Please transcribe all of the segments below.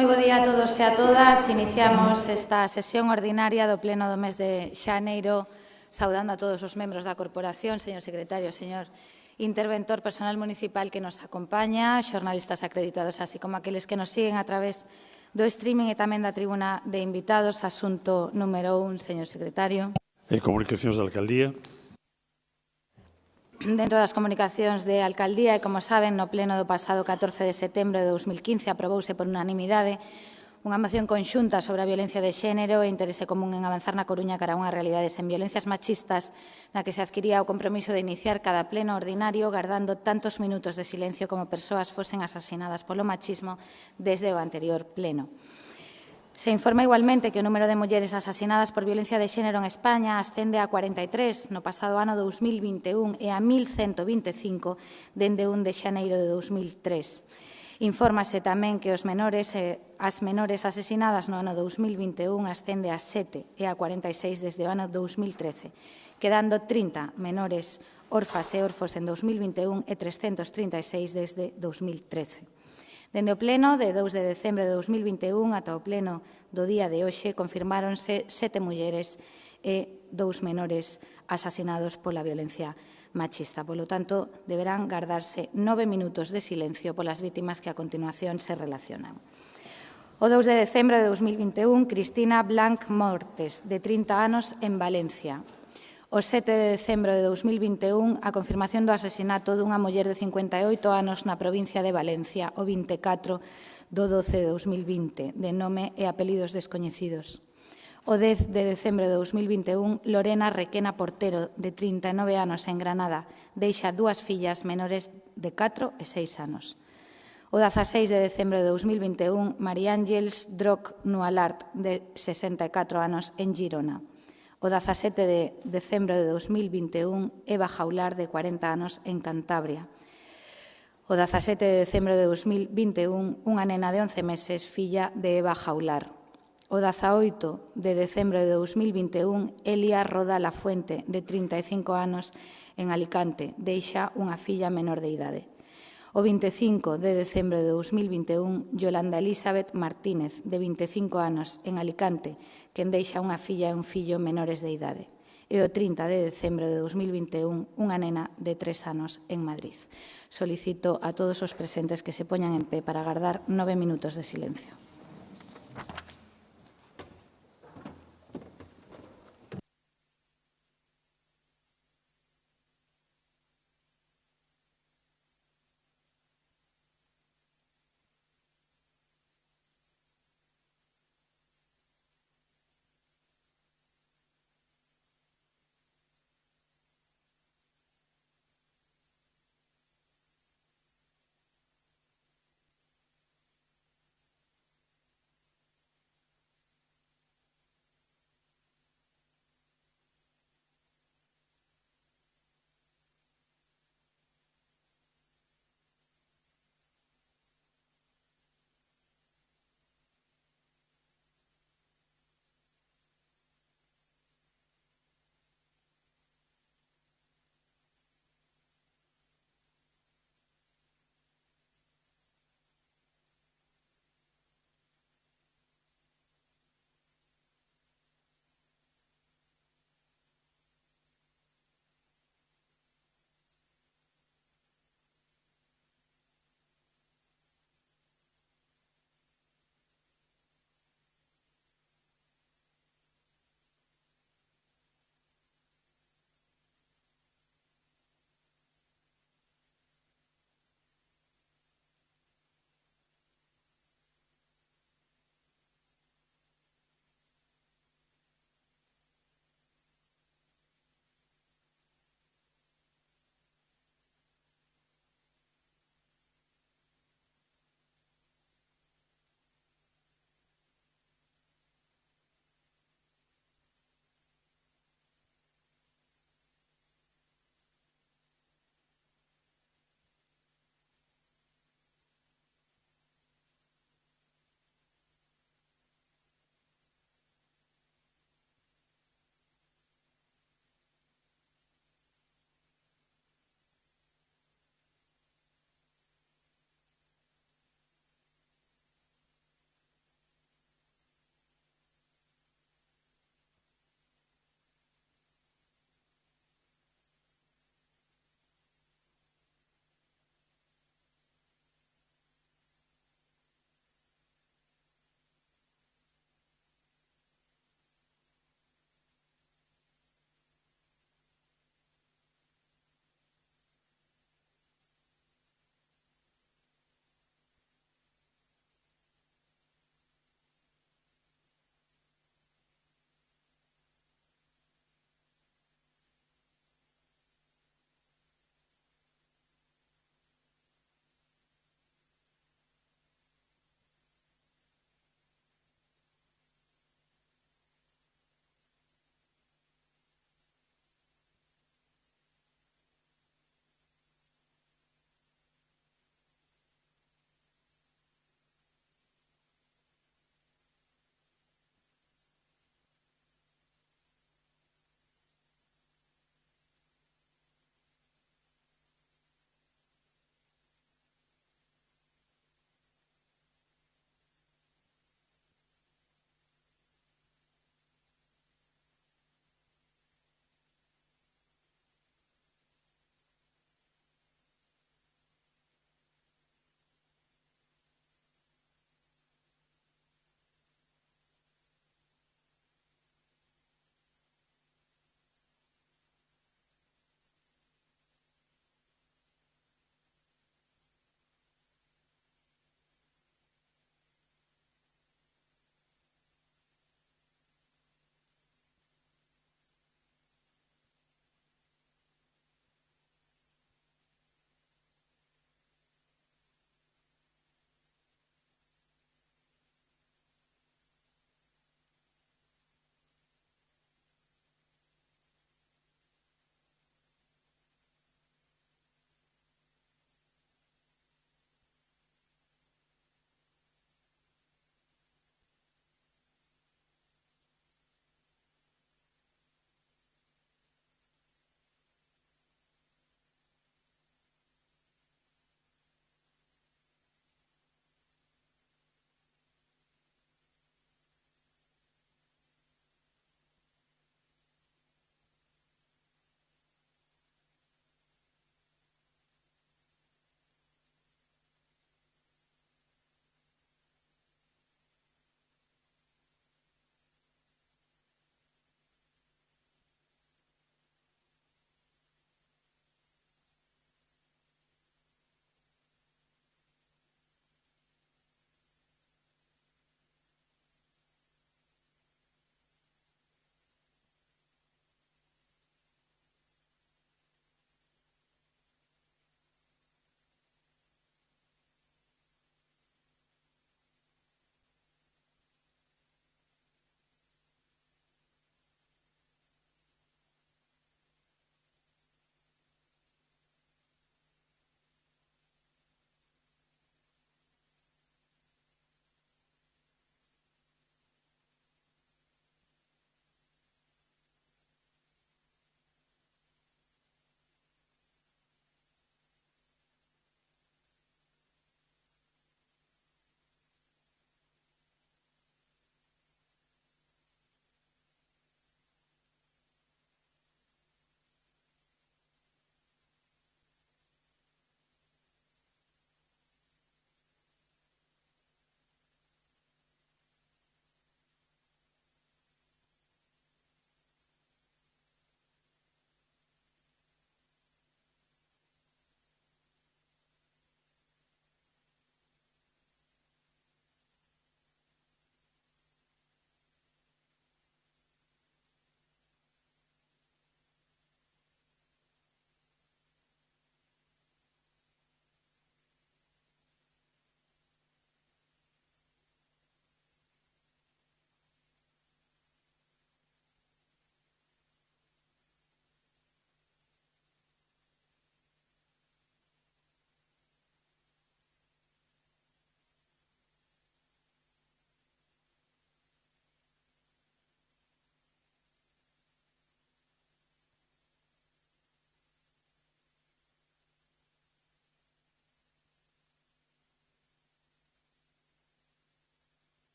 Moi bo día a todos e a todas. Iniciamos esta sesión ordinaria do Pleno do mes de xaneiro, saudando a todos os membros da corporación, señor secretario, señor interventor, personal municipal que nos acompaña, xornalistas acreditados, así como aqueles que nos siguen a través do streaming e tamén da tribuna de invitados. Asunto número 1, señor secretario. Comunicacións da Alcaldía. Dentro das comunicacións de Alcaldía, e como saben, no pleno do pasado 14 de setembro de 2015 aprobouse por unanimidade unha moción conxunta sobre a violencia de xénero e interese común en avanzar na Coruña cara a unha realidade sen violencias machistas, na que se adquiría o compromiso de iniciar cada pleno ordinario gardando tantos minutos de silencio como persoas fosen asasinadas polo machismo desde o anterior pleno. Se informa igualmente que o número de mulleres asasinadas por violencia de xénero en España ascende a 43 no pasado ano 2021 e a 1.125 dende 1 de xaneiro de 2003. Infórmase tamén que os menores e as menores asesinadas no ano 2021 ascende a 7 e a 46 desde o ano 2013, quedando 30 menores orfas e orfos en 2021 e 336 desde 2013. Dende o pleno de 2 de decembro de 2021 ata o pleno do día de hoxe confirmáronse 7 mulleres e 2 menores asasinados pola violencia machista. Polo tanto, deberán gardarse 9 minutos de silencio polas vítimas que a continuación se relacionan. O 2 de decembro de 2021, Cristina Blanc Mortes, de 30 anos, en Valencia. O 7 de decembro de 2021, a confirmación do asesinato dunha muller de 58 anos na provincia de Valencia, o 24 do 12 de 2020, de nome e apelidos descoñecidos. O 10 de decembro de 2021, Lorena Requena Portero, de 39 anos, en Granada, deixa 2 fillas menores de 4 e 6 anos. O 16 de decembro de 2021, María Ángeles Droc Nualart, de 64 anos, en Girona. O 17 de decembro de 2021, Eva Jaular, de 40 anos, en Cantabria. O 17 de decembro de 2021, unha nena de 11 meses, filla de Eva Jaular. O 18 de decembro de 2021, Elia Roda Lafuente, de 35 anos, en Alicante, deixa unha filla menor de idade. O 25 de decembro de 2021, Yolanda Elizabeth Martínez, de 25 anos, en Alicante, quen deixa unha filla e un fillo menores de idade. E o 30 de decembro de 2021, unha nena de 3 anos, en Madrid. Solicito a todos os presentes que se poñan en pé para agardar 9 minutos de silencio.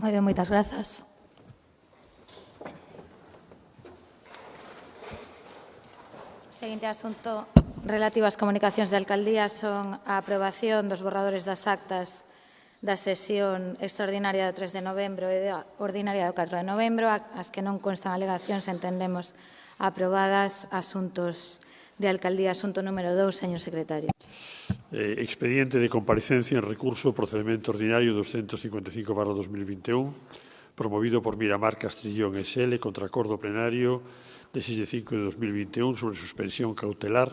Moi ben, moitas grazas. O seguinte asunto relativo ás comunicacións de alcaldía son a aprobación dos borradores das actas da sesión extraordinaria do 3 de novembro e da ordinaria do 4 de novembro, as que non constan alegacións entendemos aprobadas. Asuntos de alcaldía, asunto número 2, señor secretario. Expediente de comparecencia en recurso procedimento ordinario 255/2021, promovido por Miramar Castrillón S.L. contra acordo plenario de 6 de 5 de 2021 sobre suspensión cautelar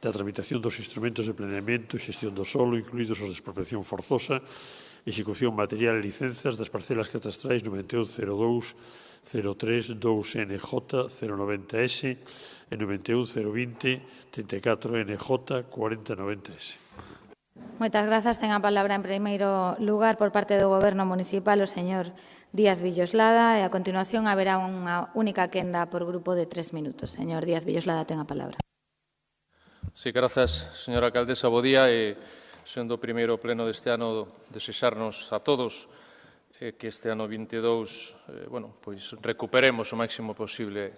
da tramitación dos instrumentos de planeamento e xestión do solo, incluídos os de expropiación forzosa, execución material e licenzas das parcelas catastrais 910203-2NJ 090S e 91020-34NJ 4090S. Moitas grazas. Ten a palabra en primeiro lugar por parte do Goberno Municipal o señor Díaz Villoslada e a continuación haberá unha única quenda por grupo de 3 minutos. Señor Díaz Villoslada, ten a palabra. Sí, grazas, señora alcaldesa. Bo día e, sendo o primeiro pleno deste ano, desexarnos a todos que este ano 22 pois recuperemos o máximo posible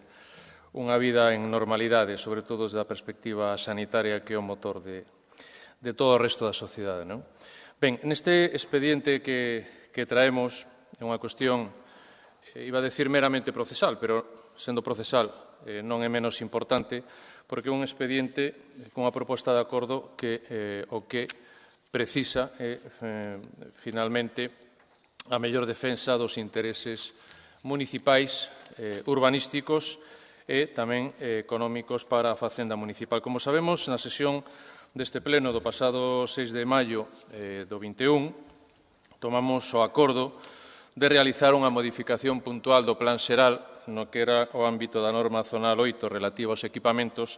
unha vida en normalidade, sobre todo desde a perspectiva sanitaria que é o motor de todo o resto da sociedade. Non? Ben, neste expediente que traemos é unha cuestión, iba a decir meramente procesal, pero sendo procesal non é menos importante, porque é un expediente cunha proposta de acordo que o que precisa é, finalmente, a mellor defensa dos intereses municipais, urbanísticos e tamén económicos para a Facenda Municipal. Como sabemos, na sesión deste pleno do pasado 6 de maio do 21, tomamos o acordo de realizar unha modificación puntual do Plan Xeral no que era o ámbito da norma zonal 8 relativa aos equipamentos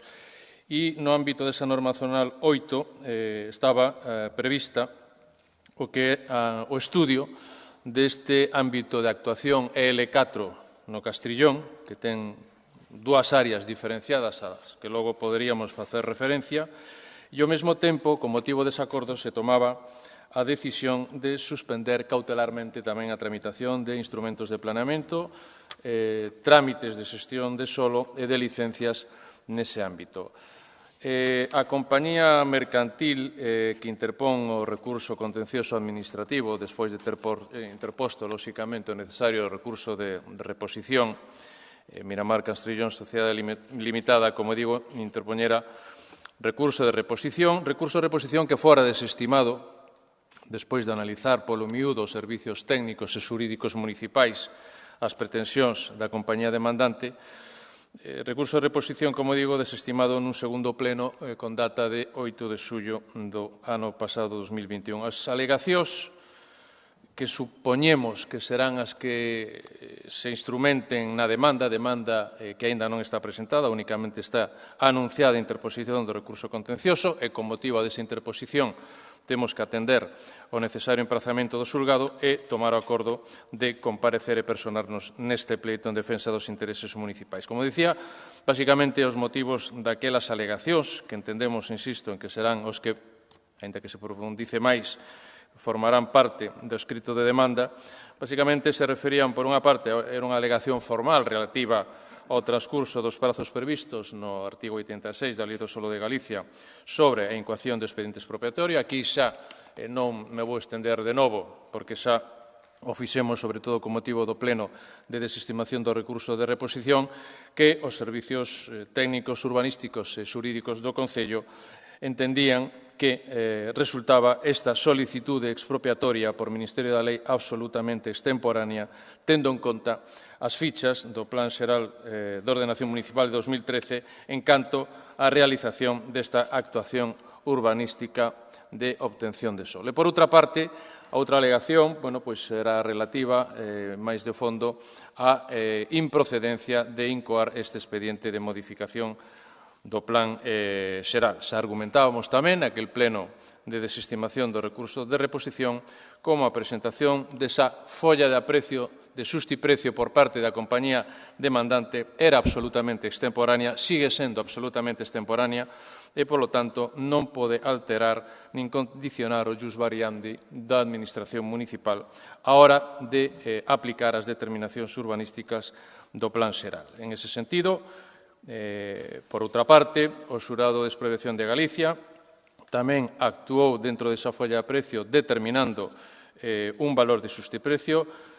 e no ámbito desa norma zonal 8 estaba prevista o que é o estudio deste ámbito de actuación EL4 no Castrillón, que ten dúas áreas diferenciadas ás que logo poderíamos facer referencia, e ao mesmo tempo, con motivo dese acordo, se tomaba a decisión de suspender cautelarmente tamén a tramitación de instrumentos de planeamento, trámites de xestión de solo e de licencias nese ámbito. A compañía mercantil que interpón o recurso contencioso administrativo despois de ter interposto, lóxicamente, o necesario recurso de reposición, Miramar Castrillón Sociedade Limitada, como digo, interpoñera recurso de reposición que fora desestimado despois de analizar polo miúdo os servizos técnicos e xurídicos municipais as pretensións da compañía demandante, recurso de reposición, como digo, desestimado nun segundo pleno con data de 8 de xullo do ano pasado 2021. As alegacións que supoñemos que serán as que se instrumenten na demanda que aínda non está presentada, únicamente está anunciada a interposición do recurso contencioso e con motivo desa interposición temos que atender o necesario emprazamento do xulgado e tomar o acordo de comparecer e personarnos neste pleito en defensa dos intereses municipais. Como dicía, basicamente os motivos daquelas alegacións que entendemos, insisto, en que serán os que, aínda que se profundice máis, formarán parte do escrito de demanda, basicamente se referían, por unha parte, era unha alegación formal relativa ao transcurso dos prazos previstos no artigo 86 da Lei do Solo de Galicia sobre a incoación de expediente expropiatorio. Aquí xa non me vou estender de novo, porque xa o fixemos, sobre todo, con motivo do pleno de desestimación do recurso de reposición, que os servizos técnicos, urbanísticos e xurídicos do Concello entendían que resultaba esta solicitude expropiatoria por Ministerio da Lei absolutamente extemporánea, tendo en conta as fichas do Plan Xeral de Ordenación Municipal de 2013 en canto á realización desta actuación urbanística de obtención de solo. E, por outra parte, a outra alegación era relativa, máis de fondo, á improcedencia de incoar este expediente de modificación do Plan Xeral. Xa argumentábamos tamén naquel pleno de desestimación do recurso de reposición, como a presentación desa folla de aprecio de sustiprecio por parte da compañía demandante era absolutamente extemporánea, sigue sendo absolutamente extemporánea e, polo tanto, non pode alterar nin condicionar o jus variandi da Administración municipal á hora de aplicar as determinacións urbanísticas do Plan Xeral. En ese sentido, por outra parte, o Xurado de Expropiación de Galicia tamén actuou dentro desa folla de aprecio determinando un valor de sustiprecio.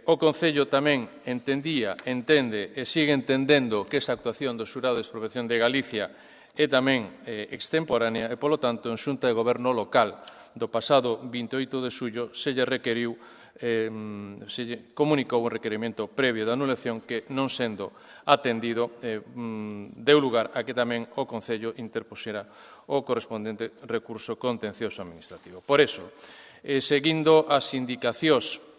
O Concello tamén entende e sigue entendendo que esa actuación do Xurado de Expropiación de Galicia é tamén extemporánea e, polo tanto, en Xunta de Goberno local do pasado 28 de xullo se lle requeriu, se lle comunicou un requerimento previo de anulación que, non sendo atendido, deu lugar a que tamén o Concello interpuxera o correspondente recurso contencioso administrativo. Por iso, seguindo as indicacións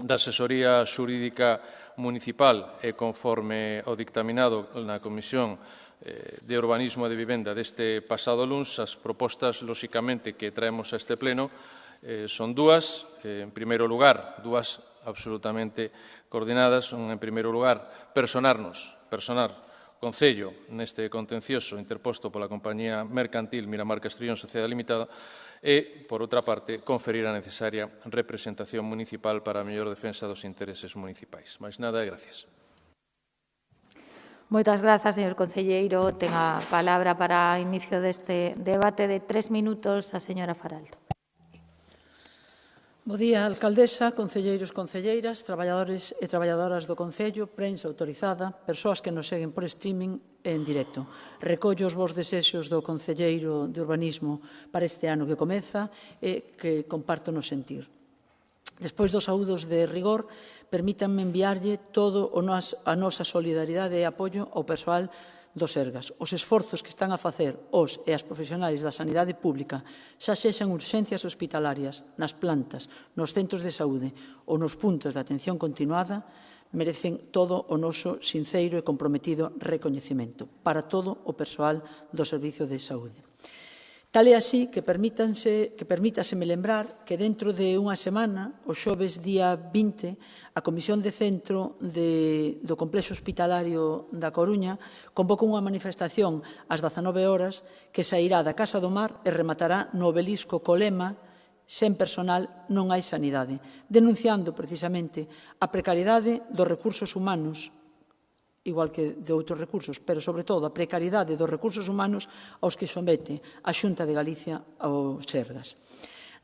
da asesoría xurídica municipal e conforme o dictaminado na Comisión de Urbanismo e de Vivenda deste pasado luns, as propostas, lóxicamente, que traemos a este pleno son dúas. En primeiro lugar, dúas absolutamente coordinadas. En primeiro lugar, personar o Concello neste contencioso interposto pola compañía mercantil Miramar Castrillón Sociedade Limitada e, por outra parte, conferir a necesaria representación municipal para a mellor defensa dos intereses municipais. Mais nada e gracias. Moitas grazas, señor concelleiro. Ten a palabra para o inicio deste debate de 3 minutos a señora Faraldo. Bo día, alcaldesa, concelleiros, concelleiras, traballadores e traballadoras do Concello, prensa autorizada, persoas que nos seguen por streaming e en directo. Recollo os vos desexos do concelleiro de Urbanismo para este ano que comeza e que comparto no sentir. Despois dos saúdos de rigor, permítanme enviarlle todo a nosa solidaridade e apoio ao persoal do Sergas. Os esforzos que están a facer os e as profesionais da sanidade pública, xa sexan urxencias hospitalarias, nas plantas, nos centros de saúde ou nos puntos de atención continuada, merecen todo o noso sinceiro e comprometido recoñecemento para todo o persoal do Servicio de Saúde. Tal é así que permítaseme lembrar que dentro de unha semana, o xoves día 20, a Comisión de Centro do Complexo Hospitalario da Coruña convoca unha manifestación ás 19 horas que sairá da Casa do Mar e rematará no obelisco co lema "Sen personal non hai sanidade", denunciando precisamente a precariedade dos recursos humanos, igual que de outros recursos, pero, sobre todo, a precariedade dos recursos humanos aos que somete a Xunta de Galicia ao Sergas.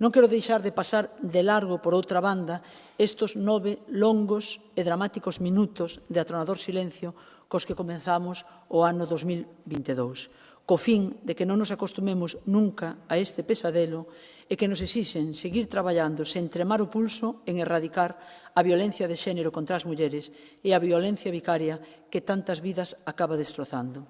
Non quero deixar de pasar de largo, por outra banda, estes 9 longos e dramáticos minutos de atronador silencio cos que comenzamos o ano 2022, co fin de que non nos acostumemos nunca a este pesadelo e que nos exixen seguir traballando sen tremar o pulso en erradicar a violencia de xénero contra as mulleres e a violencia vicaria que tantas vidas acaba destrozando.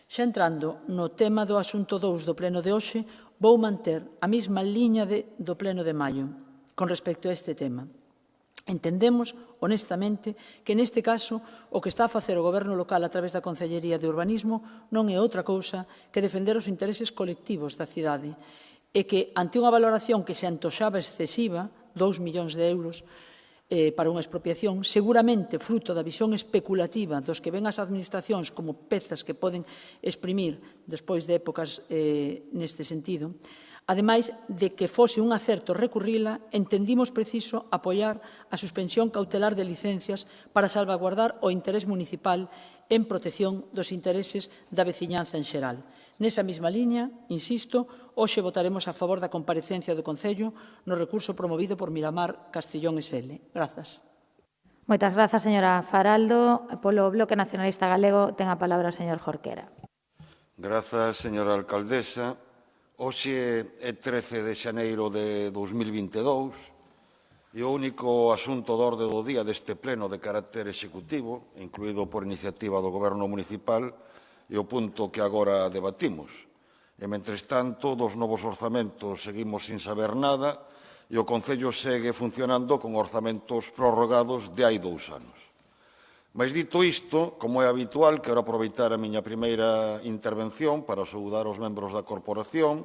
Xa entrando no tema do asunto 2 do pleno de hoxe, vou manter a mesma liña do pleno de maio con respecto a este tema. Entendemos, honestamente, que neste caso o que está a facer o Goberno local a través da Concellería de Urbanismo non é outra cousa que defender os intereses colectivos da cidade e que, ante unha valoración que se antoxaba excesiva, 2 millóns de euros para unha expropiación, seguramente fruto da visión especulativa dos que ven as administracións como pezas que poden exprimir despois de épocas neste sentido, ademais de que fose un acerto recurrila, entendimos preciso apoiar a suspensión cautelar de licencias para salvaguardar o interés municipal en protección dos intereses da veciñanza en xeral. Nesa mesma liña, insisto, hoxe votaremos a favor da comparecencia do Concello no recurso promovido por Miramar Castrillón SL. Grazas. Moitas grazas, señora Faraldo. Polo Bloque Nacionalista Galego ten a palabra o señor Jorquera. Grazas, señora alcaldesa. Hoxe é 13 de xaneiro de 2022 e o único asunto de orde do día deste pleno de carácter executivo, incluído por iniciativa do Goberno municipal, é o punto que agora debatimos. E, mentres tanto, dos novos orzamentos seguimos sin saber nada e o Concello segue funcionando con orzamentos prorrogados de hai 2 anos. Mais dito isto, como é habitual, quero aproveitar a miña primeira intervención para saudar os membros da corporación,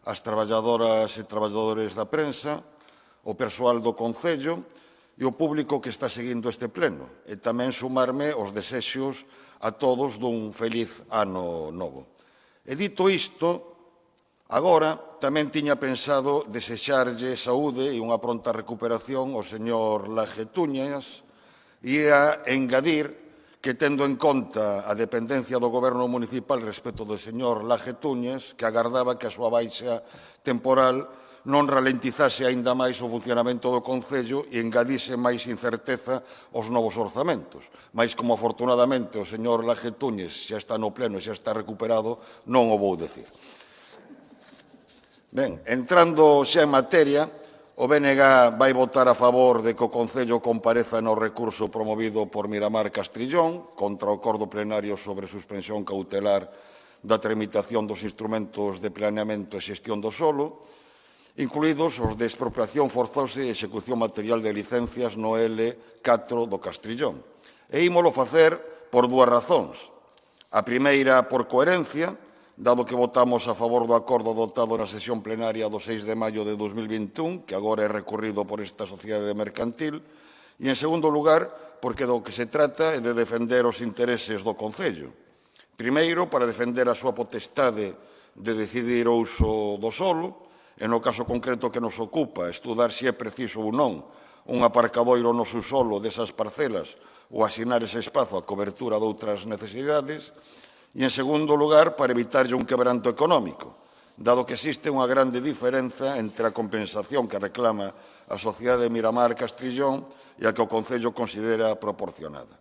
as traballadoras e traballadores da prensa, o persoal do Concello e o público que está seguindo este pleno, e tamén sumarme aos desexos a todos dun feliz ano novo. E dito isto, agora tamén tiña pensado desexarlle saúde e unha pronta recuperación ao señor Laje Túñez e a engadir que, tendo en conta a dependencia do Goberno municipal respecto do señor Laje Túñez, que agardaba que a súa baixa temporal non ralentizase aínda máis o funcionamento do Concello e engadise máis incerteza aos novos orzamentos. Mais, como afortunadamente o señor Laje Túñez xa está no pleno e xa está recuperado, non o vou decir. Ben, entrando xa en materia, o BNG vai votar a favor de que o Concello compareza no recurso promovido por Miramar Castrillón contra o acordo plenario sobre suspensión cautelar da tramitación dos instrumentos de planeamento e xestión do solo, incluídos os de expropiación forzosa e execución material de licencias no L4 do Castrillón. E ímolo facer por dúas razóns. A primeira, por coherencia, dado que votamos a favor do acordo adoptado na sesión plenaria do 6 de maio de 2021, que agora é recurrido por esta sociedade mercantil, e, en segundo lugar, porque do que se trata é de defender os intereses do Concello. Primeiro, para defender a súa potestade de decidir o uso do solo, e no caso concreto que nos ocupa, estudar se é preciso ou non un aparcadoiro no subsolo desas parcelas ou asinar ese espazo a cobertura de outras necesidades, e, en segundo lugar, para evitarlle un quebranto económico, dado que existe unha grande diferenza entre a compensación que reclama a sociedade de Miramar Castrillón e a que o Concello considera proporcionada.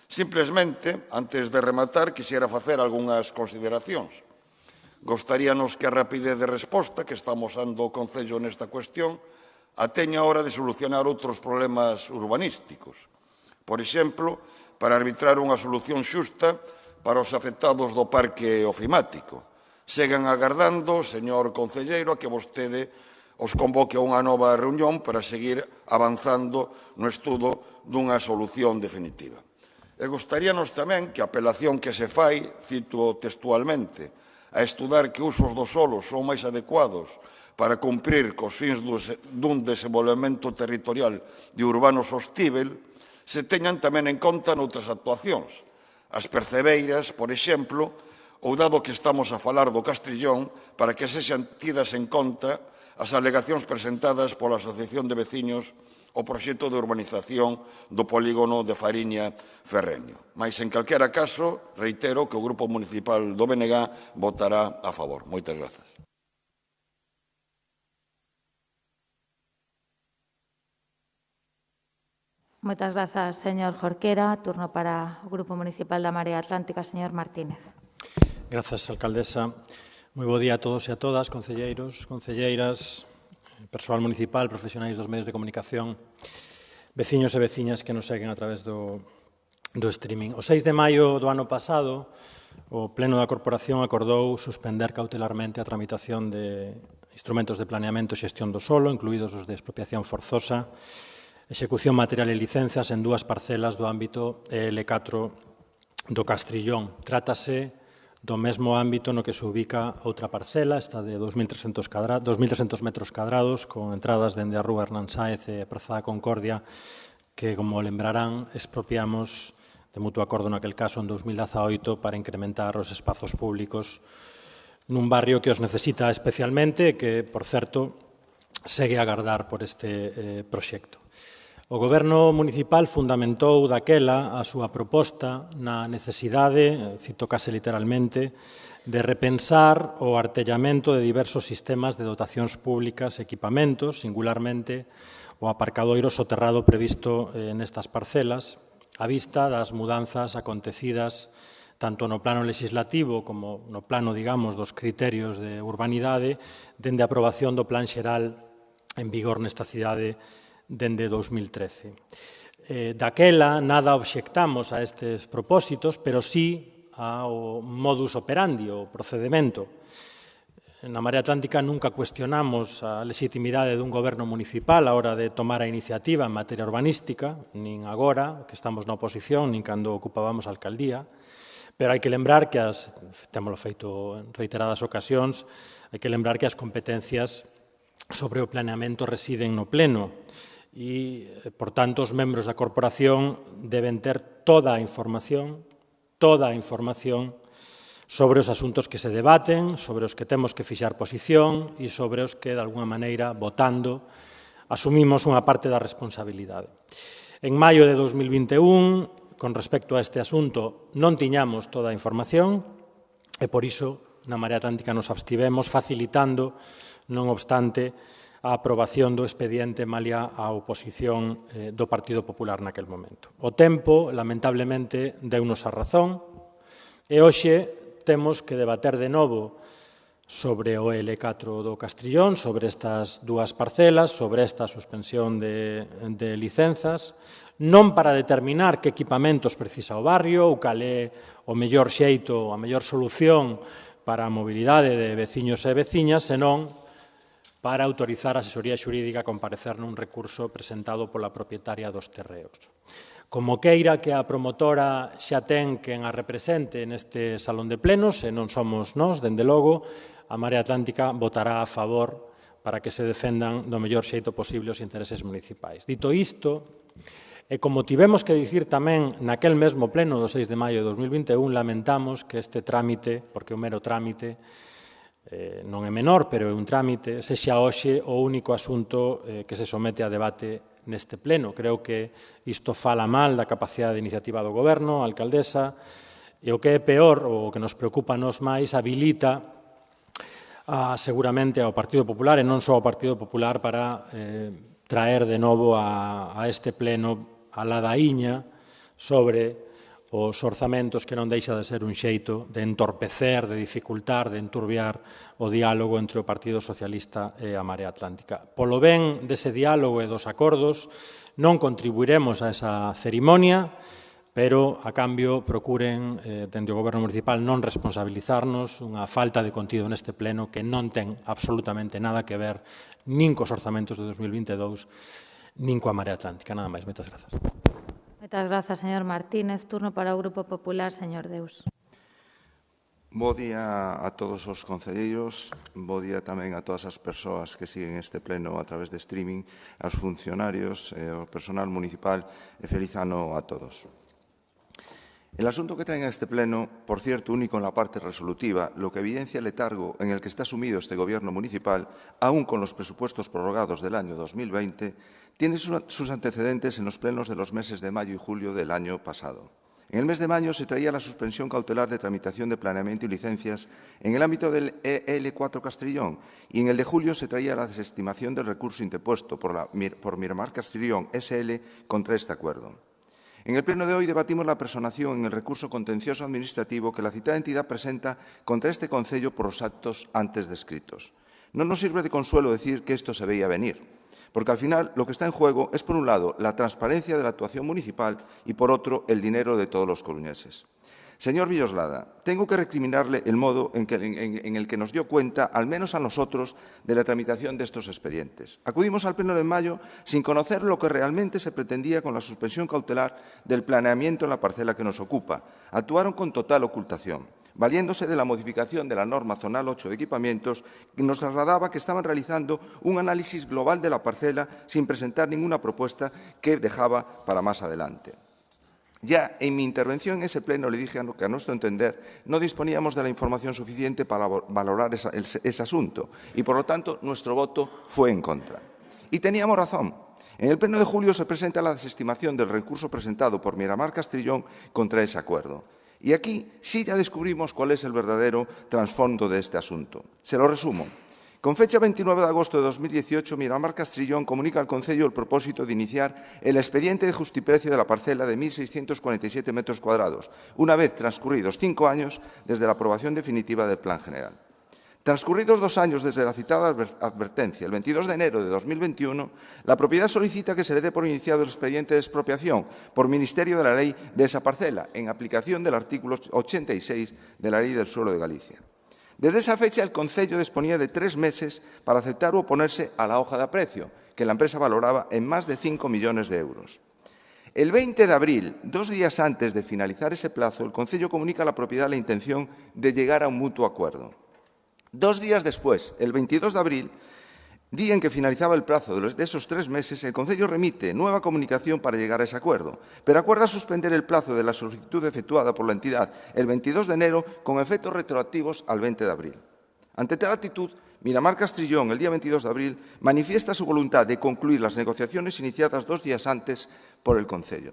Simplesmente, antes de rematar, quixera facer algunhas consideracións. Gostaríanos que a rapidez de resposta que estamos dando ao Concello nesta cuestión a teña a hora de solucionar outros problemas urbanísticos. Por exemplo, para arbitrar unha solución xusta para os afectados do parque ofimático. Segan agardando, señor concelleiro, a que vostede os convoque a unha nova reunión para seguir avanzando no estudo dunha solución definitiva. E gostaríanos tamén que a apelación que se fai, cito textualmente, a estudar que usos do solo son máis adecuados para cumprir cos fins dun desenvolvemento territorial e urbano sostíbel, se teñan tamén en conta noutras actuacións. As percebeiras, por exemplo, ou dado que estamos a falar do Castrillón, para que sexan tidas en conta as alegacións presentadas pola Asociación de Veciños ao proxecto de urbanización do polígono de Fariña Ferreño. Mais, en calquera caso, reitero que o Grupo Municipal do BNG votará a favor. Moitas grazas. Moitas grazas, señor Jorquera. Turno para o Grupo Municipal da Marea Atlántica, señor Martínez. Grazas, alcaldesa. Moi bo día a todos e a todas, concelleiros, concelleiras, persoal municipal, profesionais dos medios de comunicación, veciños e veciñas que nos seguen a través do streaming. O 6 de maio do ano pasado, o Pleno da Corporación acordou suspender cautelarmente a tramitación de instrumentos de planeamento e xestión do solo, incluídos os de expropiación forzosa, execución material e licenzas en dúas parcelas do ámbito L4 do Castrillón. Trátase do mesmo ámbito no que se ubica outra parcela, esta de 2.300 metros cadrados, con entradas dende a Rúa Hernán Sáez e Praza da Concordia, que, como lembrarán, expropiamos de mutuo acordo naquel caso en 2018 para incrementar os espazos públicos nun barrio que os necesita especialmente e que, por certo, segue a agardar por este proxecto. O Goberno municipal fundamentou daquela a súa proposta na necesidade, cito case literalmente, de repensar o artellamento de diversos sistemas de dotacións públicas e equipamentos, singularmente o aparcadoiro soterrado previsto nestas parcelas, á vista das mudanzas acontecidas tanto no plano legislativo como no plano, digamos, dos criterios de urbanidade, dende a aprobación do Plan Xeral en vigor nesta cidade dende 2013. Daquela nada obxectamos a estes propósitos, pero sí ao modus operandi, o procedimento. Na Marea Atlántica nunca cuestionamos a legitimidade dun goberno municipal a hora de tomar a iniciativa en materia urbanística, nin agora, que estamos na oposición, nin cando ocupábamos a alcaldía, Pero hai que lembrar que témolo feito en reiteradas ocasións, hai que lembrar que as competencias sobre o planeamento residen no Pleno e, por tanto, os membros da corporación deben ter toda a información sobre os asuntos que se debaten, sobre os que temos que fixar posición e sobre os que, de alguna maneira, votando, asumimos unha parte da responsabilidade. En maio de 2021, con respecto a este asunto, non tiñamos toda a información e, por iso, na Marea Atlántica nos abstivemos, facilitando, non obstante, a aprobación do expediente malia a oposición do Partido Popular naquel momento. O tempo, lamentablemente, deunos a razón e hoxe temos que debater de novo sobre o L4 do Castrillón, sobre estas dúas parcelas, sobre esta suspensión de licenzas, non para determinar que equipamentos precisa o barrio ou cal é o mellor xeito, a mellor solución para a mobilidade de veciños e veciñas, senón para autorizar a asesoría xurídica a comparecer nun recurso presentado pola propietaria dos terreos. Como queira que a promotora xa ten quen a represente neste salón de plenos, e non somos nós, dende logo, a Marea Atlántica votará a favor para que se defendan do mellor xeito posible os intereses municipais. Dito isto, e como tivemos que dicir tamén naquel mesmo pleno do 6 de maio de 2021, lamentamos que este trámite, porque é un mero trámite, non é menor, pero é un trámite, sexa hoxe o único asunto que se somete a debate neste pleno. Creo que isto fala mal da capacidade de iniciativa do Goberno, a alcaldesa, e o que é peor, ou o que nos preocupa nos máis, habilita seguramente ao Partido Popular, e non só ao Partido Popular, para traer de novo a este pleno a ladaíña sobre os orzamentos, que non deixa de ser un xeito de entorpecer, de dificultar, de enturbiar o diálogo entre o Partido Socialista e a Marea Atlántica. Polo ben dese diálogo e dos acordos, non contribuiremos a esa cerimonia, pero, a cambio, procuren, dende o Goberno Municipal, non responsabilizarnos unha falta de contido neste pleno que non ten absolutamente nada que ver nin cos orzamentos de 2022, nin coa Marea Atlántica. Nada máis. Moitas grazas. Moitas grazas, señor Martínez. Turno para o Grupo Popular, señor Deus. Bo día a todos os concelleiros, bo día tamén a todas as persoas que siguen este pleno a través de streaming, aos funcionarios, ao personal municipal, e feliz ano a todos. El asunto que traen a este pleno, por cierto, único en la parte resolutiva, lo que evidencia el letargo en el que está sumido este Gobierno municipal, aún con los presupuestos prorrogados del año 2020, tiene sus antecedentes en los plenos de los meses de mayo y julio del año pasado. En el mes de mayo se traía la suspensión cautelar de tramitación de planeamiento y licencias en el ámbito del EL4 Castrillón, y en el de julio se traía la desestimación del recurso interpuesto por Miramar Castrillón SL contra este acuerdo. En el pleno de hoy debatimos la personación en el recurso contencioso administrativo que la citada entidad presenta contra este concello por los actos antes descritos. No nos sirve de consuelo decir que esto se veía venir, porque al final lo que está en juego es, por un lado, la transparencia de la actuación municipal y, por otro, el dinero de todos los coruñeses. Señor Villoslada, tengo que recriminarle el modo en el que nos dio cuenta, al menos a nosotros, de la tramitación de estos expedientes. Acudimos al pleno de mayo sin conocer lo que realmente se pretendía con la suspensión cautelar del planeamiento en la parcela que nos ocupa. Actuaron con total ocultación, valiéndose de la modificación de la norma zonal 8 de equipamientos, que nos trasladaba que estaban realizando un análisis global de la parcela sin presentar ninguna propuesta que dejaba para más adelante. Ya en mi intervención en ese pleno le dije que, a nuestro entender, no disponíamos de la información suficiente para valorar ese asunto y, por lo tanto, nuestro voto fue en contra. Y teníamos razón. En el pleno de julio se presenta la desestimación del recurso presentado por Miramar Castrillón contra ese acuerdo. Y aquí sí ya descubrimos cuál es el verdadero trasfondo de este asunto. Se lo resumo. Con fecha 29 de agosto de 2018, Miramar Castrillón comunica al Concello el propósito de iniciar el expediente de justiprecio de la parcela de 1.647 metros cuadrados, una vez transcurridos 5 años desde la aprobación definitiva del Plan General. Transcurridos 2 años desde la citada advertencia, el 22 de enero de 2021, la propiedad solicita que se le dé por iniciado el expediente de expropiación por Ministerio de la Ley de esa parcela, en aplicación del artículo 86 de la Ley del Suelo de Galicia. Desde esa fecha, el Concello disponía de 3 meses para aceptar o oponerse a la hoja de aprecio, que la empresa valoraba en más de 5 millones de euros. El 20 de abril, 2 días antes de finalizar ese plazo, el Concello comunica a la propiedad la intención de llegar a un mutuo acuerdo. 2 días después, el 22 de abril, día en que finalizaba el plazo de esos 3 meses, el Concello remite nueva comunicación para llegar a ese acuerdo, pero acuerda suspender el plazo de la solicitud efectuada por la entidad el 22 de enero con efectos retroactivos al 20 de abril. Ante tal actitud, Miramar Castrillón, el día 22 de abril, manifiesta su voluntad de concluir las negociaciones iniciadas 2 días antes por el Concello.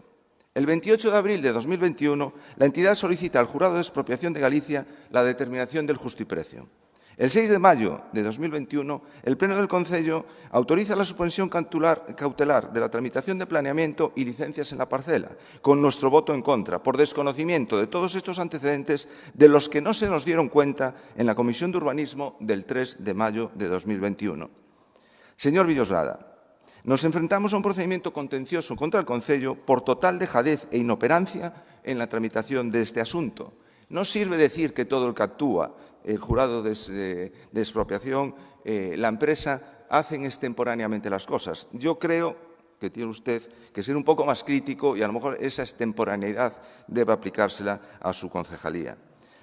El 28 de abril de 2021, la entidad solicita al Jurado de Expropiación de Galicia la determinación del justiprecio. El 6 de mayo de 2021, el Pleno del Concello autoriza la suspensión cautelar de la tramitación de planeamiento y licencias en la parcela, con nuestro voto en contra, por desconocimiento de todos estos antecedentes de los que no se nos dieron cuenta en la Comisión de Urbanismo del 3 de mayo de 2021. Señor Villoslada, nos enfrentamos a un procedimiento contencioso contra el Concello por total dejadez e inoperancia en la tramitación de este asunto. No sirve decir que todo el que actúa, el jurado de expropiación, la empresa, hacen extemporáneamente las cosas. Yo creo que tiene usted que ser un poco más crítico y a lo mejor esa extemporaneidad debe aplicársela a su concejalía.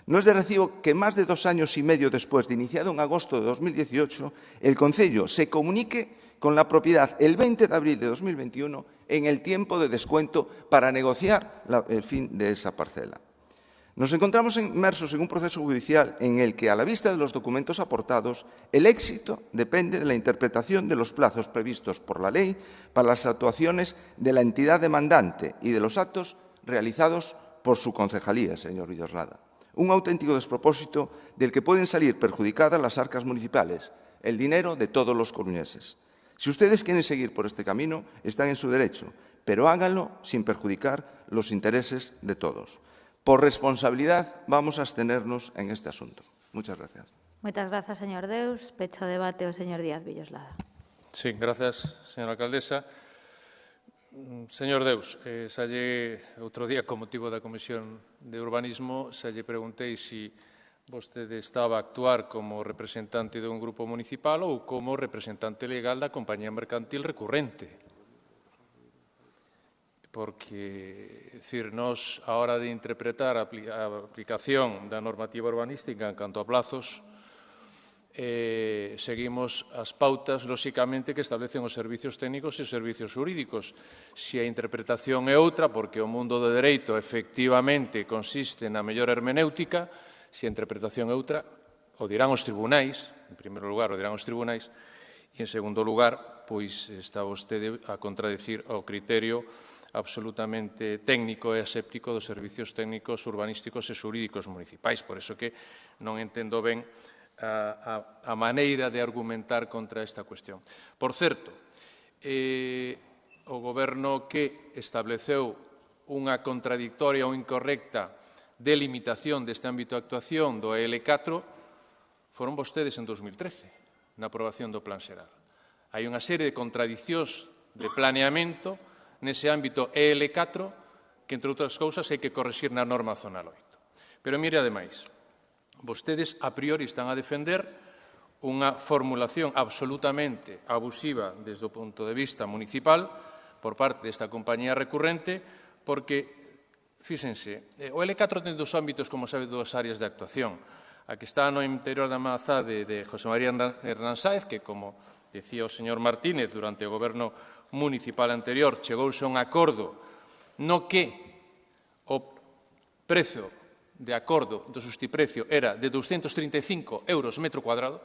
No es de recibo que más de 2 años y medio después de iniciado en agosto de 2018, el Concello se comunique con la propiedad el 20 de abril de 2021 en el tiempo de descuento para negociar el fin de esa parcela. Nos encontramos inmersos en un proceso judicial en el que, a la vista de los documentos aportados, el éxito depende de la interpretación de los plazos previstos por la ley para las actuaciones de la entidad demandante y de los actos realizados por su concejalía, señor Villoslada. Un auténtico despropósito del que pueden salir perjudicadas las arcas municipales, el dinero de todos los coruñeses. Si ustedes quieren seguir por este camino, están en su derecho, pero háganlo sin perjudicar los intereses de todos. Por responsabilidad, vamos a abstenernos en este asunto. Muchas gracias. Muchas gracias, señor Deus. Pecho o debate o señor Díaz Villoslada. Sí, gracias, señora alcaldesa. Señor Deus, xa lle outro día, con motivo da Comisión de Urbanismo, xa lle preguntei se vostede estaba a actuar como representante dun grupo municipal ou como representante legal da compañía mercantil recurrente. Porque, decir, nos, a hora de interpretar a aplicación da normativa urbanística en canto a plazos, seguimos as pautas, lóxicamente, que establecen os servicios técnicos e os servicios jurídicos. Se a interpretación é outra, porque o mundo do dereito efectivamente consiste na mellor hermenéutica, se a interpretación é outra, o dirán os tribunais, en primeiro lugar, o dirán os tribunais, e, en segundo lugar, pois está vostede a contradicir o criterio absolutamente técnico e aséptico dos servicios técnicos urbanísticos e xurídicos municipais. Por iso que non entendo ben a maneira de argumentar contra esta cuestión. Por certo, o Goberno que estableceu unha contradictoria ou incorrecta delimitación deste ámbito de actuación do EL4 foron vostedes en 2013, na aprobación do Plan Xeral. Hai unha serie de contradicións de planeamento nese ámbito EL4 que, entre outras cousas, hai que corrixir na norma zonal 8. Pero mire, ademais, vostedes a priori están a defender unha formulación absolutamente abusiva desde o punto de vista municipal por parte desta compañía recurrente porque, fíxense, o EL4 ten 2 ámbitos, como sabe, 2 áreas de actuación. A que está no interior da Mazá de José María Hernán Sáez, que, como decía o señor Martínez, durante o goberno municipal anterior chegouse a un acordo no que o prezo de acordo do sustiprecio era de 235 euros metro cuadrado,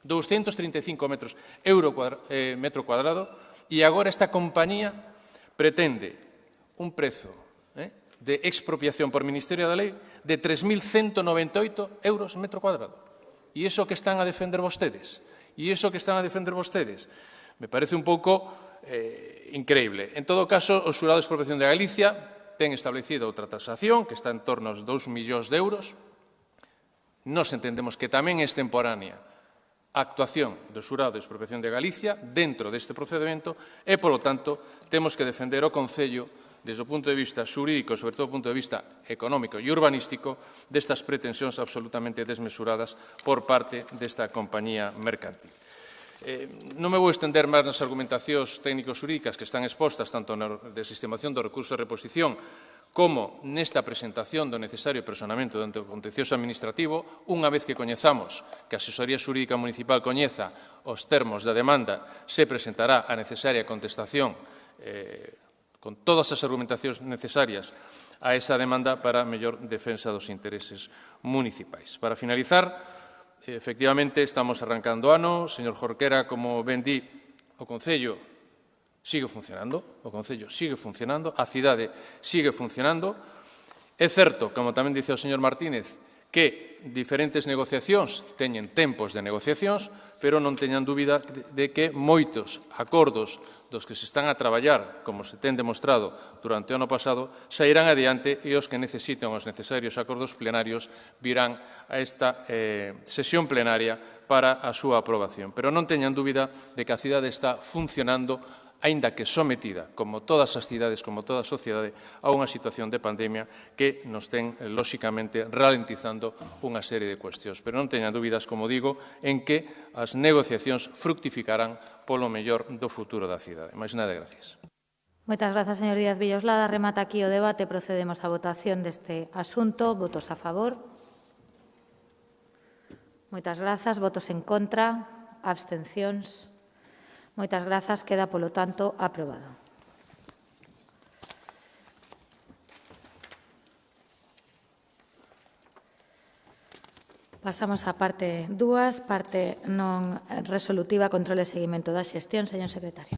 235 metro cuadrado, e agora esta compañía pretende un prezo de expropiación por Ministerio da Lei de 3.198 euros metro cuadrado. E iso que están a defender vostedes? Me parece un pouco increíble. En todo caso, o Xurado de Expropiación de Galicia ten establecido outra tasación que está en torno aos 2 millóns de euros. Nos entendemos que tamén é extemporánea a actuación do Xurado de Expropiación de Galicia dentro deste procedimento e, polo tanto, temos que defender o Concello desde o punto de vista xurídico, sobre todo o punto de vista económico e urbanístico, destas pretensións absolutamente desmesuradas por parte desta compañía mercantil. Non me vou estender máis nas argumentacións técnico-xurídicas que están expostas tanto na desestimación do recurso de reposición como nesta presentación do necesario personamento do contencioso administrativo. Unha vez que coñezamos, que a Asesoría Xurídica Municipal coñeza os termos da demanda, se presentará a necesaria contestación con todas as argumentacións necesarias a esa demanda para mellor defensa dos intereses municipais. Para finalizar, efectivamente, estamos arrancando ano. Señor Jorquera, como ben di, o Concello sigue funcionando, a cidade sigue funcionando. É certo, como tamén dice o señor Martínez, que diferentes negociacións teñen tempos de negociacións, pero non teñan dúbida de que moitos acordos dos que se están a traballar, como se ten demostrado durante o ano pasado, sairán adiante e os que necesitan os necesarios acordos plenarios virán a esta sesión plenaria para a súa aprobación. Pero non teñan dúbida de que a cidade está funcionando, aínda que sometida, como todas as cidades, como toda a sociedade, a unha situación de pandemia que nos ten, lóxicamente, ralentizando unha serie de cuestións. Pero non teñan dúbidas, como digo, en que as negociacións fructificarán polo mellor do futuro da cidade. Máis nada, gracias. Moitas grazas, señor Díaz Villoslada. Remata aquí o debate. Procedemos á votación deste asunto. Votos a favor. Moitas grazas. Votos en contra. Abstencións. Moitas grazas. Queda, polo tanto, aprobado. Pasamos á parte 2, parte non resolutiva, control e seguimento da xestión. Señor secretario.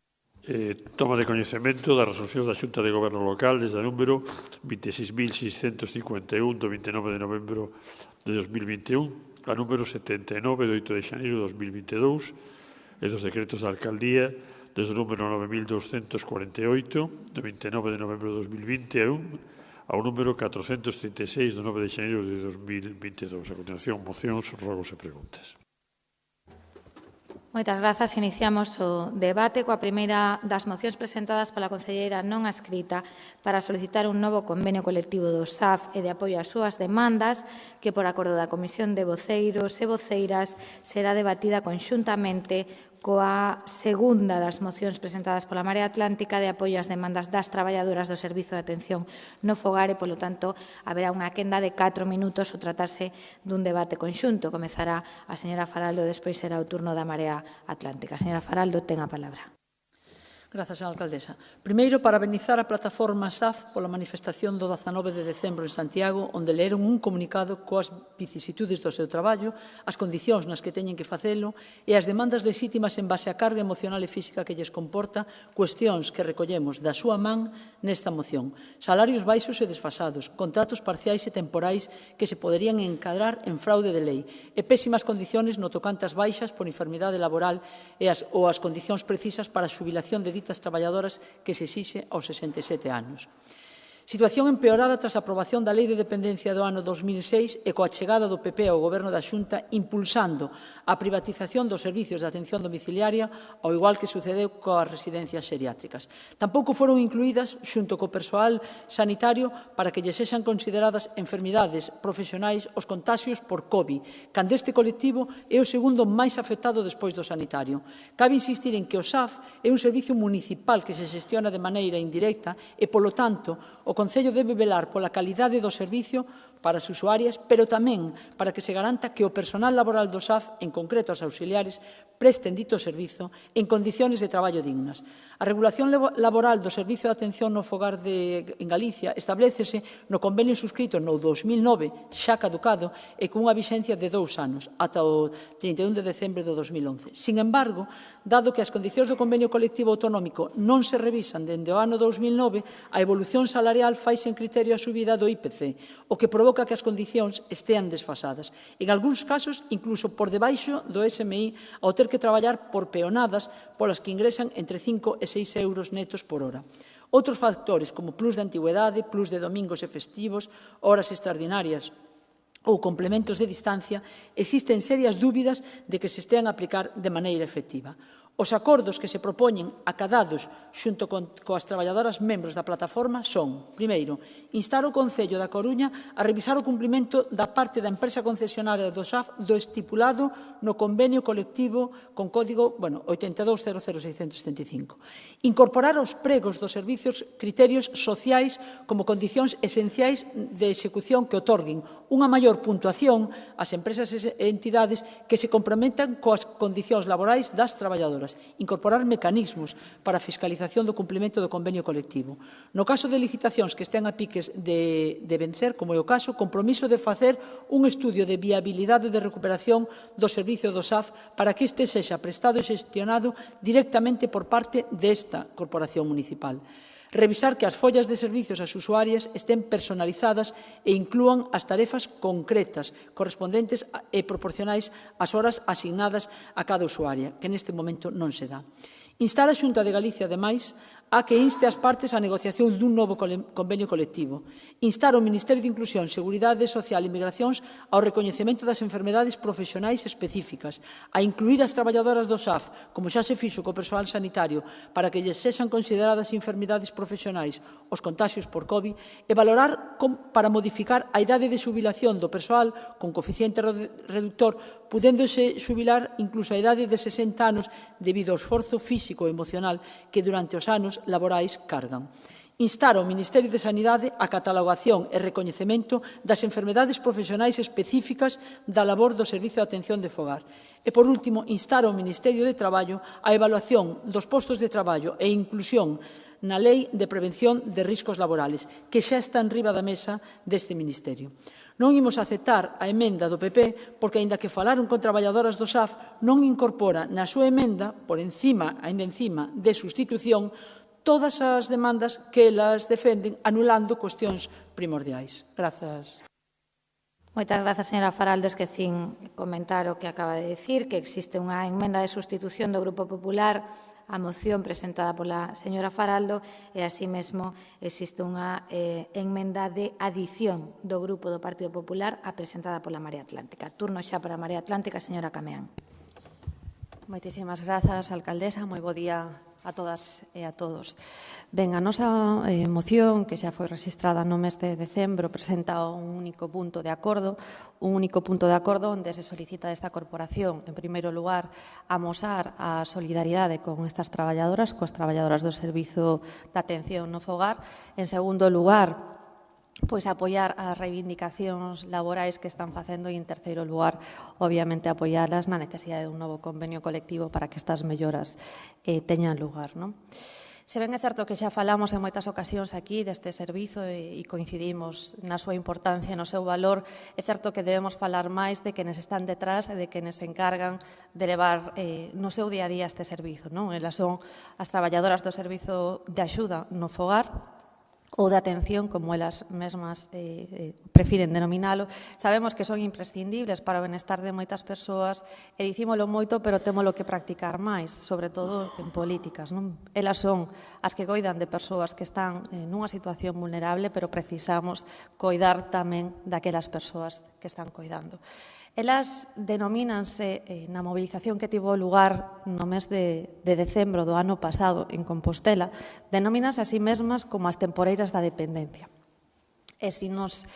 Toma de coñecemento da resolución da Xunta de Goberno Local desde o número 26.651 do 29 de novembro de 2021 a número 79 do 8 de xaneiro de 2022 e dos decretos da Alcaldía desde o número 9.248 do 29 de novembro de 2021 ao número 436 do 9 de xaneiro de 2022. A continuación, mocións, rogos e preguntas. Moitas grazas. Iniciamos o debate coa primeira das mocións presentadas pola concelleira non adscrita para solicitar un novo convenio colectivo do SAF e de apoio ás súas demandas que, por acordo da Comisión de Voceiros e Voceiras, será debatida conxuntamente coa segunda das mocións presentadas pola Marea Atlántica de apoio ás demandas das traballadoras do Servizo de Atención no Fogar e, polo tanto, haberá unha quenda de 4 minutos ao tratarse dun debate conxunto. Comezará a señora Faraldo, despois será o turno da Marea Atlántica. Señora Faraldo, ten a palabra. Grazas, señora alcaldesa. Primeiro, parabenizar a plataforma SAF pola manifestación do 19 de decembro en Santiago, onde leeron un comunicado coas vicisitudes do seu traballo, as condicións nas que teñen que facelo e as demandas legítimas en base á carga emocional e física que lles comporta, cuestións que recollemos da súa man nesta moción. Salarios baixos e desfasados, contratos parciais e temporais que se poderían encadrar en fraude de lei e pésimas condicións no tocante ás baixas por enfermidade laboral ou as condicións precisas para a xubilación de ditas traballadoras que se exixe aos 67 anos. Situación empeorada tras a aprobación da Lei de Dependencia do ano 2006 e coa chegada do PP ao Goberno da Xunta impulsando a privatización dos servicios de atención domiciliaria, ao igual que sucedeu coas residencias xeriátricas. Tampouco foron incluídas, xunto co persoal sanitario, para que lles sexan consideradas enfermidades profesionais os contaxios por COVID, cando este colectivo é o segundo máis afectado despois do sanitario. Cabe insistir en que o SAF é un servicio municipal que se xestiona de maneira indirecta e, polo tanto, o Concello debe velar pola calidade do servicio para as usuarias, pero tamén para que se garanta que o personal laboral do SAF, en concreto as auxiliares, presten dito servizo en condiciones de traballo dignas. A regulación laboral do Servizo de Atención no Fogar en Galicia establécese no convenio suscrito no 2009, xa caducado, e cunha vixencia de 2 anos, ata o 31 de decembro de 2011. Sin embargo, dado que as condicións do convenio colectivo autonómico non se revisan dende o ano 2009, a evolución salarial faise en criterio a subida do IPC, o que provoca que as condicións estean desfasadas. En algúns casos, incluso por debaixo do SMI, ao ter que traballar por peonadas polas que ingresan entre 5 e 6 euros netos por hora. Outros factores, como plus de antigüedade, plus de domingos e festivos, horas extraordinarias ou complementos de distancia, existen serias dúbidas de que se estean a aplicar de maneira efectiva. Os acordos que se propoñen acadados xunto coas traballadoras membros da plataforma son, primeiro, instar o Concello da Coruña a revisar o cumprimento da parte da empresa concesionaria do SAF do estipulado no convenio colectivo con código 8200675. Incorporar aos pregos dos servizos criterios sociais como condicións esenciais de execución que otorguen unha maior puntuación ás empresas e entidades que se comprometan coas condicións laborais das traballadoras. Incorporar mecanismos para a fiscalización do cumprimento do convenio colectivo. No caso de licitacións que estén a piques de vencer, como é o caso, compromiso de facer un estudio de viabilidade de recuperación do servizo do SAF para que este sexa prestado e xestionado directamente por parte desta corporación municipal. Revisar que as follas de servizos ás usuarias estén personalizadas e inclúan as tarefas concretas, correspondentes e proporcionais ás horas asignadas a cada usuaria, que neste momento non se dá. Instar a Xunta de Galicia, ademais, a que inste as partes á negociación dun novo convenio colectivo. Instar o Ministerio de Inclusión, Seguridade Social e Migracións ao recoñecemento das enfermedades profesionais específicas, a incluir as traballadoras do SAF, como xa se fixo co persoal sanitario, para que lles sexan consideradas enfermedades profesionais os contaxios por COVID, e valorar para modificar a idade de xubilación do persoal con coeficiente reductor, pudéndose xubilar incluso a idade de 60 anos debido ao esforzo físico e emocional que durante os anos laborais cargan. Instar ao Ministerio de Sanidade a catalogación e recoñecemento das enfermedades profesionais específicas da labor do Servizo de Atención de Fogar. E, por último, instar ao Ministerio de Traballo a evaluación dos postos de traballo e inclusión na Lei de Prevención de Riscos Laborales, que xa está enriba da mesa deste Ministerio. Non imos aceptar a emenda do PP porque, aínda que falaron con traballadoras do SAF, non incorpora na súa emenda, ainda encima de sustitución, todas as demandas que elas defenden, anulando cuestións primordiais. Grazas. Moitas grazas, señora Faraldo. Esquecín comentar o que acaba de dicir, que existe unha emenda de sustitución do Grupo Popular a moción presentada pola señora Faraldo e, así mesmo, existe unha emenda de adición do Grupo do Partido Popular a presentada pola Marea Atlántica. Turno xa para a Marea Atlántica, señora Cameán. Moitísimas grazas, alcaldesa. Moi bo día a todas e a todos. Ben, a nosa moción, que xa foi registrada no mes de decembro, presenta un único punto de acordo onde se solicita desta corporación, en primeiro lugar, amosar a solidaridade con estas traballadoras, coas traballadoras do Servizo de Atención no Fogar. En segundo lugar, pois apoiar as reivindicacións laborais que están facendo e, en terceiro lugar, obviamente, apoialas na necesidade dun novo convenio colectivo para que estas melloras teñan lugar, non? Se ben é certo que xa falamos en moitas ocasións aquí deste servizo e coincidimos na súa importancia e no seu valor, é certo que debemos falar máis de quenes están detrás e de quenes se encargan de levar no seu día a día este servizo, non? Elas son as traballadoras do Servizo de Axuda no Fogar, ou de atención, como elas mesmas prefiren denominalo. Sabemos que son imprescindibles para o benestar de moitas persoas e dicímolo moito, pero témolo que practicar máis, sobre todo en políticas, non? Elas son as que coidan de persoas que están nunha situación vulnerable, pero precisamos coidar tamén daquelas persoas que están coidando. Elas denomínanse na movilización que tivo lugar no mes de decembro do ano pasado en Compostela, denomínanse a sí mesmas como as temporeiras da dependencia. E se nos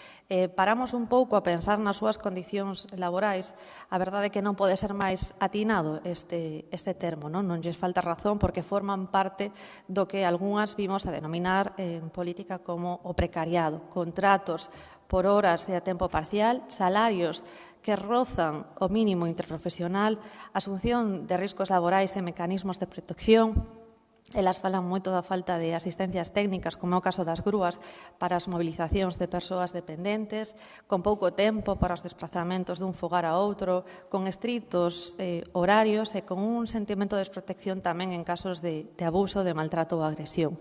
paramos un pouco a pensar nas súas condicións laborais, a verdade é que non pode ser máis atinado este termo, non lles falta razón porque forman parte do que algunhas vimos a denominar en política como o precariado, contratos por horas e a tempo parcial, salarios que rozan o mínimo interprofesional, asunción de riscos laborais e mecanismos de protección. Elas falan moito da falta de asistencias técnicas, como é o caso das grúas, para as movilizacións de persoas dependentes, con pouco tempo para os desplazamentos dun fogar a outro, con estritos horarios e con un sentimento de desprotección tamén en casos de abuso, de maltrato ou agresión.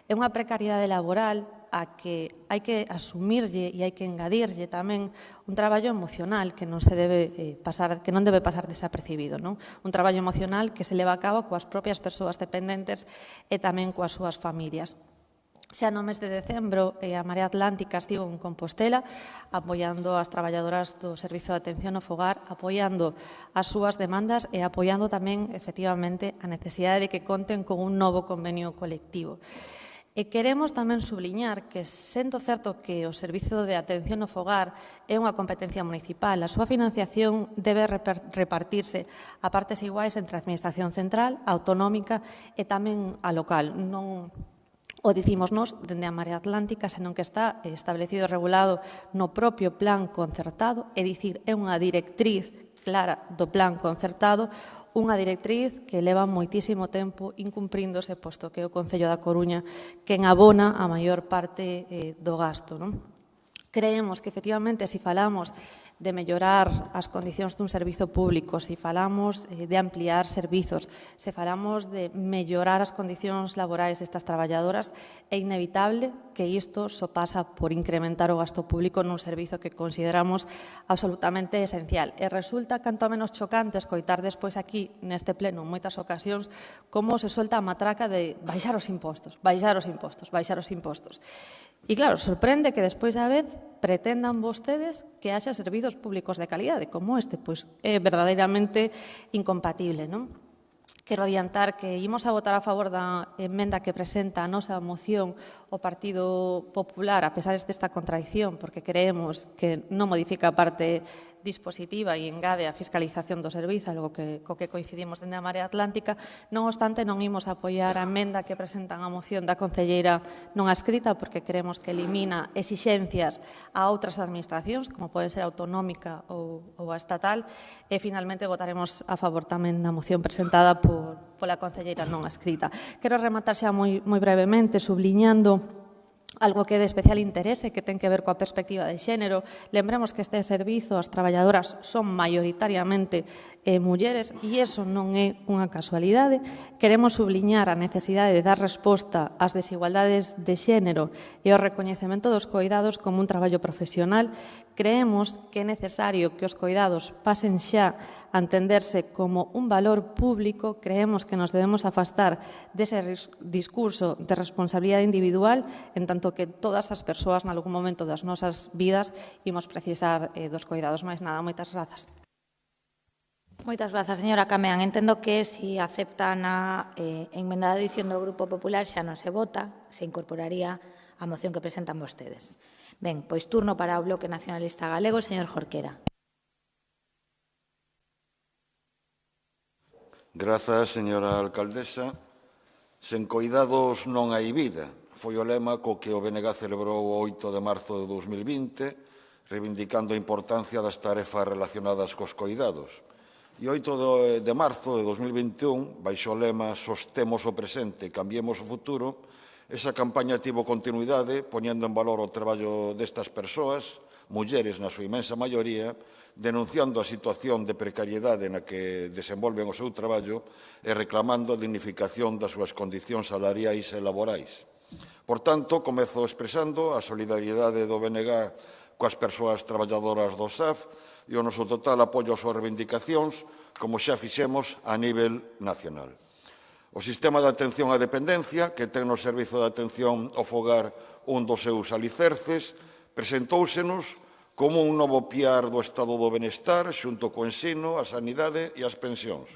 É unha precariedade laboral a que hai que asumirlle e hai que engadirlle tamén un traballo emocional que non debe pasar desapercibido, non? Un traballo emocional que se leva a cabo coas propias persoas dependentes e tamén coas súas familias. Xa no mes de decembro, a Marea Atlántica estivo en Compostela apoiando as traballadoras do Servizo de Atención ao Fogar, apoiando as súas demandas e apoiando tamén, efectivamente, a necesidade de que conten con un novo convenio colectivo. E queremos tamén subliñar que, sendo certo que o Servizo de Atención ao Fogar é unha competencia municipal, a súa financiación debe repartirse a partes iguais entre a Administración central, a autonómica e tamén a local. Non o dicimos nós dende a Marea Atlántica, senón que está establecido e regulado no propio plan concertado, é dicir, é unha directriz clara do plan concertado, unha directriz que leva moitísimo tempo incumpríndose, posto que é o Concello da Coruña quen abona a maior parte do gasto, non? Creemos que, efectivamente, se falamos de mellorar as condicións dun servizo público, se falamos de ampliar servizos, se falamos de mellorar as condicións laborais destas traballadoras, é inevitable que isto só pasa por incrementar o gasto público nun servizo que consideramos absolutamente esencial. E resulta canto menos chocante escoitar despois aquí, neste pleno, en moitas ocasións, como se solta a matraca de baixar os impostos, baixar os impostos, baixar os impostos. E claro, sorprende que despois da vez pretendan vostedes que haxa servizos públicos de calidade como este, pois é verdadeiramente incompatible, non? Quero adiantar que imos a votar a favor da emenda que presenta a nosa moción o Partido Popular, a pesar desta contradición, porque creemos que non modifica a parte dispositiva e engade a fiscalización do servizo, algo co que coincidimos dende a Marea Atlántica. Non obstante, non imos apoiar a emenda que presentan a moción da concelleira non escrita, porque creemos que elimina exixencias a outras administracións, como poden ser a autonómica ou a estatal, e finalmente votaremos a favor tamén da moción presentada pola concelleira non escrita. Quero rematar xa moi brevemente, subliñando algo que é de especial interese, que ten que ver coa perspectiva de xénero. Lembremos que este servizo, as traballadoras son maioritariamente mulleres e iso non é unha casualidade. Queremos subliñar a necesidade de dar resposta ás desigualdades de xénero e ao recoñecemento dos coidados como un traballo profesional. Creemos que é necesario que os coidados pasen xa a entenderse como un valor público. Creemos que nos debemos afastar dese discurso de responsabilidade individual, en tanto que todas as persoas, nalgún momento das nosas vidas, imos precisar dos coidados. Máis nada, moitas grazas. Moitas grazas, señora Cameán. Entendo que se aceptan a emenda de adición do Grupo Popular xa non se vota, se incorporaría a moción que presentan vostedes. Ben, pois turno para o Bloque Nacionalista Galego, señor Jorquera. Grazas, señora alcaldesa. Sen coidados non hai vida. Foi o lema co que o BNG celebrou o 8 de marzo de 2020, reivindicando a importancia das tarefas relacionadas cos coidados. E 8 de marzo de 2021, baixo o lema Sostemos o presente, cambiemos o futuro, esa campaña tivo continuidade, poñendo en valor o traballo destas persoas, mulleres na súa imensa maioría, denunciando a situación de precariedade na que desenvolven o seu traballo e reclamando a dignificación das súas condicións salariais e laborais. Por tanto, comezo expresando a solidariedade do BNG coas persoas traballadoras do SAF e o noso total apoio ás súas reivindicacións, como xa fixemos a nivel nacional. O sistema de atención á dependencia, que ten no Servizo de Atención ao Fogar un dos seus alicerces, presentóusenos como un novo piar do estado do benestar xunto co ensino, a sanidade e as pensións.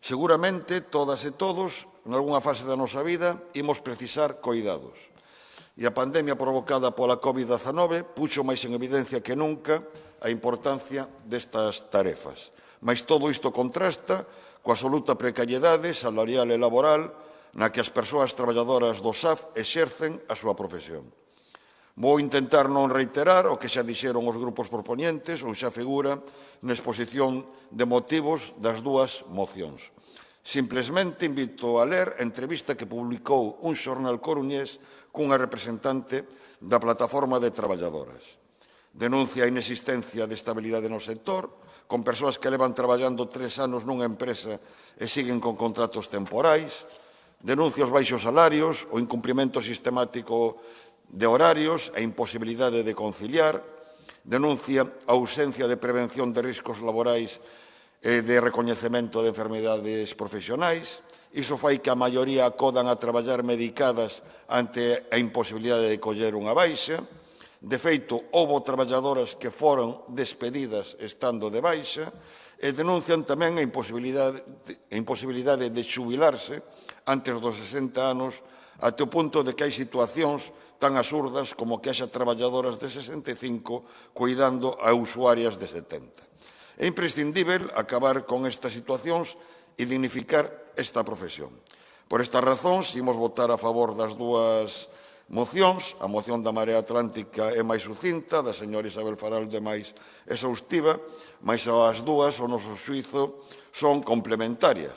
Seguramente, todas e todos, nalgúna fase da nosa vida, imos precisar coidados. E a pandemia provocada pola COVID-19 puxo máis en evidencia que nunca a importancia destas tarefas. Mais todo isto contrasta coa absoluta precariedade salarial e laboral na que as persoas traballadoras do SAF exercen a súa profesión. Vou intentar non reiterar o que xa dixeron os grupos proponentes ou xa figura na exposición de motivos das dúas mocións. Simplesmente invito a ler a entrevista que publicou un xornal coruñés cunha representante da plataforma de traballadoras. Denuncia a inexistencia de estabilidade no sector, con persoas que levan traballando 3 anos nunha empresa e siguen con contratos temporais. Denuncia os baixos salarios, o incumprimento sistemático de horarios e imposibilidade de conciliar. Denuncia a ausencia de prevención de riscos laborais e de recoñecemento de enfermedades profesionais. Iso fai que a maioría acodan a traballar medicadas ante a imposibilidade de coller unha baixa. De feito, houbo traballadoras que foron despedidas estando de baixa e denuncian tamén a imposibilidade de xubilarse antes dos 60 anos até o punto de que hai situacións tan absurdas como que haxa traballadoras de 65 cuidando a usuarias de 70. É imprescindível acabar con estas situacións e dignificar esta profesión. Por estas razóns, imos votar a favor das dúas mocións. A moción da Marea Atlántica é máis sucinta, da señora Isabel Faralde máis exhaustiva, mas as dúas, o noso xuízo, son complementarias.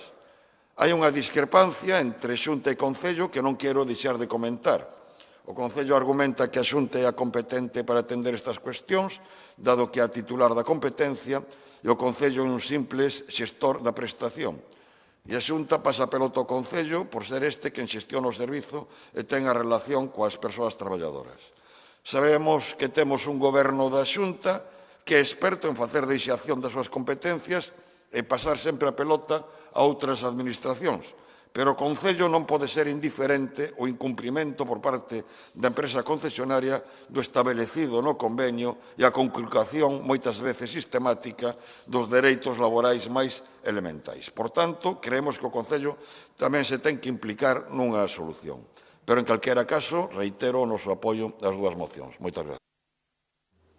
Hai unha discrepancia entre Xunta e Concello que non quero deixar de comentar. O Concello argumenta que a Xunta é a competente para atender estas cuestións, dado que é a titular da competencia, e o Concello é un simples xestor da prestación. E a Xunta pasa a pelota ao Concello por ser este quen xestiona o servizo e ten a relación coas persoas traballadoras. Sabemos que temos un goberno da Xunta que é experto en facer deixación das súas competencias e pasar sempre a pelota a outras administracións. Pero o Concello non pode ser indiferente ao incumprimento por parte da empresa concesionaria do establecido no convenio e a conculcación moitas veces sistemática dos dereitos laborais máis elementais. Por tanto, creemos que o Concello tamén se ten que implicar nunha solución. Pero, en calquera caso, reitero o noso apoio ás dúas mocións. Moitas gracias.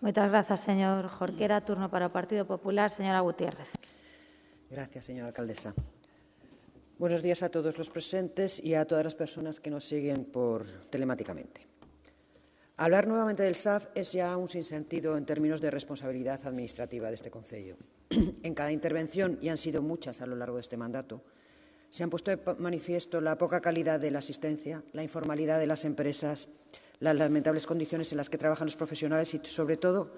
Moitas grazas, señor Jorquera. Turno para o Partido Popular. Señora Gutiérrez. Gracias, señora alcaldesa. Buenos días a todos los presentes y a todas las personas que nos siguen telemáticamente. Hablar nuevamente del SAF es ya un sinsentido en términos de responsabilidad administrativa de este Concello. En cada intervención, y han sido muchas a lo largo de este mandato, se han puesto de manifiesto la poca calidad de la asistencia, la informalidad de las empresas, las lamentables condiciones en las que trabajan los profesionales y, sobre todo,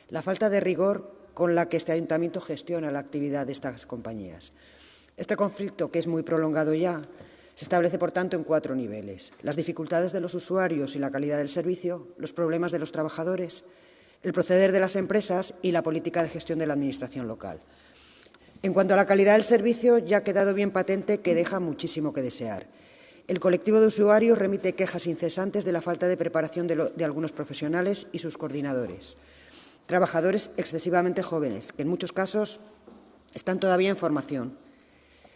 la falta de rigor con la que este ayuntamiento gestiona la actividad de estas compañías. Este conflicto, que es muy prolongado ya, se establece, por tanto, en 4 niveles. Las dificultades de los usuarios y la calidad del servicio, los problemas de los trabajadores, el proceder de las empresas y la política de gestión de la Administración local. En cuanto a la calidad del servicio, ya ha quedado bien patente que deja muchísimo que desear. El colectivo de usuarios remite quejas incesantes de la falta de preparación de algunos profesionales y sus coordinadores. Trabajadores excesivamente jóvenes, que en muchos casos están todavía en formación,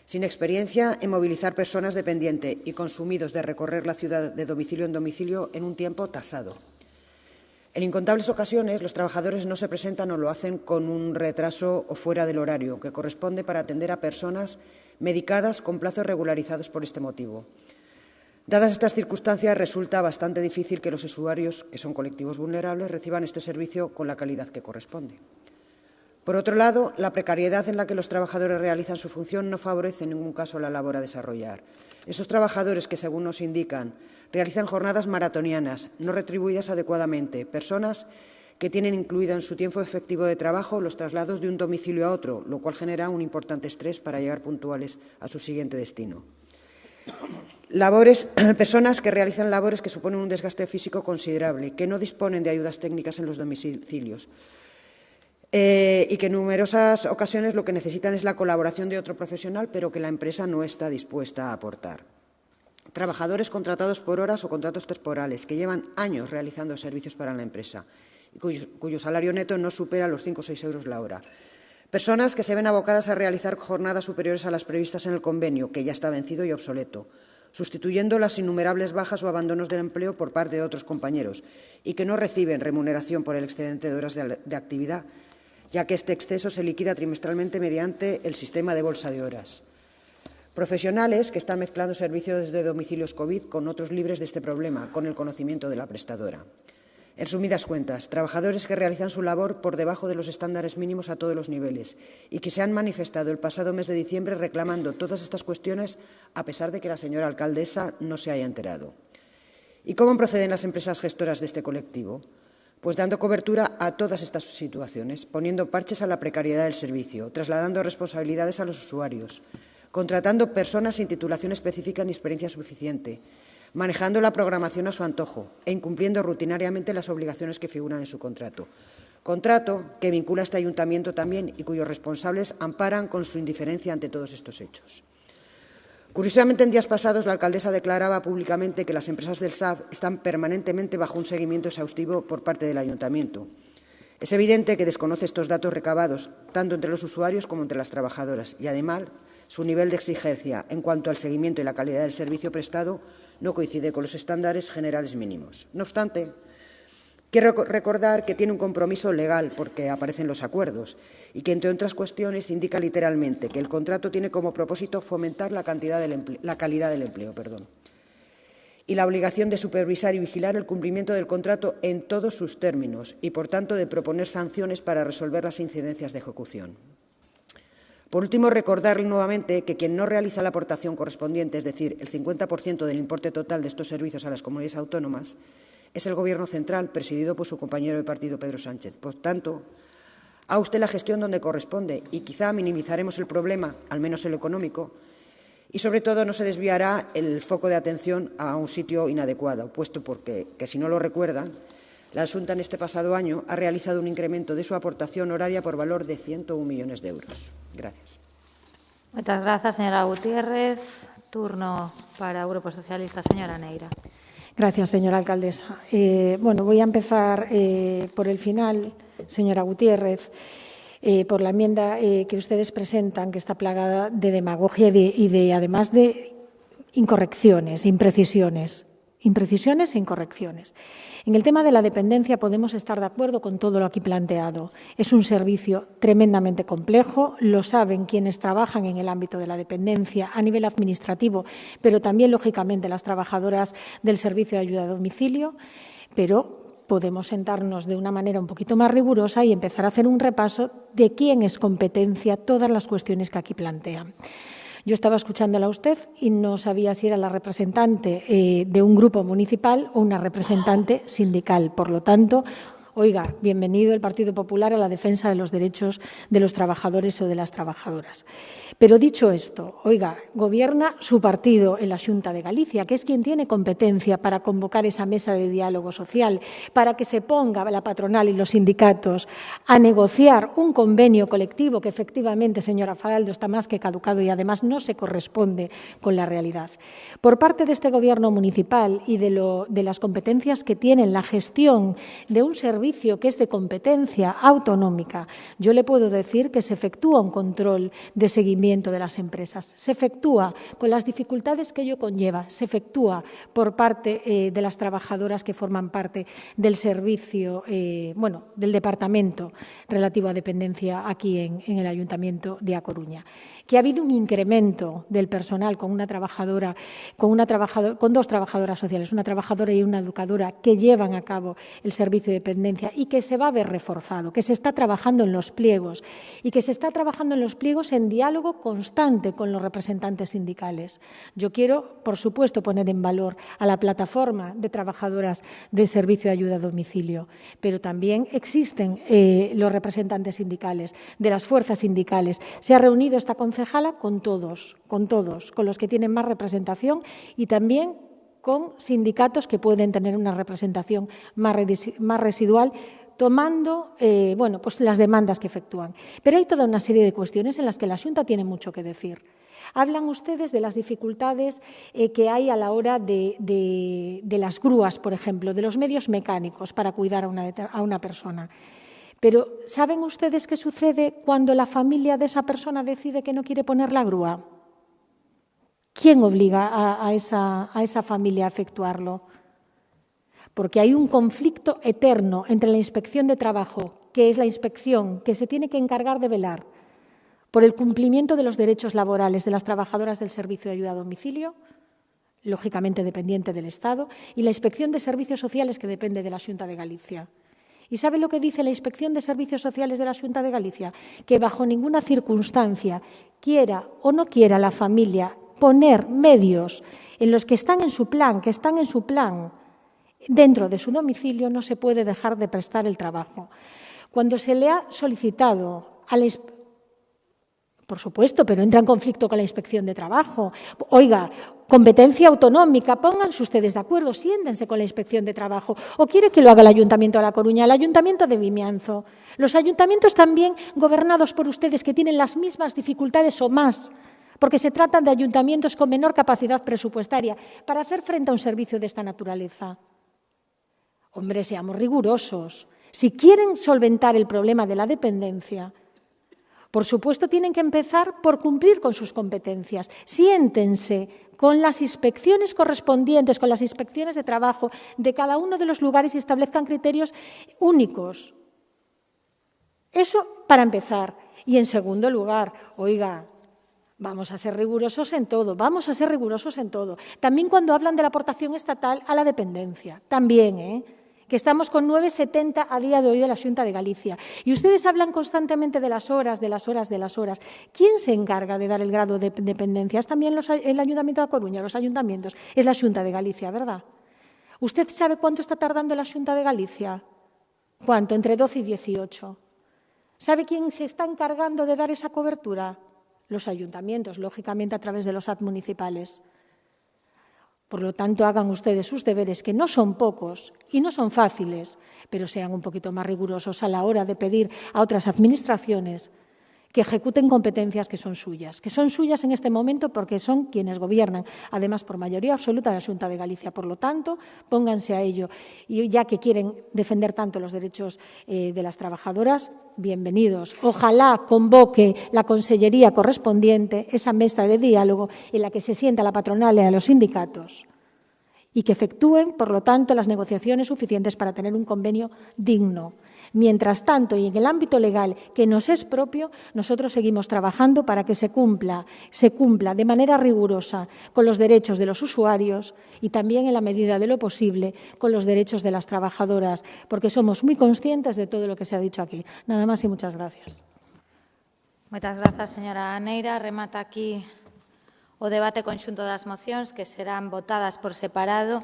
sin experiencia en movilizar personas dependientes y consumidos de recorrer la ciudad de domicilio en domicilio en un tiempo tasado. En incontables ocasiones, los trabajadores no se presentan o lo hacen con un retraso o fuera del horario que corresponde para atender a personas medicadas con plazos regularizados por este motivo. Dadas estas circunstancias, resulta bastante difícil que los usuarios, que son colectivos vulnerables, reciban este servicio con la calidad que corresponde. Por otro lado, la precariedad en la que los trabajadores realizan su función no favorece en ningún caso la labor a desarrollar. Esos trabajadores que, según nos indican, realizan jornadas maratonianas, no retribuidas adecuadamente, personas que tienen incluido en su tiempo efectivo de trabajo los traslados de un domicilio a otro, lo cual genera un importante estrés para llegar puntuales a su siguiente destino. Personas que realizan labores que suponen un desgaste físico considerable, que no disponen de ayudas técnicas en los domicilios, y que en numerosas ocasiones lo que necesitan es la colaboración de otro profesional, pero que la empresa no está dispuesta a aportar. Trabajadores contratados por horas o contratos temporales que llevan años realizando servicios para la empresa y cuyo salario neto no supera los 5 o 6 euros la hora. Personas que se ven abocadas a realizar jornadas superiores a las previstas en el convenio, que ya está vencido y obsoleto, sustituyendo las innumerables bajas o abandonos del empleo por parte de otros compañeros y que no reciben remuneración por el excedente de horas de actividad, ya que este exceso se liquida trimestralmente mediante el sistema de bolsa de horas. Profesionales que están mezclando servicios de domicilios COVID con otros libres de este problema, con el conocimiento de la prestadora. En resumidas cuentas, trabajadores que realizan su labor por debajo de los estándares mínimos a todos los niveles y que se han manifestado el pasado mes de diciembre reclamando todas estas cuestiones, a pesar de que la señora alcaldesa no se haya enterado. ¿Y cómo proceden las empresas gestoras de este colectivo? Pues dando cobertura a todas estas situaciones, poniendo parches a la precariedad del servicio, trasladando responsabilidades a los usuarios, contratando personas sin titulación específica ni experiencia suficiente, manejando la programación a su antojo e incumpliendo rutinariamente las obligaciones que figuran en su contrato. Contrato que vincula a este ayuntamiento también y cuyos responsables amparan con su indiferencia ante todos estos hechos. Curiosamente, en días pasados, la alcaldesa declaraba públicamente que las empresas del SAF están permanentemente bajo un seguimiento exhaustivo por parte del Ayuntamiento. Es evidente que desconoce estos datos recabados, tanto entre los usuarios como entre las trabajadoras, y además su nivel de exigencia en cuanto al seguimiento y la calidad del servicio prestado no coincide con los estándares generales mínimos. No obstante, quiero recordar que tiene un compromiso legal porque aparecen los acuerdos y que, entre otras cuestiones, indica literalmente que el contrato tiene como propósito fomentar la calidad del empleo. Y la obligación de supervisar y vigilar el cumplimiento del contrato en todos sus términos y, por tanto, de proponer sanciones para resolver las incidencias de ejecución. Por último, recordar nuevamente que quien no realiza la aportación correspondiente, es decir, el 50% del importe total de estos servicios a las comunidades autónomas, es el Gobierno central, presidido por su compañero de partido, Pedro Sánchez. Por tanto, haga usted la gestión donde corresponde y quizá minimizaremos el problema, al menos el económico, y sobre todo no se desviará el foco de atención a un sitio inadecuado, puesto porque, que si no lo recuerdan, la Xunta en este pasado año ha realizado un incremento de su aportación horaria por valor de 101 millones de euros. Gracias. Muchas gracias, señora Gutiérrez. Turno para el Grupo Socialista, señora Neira. Gracias, señora alcaldesa. Voy a empezar por el final, señora Gutiérrez, por la enmienda que ustedes presentan, que está plagada de demagogia y además de incorrecciones, imprecisiones e incorrecciones. En el tema de la dependencia podemos estar de acuerdo con todo lo aquí planteado. Es un servicio tremendamente complejo, lo saben quienes trabajan en el ámbito de la dependencia a nivel administrativo, pero también, lógicamente, las trabajadoras del servicio de ayuda a domicilio, pero podemos sentarnos de una manera un poquito más rigurosa y empezar a hacer un repaso de quién es competencia todas las cuestiones que aquí plantean. Yo estaba escuchándola a usted y no sabía si era la representante de un grupo municipal o una representante sindical. Por lo tanto, oiga, bienvenido el Partido Popular a la defensa de los derechos de los trabajadores o de las trabajadoras. Pero dicho esto, oiga, gobierna su partido en la Xunta de Galicia, que es quien tiene competencia para convocar esa mesa de diálogo social, para que se ponga la patronal y los sindicatos a negociar un convenio colectivo que efectivamente, señora Faraldo, está más que caducado y además no se corresponde con la realidad. Por parte de este Gobierno municipal y de las competencias que tiene en la gestión de un servicio que es de competencia autonómica, yo le puedo decir que se efectúa un control de seguimiento de las empresas. Se efectúa con las dificultades que ello conlleva, se efectúa por parte de las trabajadoras que forman parte del servicio, del departamento relativo a dependencia aquí en el Ayuntamiento de A Coruña. Que ha habido un incremento del personal con dos trabajadoras sociales, una trabajadora y una educadora, que llevan a cabo el servicio de dependencia y que se va a ver reforzado, que se está trabajando en los pliegos y que se está trabajando en los pliegos en diálogo constante con los representantes sindicales. Yo quiero, por supuesto, poner en valor a la plataforma de trabajadoras del servicio de ayuda a domicilio, pero también existen los representantes sindicales, de las fuerzas sindicales. Se ha reunido esta concejala con todos, con los que tienen más representación y también con sindicatos que pueden tener una representación más residual, tomando las demandas que efectúan. Pero hay toda una serie de cuestiones en las que la Xunta tiene mucho que decir. Hablan ustedes de las dificultades que hay a la hora de las grúas, por ejemplo, de los medios mecánicos para cuidar a una persona. Pero ¿saben ustedes qué sucede cuando la familia de esa persona decide que no quiere poner la grúa? ¿Quién obliga a esa familia a efectuarlo? Porque hay un conflicto eterno entre la Inspección de Trabajo, que es la inspección que se tiene que encargar de velar por el cumplimiento de los derechos laborales de las trabajadoras del servicio de ayuda a domicilio, lógicamente dependiente del Estado, y la Inspección de Servicios Sociales, que depende de la Xunta de Galicia. ¿Y sabe lo que dice la Inspección de Servicios Sociales de la Xunta de Galicia? Que bajo ninguna circunstancia, quiera o no quiera la familia poner medios en los que están en su plan, dentro de su domicilio, no se puede dejar de prestar el trabajo. Cuando se le ha solicitado a la por supuesto, pero entra en conflicto con la Inspección de Trabajo. Oiga, competencia autonómica, pónganse ustedes de acuerdo, siéntense con la Inspección de Trabajo. ¿O quiere que lo haga el Ayuntamiento de La Coruña, el Ayuntamiento de Vimianzo? Los ayuntamientos también gobernados por ustedes, que tienen las mismas dificultades o más porque se tratan de ayuntamientos con menor capacidad presupuestaria para hacer frente a un servicio de esta naturaleza. Hombre, seamos rigurosos. Si quieren solventar el problema de la dependencia, por supuesto tienen que empezar por cumplir con sus competencias. Siéntense con las inspecciones correspondientes, con las inspecciones de trabajo de cada uno de los lugares y establezcan criterios únicos. Eso para empezar. Y en segundo lugar, oiga, vamos a ser rigurosos en todo, vamos a ser rigurosos en todo. También cuando hablan de la aportación estatal a la dependencia, también, que estamos con 9,70 a día de hoy de la Xunta de Galicia. Y ustedes hablan constantemente de las horas, de las horas, de las horas. ¿Quién se encarga de dar el grado de dependencia? Es también el Ayuntamiento de A Coruña, los ayuntamientos. Es la Xunta de Galicia, ¿verdad? ¿Usted sabe cuánto está tardando la Xunta de Galicia? ¿Cuánto? Entre 12 y 18. ¿Sabe quién se está encargando de dar esa cobertura? Los ayuntamientos, lógicamente a través de los AD municipales. Por lo tanto, hagan ustedes sus deberes, que no son pocos y no son fáciles, pero sean un poquito más rigurosos a la hora de pedir a otras administraciones que ejecuten competencias que son suyas en este momento porque son quienes gobiernan, además por mayoría absoluta la Xunta de Galicia. Por lo tanto, pónganse a ello. Y ya que quieren defender tanto los derechos de las trabajadoras, bienvenidos. Ojalá convoque la consellería correspondiente, esa mesa de diálogo en la que se sienta la patronal y a los sindicatos y que efectúen, por lo tanto, las negociaciones suficientes para tener un convenio digno. Mientras tanto, y en el ámbito legal que nos es propio, nosotros seguimos trabajando para que se cumpla de manera rigurosa con los derechos de los usuarios y también, en la medida de lo posible, con los derechos de las trabajadoras, porque somos muy conscientes de todo lo que se ha dicho aquí. Nada más y muchas gracias. Moitas grazas, señora Neira. Remata aquí o debate conxunto das mocións que serán votadas por separado.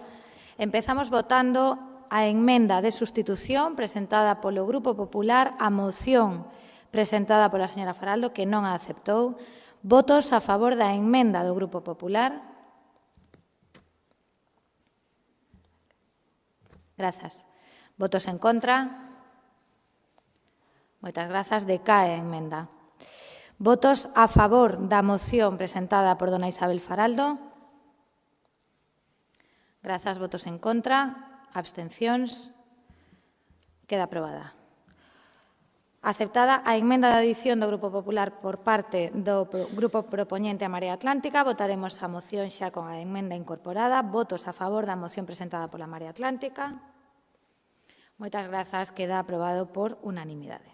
Empezamos votando a enmenda de sustitución presentada polo Grupo Popular a moción presentada pola señora Faraldo, que non a aceptou. Votos a favor da enmenda do Grupo Popular. Grazas. Votos en contra. Moitas grazas. Decae a enmenda. Votos a favor da moción presentada por dona Isabel Faraldo. Grazas. Votos en contra. Abstencións. Queda aprobada. Aceptada a emenda de adición do Grupo Popular por parte do Grupo Propoñente a Marea Atlántica, votaremos a moción xa con a emenda incorporada. Votos a favor da moción presentada pola Marea Atlántica. Moitas grazas. Queda aprobado por unanimidade.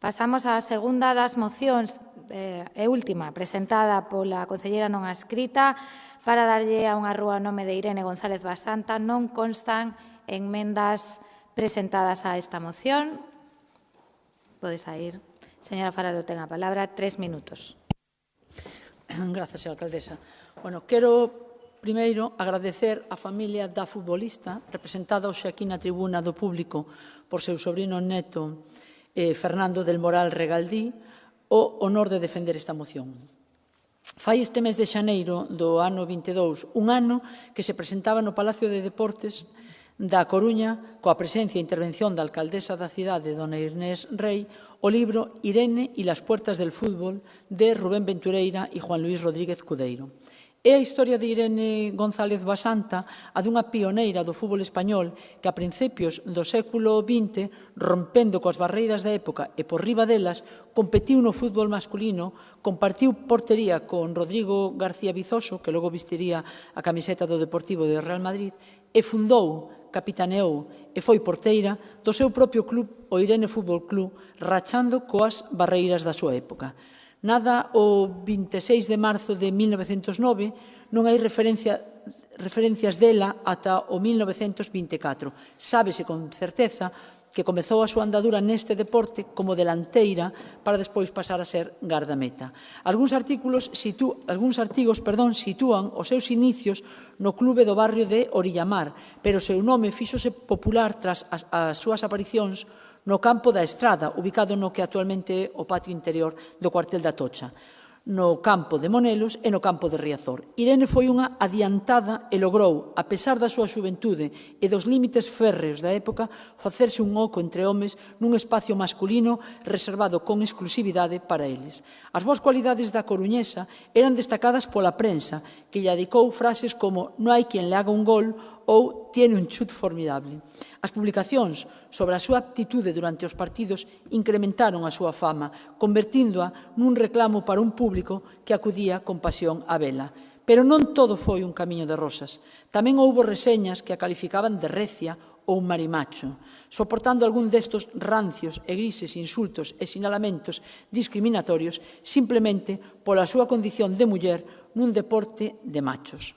Pasamos á segunda das mocións e última, presentada pola concelleira non adscrita, para darlle a unha rúa nome de Irene González Basanta. Non constan enmendas presentadas a esta moción. Pode sair. Señora Faraldo, ten a palabra. 3 minutos. Gracias, señora alcaldesa. Bueno, quero primeiro agradecer á familia da futbolista, representada hoxe aquí na tribuna do público por seu sobrino neto Fernando del Moral Regaldí, o honor de defender esta moción. Fai este mes de xaneiro do ano 22, un ano que se presentaba no Palacio de Deportes da Coruña, coa presencia e intervención da alcaldesa da cidade, dona Inés Rei, o libro Irene y las puertas del fútbol, de Rubén Ventureira e Juan Luis Rodríguez Cudeiro. É a historia de Irene González Basanta, a dunha pioneira do fútbol español que a principios do século XX, rompendo coas barreiras da época e por riba delas, competiu no fútbol masculino, compartiu portería con Rodrigo García Vizoso, que logo vestiría a camiseta do Deportivo de Real Madrid, e fundou, capitaneou e foi porteira do seu propio club, o Irene Fútbol Club, rachando coas barreiras da súa época. Nada o 26 de marzo de 1909, non hai referencias dela ata o 1924. Sábese con certeza que comezou a súa andadura neste deporte como delanteira para despois pasar a ser gardameta. Algúns artigos sitúan os seus inicios no clube do barrio de Orillamar, pero o seu nome fíxose popular tras as súas aparicións no campo da Estrada, ubicado no que actualmente é o patio interior do cuartel da Tocha. no campo de Monelos e no campo de Riazor. Irene foi unha adiantada e logrou, a pesar da súa xuventude e dos límites férreos da época, facerse un oco entre homes nun espacio masculino reservado con exclusividade para eles. As boas cualidades da coruñesa eran destacadas pola prensa, que lle dedicou frases como «no hai quien le haga un gol» ou «tiene un chut formidable». As publicacións sobre a súa aptitude durante os partidos incrementaron a súa fama, convertíndoa nun reclamo para un público que acudía con pasión a vela. Pero non todo foi un camiño de rosas. Tamén houbo reseñas que a calificaban de recia ou marimacho, soportando algún destos rancios e grises insultos e sinalamentos discriminatorios simplemente pola súa condición de muller nun deporte de machos.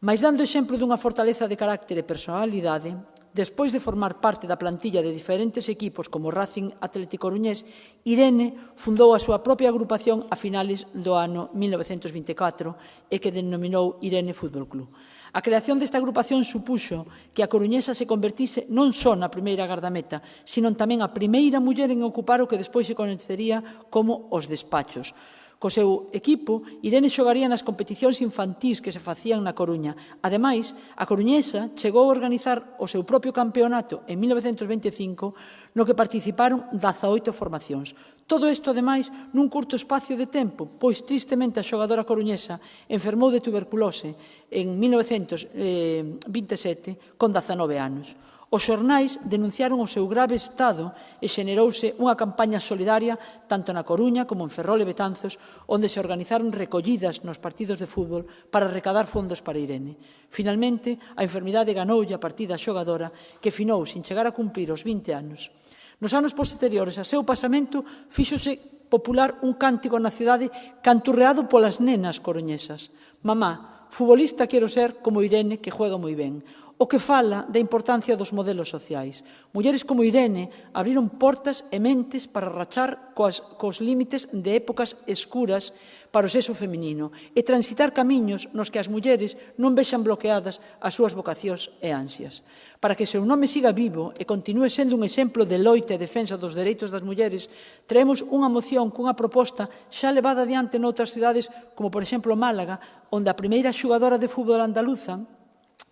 Mais dando exemplo dunha fortaleza de carácter e personalidade, despois de formar parte da plantilla de diferentes equipos como Racing Atlético Coruñés, Irene fundou a súa propia agrupación a finales do ano 1924 e que denominou Irene Fútbol Club. A creación desta agrupación supuxo que a coruñesa se convertise non só na primeira gardameta, sino tamén a primeira muller en ocupar o que despois se coñecería como os despachos. Co seu equipo, Irene xogaría nas competicións infantís que se facían na Coruña. Ademais, a coruñesa chegou a organizar o seu propio campeonato en 1925, no que participaron 18 formacións. Todo isto, ademais, nun curto espacio de tempo, pois tristemente a xogadora coruñesa enfermou de tuberculose en 1927 con 19 anos. Os xornais denunciaron o seu grave estado e xenerouse unha campaña solidaria tanto na Coruña como en Ferrol e Betanzos, onde se organizaron recollidas nos partidos de fútbol para recadar fondos para Irene. Finalmente, a enfermidade ganoulle a partida xogadora que finou sin chegar a cumprir os 20 anos. Nos anos posteriores a seu pasamento fíxose popular un cántico na cidade canturreado polas nenas coruñesas. Mamá, futbolista quero ser como Irene que juega moi ben. O que fala da importancia dos modelos sociais. Mulleres como Irene abriron portas e mentes para rachar cos límites de épocas escuras para o sexo feminino e transitar camiños nos que as mulleres non vexan bloqueadas as súas vocacións e ansias. Para que o seu nome siga vivo e continúe sendo un exemplo de loita e defensa dos dereitos das mulleres, traemos unha moción cunha proposta xa levada adiante noutras cidades, como por exemplo Málaga, onde a primeira xogadora de fútbol andaluza,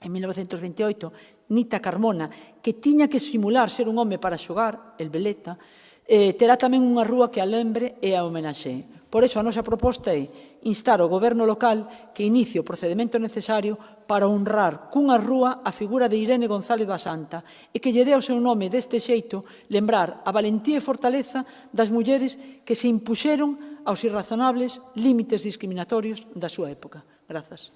en 1928, Nita Carmona, que tiña que simular ser un home para xogar, el Veleta, terá tamén unha rúa que a lembre e a homenaxee. Por iso, a nosa proposta é instar o goberno local que inicie o procedimento necesario para honrar cunha rúa a figura de Irene González Basanta e que lle dé o seu nome deste xeito lembrar a valentía e fortaleza das mulleres que se impuxeron aos irrazonables límites discriminatorios da súa época. Grazas.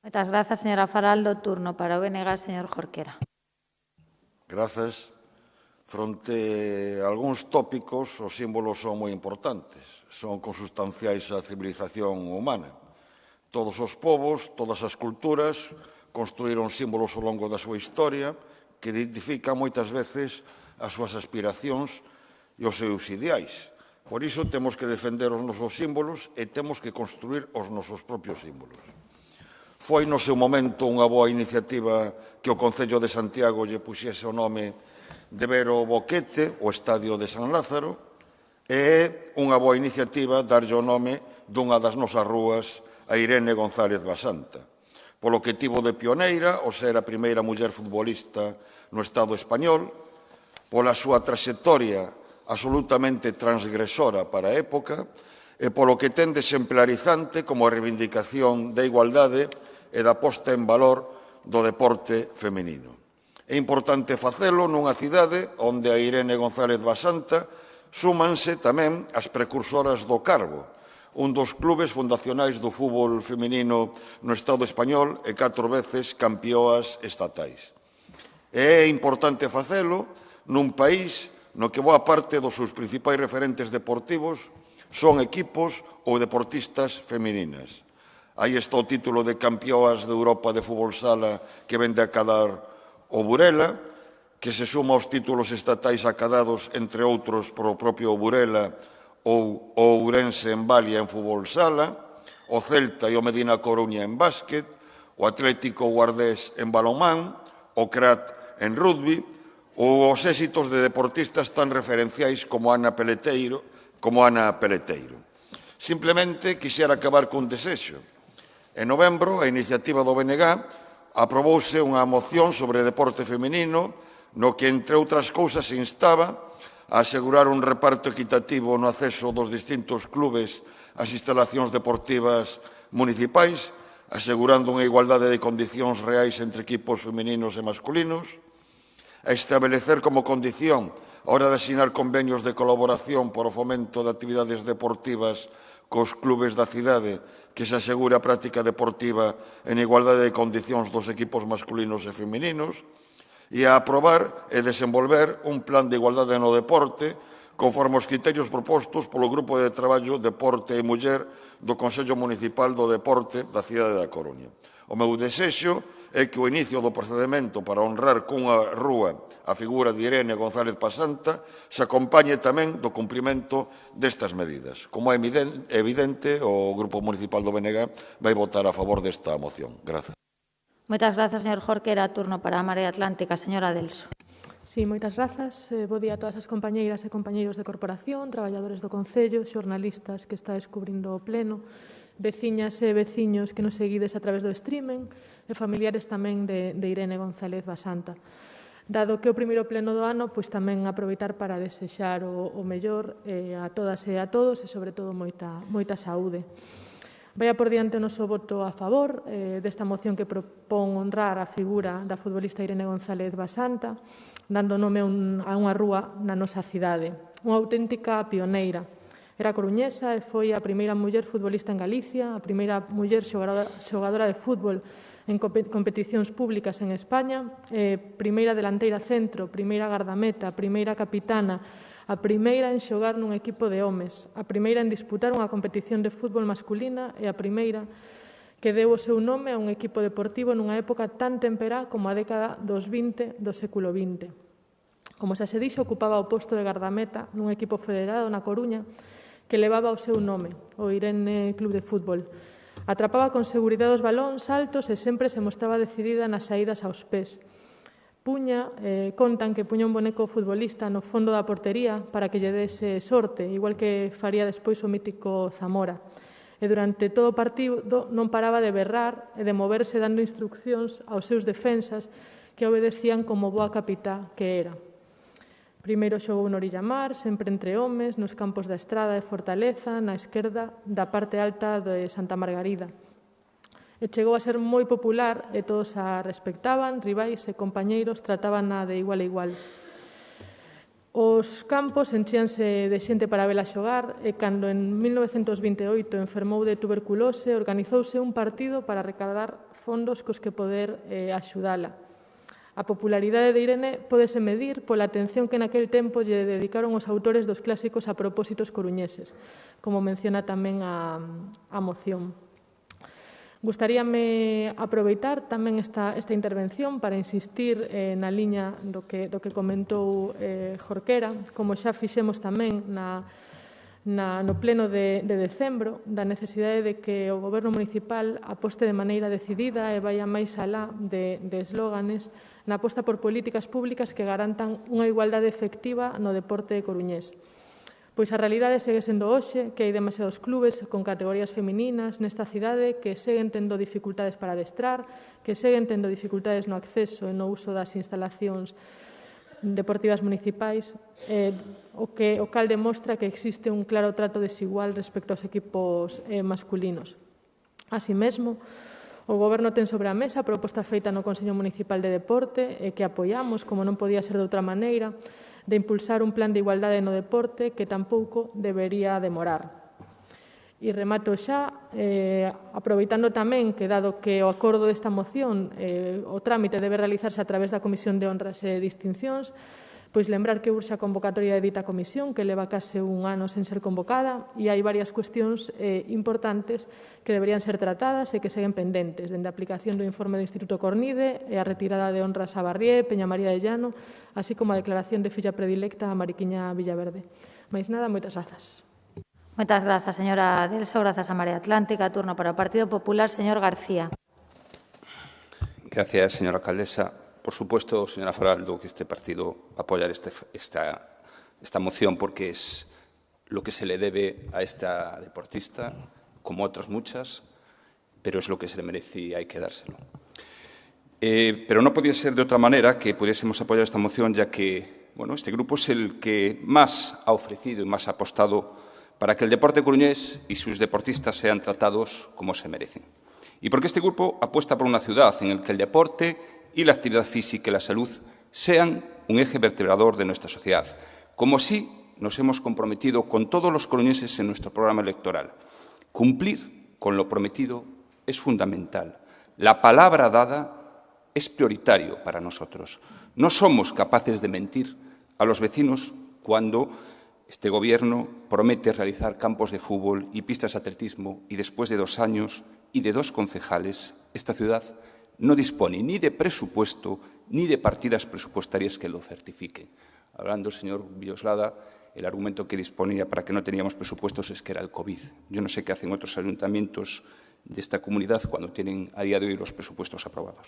Moitas grazas, señora Faraldo. Turno para o BNG, señor Jorquera. Grazas. Fronte a algúns tópicos, os símbolos son moi importantes. Son consustanciais á civilización humana. Todos os povos, todas as culturas, construíron símbolos ao longo da súa historia que identifican moitas veces as súas aspiracións e os seus ideais. Por iso temos que defender os nosos símbolos e temos que construir os nosos propios símbolos. Foi no seu momento unha boa iniciativa que o Concello de Santiago lle puxese o nome de Vero Boquete, o Estadio de San Lázaro, e é unha boa iniciativa darlle o nome dunha das nosas rúas a Irene González Basanta, polo que tivo de pioneira o ser a primeira muller futbolista no Estado español, pola súa traxectoria absolutamente transgresora para a época e polo que ten de exemplarizante como a reivindicación da igualdade e da posta en valor do deporte feminino. É importante facelo nunha cidade onde a Irene González Basanta súmanse tamén as precursoras do Carbo, un dos clubes fundacionais do fútbol feminino no Estado español e 4 veces campeoas estatais. É importante facelo nun país no que boa parte dos seus principais referentes deportivos son equipos ou deportistas femininas. Aí está o título de campeoas de Europa de fútbol sala que vende a cadar o Burela, que se suma aos títulos estatais acadados, entre outros, por o propio Burela ou o Ourense en Balia en fútbol sala, o Celta e o Medina Coruña en básquet, o Atlético Guardés en balonmán, o Crat en rugby, ou os éxitos de deportistas tan referenciais como Ana Peleteiro. Simplemente quixera acabar cun desexo. En novembro, a iniciativa do BNG aprobouse unha moción sobre deporte feminino no que, entre outras cousas, se instaba a asegurar un reparto equitativo no acceso dos distintos clubes ás instalacións deportivas municipais, asegurando unha igualdade de condicións reais entre equipos femininos e masculinos, a establecer como condición a hora de asinar convenios de colaboración por o fomento de actividades deportivas cos clubes da cidade que se asegure a práctica deportiva en igualdade de condicións dos equipos masculinos e femininos, e a aprobar e desenvolver un plan de igualdade no deporte conforme aos criterios propostos polo Grupo de Traballo Deporte e Muller do Consello Municipal do Deporte da cidade da Coruña. O meu desexo é que o inicio do procedemento para honrar cunha rúa a figura de Irene González Pasanta se acompañe tamén do cumprimento destas medidas. Como é evidente, o Grupo Municipal do BNG vai votar a favor desta moción. Grazas. Moitas grazas, señor Jorquera. Turno para a Marea Atlántica. Señora Adelso. Sí, moitas grazas. Bo día a todas as compañeiras e compañeiros de corporación, traballadores do Concello, xornalistas que está descubrindo o pleno, veciñas e veciños que nos seguides a través do streaming e familiares tamén de Irene González Basanta. Dado que o primeiro pleno do ano, pois tamén aproveitar para desexar o mellor a todas e a todos e, sobre todo, moita saúde. Vai por diante o noso voto a favor desta moción que propón honrar a figura da futbolista Irene González Basanta, dando nome a unha rúa na nosa cidade. Unha auténtica pioneira. Era coruñesa e foi a primeira muller futbolista en Galicia, a primeira muller xogadora de fútbol en competicións públicas en España, primeira delanteira centro, primeira gardameta, primeira capitana, a primeira en xogar nun equipo de homes, a primeira en disputar unha competición de fútbol masculina e a primeira que deu o seu nome a un equipo deportivo nunha época tan temperá como a década dos 20 do século XX. Como xa se dixo, ocupaba o posto de gardameta nun equipo federado na Coruña que levaba o seu nome, o Irene Club de Fútbol. Atrapaba con seguridade os balóns altos e sempre se mostraba decidida nas saídas aos pés. Contan que puña un boneco futbolista no fondo da portería para que lle dese sorte, igual que faría despois o mítico Zamora. E durante todo o partido non paraba de berrar e de moverse dando instruccións aos seus defensas que obedecían como boa capitá que era. Primeiro xogou no Orillamar, sempre entre homes, nos campos da Estrada de Fortaleza, na esquerda da parte alta de Santa Margarida. E chegou a ser moi popular e todos a respectaban, rivais e compañeiros tratábana de igual a igual. Os campos enchíanse de xente para vela xogar e cando en 1928 enfermou de tuberculose, organizouse un partido para recaudar fondos cos que poder axudala. A popularidade de Irene pódese medir pola atención que naquel tempo lle dedicaron os autores dos clásicos a propósitos coruñeses, como menciona tamén a moción. Gustaríame aproveitar tamén esta intervención para insistir na liña do que comentou Jorquera, como xa fixemos tamén no pleno de decembro, da necesidade de que o Goberno municipal aposte de maneira decidida e vaya máis alá de eslóganes na aposta por políticas públicas que garantan unha igualdade efectiva no deporte coruñés. Pois a realidade segue sendo hoxe que hai demasiados clubes con categorías femininas nesta cidade que seguen tendo dificultades para adestrar, que seguen tendo dificultades no acceso e no uso das instalacións deportivas municipais, o cal demostra que existe un claro trato desigual respecto aos equipos masculinos. Así mesmo, o Goberno ten sobre a mesa a proposta feita no Consello Municipal de Deporte e que apoiamos, como non podía ser de outra maneira, de impulsar un plan de igualdade no deporte que tampouco debería demorar. E remato xa, aproveitando tamén que, dado que o acordo desta moción, o trámite debe realizarse a través da Comisión de Honras e Distincións, pois lembrar que urxe a convocatoria de dita comisión, que leva case un ano sen ser convocada, e hai varias cuestións importantes que deberían ser tratadas e que seguen pendentes, dende a aplicación do informe do Instituto Cornide e a retirada de honras a Barrié, Peña María de Llano, así como a declaración de filla predilecta a Mariquiña Villaverde. Mais nada, moitas grazas. Moitas grazas, señora Adelso. Grazas a Marea Atlántica. Turno para o Partido Popular, señor García. Gracias, señora alcaldesa. Por supuesto, señora Faraldo, que este partido va a apoyar esta moción porque es lo que se le debe a esta deportista, como otras muchas, pero es lo que se le merece y hay que dárselo. Pero no podía ser de otra manera que pudiésemos apoyar esta moción, ya que este grupo es el que más ha ofrecido y más ha apostado para que el deporte coruñés y sus deportistas sean tratados como se merecen. Y porque este grupo apuesta por una ciudad en la que el deporte y la actividad física y la salud sean un eje vertebrador de nuestra sociedad, como sí nos hemos comprometido con todos los coruñeses en nuestro programa electoral. Cumplir con lo prometido es fundamental. La palabra dada es prioritario para nosotros. No somos capaces de mentir a los vecinos cuando este Gobierno promete realizar campos de fútbol y pistas de atletismo y después de 2 años y de 2 concejales, esta ciudad no dispone ni de presupuesto ni de partidas presupuestarias que lo certifiquen. Hablando el señor Villoslada, el argumento que disponía para que no teníamos presupuestos es que era el COVID. Yo no sé qué hacen otros ayuntamientos de esta comunidad cuando tienen a día de hoy los presupuestos aprobados.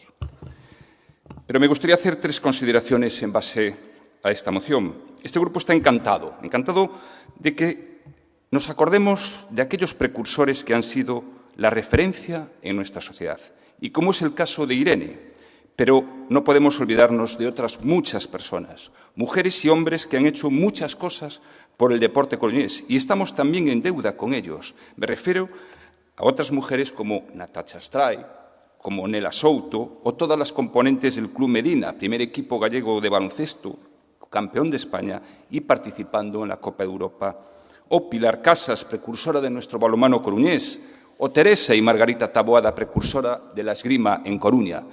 Pero me gustaría hacer 3 consideraciones en base a esta moción. Este grupo está encantado de que nos acordemos de aquellos precursores que han sido la referencia en nuestra sociedad, y como es el caso de Irene, pero no podemos olvidarnos de otras muchas personas, mujeres y hombres que han hecho muchas cosas por el deporte coruñés, y estamos también en deuda con ellos. Me refiero a otras mujeres como Natacha Stray, como Nela Souto, o todas las componentes del Club Medina, primer equipo gallego de baloncesto, campeón de España y participando en la Copa de Europa, o Pilar Casas, precursora de nuestro balonmano coruñés, o Teresa y Margarita Taboada, precursora de la esgrima en Coruña.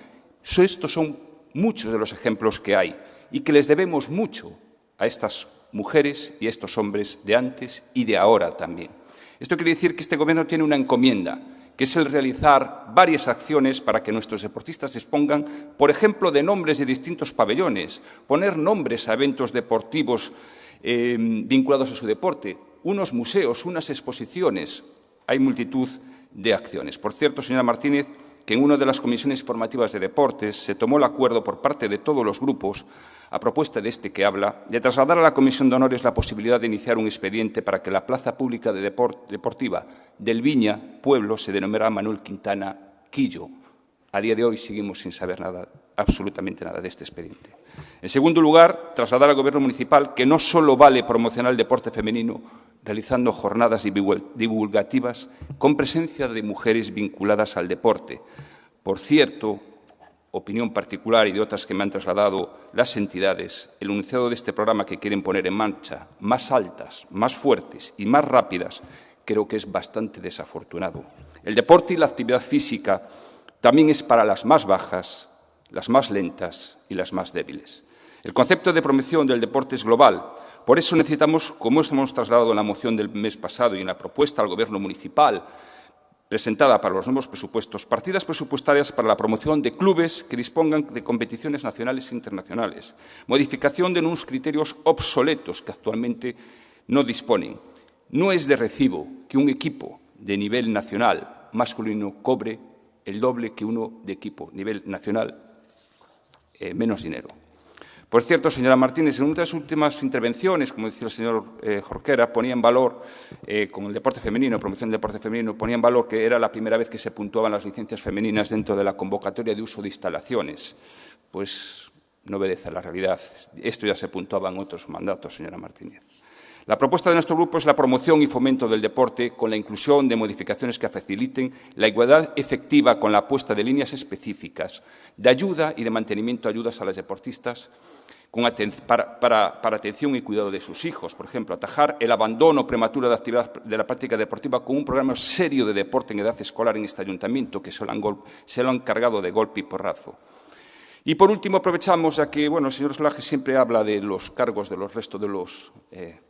Estos son muchos de los ejemplos que hay y que les debemos mucho a estas mujeres y a estos hombres de antes y de ahora también. Esto quiere decir que este Gobierno tiene una encomienda, que es el realizar varias acciones para que nuestros deportistas dispongan, por ejemplo, de nombres de distintos pabellones, poner nombres a eventos deportivos vinculados a su deporte, unos museos, unas exposiciones. Hay multitud de acciones. Por cierto, señora Martínez, que en una de las comisiones formativas de deportes se tomó el acuerdo por parte de todos los grupos, a propuesta de este que habla, de trasladar a la Comisión de Honores la posibilidad de iniciar un expediente para que la plaza pública deportiva del Viña Pueblo se denominara Manuel Quintana Quillo. A día de hoy seguimos sin saber nada, absolutamente nada de este expediente. En segundo lugar, trasladar al Gobierno municipal que no solo vale promocionar el deporte femenino realizando jornadas divulgativas con presencia de mujeres vinculadas al deporte. Por cierto, opinión particular y de otras que me han trasladado las entidades, el enunciado de este programa que quieren poner en marcha, más altas, más fuertes y más rápidas, creo que es bastante desafortunado. El deporte y la actividad física también es para las más bajas, las más lentas y las más débiles. El concepto de promoción del deporte es global. Por eso necesitamos, como hemos trasladado en la moción del mes pasado y en la propuesta al Gobierno municipal presentada para los nuevos presupuestos, partidas presupuestarias para la promoción de clubes que dispongan de competiciones nacionales e internacionales, modificación de unos criterios obsoletos que actualmente no disponen. No es de recibo que un equipo de nivel nacional masculino cobre el doble que uno de equipo nivel nacional menos dinero. Por cierto, señora Martínez, en una de las últimas intervenciones, como decía el señor Jorquera, ponía en valor, con el deporte femenino, promoción del deporte femenino, ponía en valor que era la primera vez que se puntuaban las licencias femeninas dentro de la convocatoria de uso de instalaciones. Pues no obedece a la realidad. Esto ya se puntuaba en otros mandatos, señora Martínez. La propuesta de nuestro grupo es la promoción y fomento del deporte con la inclusión de modificaciones que faciliten la igualdad efectiva con la apuesta de líneas específicas de ayuda y de mantenimiento de ayudas a las deportistas para atención y cuidado de sus hijos. Por ejemplo, atajar el abandono prematuro de actividad de la práctica deportiva con un programa serio de deporte en edad escolar en este ayuntamiento, que se lo han cargado de golpe y porrazo. Y, por último, aprovechamos, ya que el señor Slaje siempre habla de los cargos de los restos de los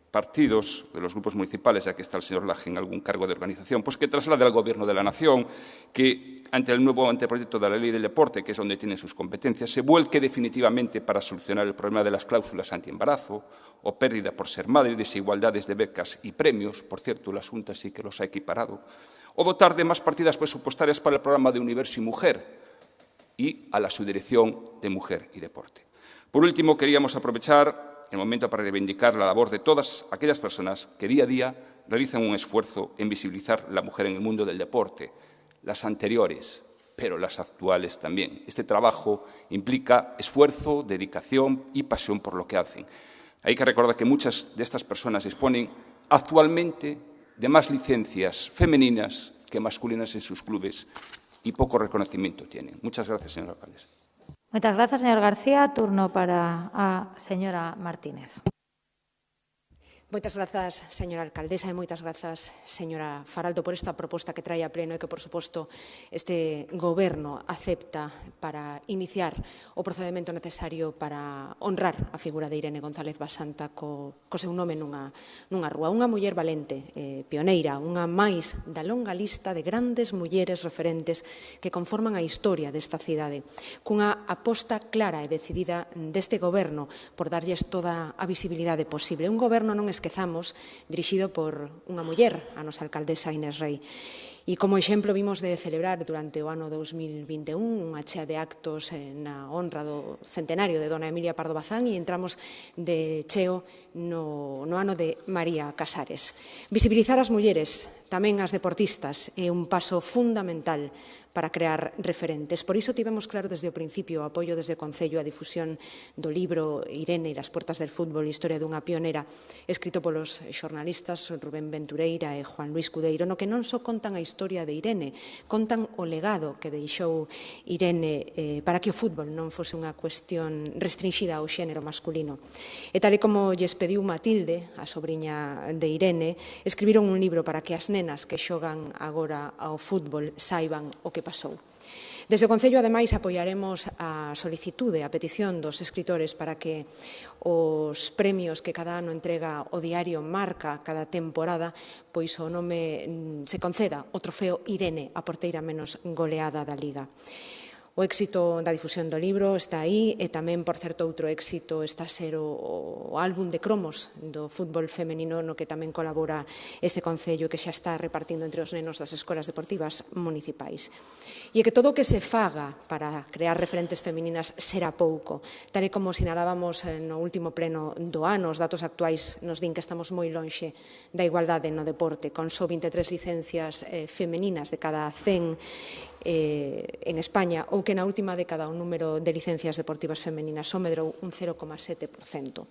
partidos, de los grupos municipales, ya que está el señor Laje en algún cargo de organización, pues que traslade al Gobierno de la Nación que, ante el nuevo anteproyecto de la Ley del Deporte, que es donde tienen sus competencias, se vuelque definitivamente para solucionar el problema de las cláusulas antiembarazo o pérdida por ser madre, desigualdades de becas y premios, por cierto, la Xunta sí que los ha equiparado, o dotar de más partidas presupuestarias para el programa de Universo y Mujer y a la Subdirección de Mujer y Deporte. Por último, queríamos aprovechar el momento para reivindicar la labor de todas aquellas personas que día a día realizan un esfuerzo en visibilizar la mujer en el mundo del deporte, las anteriores, pero las actuales también. Este trabajo implica esfuerzo, dedicación y pasión por lo que hacen. Hay que recordar que muchas de estas personas disponen actualmente de más licencias femeninas que masculinas en sus clubes y poco reconocimiento tienen. Muchas gracias, señora alcaldesa. Muchas gracias, señor García. Turno para a señora Martínez. Moitas grazas, señora alcaldesa, e moitas grazas, señora Faraldo, por esta proposta que trae a pleno e que, por suposto, este goberno acepta para iniciar o procedimento necesario para honrar a figura de Irene González Basanta co seu nome nunha rúa. Unha muller valente, pioneira, unha máis da longa lista de grandes mulleres referentes que conforman a historia desta cidade, cunha aposta clara e decidida deste goberno por darlles toda a visibilidade posible. Un goberno non esquezamos, dirixido por unha muller, a nosa alcaldesa Inés Rei. E como exemplo vimos de celebrar durante o ano 2021 unha chea de actos na honra do centenario de dona Emilia Pardo Bazán e entramos de cheo no ano de María Casares. Visibilizar as mulleres, tamén as deportistas, é un paso fundamental para crear referentes. Por iso tivemos claro desde o principio o apoio desde o Concello a difusión do libro Irene e as puertas del fútbol, historia dunha pionera, escrito polos xornalistas Rubén Ventureira e Juan Luis Cudeiro, no que non só contan a historia de Irene, contan o legado que deixou Irene para que o fútbol non fose unha cuestión restringida ao xénero masculino. E tal e como lles pediu Matilde, a sobrinha de Irene, escribiron un libro para que as nenas que xogan agora ao fútbol saiban o que pasou. Desde o Concello, ademais, apoiaremos a solicitude, a petición dos escritores para que os premios que cada ano entrega o diario Marca cada temporada, pois o nome se conceda o trofeo Irene, a porteira menos goleada da Liga. O éxito da difusión do libro está aí e tamén, por certo, outro éxito está a ser o álbum de cromos do fútbol femenino no que tamén colabora este Concello que xa está repartindo entre os nenos das escolas deportivas municipais. E que todo o que se faga para crear referentes femininas será pouco. Tal e como sinalábamos no último pleno do ano, os datos actuais nos din que estamos moi lonxe da igualdade no deporte, con só 23 licencias femeninas de cada 100 en España, ou que na última década o número de licencias deportivas femeninas só medrou un 0,7%.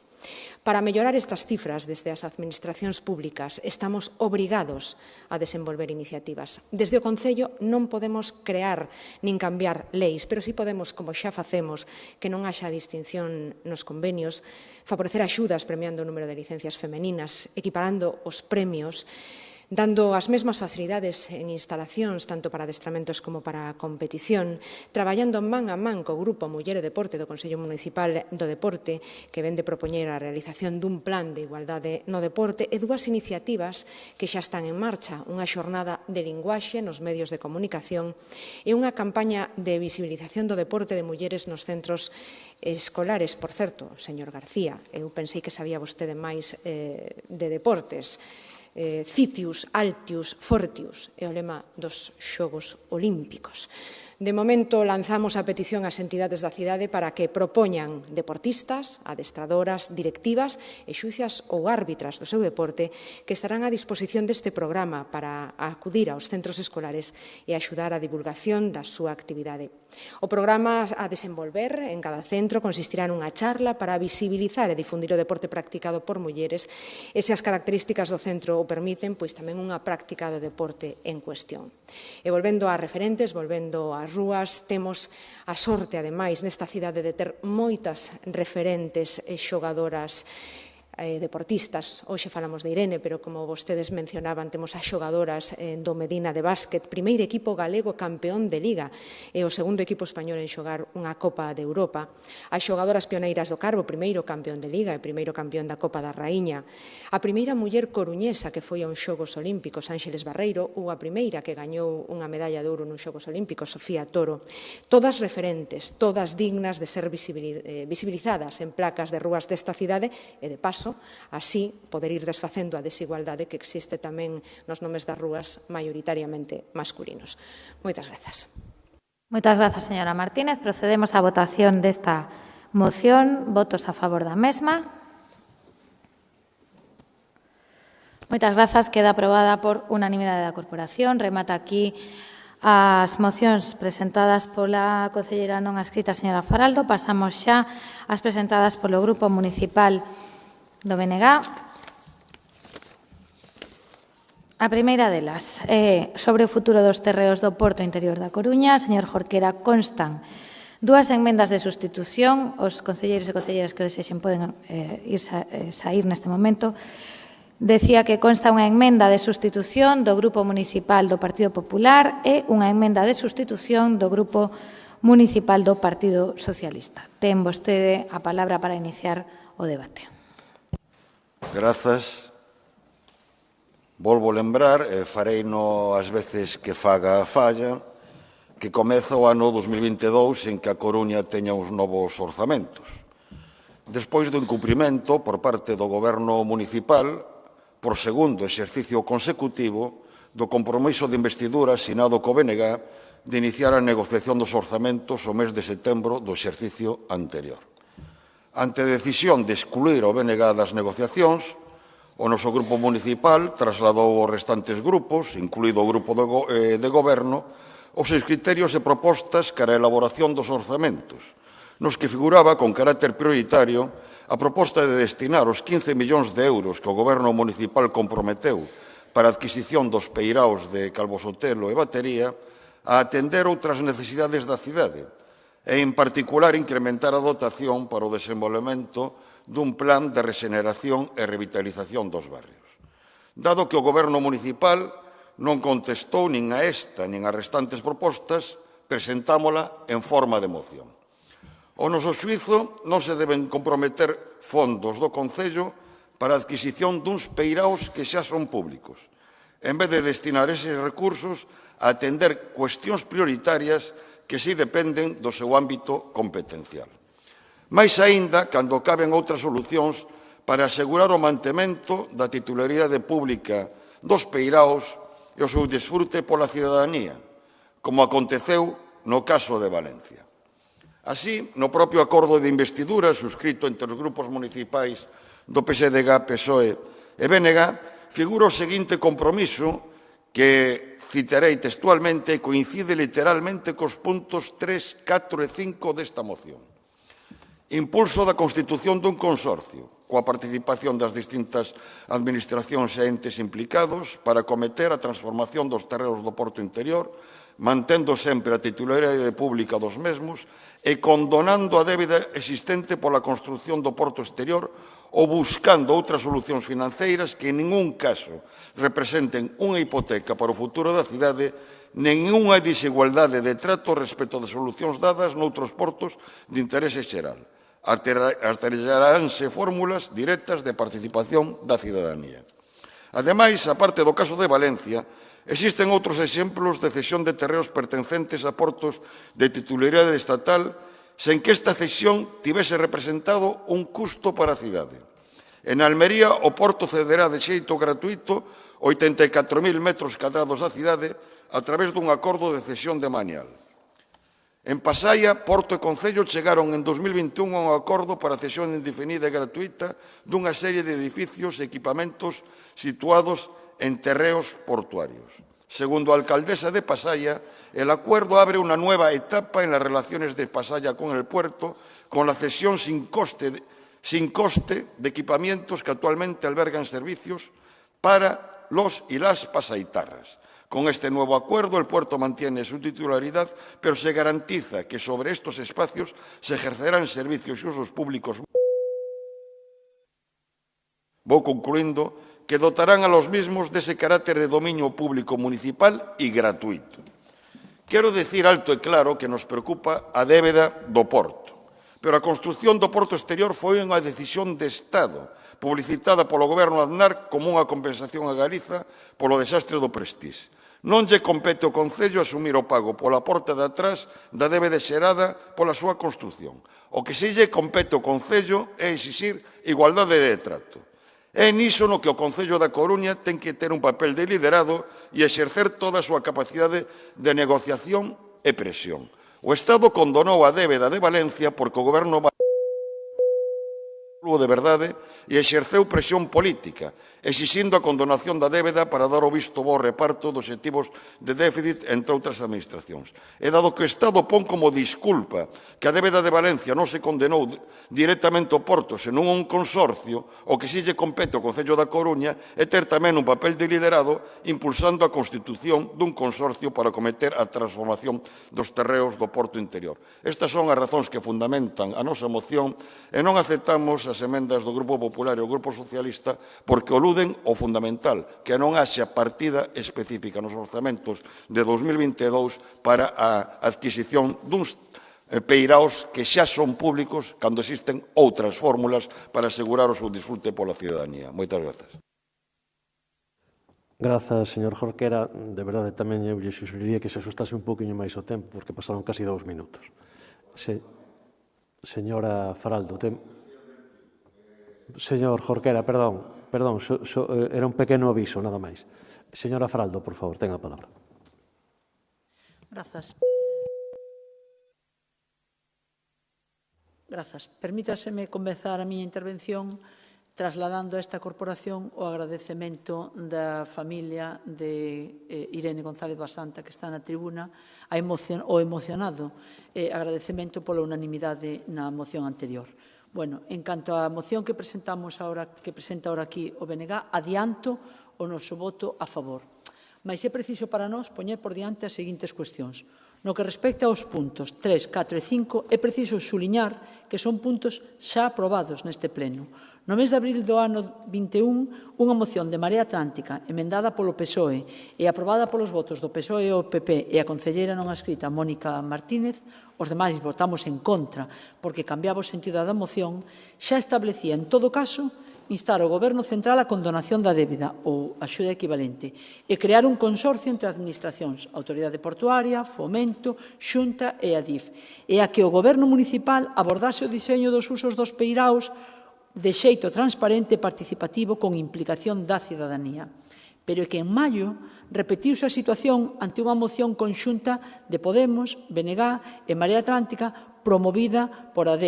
Para mellorar estas cifras desde as administracións públicas estamos obrigados a desenvolver iniciativas. Desde o Concello non podemos crear nin cambiar leis, pero si podemos, como xa facemos, que non haxa distinción nos convenios, favorecer axudas premiando o número de licencias femeninas, equiparando os premios, dando as mesmas facilidades en instalacións, tanto para adestramentos como para competición, traballando man a man co Grupo Muller e Deporte do Consello Municipal do Deporte, que ven de propoñer a realización dun plan de igualdade no deporte e dúas iniciativas que xa están en marcha, unha xornada de linguaxe nos medios de comunicación e unha campaña de visibilización do deporte de mulleres nos centros escolares. Por certo, señor García, eu pensei que sabía vostede máis de deportes. Citius, Altius, Fortius é o lema dos Xogos Olímpicos. De momento, lanzamos a petición ás entidades da cidade para que propoñan deportistas, adestradoras, directivas e xuízas ou árbitras do seu deporte que estarán a disposición deste programa para acudir aos centros escolares e axudar a divulgación da súa actividade. O programa a desenvolver en cada centro consistirá nunha charla para visibilizar e difundir o deporte practicado por mulleres e, se as características do centro o permiten, pois tamén unha práctica do deporte en cuestión. E volvendo a referentes, volvendo a as rúas, temos a sorte, ademais, nesta cidade de ter moitas referentes e xogadoras deportistas. Hoxe falamos de Irene, pero como vostedes mencionaban, temos as xogadoras do Medina de básquet, primeiro equipo galego campeón de Liga e o segundo equipo español en xogar unha Copa de Europa. As xogadoras pioneiras do Carbo, primeiro campeón de Liga e primeiro campeón da Copa da Raíña. A primeira muller coruñesa que foi a uns Xogos Olímpicos, Ángeles Barreiro, ou a primeira que gañou unha medalla de ouro nos Xogos Olímpicos, Sofía Toro. Todas referentes, todas dignas de ser visibilizadas en placas de rúas desta cidade e, de paso, así poder ir desfacendo a desigualdade que existe tamén nos nomes das rúas maioritariamente masculinos. Moitas grazas. Moitas grazas, señora Martínez. Procedemos á votación desta moción. Votos a favor da mesma. Moitas grazas. Queda aprobada por unanimidade da corporación. Remata aquí as mocións presentadas pola concelleira non adscrita, señora Faraldo. Pasamos xa ás presentadas polo Grupo Municipal do BNG. A primeira delas é sobre o futuro dos terreos do Porto Interior da Coruña. Señor Jorquera, constan dúas enmendas de sustitución. Os concelleiros e concelleiras que desexen poden saír neste momento. Decía que consta unha enmenda de sustitución do Grupo Municipal do Partido Popular e unha enmenda de sustitución do Grupo Municipal do Partido Socialista. Ten vostede a palabra para iniciar o debate. Grazas. Volvo lembrar, e fareino as veces que faga a falla, que comeza o ano 2022 en que a Coruña teña uns novos orzamentos. Despois do incumprimento por parte do Goberno municipal, por segundo exercicio consecutivo, do compromiso de investidura asinado co BNG de iniciar a negociación dos orzamentos o mes de setembro do exercicio anterior. Ante a decisión de excluir o BNG das negociacións, o noso grupo municipal trasladou aos restantes grupos, incluído o grupo de goberno, os seus criterios e propostas cara a elaboración dos orzamentos, nos que figuraba con carácter prioritario a proposta de destinar os 15 millóns de euros que o Goberno municipal comprometeu para a adquisición dos peiraos de Calvo Sotelo e Batería a atender outras necesidades da cidade e, en particular, incrementar a dotación para o desenvolvemento dun plan de rexeneración e revitalización dos barrios. Dado que o Goberno municipal non contestou nin a esta nin as restantes propostas, presentámola en forma de moción. Ao noso xuízo, non se deben comprometer fondos do Concello para a adquisición duns peiraos que xa son públicos, en vez de destinar eses recursos a atender cuestións prioritarias que si dependen do seu ámbito competencial. Mais aínda, cando caben outras solucións para asegurar o mantemento da titularidade pública dos peiraos e o seu desfrute pola cidadanía, como aconteceu no caso de Valencia. Así, no propio acordo de investidura suscrito entre os grupos municipais do PSDG, PSOE e BNG, figura o seguinte compromiso que citarei textualmente e coincide literalmente cos puntos 3, 4 e 5 desta moción. Impulso da constitución dun consorcio, coa participación das distintas administracións e entes implicados para acometer a transformación dos terreos do Porto Interior, mantendo sempre a titularidade pública dos mesmos e condonando a débeda existente pola construción do Porto Exterior ou buscando outras solucións financeiras que en ningún caso representen unha hipoteca para o futuro da cidade nen unha desigualdade de trato respecto de solucións dadas noutros portos de interese xeral. Artellaránse fórmulas directas de participación da cidadanía. Ademais, aparte do caso de Valencia, existen outros exemplos de cesión de terreos pertencentes a portos de titularidade estatal sen que esta cesión tivese representado un custo para a cidade. En Almería, o porto cederá de xeito gratuito 84.000 metros cadrados da cidade a través dun acordo de cesión de Manial. En Pasaia, Porto e Concello chegaron en 2021 a un acordo para a cesión indefinida e gratuita dunha serie de edificios e equipamentos situados en terreos portuarios. Segundo a alcaldesa de Pasaia, el acuerdo abre una nueva etapa en las relaciones de Pasaia con el puerto, con la cesión sin coste de equipamientos que actualmente albergan servicios para los y las pasaitarras. Con este nuevo acuerdo, el puerto mantiene su titularidad, pero se garantiza que sobre estos espacios se ejercerán servicios y usos públicos. Voy concluyendo que dotarán a los mismos de ese carácter de dominio público municipal y gratuito. Quero decir alto e claro que nos preocupa a débeda do porto, pero a construción do porto exterior foi unha decisión de Estado, publicitada polo Goberno Aznar como unha compensación a Galiza polo desastre do Prestige. Non lle compete ao Concello asumir o pago pola porta de atrás da débeda xerada pola súa construción. O que si lle compete ao Concello é exixir igualdade de trato. É niso no que o Concello da Coruña ten que ter un papel de liderado e exercer toda a súa capacidade de negociación e presión. O Estado condonou a débeda de Valencia porque o Goberno de verdade e exerceu presión política, exixindo a condonación da débeda para dar o visto bo reparto dos obxectivos de déficit entre outras administracións. E dado que o Estado pon como disculpa que a débeda de Valencia non se condenou directamente ao Porto, senón a un consorcio, o que si lle compete ao Concello da Coruña é ter tamén un papel de liderado impulsando a constitución dun consorcio para cometer a transformación dos terreos do Porto Interior. Estas son as razóns que fundamentan a nosa moción e non aceptamos as emendas do Grupo Popular e o Grupo Socialista porque oluden o fundamental, que non haxa partida específica nos orzamentos de 2022 para a adquisición duns peiraos que xa son públicos cando existen outras fórmulas para asegurar o seu disfrute pola cidadanía. Moitas grazas. Grazas, señor Jorquera. De verdade, tamén eu lle sugeriría que se axustase un poquinho máis o tempo, porque pasaron casi 2 minutos. Señora Faraldo, señor Jorquera, perdón, era un pequeno aviso, nada máis. Señora Faraldo, por favor, ten a palabra. Grazas. Permítaseme comezar a miña intervención trasladando a esta corporación o agradecemento da familia de Irene González Basanta, que está na tribuna, o emocionado agradecemento pola unanimidade na moción anterior. Bueno, en canto á moción que presenta ahora aquí o BNG, adianto o noso voto a favor. Mais é preciso para nós poñer por diante as seguintes cuestións. No que respecta aos puntos 3, 4 e 5, é preciso suliñar que son puntos xa aprobados neste pleno. No mes de abril do ano 21, unha moción de Marea Atlántica, emendada polo PSOE e aprobada polos votos do PSOE e o PP e a concelleira non adscrita Mónica Martínez, os demais votamos en contra porque cambiaba o sentido da moción, xa establecía, en todo caso, instar ao Goberno Central a condonación da débeda ou axuda equivalente e crear un consorcio entre administracións, Autoridade Portuaria, Fomento, Xunta e Adif, e a que o Goberno Municipal abordase o diseño dos usos dos peiraos de xeito transparente e participativo con implicación da cidadanía. Pero é que en maio repetiuse a situación ante unha moción conxunta de Podemos, BNG e Marea Atlántica promovida por a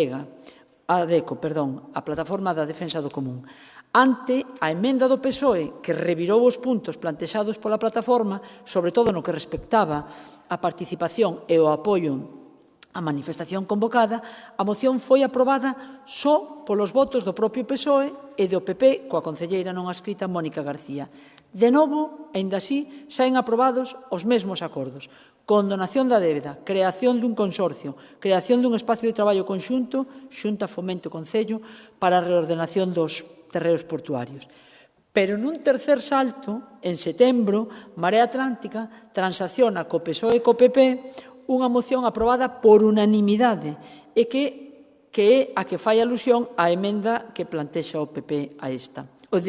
Plataforma da Defensa do Común. Ante a emenda do PSOE que revirou os puntos plantexados pola plataforma, sobre todo no que respectaba a participación e o apoio a manifestación convocada, a moción foi aprobada só polos votos do propio PSOE e do PP coa concelleira non adscrita Mónica García. De novo, aínda así, saen aprobados os mesmos acordos. Condonación da débeda, creación dun consorcio, creación dun espacio de traballo conxunto, Xunta, Fomento, Concello, para a reordenación dos terreos portuarios. Pero nun tercer salto, en setembro, Marea Atlántica transacciona co PSOE e co PP unha moción aprobada por unanimidade e que é a que fai alusión á emenda que plantexa o PP a esta, o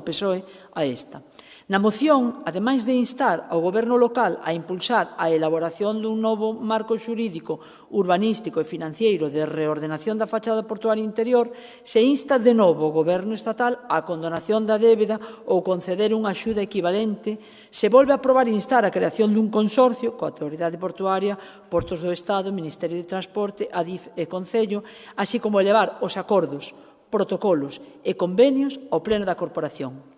PSOE a esta. Na moción, ademais de instar ao Goberno local a impulsar a elaboración dun novo marco xurídico, urbanístico e financiero de reordenación da fachada portuaria interior, se insta de novo o Goberno estatal á condonación da débeda ou conceder unha axuda equivalente, se volve a aprobar e instar a creación dun consorcio coa Autoridade Portuaria, Portos do Estado, Ministerio de Transporte, Adif e Concello, así como elevar os acordos, protocolos e convenios ao Pleno da Corporación.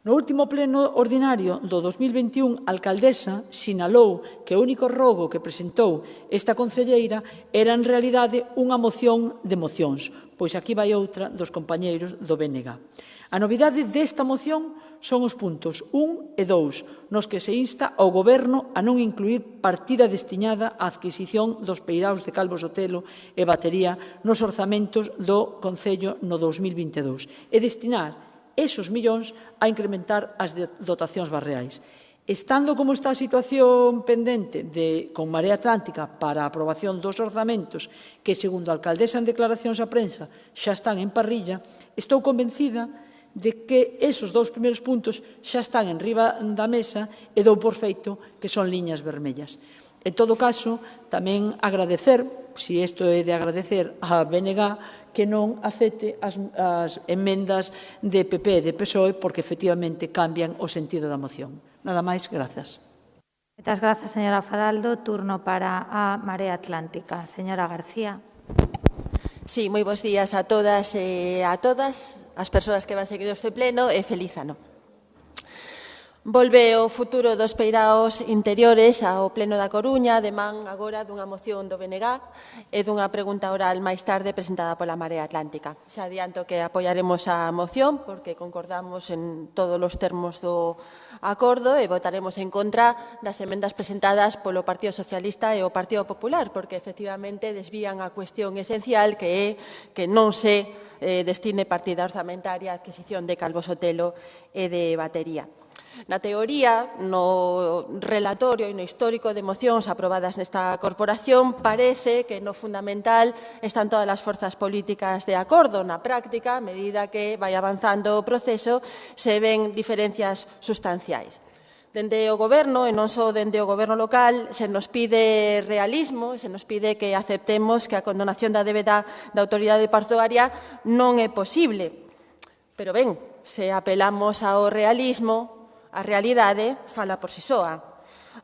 No último pleno ordinario do 2021, a alcaldesa sinalou que o único rogo que presentou esta concelleira era en realidade unha moción de mocións, pois aquí vai outra dos compañeiros do BNG. A novidade desta moción son os puntos 1 e 2, nos que se insta ao Goberno a non incluir partida destinada á adquisición dos peiraos de Calvo Sotelo e Batería nos orzamentos do Concello no 2022 e destinar esos millóns a incrementar as dotacións barreais. Estando como está a situación pendente con Marea Atlántica para a aprobación dos orzamentos que, segundo a alcaldesa en declaracións á prensa, xa están en parrilla, estou convencida de que esos dous primeiros puntos xa están en riba da mesa e dou por feito que son liñas vermellas. En todo caso, tamén agradecer, se isto é de agradecer a BNG, que non acepte as emendas de PP e de PSOE porque efectivamente cambian o sentido da moción. Nada máis, grazas. Moitas grazas, señora Faraldo. Turno para a Marea Atlántica. Señora García. Sí, moi bons días a todas e a todas as persoas que van seguindo este pleno e feliz ano. Volve o futuro dos peiraos interiores ao Pleno da Coruña, de man agora dunha moción do BNG e dunha pregunta oral máis tarde presentada pola Marea Atlántica. Xa adianto que apoiaremos a moción porque concordamos en todos os termos do acordo e votaremos en contra das emendas presentadas polo Partido Socialista e o Partido Popular porque efectivamente desvían a cuestión esencial que é que non se destine partida orzamentaria a adquisición de Calvo Sotelo e de batería. Na teoría, no relatorio e no histórico de mocións aprobadas nesta corporación, parece que no fundamental están todas as forzas políticas de acordo. Na práctica, a medida que vai avanzando o proceso, se ven diferencias sustanciais. Dende o Goberno, e non só dende o Goberno local, se nos pide realismo, se nos pide que aceptemos que a condonación da débeda da autoridade portuaria non é posible. Pero ben, se apelamos ao realismo, a realidade fala por si soa.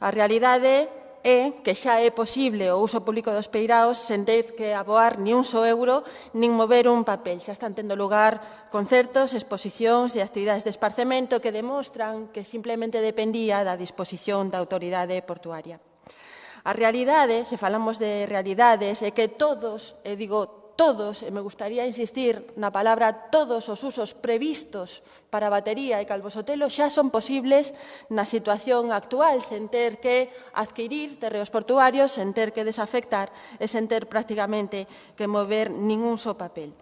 A realidade é que xa é posible o uso público dos peiraos sen ter que aboar ni un só euro nin mover un papel. Xa están tendo lugar concertos, exposicións e actividades de esparcemento que demostran que simplemente dependía da disposición da autoridade portuaria. A realidade, se falamos de realidades, é que todos, e digo todos, e me gustaría insistir na palabra todos os usos previstos para batería e Calvo Sotelo xa son posibles na situación actual, sen ter que adquirir terreos portuarios, sen ter que desafectar e sen ter prácticamente que mover ningún só papel.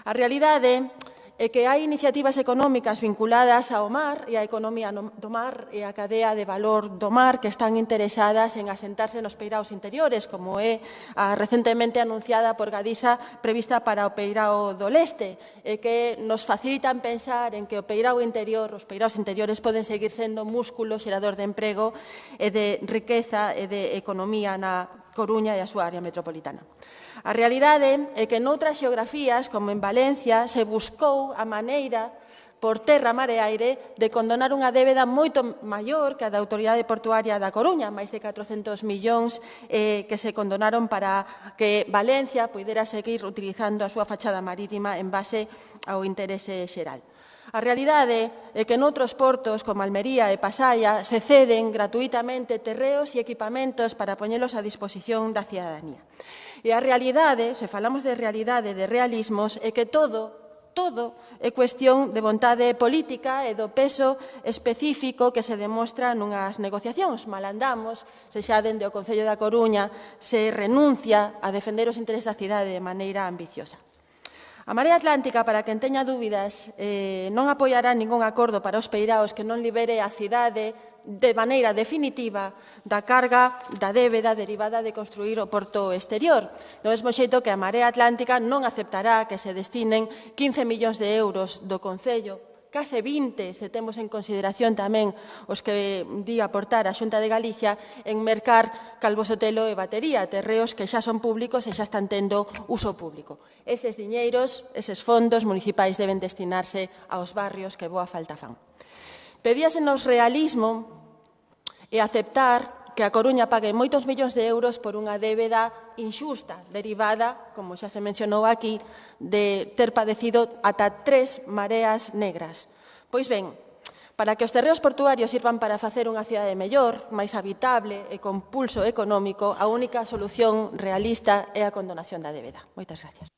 A realidade é que hai iniciativas económicas vinculadas ao mar e á economía do mar e á cadea de valor do mar que están interesadas en asentarse nos peiraos interiores, como é a recentemente anunciada por Gadisa prevista para o peirao do leste, e que nos facilitan pensar en que o peirao interior, os peiraos interiores poden seguir sendo músculo xerador de emprego e de riqueza e de economía na Coruña e a súa área metropolitana. A realidade é que noutras xeografías, como en Valencia, se buscou a maneira, por terra, mar e aire, de condonar unha débeda moito maior que a da Autoridade Portuaria da Coruña, máis de 400 millóns que se condonaron para que Valencia pudera seguir utilizando a súa fachada marítima en base ao interese xeral. A realidade é que noutros portos, como Almería e Pasaia, se ceden gratuitamente terreos e equipamentos para poñelos a disposición da cidadanía. E a realidade, se falamos de realidade, de realismos, é que todo é cuestión de vontade política e do peso específico que se demostra nunhas negociacións. Malandamos, se xa dende o Concello da Coruña se renuncia a defender os intereses da cidade de maneira ambiciosa. A Marea Atlántica, para quen teña dúbidas, non apoiará ningún acordo para os peiraos que non libere a cidade de maneira definitiva da carga da débeda derivada de construir o porto exterior. Do mesmo xeito que a Marea Atlántica non aceptará que se destinen 15 millóns de euros do Concello, case 20, se temos en consideración tamén os que di aportar a Xunta de Galicia en mercar Calvo Sotelo e batería, terreos que xa son públicos e xa están tendo uso público. Eses diñeiros, eses fondos municipais deben destinarse aos barrios que boa falta fan. Pedíasenos realismo e aceptar que a Coruña pague moitos millóns de euros por unha débeda inxusta, derivada, como xa se mencionou aquí, de ter padecido ata 3 mareas negras. Pois ben, para que os terreos portuarios sirvan para facer unha cidade mellor, máis habitable e con pulso económico, a única solución realista é a condonación da débeda. Moitas gracias.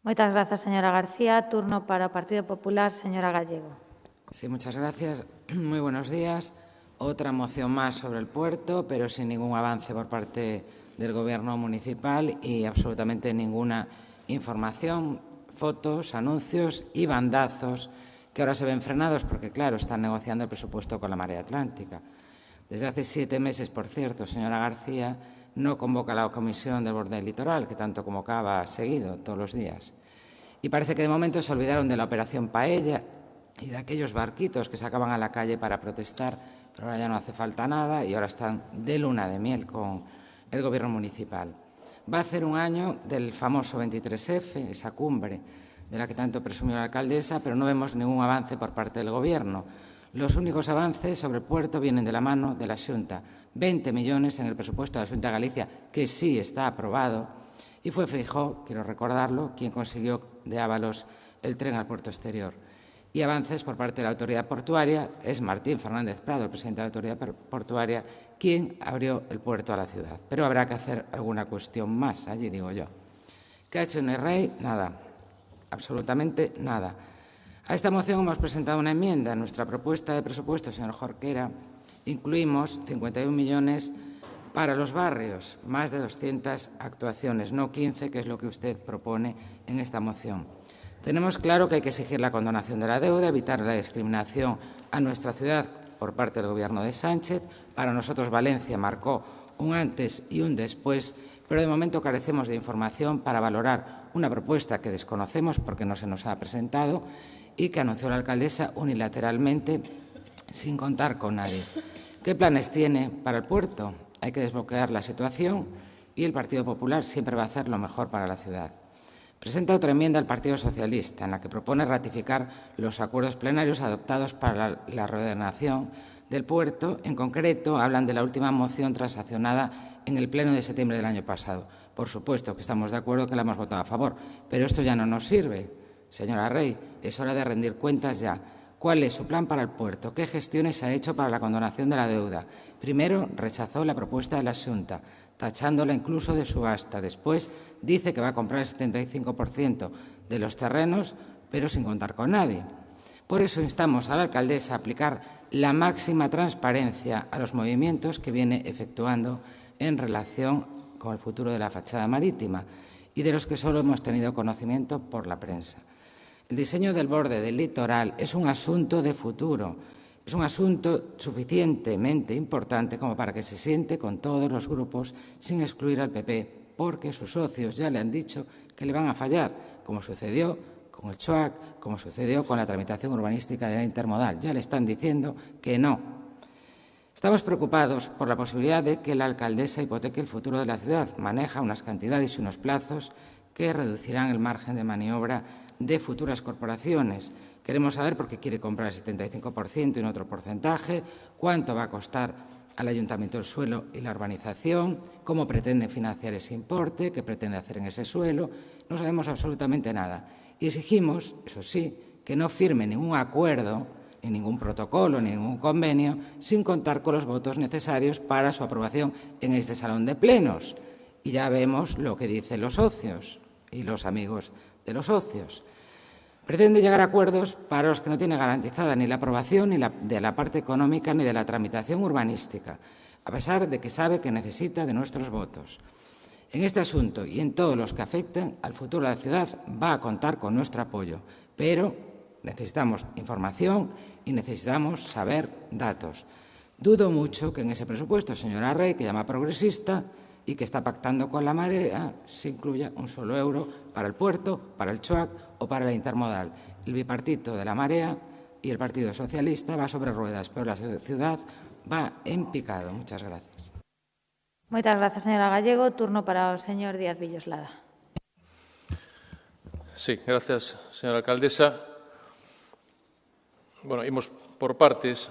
Moitas grazas, señora García. Turno para o Partido Popular, señora Gallego. Sí, muchas gracias. Muy buenos días. Otra moción más sobre el puerto, pero sin ningún avance por parte del Gobierno municipal y absolutamente ninguna información, fotos, anuncios y bandazos que ahora se ven frenados porque, claro, están negociando el presupuesto con la Marea Atlántica. Desde hace 7 meses, por cierto, señora García, no convoca la comisión del borde del litoral, que tanto convocaba seguido todos los días. Y parece que de momento se olvidaron de la operación Paella y de aquellos barquitos que sacaban a la calle para protestar, pero ahora ya no hace falta nada y ahora están de luna de miel con el Gobierno municipal. Va a hacer un año del famoso 23F, esa cumbre de la que tanto presumió la alcaldesa, pero no vemos ningún avance por parte del Gobierno. Los únicos avances sobre el puerto vienen de la mano de la Xunta. 20 millones en el presupuesto de la Xunta de Galicia, que sí está aprobado, y fue Feijóo, quiero recordarlo, quien consiguió de Ábalos el tren al puerto exterior. Y avances por parte de la autoridad portuaria, es Martín Fernández Prado, el presidente de la autoridad portuaria, quien abrió el puerto a la ciudad. Pero habrá que hacer alguna cuestión más allí, digo yo. ¿Qué ha hecho Rey? Nada, absolutamente nada. A esta moción hemos presentado una enmienda. En nuestra propuesta de presupuesto, señor Jorquera, incluimos 51 millones para los barrios, más de 200 actuaciones, no 15, que es lo que usted propone en esta moción. Tenemos claro que hay que exigir la condonación de la deuda, evitar la discriminación a nuestra ciudad por parte del Gobierno de Sánchez. Para nosotros Valencia marcó un antes y un después, pero de momento carecemos de información para valorar una propuesta que desconocemos porque no se nos ha presentado y que anunció la alcaldesa unilateralmente sin contar con nadie. ¿Qué planes tiene para el puerto? Hay que desbloquear la situación y el Partido Popular siempre va a hacer lo mejor para la ciudad. Presenta otra enmienda al Partido Socialista en la que propone ratificar los acuerdos plenarios adoptados para la reordenación del puerto. En concreto, hablan de la última moción transaccionada en el Pleno de septiembre del año pasado. Por supuesto que estamos de acuerdo que la hemos votado a favor, pero esto ya no nos sirve. Señora Rey, es hora de rendir cuentas ya. ¿Cuál es su plan para el puerto? ¿Qué gestiones ha hecho para la condonación de la deuda? Primero, rechazó la propuesta de la Xunta, tachándola incluso de subasta. Después, dice que va a comprar el 75% de los terrenos, pero sin contar con nadie. Por eso instamos a la alcaldesa a aplicar la máxima transparencia a los movimientos que viene efectuando en relación con el futuro de la fachada marítima y de los que solo hemos tenido conocimiento por la prensa. El diseño del borde del litoral es un asunto de futuro, es un asunto suficientemente importante como para que se siente con todos los grupos sin excluir al PP, porque sus socios ya le han dicho que le van a fallar, como sucedió con el CHOAC, como sucedió con la tramitación urbanística de la intermodal. Ya le están diciendo que no. Estamos preocupados por la posibilidad de que la alcaldesa hipoteque el futuro de la ciudad. Maneja unas cantidades y unos plazos que reducirán el margen de maniobra de futuras corporaciones. Queremos saber por qué quiere comprar el 75% y no otro porcentaje, cuánto va a costar al Ayuntamiento el suelo y la urbanización, cómo pretende financiar ese importe, qué pretende hacer en ese suelo. No sabemos absolutamente nada. Y exigimos, eso sí, que no firme ningún acuerdo, ni ningún protocolo, ni ningún convenio, sin contar con los votos necesarios para su aprobación en este salón de plenos. Y ya vemos lo que dicen los socios y los amigos de los socios. Pretende llegar a acuerdos para los que no tiene garantizada ni la aprobación ni de la parte económica ni de la tramitación urbanística, a pesar de que sabe que necesita de nuestros votos. En este asunto y en todos los que afecten al futuro de la ciudad va a contar con nuestro apoyo, pero necesitamos información y necesitamos saber datos. Dudo mucho que en ese presupuesto, señora Rey, que llama progresista y que está pactando con la Marea, se incluya un solo euro para el puerto, para el CHOAC o para la intermodal. El bipartito de la Marea y el Partido Socialista va sobre ruedas, pero la ciudad va en picado. Muchas gracias. Moitas grazas, señora Gallego. Turno para o señor Díaz Villoslada. Sí, gracias, señora alcaldesa. Bueno, imos por partes,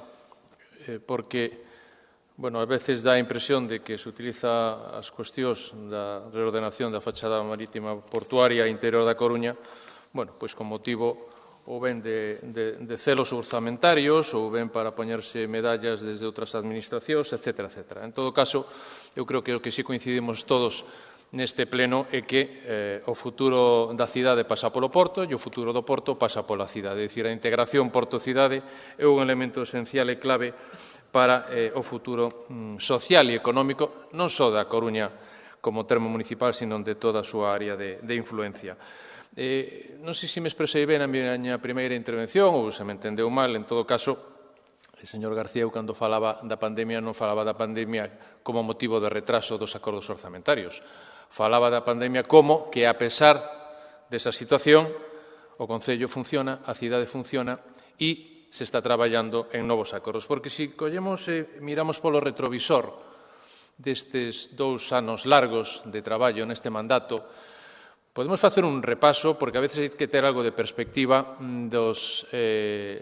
porque, bueno, a veces dá a impresión de que se utiliza as cuestións da reordenación da fachada marítima portuaria interior da Coruña, bueno, pois con motivo ou ben de celos orzamentarios ou ben para poñerse medallas desde outras administracións, etc. etc. En todo caso, eu creo que o que sí coincidimos todos neste pleno é que o futuro da cidade pasa polo porto e o futuro do porto pasa pola cidade. É dicir, a integración porto-cidade é un elemento esencial e clave para o futuro social e económico, non só da Coruña como termo municipal, sino de toda a súa área de influencia. Non sei se me expresei ben na miña primeira intervención ou se me entendeu mal. En todo caso, o señor García, cando falaba da pandemia, non falaba da pandemia como motivo de retraso dos acordos orzamentarios. Falaba da pandemia como que, a pesar desa situación, o Concello funciona, a cidade funciona e se está traballando en novos acordos. Porque se collemos e miramos polo retrovisor destes 2 anos largos de traballo neste mandato, podemos facer un repaso, porque a veces hai que ter algo de perspectiva dos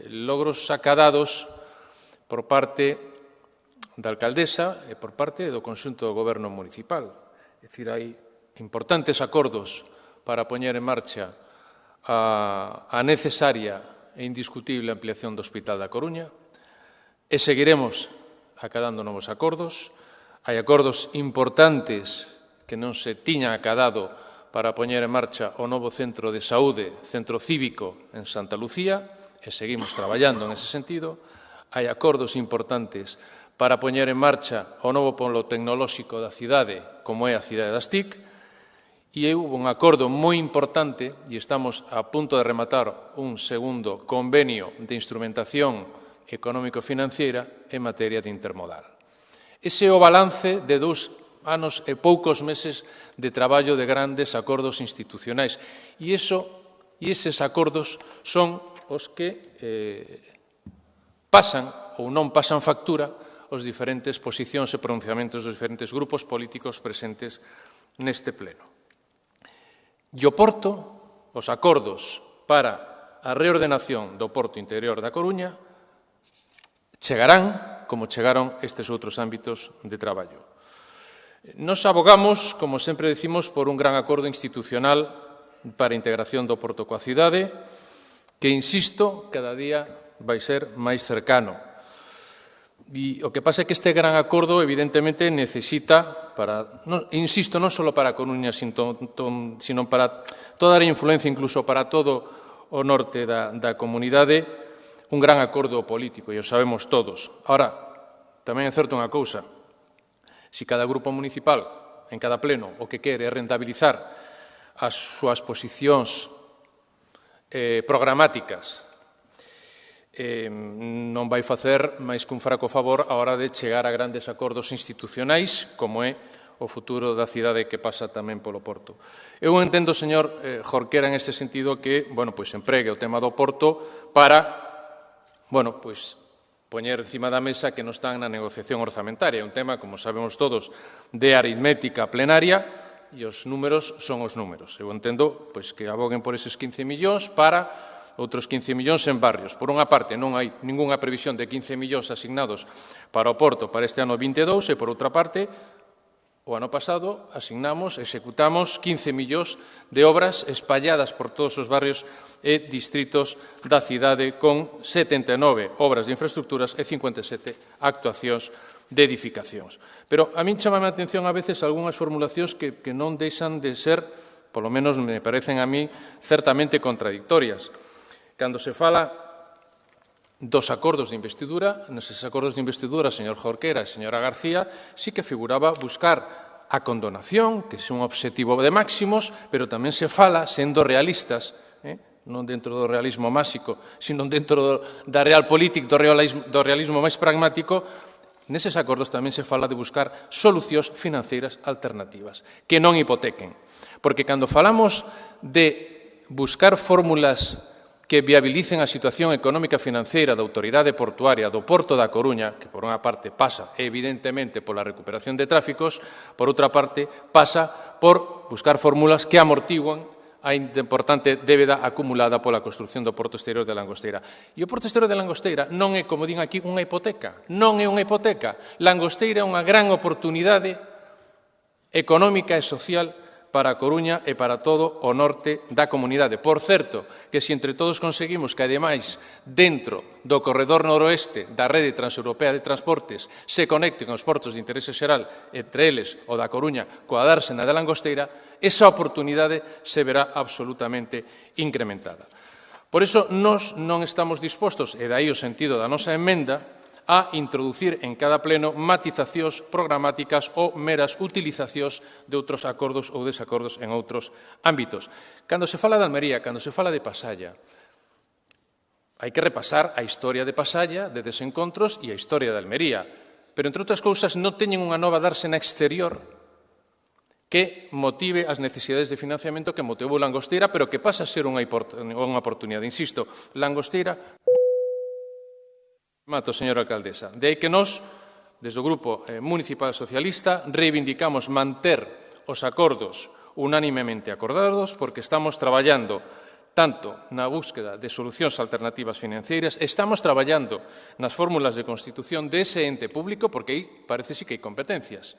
logros acadados por parte da alcaldesa e por parte do conxunto do goberno municipal. É dicir, hai importantes acordos para poñer en marcha a necesaria e indiscutible ampliación do Hospital da Coruña, e seguiremos acadando novos acordos. Hai acordos importantes que non se tiñan acadado para poñer en marcha o novo centro de saúde, centro cívico en Santa Lucía, e seguimos traballando en ese sentido. Hai acordos importantes para poñer en marcha o novo polo tecnolóxico da cidade, como é a cidade das TIC, e houve un acordo moi importante, e estamos a punto de rematar un segundo convenio de instrumentación económico-financiera en materia de intermodal. Ese é o balance de 2 anos e poucos meses de traballo de grandes acordos institucionais. E eses acordos son os que pasan ou non pasan factura os diferentes posicións e pronunciamentos dos diferentes grupos políticos presentes neste pleno. E o porto, os acordos para a reordenación do porto interior da Coruña chegarán como chegaron estes outros ámbitos de traballo. Nos abogamos, como sempre decimos, por un gran acordo institucional para a integración do porto coa cidade, que, insisto, cada día vai ser máis cercano. E o que pasa é que este gran acordo, evidentemente, necesita, insisto, non só para a Coruña, sino para toda a influencia, incluso para todo o norte da comunidade, un gran acordo político, e o sabemos todos. Ahora, tamén é certo unha cousa. Se cada grupo municipal, en cada pleno, o que quere é rentabilizar as súas posicións programáticas, non vai facer máis que un fraco favor a hora de chegar a grandes acordos institucionais, como é o futuro da cidade que pasa tamén polo porto. Eu entendo, señor Jorquera, en ese sentido que, empregue o tema do porto para, poñer encima da mesa que non están na negociación orzamentaria. É un tema, como sabemos todos, de aritmética plenaria e os números son os números. Eu entendo que aboguen por eses 15 millóns para outros 15 millóns en barrios. Por unha parte, non hai ningunha previsión de 15 millóns asignados para o porto para este ano 22 e, por outra parte, o ano pasado executamos 15 millóns de obras espalladas por todos os barrios e distritos da cidade con 79 obras de infraestructuras e 57 actuacións de edificacións. Pero a min chamame a atención a veces algunhas formulacións que non deixan de ser, polo menos me parecen a mí, certamente contradictorias. Cando se fala dos acordos de investidura, neses acordos de investidura, señor Jorquera e señora García, sí que figuraba buscar a condonación, que é un obxectivo de máximos, pero tamén se fala, sendo realistas, non dentro do realismo máxico, sino dentro da realpolitik, do realismo máis pragmático, neses acordos tamén se fala de buscar solucións financeiras alternativas, que non hipotequen. Porque cando falamos de buscar fórmulas que viabilicen a situación económica e financeira da autoridade portuaria do Porto da Coruña, que por unha parte pasa evidentemente pola recuperación de tráficos, por outra parte pasa por buscar fórmulas que amortiguan a importante débeda acumulada pola construción do Porto Exterior de Langosteira. E o Porto Exterior de Langosteira non é, como din aquí, unha hipoteca. Non é unha hipoteca. Langosteira é unha gran oportunidade económica e social para a Coruña e para todo o norte da comunidade. Por certo, que se entre todos conseguimos que, ademais, dentro do corredor noroeste da rede transeuropea de transportes se conecten os portos de interese xeral, entre eles o da Coruña, coa dársena de Langosteira, esa oportunidade se verá absolutamente incrementada. Por iso, nós non estamos dispostos, e dai o sentido da nosa emenda, a introducir en cada pleno matizacións programáticas ou meras utilizacións de outros acordos ou desacordos en outros ámbitos. Cando se fala de Almería, cando se fala de Pasalla, hai que repasar a historia de Pasalla, de desencontros, e a historia de Almería. Pero, entre outras cousas, non teñen unha nova dársena exterior que motive as necesidades de financiamento que motivou Langosteira, pero que pasa a ser unha oportunidade. Insisto, Langosteira... Mato, señora alcaldesa. De aí que nós, desde o Grupo Municipal Socialista, reivindicamos manter os acordos unánimemente acordados, porque estamos traballando tanto na búsqueda de solucións alternativas financeiras, estamos traballando nas fórmulas de constitución dese ente público, porque aí parece sí que hai competencias.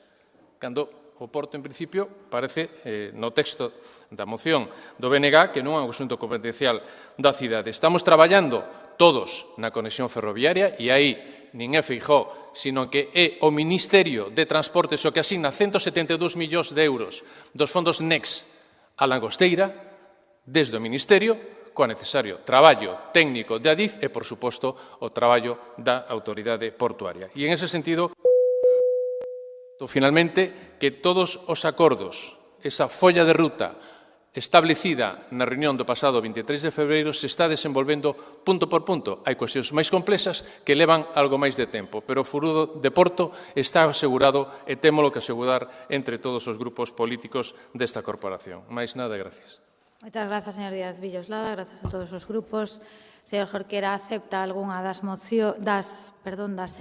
Cando o porto, en principio, parece no texto da moción do BNG que non é un asunto competencial da cidade. Estamos traballando todos na conexión ferroviaria e aí nin é Feijóo, sino que é o Ministerio de Transportes o que asigna 172 millóns de euros dos fondos NEX a Langosteira, desde o Ministerio, coa necesario traballo técnico de Adif e, por suposto, o traballo da Autoridade Portuaria. E, en ese sentido, finalmente, que todos os acordos, esa folla de ruta establecida na reunión do pasado 23 de febreiro se está desenvolvendo punto por punto. Hai cuestións máis complexas que levan algo máis de tempo, pero o futuro de Porto está asegurado e témolo que asegurar entre todos os grupos políticos desta corporación. Máis nada, gracias. Moitas grazas, señor Díaz Villoslada. Grazas a todos os grupos. Señor Jorquera, acepta algunha das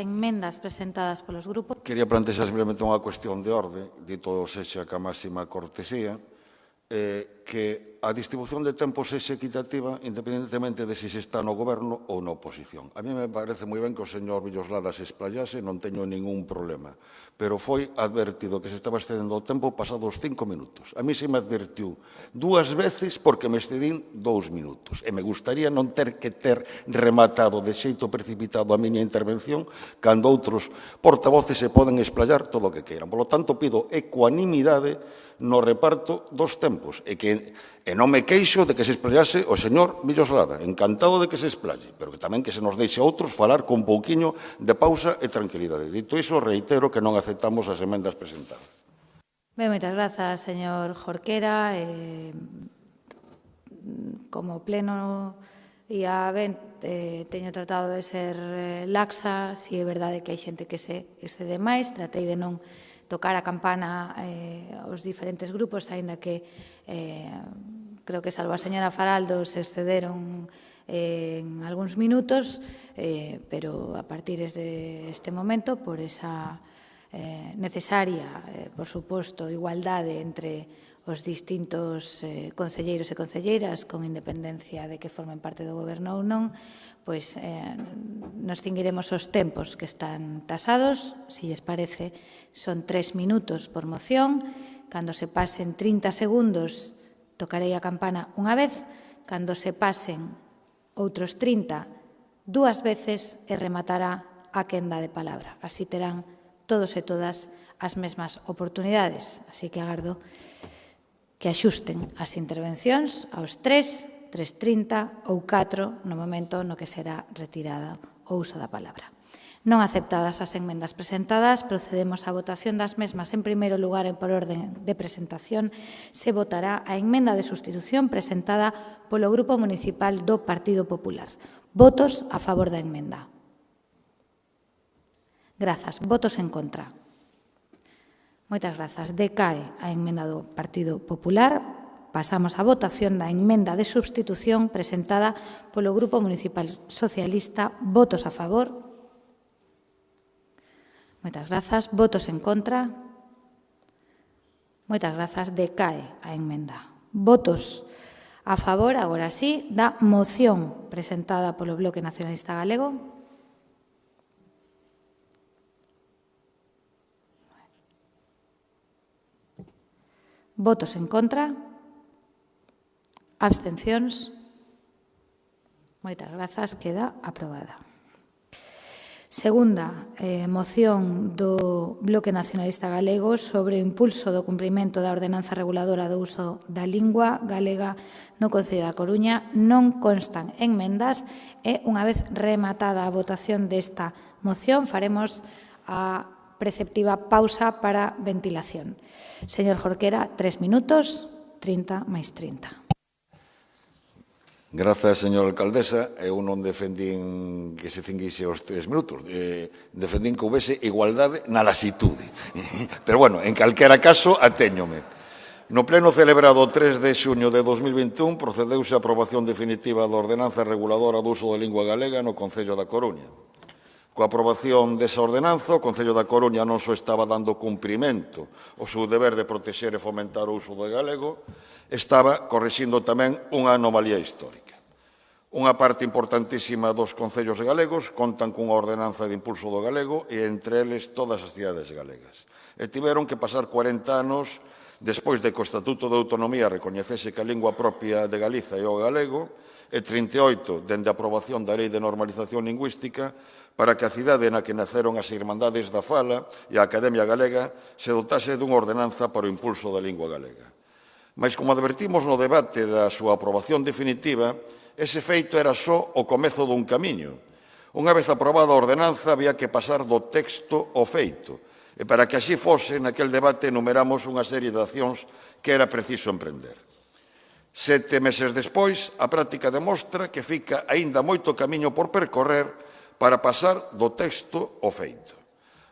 enmendas presentadas polos grupos? Quería plantear simplemente unha cuestión de orde, dito sexa ca máxima cortesía, que a distribución de tempo sexa equitativa independentemente de se está no goberno ou na oposición. A mí me parece moi ben que o señor Villoslada se explayase, non teño ningún problema, pero foi advertido que se estaba excedendo o tempo pasados 5 minutos. A mí se me advertiu 2 veces porque me excedín 2 minutos e me gustaría non ter que ter rematado de xeito precipitado a miña intervención cando outros portavoces se poden explayar todo o que queiran. Por lo tanto, pido ecuanimidade no reparto dos tempos e non me queixo de que se explayase o señor Villoslada, encantado de que se explaye, pero que tamén que se nos deixe a outros falar con pouquiño de pausa e tranquilidade. Dito iso, reitero que non aceptamos as emendas presentadas. Ben, moitas grazas, señor Jorquera. Como pleno ia ben, teño tratado de ser laxa, si é verdade que hai xente que se excede máis, tratei de non tocar a campana aos diferentes grupos, aínda que creo que salvo a señora Faraldo se excederon en algúns minutos, pero a partir deste momento, por esa necesaria, por suposto, igualdade entre os distintos concelleiros e concelleiras, con independencia de que formen parte do goberno ou non, pois nos cinguiremos os tempos que están tasados. Si lles parece, son 3 minutos por moción. Cando se pasen 30 segundos, tocarei a campana unha vez. Cando se pasen outros 30, 2 veces e rematará a quenda de palabra. Así terán todos e todas as mesmas oportunidades. Así que agardo que axusten as intervencións aos 3, 3:30 ou 4 no momento no que será retirada o uso da palabra. Non aceptadas as enmendas presentadas, procedemos á votación das mesmas. En primeiro lugar, e por orden de presentación, se votará a enmenda de sustitución presentada polo Grupo Municipal do Partido Popular. Votos a favor da enmenda. Grazas. Votos en contra. Moitas grazas. Decae a enmenda do Partido Popular. Pasamos á votación da enmenda de substitución presentada polo Grupo Municipal Socialista. Votos a favor. Moitas grazas. Votos en contra. Moitas grazas. Decae a enmenda. Votos a favor, agora sí, da moción presentada polo Bloque Nacionalista Galego. Votos en contra. Abstencións. Moitas grazas. Queda aprobada. Segunda moción do Bloque Nacionalista Galego sobre o impulso do cumprimento da ordenanza reguladora do uso da lingua galega no Concello da Coruña. Non constan enmendas e, unha vez rematada a votación desta moción, faremos a preceptiva pausa para ventilación. Señor Jorquera, 3 minutos, 30 máis 30. Grazas, señora alcaldesa. Eu non defendín que se cinguise os 3 minutos. Defendín que houvese igualdade na lasitude. Pero, bueno, en calquera caso, atéñome. No pleno celebrado 3 de xuño de 2021 procedeuse a aprobación definitiva da ordenanza reguladora do uso da lingua galega no Concello da Coruña. Coa aprobación desa ordenanza, o Concello da Coruña non só estaba dando cumprimento ao seu deber de protexer e fomentar o uso do galego, estaba corrixindo tamén unha anomalía histórica. Unha parte importantísima dos concellos galegos contan cunha ordenanza de impulso do galego e entre eles todas as cidades galegas. e tiveron que pasar 40 anos despois de que o Estatuto de Autonomía recoñecese que a lingua propia de Galiza é o galego, e 38 dende a aprobación da Lei de Normalización Lingüística para que a cidade na que naceron as Irmandades da Fala e a Academia Galega se dotase dunha ordenanza para o impulso da lingua galega. Mais, como advertimos no debate da súa aprobación definitiva, ese feito era só o comezo dun camiño. Unha vez aprobada a ordenanza, había que pasar do texto ao feito, e para que así fose, naquel debate enumeramos unha serie de accións que era preciso emprender. 7 meses despois, a práctica demostra que fica aínda moito camiño por percorrer para pasar do texto ao feito.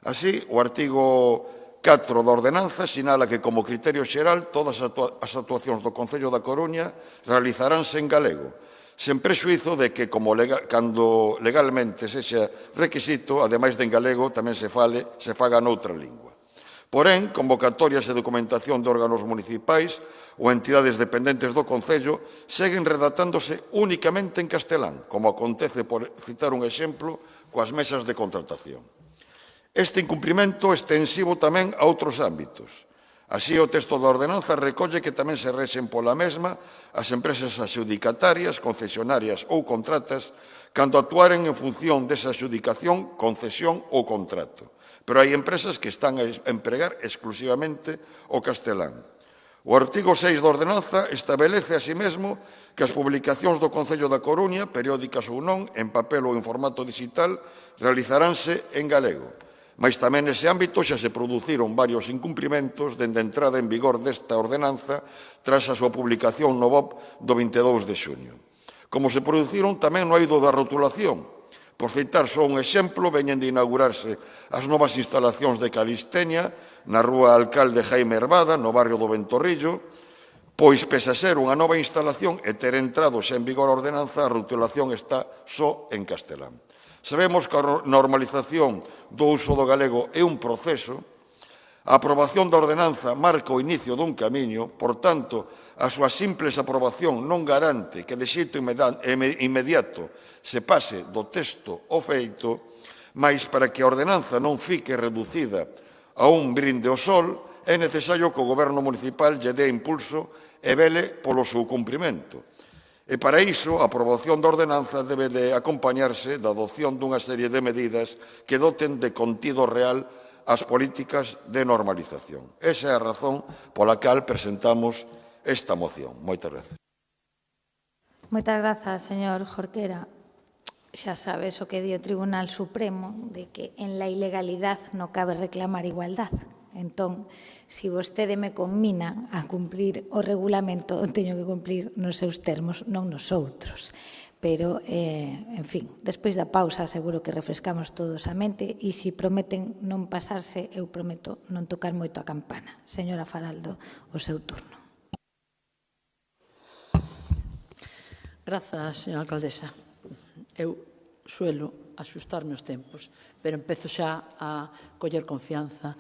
Así, o artigo 4 da ordenanza sinala que, como criterio xeral, todas as actuacións do Concello da Coruña realizaránse en galego, sen prexuízo de que, cando legalmente sexa requisito, ademais de en galego, tamén se faga noutra lingua. Porén, convocatorias e documentación de órganos municipais ou entidades dependentes do Concello seguen redactándose únicamente en castelán, como acontece, por citar un exemplo, coas mesas de contratación. Este incumprimento é extensivo tamén a outros ámbitos. Así, o texto da ordenanza recolle que tamén se rexen pola mesma as empresas adxudicatarias, concesionarias ou contratas cando actuaren en función desa adxudicación, concesión ou contrato. Pero hai empresas que están a empregar exclusivamente o castelán. O artigo 6 da ordenanza establece así mesmo que as publicacións do Concello da Coruña, periódicas ou non, en papel ou en formato digital, realizaránse en galego. Mais tamén nese ámbito xa se produciron varios incumprimentos dende a entrada en vigor desta ordenanza tras a súa publicación no BOP do 22 de xuño. Como se produciron tamén no eido da rotulación. Por citar só un exemplo, veñen de inaugurarse as novas instalacións de Calistenia na rúa Alcalde Jaime Hervada, no barrio do Ventorrillo, pois, pese a ser unha nova instalación e ter entrado xa en vigor a ordenanza, a rotulación está só en castelán. Sabemos que a normalización do uso do galego é un proceso. A aprobación da ordenanza marca o inicio dun camiño, por tanto, a súa simples aprobación non garante que de xeito inmediato se pase do texto ao feito, mas para que a ordenanza non fique reducida a un brinde ao sol, é necesario que o Goberno municipal lle dé impulso e vele polo seu cumprimento. E para iso, a aprobación da ordenanza debe de acompañarse da adopción dunha serie de medidas que doten de contido real as políticas de normalización. Esa é a razón pola cal presentamos esta moción. Moitas grazas. Moitas grazas, señor Jorquera. Xa sabes o que di o Tribunal Supremo de que en la ilegalidad non cabe reclamar igualdad. Entón, se vostede me conmina a cumprir o regulamento, teño que cumplir nos seus termos, non nos outros. Pero, en fin, despois da pausa seguro que refrescamos todos a mente e se prometen non pasarse, eu prometo non tocar moito a campana. Señora Faraldo, o seu turno. Grazas, señora alcaldesa. Eu suelo axustarme os tempos, pero empezo xa a coller confianza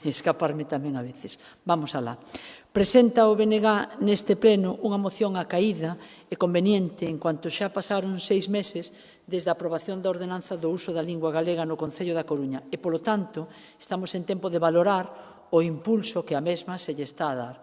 e escaparme tamén a veces. Vamos alá. Presenta o BNG neste pleno unha moción a caída e conveniente en cuanto xa pasaron 6 meses desde a aprobación da ordenanza do uso da lingua galega no Concello da Coruña e, polo tanto, estamos en tempo de valorar o impulso que a mesma se lle está a dar.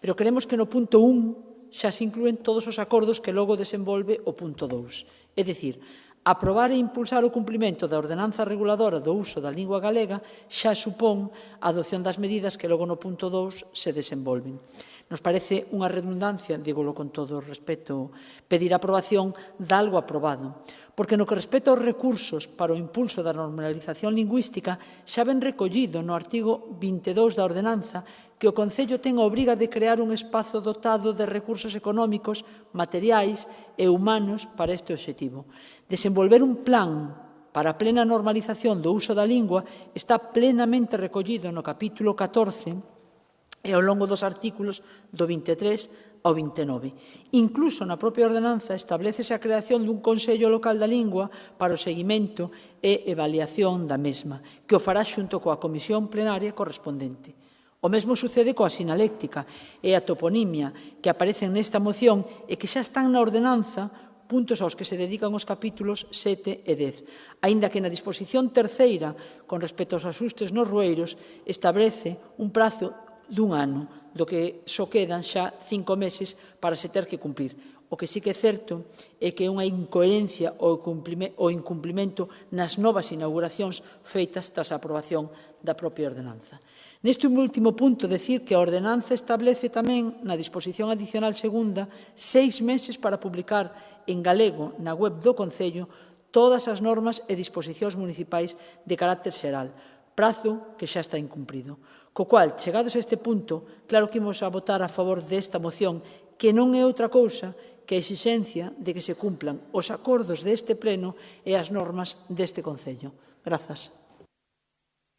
Pero queremos que no punto 1 xa se inclúen todos os acordos que logo desenvolve o punto 2. É dicir, aprobar e impulsar o cumprimento da ordenanza reguladora do uso da lingua galega xa supón a adopción das medidas que logo no punto 2 se desenvolven. Nos parece unha redundancia, dígolo con todo o respeto, pedir a aprobación de algo aprobado, porque no que respecta aos recursos para o impulso da normalización lingüística xa ven recollido no artigo 22 da ordenanza que o Concello ten a obriga de crear un espazo dotado de recursos económicos, materiais e humanos para este obxectivo. Desenvolver un plan para a plena normalización do uso da lingua está plenamente recollido no capítulo 14 e ao longo dos artículos do 23 ao 29. Incluso na propia ordenanza establecese a creación dun Consello Local da Lingua para o seguimento e avaliación da mesma, que o fará xunto coa comisión plenaria correspondente. O mesmo sucede coa sinaléctica e a toponimia que aparecen nesta moción e que xa están na ordenanza puntos aos que se dedican os capítulos 7 e 10, aínda que na disposición terceira, con respecto aos axustes nos rueiros, establece un prazo dun ano, do que só quedan xa 5 meses para se ter que cumprir. O que sí que é certo é que é unha incoherencia o incumplimento nas novas inauguracións feitas tras a aprobación da propia ordenanza. Neste último punto, decir que a ordenanza establece tamén, na disposición adicional segunda, 6 meses para publicar en galego na web do Concello todas as normas e disposicións municipais de carácter xeral, prazo que xa está incumprido. Co cual, chegados a este punto, claro que imos a votar a favor desta moción, que non é outra cousa que a exixencia de que se cumplan os acordos deste pleno e as normas deste Concello. Grazas.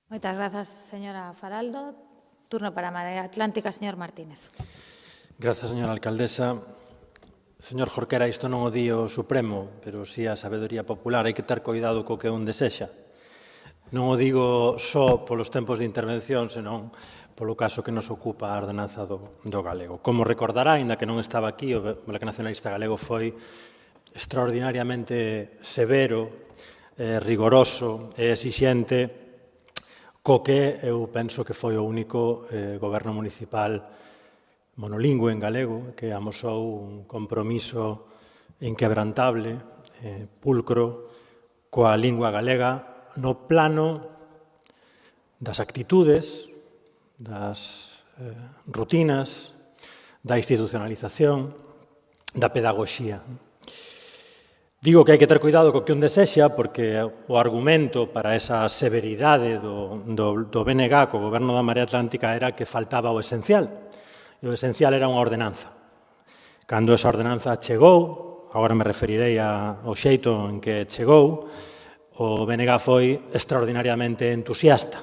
Moitas grazas, señora Faraldo. Turno para a Marea Atlántica, señor Martínez. Grazas, señora alcaldesa. Señor Jorquera, isto non o di o Supremo, pero si a sabedoría popular. Hai que ter cuidado co que un desexa. Non o digo só polos tempos de intervención, senón polo caso que nos ocupa a ordenanza do galego. Como recordará, aínda que non estaba aquí, o Bloque Nacionalista Galego foi extraordinariamente severo, rigoroso e exixente, co que eu penso que foi o único goberno municipal monolingüe en galego que amosou un compromiso inquebrantable, pulcro, coa lingua galega no plano das actitudes, das rutinas, da institucionalización, da pedagogía. Digo que hai que ter cuidado co que un desexa porque o argumento para esa severidade do BNG co goberno da Marea Atlántica era que faltaba o esencial. E o esencial era unha ordenanza. Cando esa ordenanza chegou, agora me referirei ao xeito en que chegou, o BNG foi extraordinariamente entusiasta.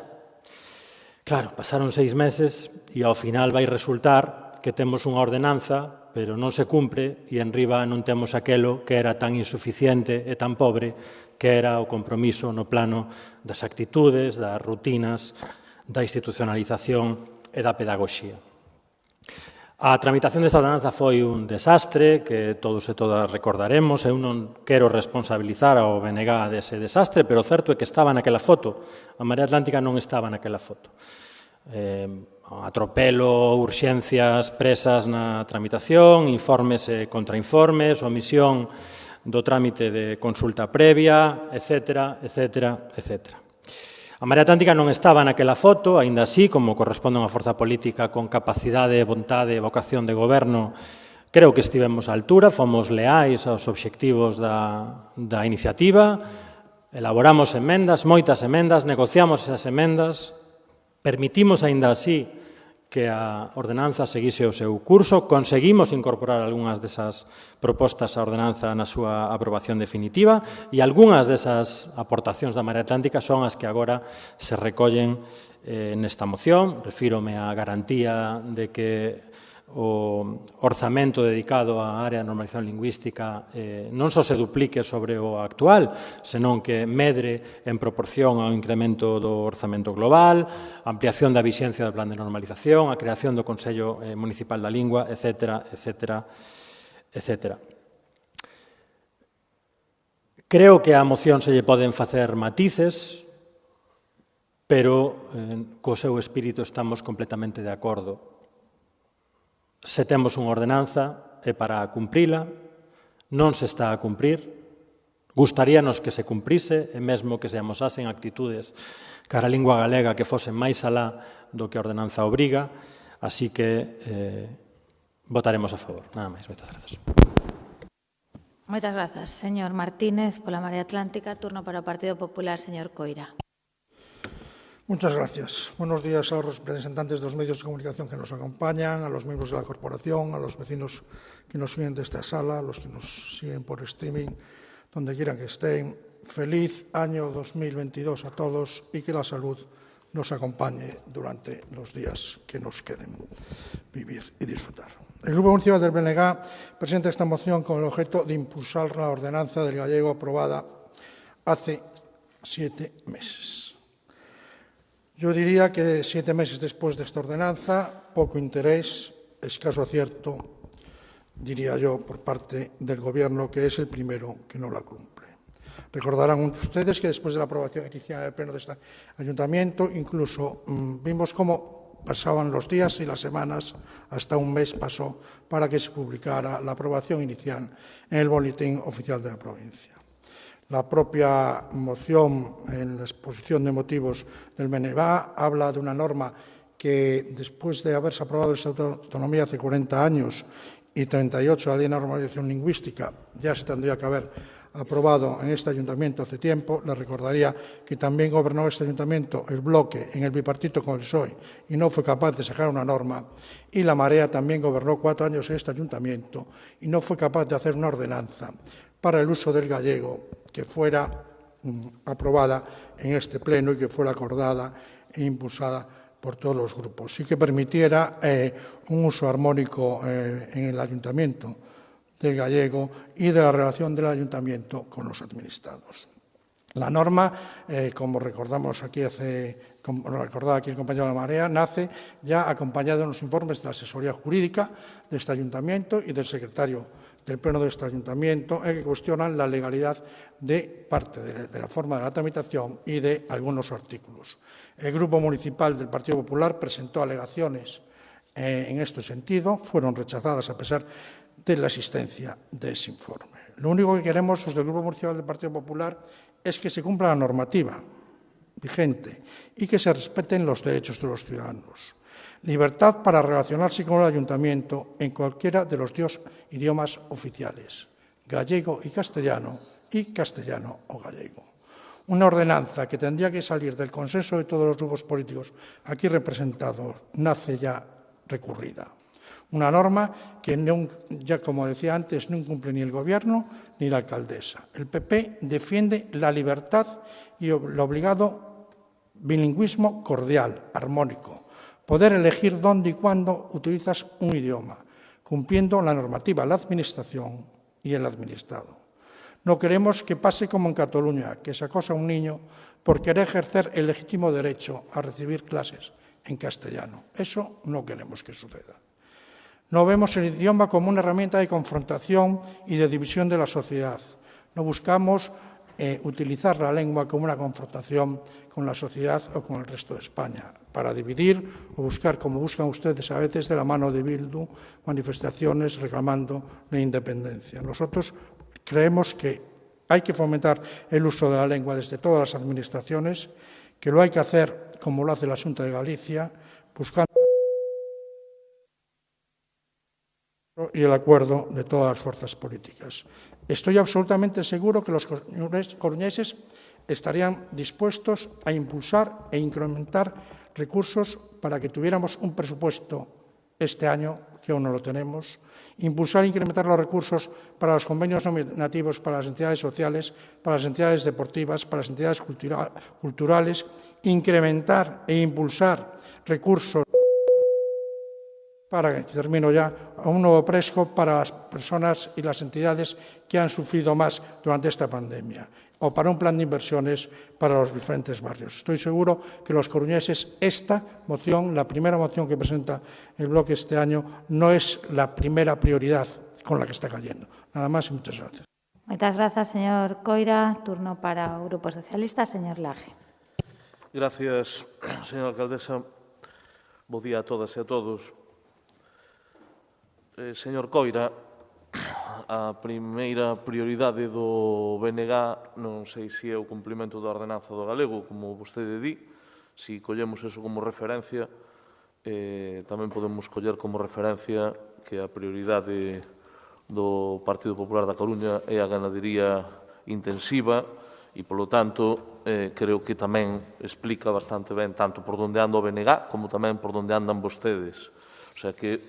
Claro, pasaron 6 meses e ao final vai resultar que temos unha ordenanza pero non se cumpre e enriba non temos aquelo que era tan insuficiente e tan pobre que era o compromiso no plano das actitudes, das rutinas, da institucionalización e da pedagogía. A tramitación desta ordenanza foi un desastre que todos e todas recordaremos. Eu non quero responsabilizar ao BNG dese desastre, pero o certo é que estaba naquela foto. A Marea Atlántica non estaba naquela foto. Atropelo, urxencias presas na tramitación, informes e contrainformes, omisión do trámite de consulta previa, etc., etc., etc. A Marea Atlántica non estaba naquela foto, aínda así, como corresponde a unha forza política con capacidade, vontade e vocación de goberno, creo que estivemos á altura, fomos leais aos obxectivos da iniciativa, elaboramos emendas, moitas emendas, negociamos esas emendas, permitimos aínda así que a ordenanza seguise o seu curso, conseguimos incorporar algunhas desas propostas á ordenanza na súa aprobación definitiva e algunhas desas aportacións da Marea Atlántica son as que agora se recollen nesta moción. Refírome á garantía de que o orzamento dedicado á área de normalización lingüística non só se duplique sobre o actual, senón que medre en proporción ao incremento do orzamento global, ampliación da vixencia do plan de normalización, a creación do Consello Municipal da Lingua, etc., etc., etc. Creo que á moción se lle poden facer matices, pero co seu espírito estamos completamente de acordo. Se temos unha ordenanza é para cumprila, non se está a cumprir, gustaríanos que se cumprise e mesmo que se amosasen actitudes cara a lingua galega que fosen máis alá do que a ordenanza obriga, así que votaremos a favor. Nada máis, moitas grazas. Moitas grazas, señor Martínez, pola Marea Atlántica. Turno para o Partido Popular, señor Coira. Muchas gracias. Buenos días a los representantes de los medios de comunicación que nos acompañan, a los miembros de la corporación, a los vecinos que nos siguen de esta sala, a los que nos siguen por streaming, donde quieran que estén. Feliz año 2022 a todos y que la salud nos acompañe durante los días que nos queden vivir y disfrutar. El Grupo Municipal del BNG presenta esta moción con el objeto de impulsar la ordenanza del gallego aprobada hace 7 meses. Yo diría que 7 meses después de esta ordenanza, poco interés, escaso acierto diría yo, por parte del Gobierno, que es el primero que no la cumple. Recordarán ustedes que después de la aprobación inicial del Pleno de este Ayuntamiento, incluso vimos cómo pasaban los días y las semanas, hasta un mes pasó, para que se publicara la aprobación inicial en el Boletín Oficial de la provincia. La propia moción, en la exposición de motivos del BNG, habla de una norma que, después de haberse aprobado el Estatuto de Autonomía hace 40 años y 38 la Ley de Normalización Lingüística, ya se tendría que haber aprobado en este Ayuntamiento hace tiempo. Les recordaría que también gobernó este Ayuntamiento el bloque en el bipartito con el PSOE y no fue capaz de sacar una norma, y la Marea también gobernó 4 años en este Ayuntamiento y no fue capaz de hacer una ordenanza para el uso del gallego que fuera aprobada en este Pleno y que fuera acordada e impulsada por todos los grupos, y que permitiera un uso armónico en el Ayuntamiento del gallego y de la relación del Ayuntamiento con los administrados. La norma, como recordamos aquí como recordaba aquí el compañero de la Marea, nace ya acompañada de unos informes de la asesoría jurídica de este Ayuntamiento y del secretario del Pleno de este Ayuntamiento, en que cuestionan la legalidad de parte de la forma de la tramitación y de algunos artículos. El Grupo Municipal del Partido Popular presentó alegaciones en este sentido, fueron rechazadas a pesar de la existencia de ese informe. Lo único que queremos los del Grupo Municipal del Partido Popular es que se cumpla la normativa vigente y que se respeten los derechos de los ciudadanos. Libertad para relacionarse con el Ayuntamiento en cualquiera de los 2 idiomas oficiales, gallego y castellano o gallego. Una ordenanza que tendría que salir del consenso de todos los grupos políticos aquí representados nace ya recurrida. Una norma que, ya como decía antes, no incumple ni el Gobierno ni la alcaldesa. El PP defiende la libertad y el obligado bilingüismo cordial, armónico. Poder elegir dónde y cuándo utilizas un idioma, cumpliendo la normativa, la Administración y el administrado. No queremos que pase como en Cataluña, que se acosa a un niño por querer ejercer el legítimo derecho a recibir clases en castellano. Eso no queremos que suceda. No vemos el idioma como una herramienta de confrontación y de división de la sociedad. No buscamos utilizar la lengua como una confrontación con la sociedad o con el resto de España, para dividir o buscar, como buscan ustedes a veces de la mano de Bildu, manifestaciones reclamando la independencia. Nosotros creemos que hay que fomentar el uso de la lengua desde todas las administraciones, que lo hay que hacer como lo hace la Xunta de Galicia, buscando y el acuerdo de todas las fuerzas políticas. Estoy absolutamente seguro que los coruñeses estarían dispuestos a impulsar e incrementar recursos para que tuviéramos un presupuesto este año, que aún no lo tenemos, impulsar e incrementar los recursos para los convenios nominativos para las entidades sociales, para las entidades deportivas, para las entidades culturales, incrementar e impulsar recursos para, termino ya, a un nuevo PRESCO para las personas y las entidades que han sufrido más durante esta pandemia, o para un plan de inversiones para los diferentes barrios. Estoy seguro que los coruñeses, esta moción, la primera moción que presenta el bloque este año, no es la primera prioridad con la que está cayendo. Nada más y muchas gracias. Muchas gracias, señor Coira. Turno para el Grupo Socialista, señor Laje. Gracias, señora alcaldesa. Bo día a todas e a todos. Señor Coira, a primeira prioridade do BNG non sei se é o cumplimento da ordenanza do galego, como vostede di. Se collemos eso como referencia, tamén podemos coller como referencia que a prioridade do Partido Popular da Coruña é a ganadería intensiva e, polo tanto, creo que tamén explica bastante ben tanto por onde anda o BNG como tamén por onde andan vostedes. O sea que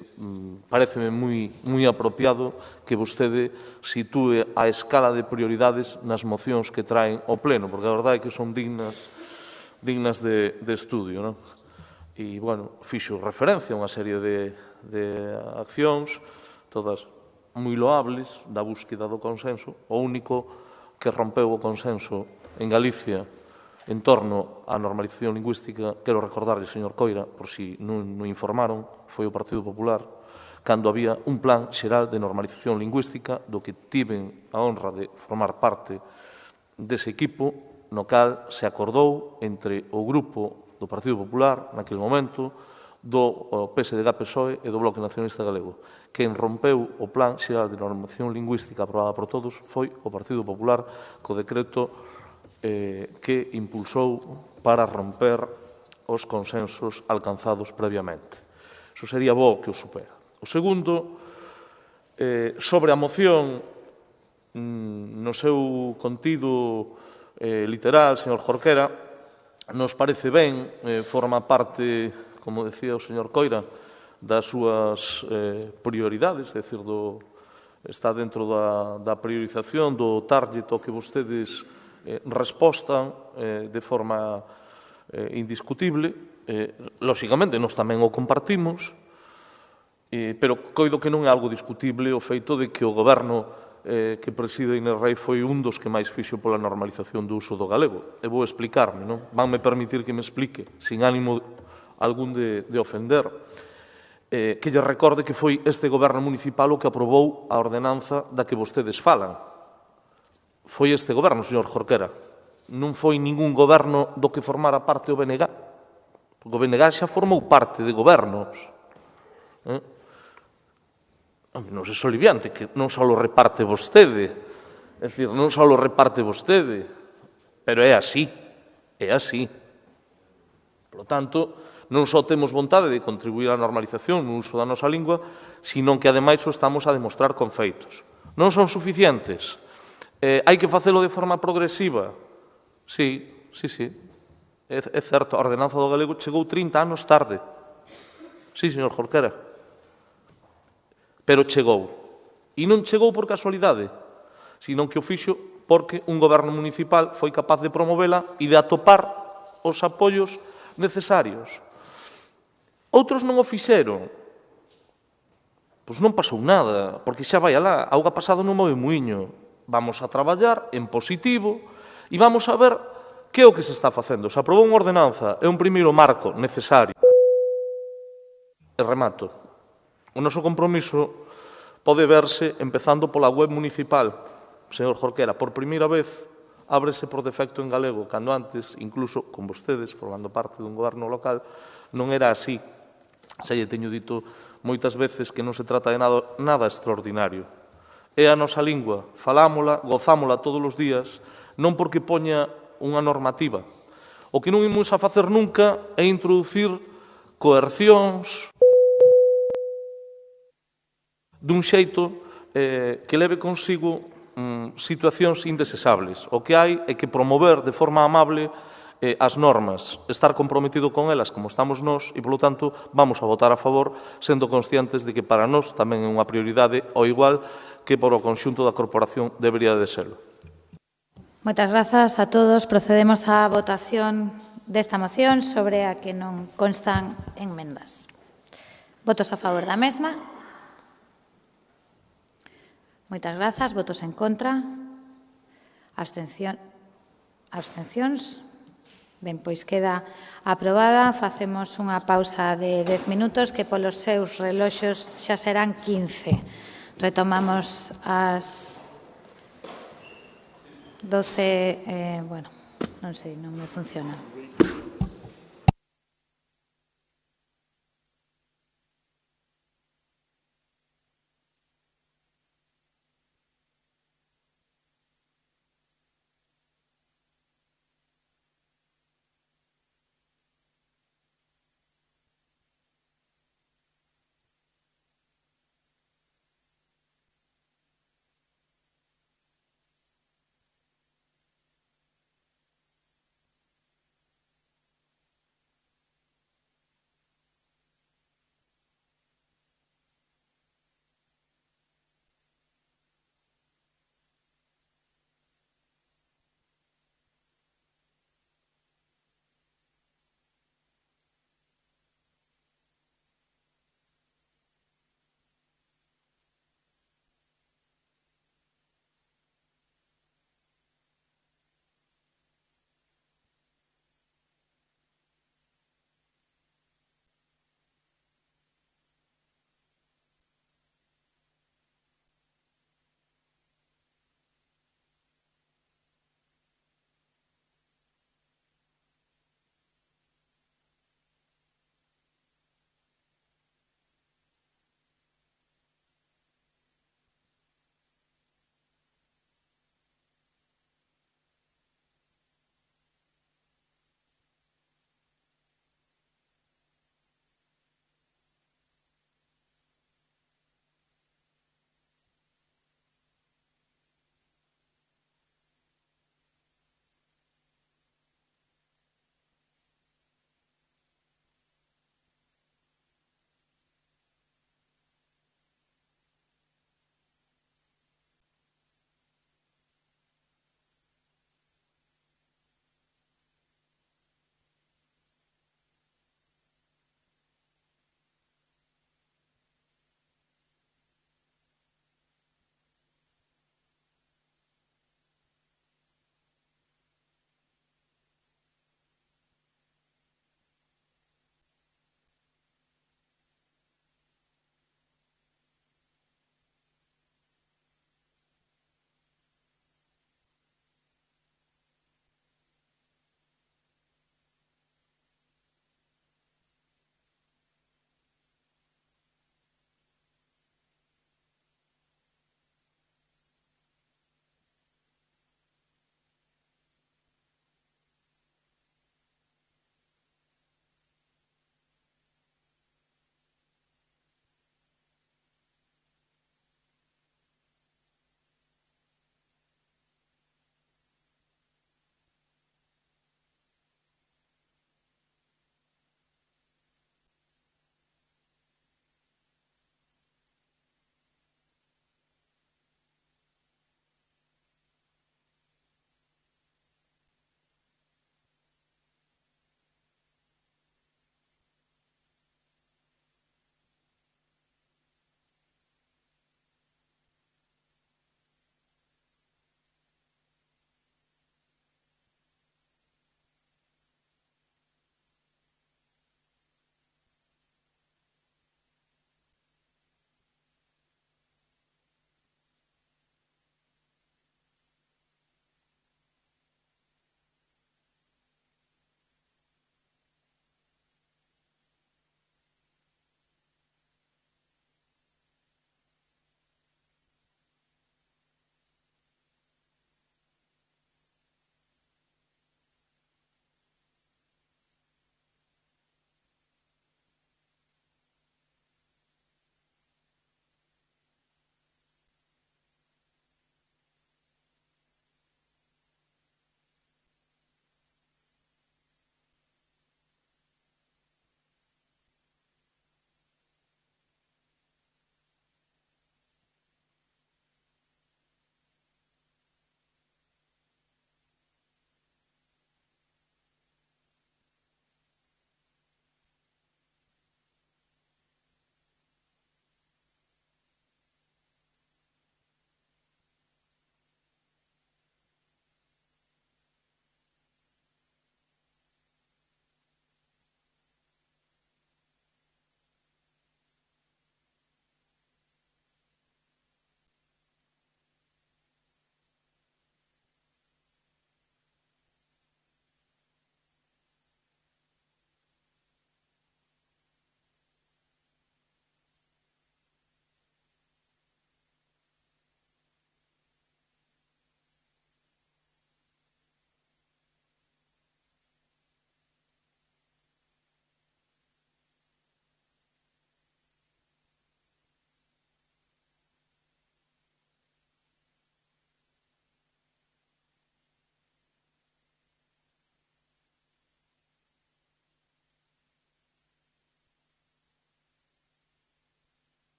pareceme moi apropiado que vostede sitúe a escala de prioridades nas mocións que traen ao Pleno, porque a verdade é que son dignas de estudio, non? E, bueno, fixo referencia a unha serie de accións, todas moi loables, da búsqueda do consenso. O único que rompeu o consenso en Galicia en torno á normalización lingüística, quero recordarle, señor Coira, por si non informaron, foi o Partido Popular, cando había un plan xeral de normalización lingüística do que tiven a honra de formar parte dese equipo, no cal se acordou entre o grupo do Partido Popular, naquele momento, do PSDG-PSOE e do Bloque Nacionalista Galego. Quen rompeu o Plan Xeral de Normalización Lingüística aprobada por todos foi o Partido Popular co decreto que impulsou para romper os consensos alcanzados previamente. Iso sería bo que o supera. O segundo, sobre a moción, no seu contido literal, señor Jorquera, nos parece ben, forma parte, como decía o señor Coira, das súas prioridades, é dicir, está dentro da priorización do target ao que vostedes respostan de forma indiscutible. Lóxicamente, nós tamén o compartimos, pero coido que non é algo discutible o feito de que o goberno que preside Inés Rei foi un dos que máis fixo pola normalización do uso do galego. E vou explicarme, non? Vanme permitir que me explique, sin ánimo algún de ofender, que lle recorde que foi este goberno municipal o que aprobou a ordenanza da que vostedes falan. Foi este goberno, señor Jorquera. Non foi ningún goberno do que formara parte o BNG. O BNG xa formou parte de gobernos. Non é soliviante que non só o reparte vostede, é dicir, non só o reparte vostede, pero é así, é así. Por lo tanto, non só temos vontade de contribuir á normalización no uso da nosa lingua, sino que, ademais, o estamos a demostrar con feitos. Non son suficientes. Hai que facelo de forma progresiva? Sí. É certo, a ordenanza do galego chegou 30 anos tarde. Sí, señor Jorquera. Pero chegou. E non chegou por casualidade, sino que o fixo porque un goberno municipal foi capaz de promovela e de atopar os apoios necesarios. Outros non o fixeron. Pois non pasou nada, porque xa vai alá, auga pasada non move muiño. Vamos a traballar en positivo e vamos a ver que é o que se está facendo. Se aprobou unha ordenanza, é un primeiro marco necesario. E remato. O noso compromiso pode verse empezando pola web municipal. Señor Jorquera, por primeira vez ábrese por defecto en galego, cando antes, incluso con vostedes, formando parte dun goberno local, non era así. Xa lle teño dito moitas veces que non se trata de nada extraordinario. É a nosa lingua, falámola, gozámola todos os días, non porque poña unha normativa. O que non imos a facer nunca é introducir coercións dun xeito que leve consigo situacións indesesables. O que hai é que promover de forma amable as normas, estar comprometido con elas como estamos nós e, polo tanto, vamos a votar a favor, sendo conscientes de que para nós tamén é unha prioridade, ao igual que para o conxunto da corporación debería de serlo. Moitas grazas a todos. Procedemos á votación desta moción sobre a que non constan enmendas. Votos a favor da mesma. Moitas grazas. Votos en contra. Abstencións. Ben, pois queda aprobada. Facemos unha pausa de 10 minutos que polos seus reloxos xa serán 15. Retomamos as 12, bueno, non sei, non me funciona.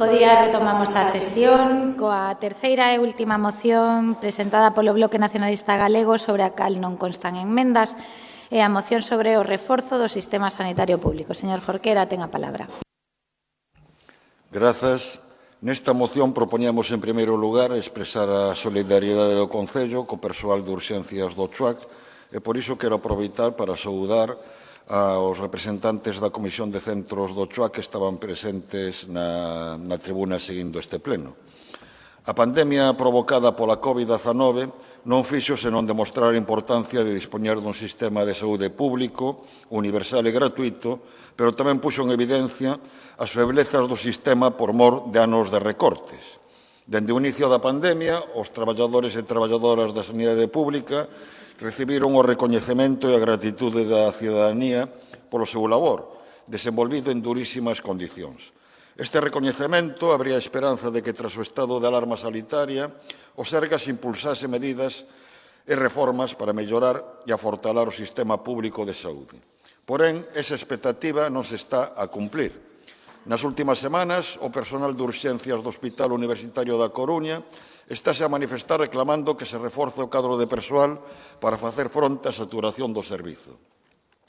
Bo día, retomamos a sesión coa terceira e última moción presentada polo Bloque Nacionalista Galego sobre a cal non constan enmendas e a moción sobre o reforzo do sistema sanitario público. Señor Jorquera, ten a palabra. Grazas. Nesta moción propoñamos, en primeiro lugar, expresar a solidariedade do Concello co persoal de urxencias do CHUAC e por iso quero aproveitar para saudar aos representantes da Comisión de Centros do CHUAC que estaban presentes na tribuna seguindo este pleno. A pandemia provocada pola COVID-19 non fixo senón demostrar a importancia de dispoñer dun sistema de saúde público, universal e gratuito, pero tamén puxo en evidencia as feblezas do sistema por mor de anos de recortes. Dende o inicio da pandemia, os traballadores e traballadoras da sanidade pública recibiron o recoñecemento e a gratitude da cidadanía polo seu labor, desenvolvido en durísimas condicións. Este recoñecemento abría a esperanza de que, tras o estado de alarma sanitaria, o Sergas impulsase medidas e reformas para mellorar e afortalar o sistema público de saúde. Porén, esa expectativa non se está a cumplir. Nas últimas semanas, o personal de urxencias do Hospital Universitario da Coruña estáse a manifestar reclamando que se reforce o cadro de persoal para facer fronte á saturación do servizo.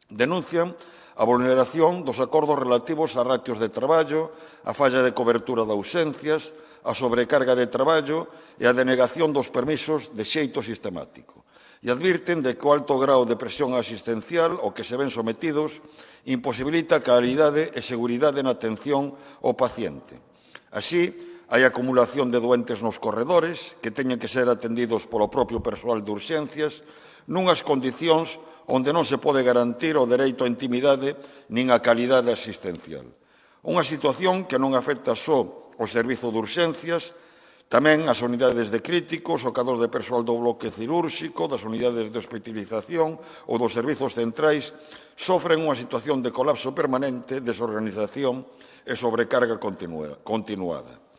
Denuncian a vulneración dos acordos relativos a ratios de traballo, a falla de cobertura de ausencias, a sobrecarga de traballo e a denegación dos permisos de xeito sistemático. E advirten de que o alto grao de presión asistencial ao que se ven sometidos imposibilita a calidade e seguridade na atención ao paciente. Así, hai acumulación de doentes nos corredores que teñen que ser atendidos polo propio persoal de urxencias nunhas condicións onde non se pode garantir o dereito á intimidade nin a calidade asistencial. Unha situación que non afecta só o servizo de urxencias, tamén as unidades de críticos, o cadro de persoal do bloque cirúrxico, das unidades de hospitalización ou dos servizos centrais sofren unha situación de colapso permanente, desorganización e sobrecarga continuada.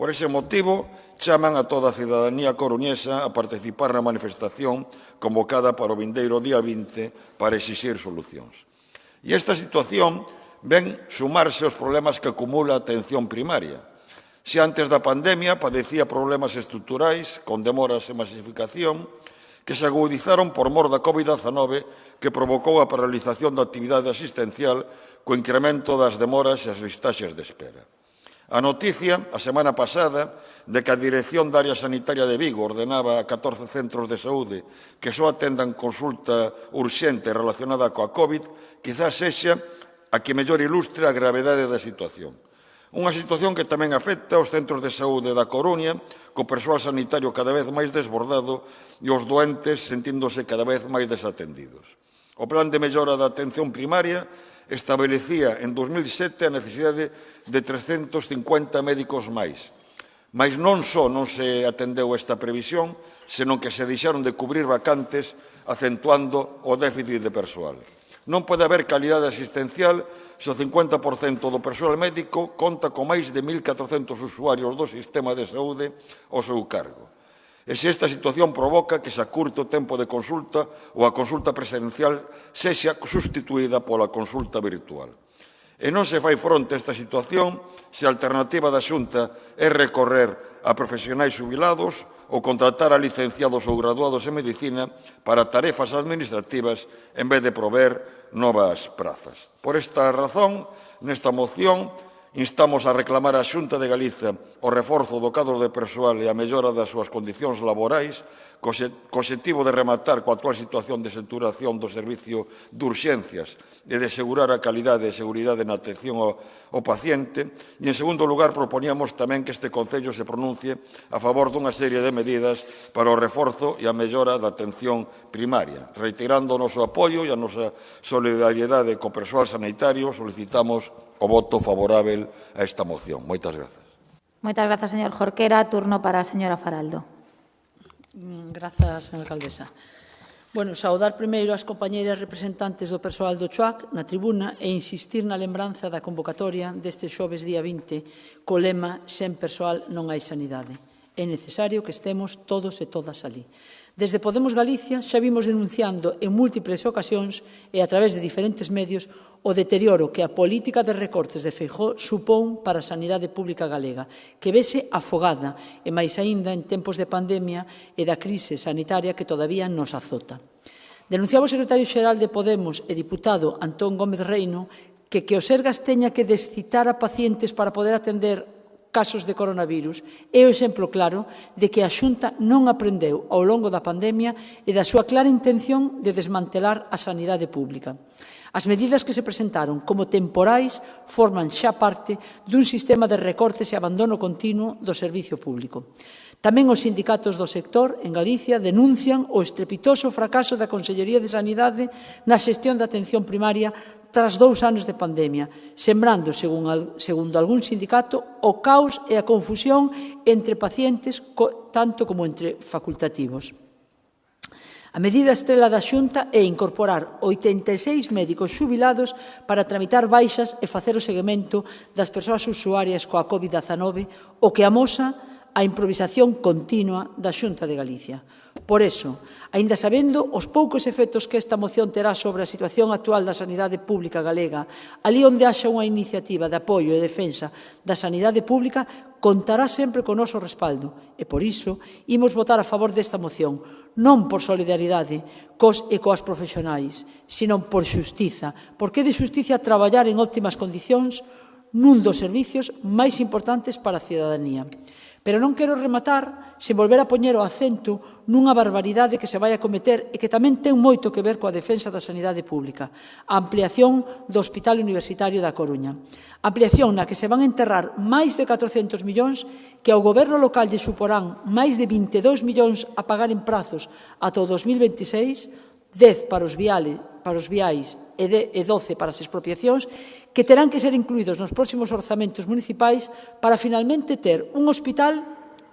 Por ese motivo, chaman a toda a cidadanía coruñesa a participar na manifestación convocada para o vindeiro día 20 para exixir solucións. E esta situación ven sumarse aos problemas que acumula a atención primaria. Se antes da pandemia padecía problemas estruturais con demoras e masificación que se agudizaron por mor da COVID-19 que provocou a paralización da actividade asistencial co incremento das demoras e as listaxes de espera. A noticia, a semana pasada, de que a Dirección da Área Sanitaria de Vigo ordenaba a 14 centros de saúde que só atendan consulta urxente relacionada coa COVID, quizás sexa a que mellor ilustre a gravedade da situación. Unha situación que tamén afecta aos centros de saúde da Coruña, co persoal sanitario cada vez máis desbordado e os doentes sentíndose cada vez máis desatendidos. O Plan de Mellora da Atención Primaria establecía en 2007 a necesidade de 350 médicos máis. Mas non só non se atendeu esta previsión, senón que se deixaron de cubrir vacantes acentuando o déficit de persoal. Non pode haber calidade asistencial se o 50% do persoal médico conta con máis de 1.400 usuarios do sistema de saúde ao seu cargo. E se esta situación provoca que se acurte o tempo de consulta ou a consulta presencial sexa sustituída pola consulta virtual. E non se fai fronte a esta situación se a alternativa da Xunta é recorrer a profesionais xubilados ou contratar a licenciados ou graduados en medicina para tarefas administrativas en vez de prover novas prazas. Por esta razón, nesta moción, instamos a reclamar á Xunta de Galiza o reforzo do cadro de persoal e a mellora das súas condicións laborais co obxectivo de rematar coa actual situación de saturación do servicio de urxencias e de asegurar a calidade e seguridade na atención ao paciente. E, en segundo lugar, proponíamos tamén que este Concello se pronuncie a favor dunha serie de medidas para o reforzo e a mellora da atención primaria. Reiterando o noso apoio e a nosa solidariedade co persoal sanitario, solicitamos o voto favorável a esta moción. Moitas grazas. Moitas grazas, señor Jorquera. Turno para a señora Faraldo. Grazas, señora alcaldesa. Bueno, saudar primeiro as compañeiras representantes do persoal do CHUAC na tribuna e insistir na lembranza da convocatoria deste xoves día 20 co lema «Sen persoal non hai sanidade». É necesario que estemos todos e todas ali. Desde Podemos Galicia xa vimos denunciando en múltiples ocasións e a través de diferentes medios o deterioro que a política de recortes de Feijóo supón para a sanidade pública galega, que vese afogada, e máis aínda en tempos de pandemia e da crise sanitaria que todavía nos azota. Denunciaba o secretario xeral de Podemos e diputado Antón Gómez Reino que o Sergas teña que descitar a pacientes para poder atender casos de coronavirus é o exemplo claro de que a Xunta non aprendeu ao longo da pandemia e da súa clara intención de desmantelar a sanidade pública. As medidas que se presentaron como temporais forman xa parte dun sistema de recortes e abandono continuo do servicio público. Tamén os sindicatos do sector en Galicia denuncian o estrepitoso fracaso da Consellería de Sanidade na xestión da atención primaria tras 2 anos de pandemia, sembrando, segundo algún sindicato, o caos e a confusión entre pacientes, tanto como entre facultativos. A medida estrela da Xunta é incorporar 86 médicos xubilados para tramitar baixas e facer o seguimento das persoas usuarias coa COVID-19, o que amosa a improvisación continua da Xunta de Galicia. Por eso, aínda sabendo os poucos efectos que esta moción terá sobre a situación actual da sanidade pública galega, ali onde haxa unha iniciativa de apoio e defensa da sanidade pública, contará sempre con o noso respaldo e, por iso, imos votar a favor desta moción, non por solidaridade cos e coas profesionais, sino por xustiza, porque é de xustiza traballar en óptimas condicións nun dos servicios máis importantes para a cidadanía. Pero non quero rematar sen volver a poñer o acento nunha barbaridade que se vai a cometer e que tamén ten moito que ver coa defensa da sanidade pública, a ampliación do Hospital Universitario da Coruña. Ampliación na que se van a enterrar máis de 400 millóns que ao goberno local lle suporán máis de 22 millóns a pagar en prazos ata o 2026, 10 para os viais e 12 para as expropiacións, que terán que ser incluídos nos próximos orzamentos municipais para finalmente ter un hospital,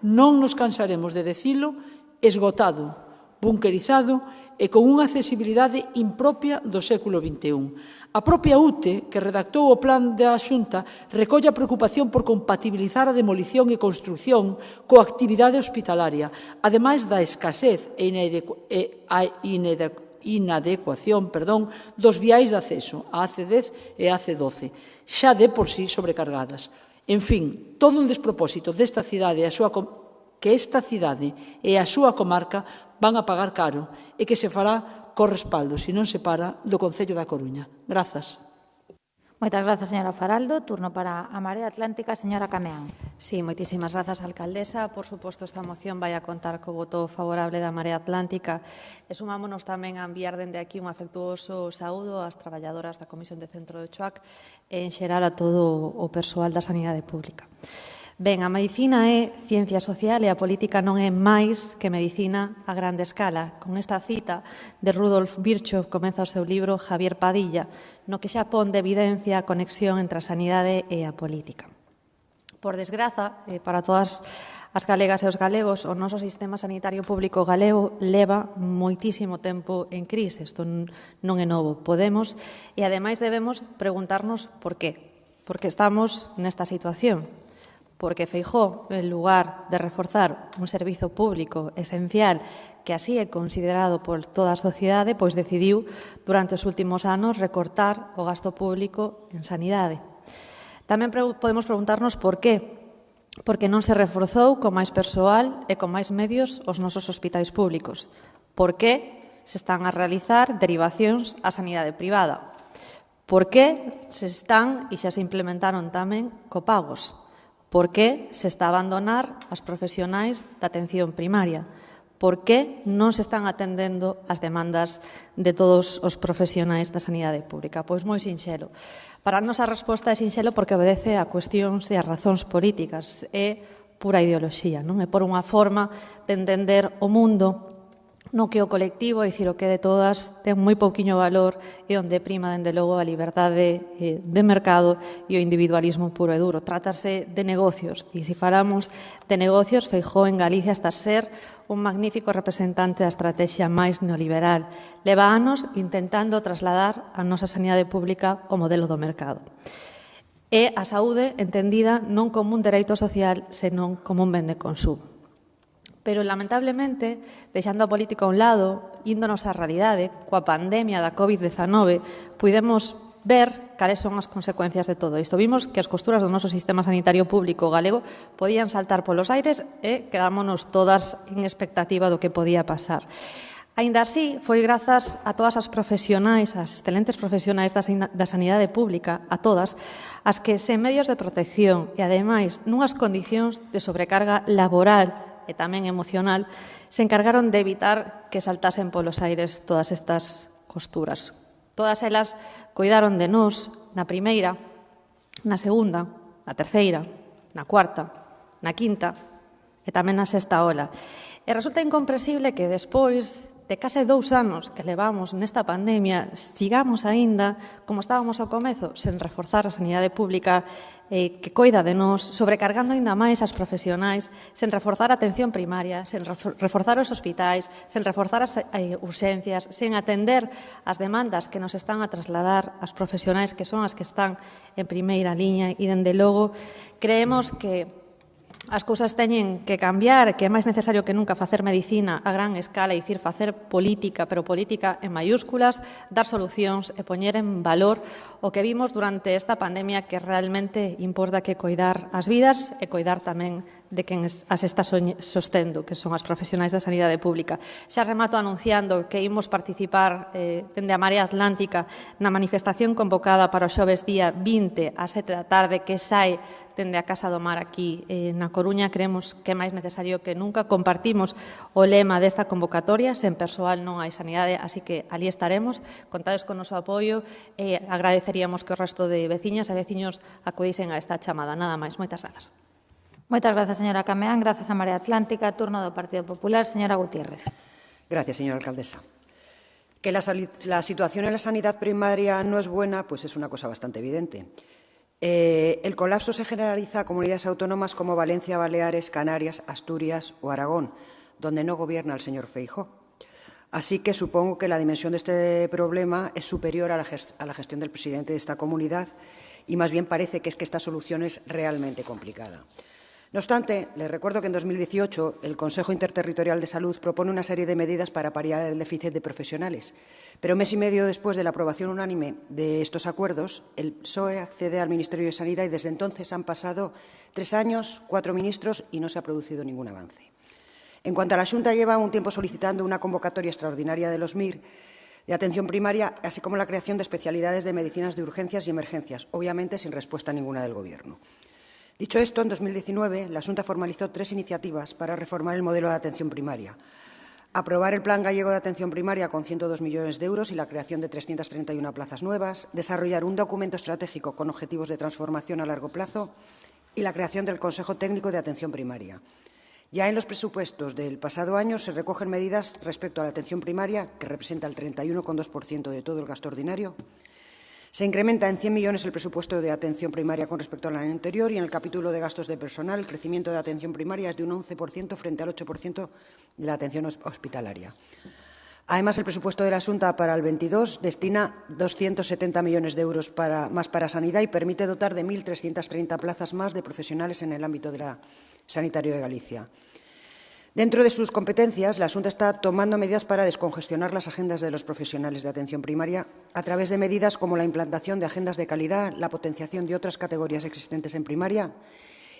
non nos cansaremos de decilo, esgotado, bunkerizado e con unha accesibilidade impropia do século XXI. A propia UTE, que redactou o plan da Xunta, recolle a preocupación por compatibilizar a demolición e construción coa actividade hospitalaria, ademais da escasez e inadecuación dos viais de acceso, a AC10 e a AC12, xa de por sí sobrecargadas. En fin, todo un despropósito desta cidade que esta cidade e a súa comarca van a pagar caro e que se fará co respaldo, se non se para, do Concello da Coruña. Grazas. Moitas grazas, señora Faraldo. Turno para a Marea Atlántica, señora Cameán. Sí, moitísimas grazas, alcaldesa. Por suposto, esta moción vai a contar co voto favorable da Marea Atlántica e sumámonos tamén a enviar dende aquí un afectuoso saúdo ás traballadoras da Comisión de Centro de Choac e, en xeral, a todo o persoal da sanidade pública. Ben, a medicina é ciencia social e a política non é máis que medicina a grande escala. Con esta cita de Rudolf Virchow comeza o seu libro Javier Padilla, no que xa pon de evidencia a conexión entre a sanidade e a política. Por desgraza, para todas as galegas e os galegos, o noso sistema sanitario público galego leva moitísimo tempo en crise. Isto non é novo. Podemos e, ademais, debemos preguntarnos por qué. Por que estamos nesta situación? Porque Feijóo, en lugar de reforzar un servizo público esencial que así é considerado por toda a sociedade, pois decidiu durante os últimos anos recortar o gasto público en sanidade. Tamén podemos preguntarnos por qué. Porque non se reforzou con máis persoal e con máis medios os nosos hospitais públicos. Por que se están a realizar derivacións á sanidade privada? Por que se están e xa se implementaron tamén copagos? Por que se está a abandonar as profesionais da atención primaria? Por que non se están atendendo as demandas de todos os profesionais da sanidade pública? Pois moi sinxelo. Para nós a resposta é sinxelo porque obedece a cuestións e a razóns políticas. É pura ideoloxía, non? É por unha forma de entender o mundo no que o colectivo, é dicir, o que de todas, ten moi pouquiño valor e onde prima, dende logo, a liberdade de mercado e o individualismo puro e duro. Trátase de negocios, e se falamos de negocios, Feijóo en Galicia está a ser un magnífico representante da estrategia máis neoliberal. Leva anos intentando trasladar a nosa sanidade pública ao modelo do mercado. É a saúde entendida non como un dereito social, senón como un ben de consumo. Pero, lamentablemente, deixando a política a un lado, índonos á realidade, coa pandemia da COVID-19, puidemos ver cales son as consecuencias de todo isto. Vimos que as costuras do noso sistema sanitario público galego podían saltar polos aires e quedámonos todas en expectativa do que podía pasar. Aínda así, foi grazas a todas as profesionais, as excelentes profesionais da sanidade pública, a todas, as que sen medios de protección e, ademais, nunhas condicións de sobrecarga laboral e tamén emocional, se encargaron de evitar que saltasen polos aires todas estas costuras. Todas elas cuidaron de nós na primeira, na segunda, na terceira, na cuarta, na quinta e tamén na sexta ola. E resulta incomprensible que despois de case 2 anos que levamos nesta pandemia, sigamos aínda, como estábamos ao comezo, sen reforzar a sanidade pública que coida de nós, sobrecargando aínda máis as profesionais, sen reforzar a atención primaria, sen reforzar os hospitais, sen reforzar as urxencias, sen atender as demandas que nos están a trasladar as profesionais que son as que están en primeira liña e, dende logo, creemos que as cousas teñen que cambiar, que é máis necesario que nunca facer medicina a gran escala, é dicir, facer política, pero política en mayúsculas, dar solucións e poñer en valor o que vimos durante esta pandemia, que realmente importa que coidar as vidas e coidar tamén de quen as está sostendo, que son as profesionais da sanidade pública. Xa remato anunciando que imos participar dende a Marea Atlántica na manifestación convocada para o xoves día 20 ás 7 da tarde, que sae dende a Casa do Mar aquí na Coruña. Creemos que é máis necesario que nunca. Compartimos o lema desta convocatoria: sen persoal non hai sanidade, así que ali estaremos. Contades con o noso apoio e agradeceríamos que o resto de veciñas e veciños acudisen a esta chamada. Nada máis. Moitas grazas. Moitas grazas, señora Cameán. Grazas a Marea Atlántica. Turno do Partido Popular. Señora Gutiérrez. Gracias, señora alcaldesa. Que la situación en la sanidad primaria no es buena, pues es una cosa bastante evidente. El colapso se generaliza a comunidades autónomas como Valencia, Baleares, Canarias, Asturias o Aragón, donde no gobierna el señor Feijóo. Así que supongo que la dimensión de este problema es superior a la gestión del presidente de esta comunidad y más bien parece que esta solución es realmente complicada. No obstante, les recuerdo que en 2018 el Consejo Interterritorial de Salud propone una serie de medidas para paliar el déficit de profesionales, pero mes y medio después de la aprobación unánime de estos acuerdos, el PSOE accede al Ministerio de Sanidad y desde entonces han pasado 3 años, 4 ministros y no se ha producido ningún avance. En cuanto a la Xunta, lleva un tiempo solicitando una convocatoria extraordinaria de los MIR de atención primaria, así como la creación de especialidades de medicinas de urgencias y emergencias, obviamente sin respuesta ninguna del Gobierno. Dicho esto, en 2019 la Xunta formalizó 3 iniciativas para reformar el modelo de atención primaria. Aprobar el Plan Gallego de Atención Primaria con 102 millones de euros y la creación de 331 plazas nuevas, desarrollar un documento estratégico con objetivos de transformación a largo plazo y la creación del Consejo Técnico de Atención Primaria. Ya en los presupuestos del pasado año se recogen medidas respecto a la atención primaria, que representa el 31,2% de todo el gasto ordinario. Se incrementa en 100 millones el presupuesto de atención primaria con respecto al año anterior y en el capítulo de gastos de personal el crecimiento de atención primaria es de un 11% frente al 8% de la atención hospitalaria. Además, el presupuesto de la Xunta para el 22 destina 270 millones de euros más para sanidad y permite dotar de 1.330 plazas más de profesionales en el ámbito sanitario de Galicia. Dentro de sus competencias, la Xunta está tomando medidas para descongestionar las agendas de los profesionales de atención primaria a través de medidas como la implantación de agendas de calidad, la potenciación de otras categorías existentes en primaria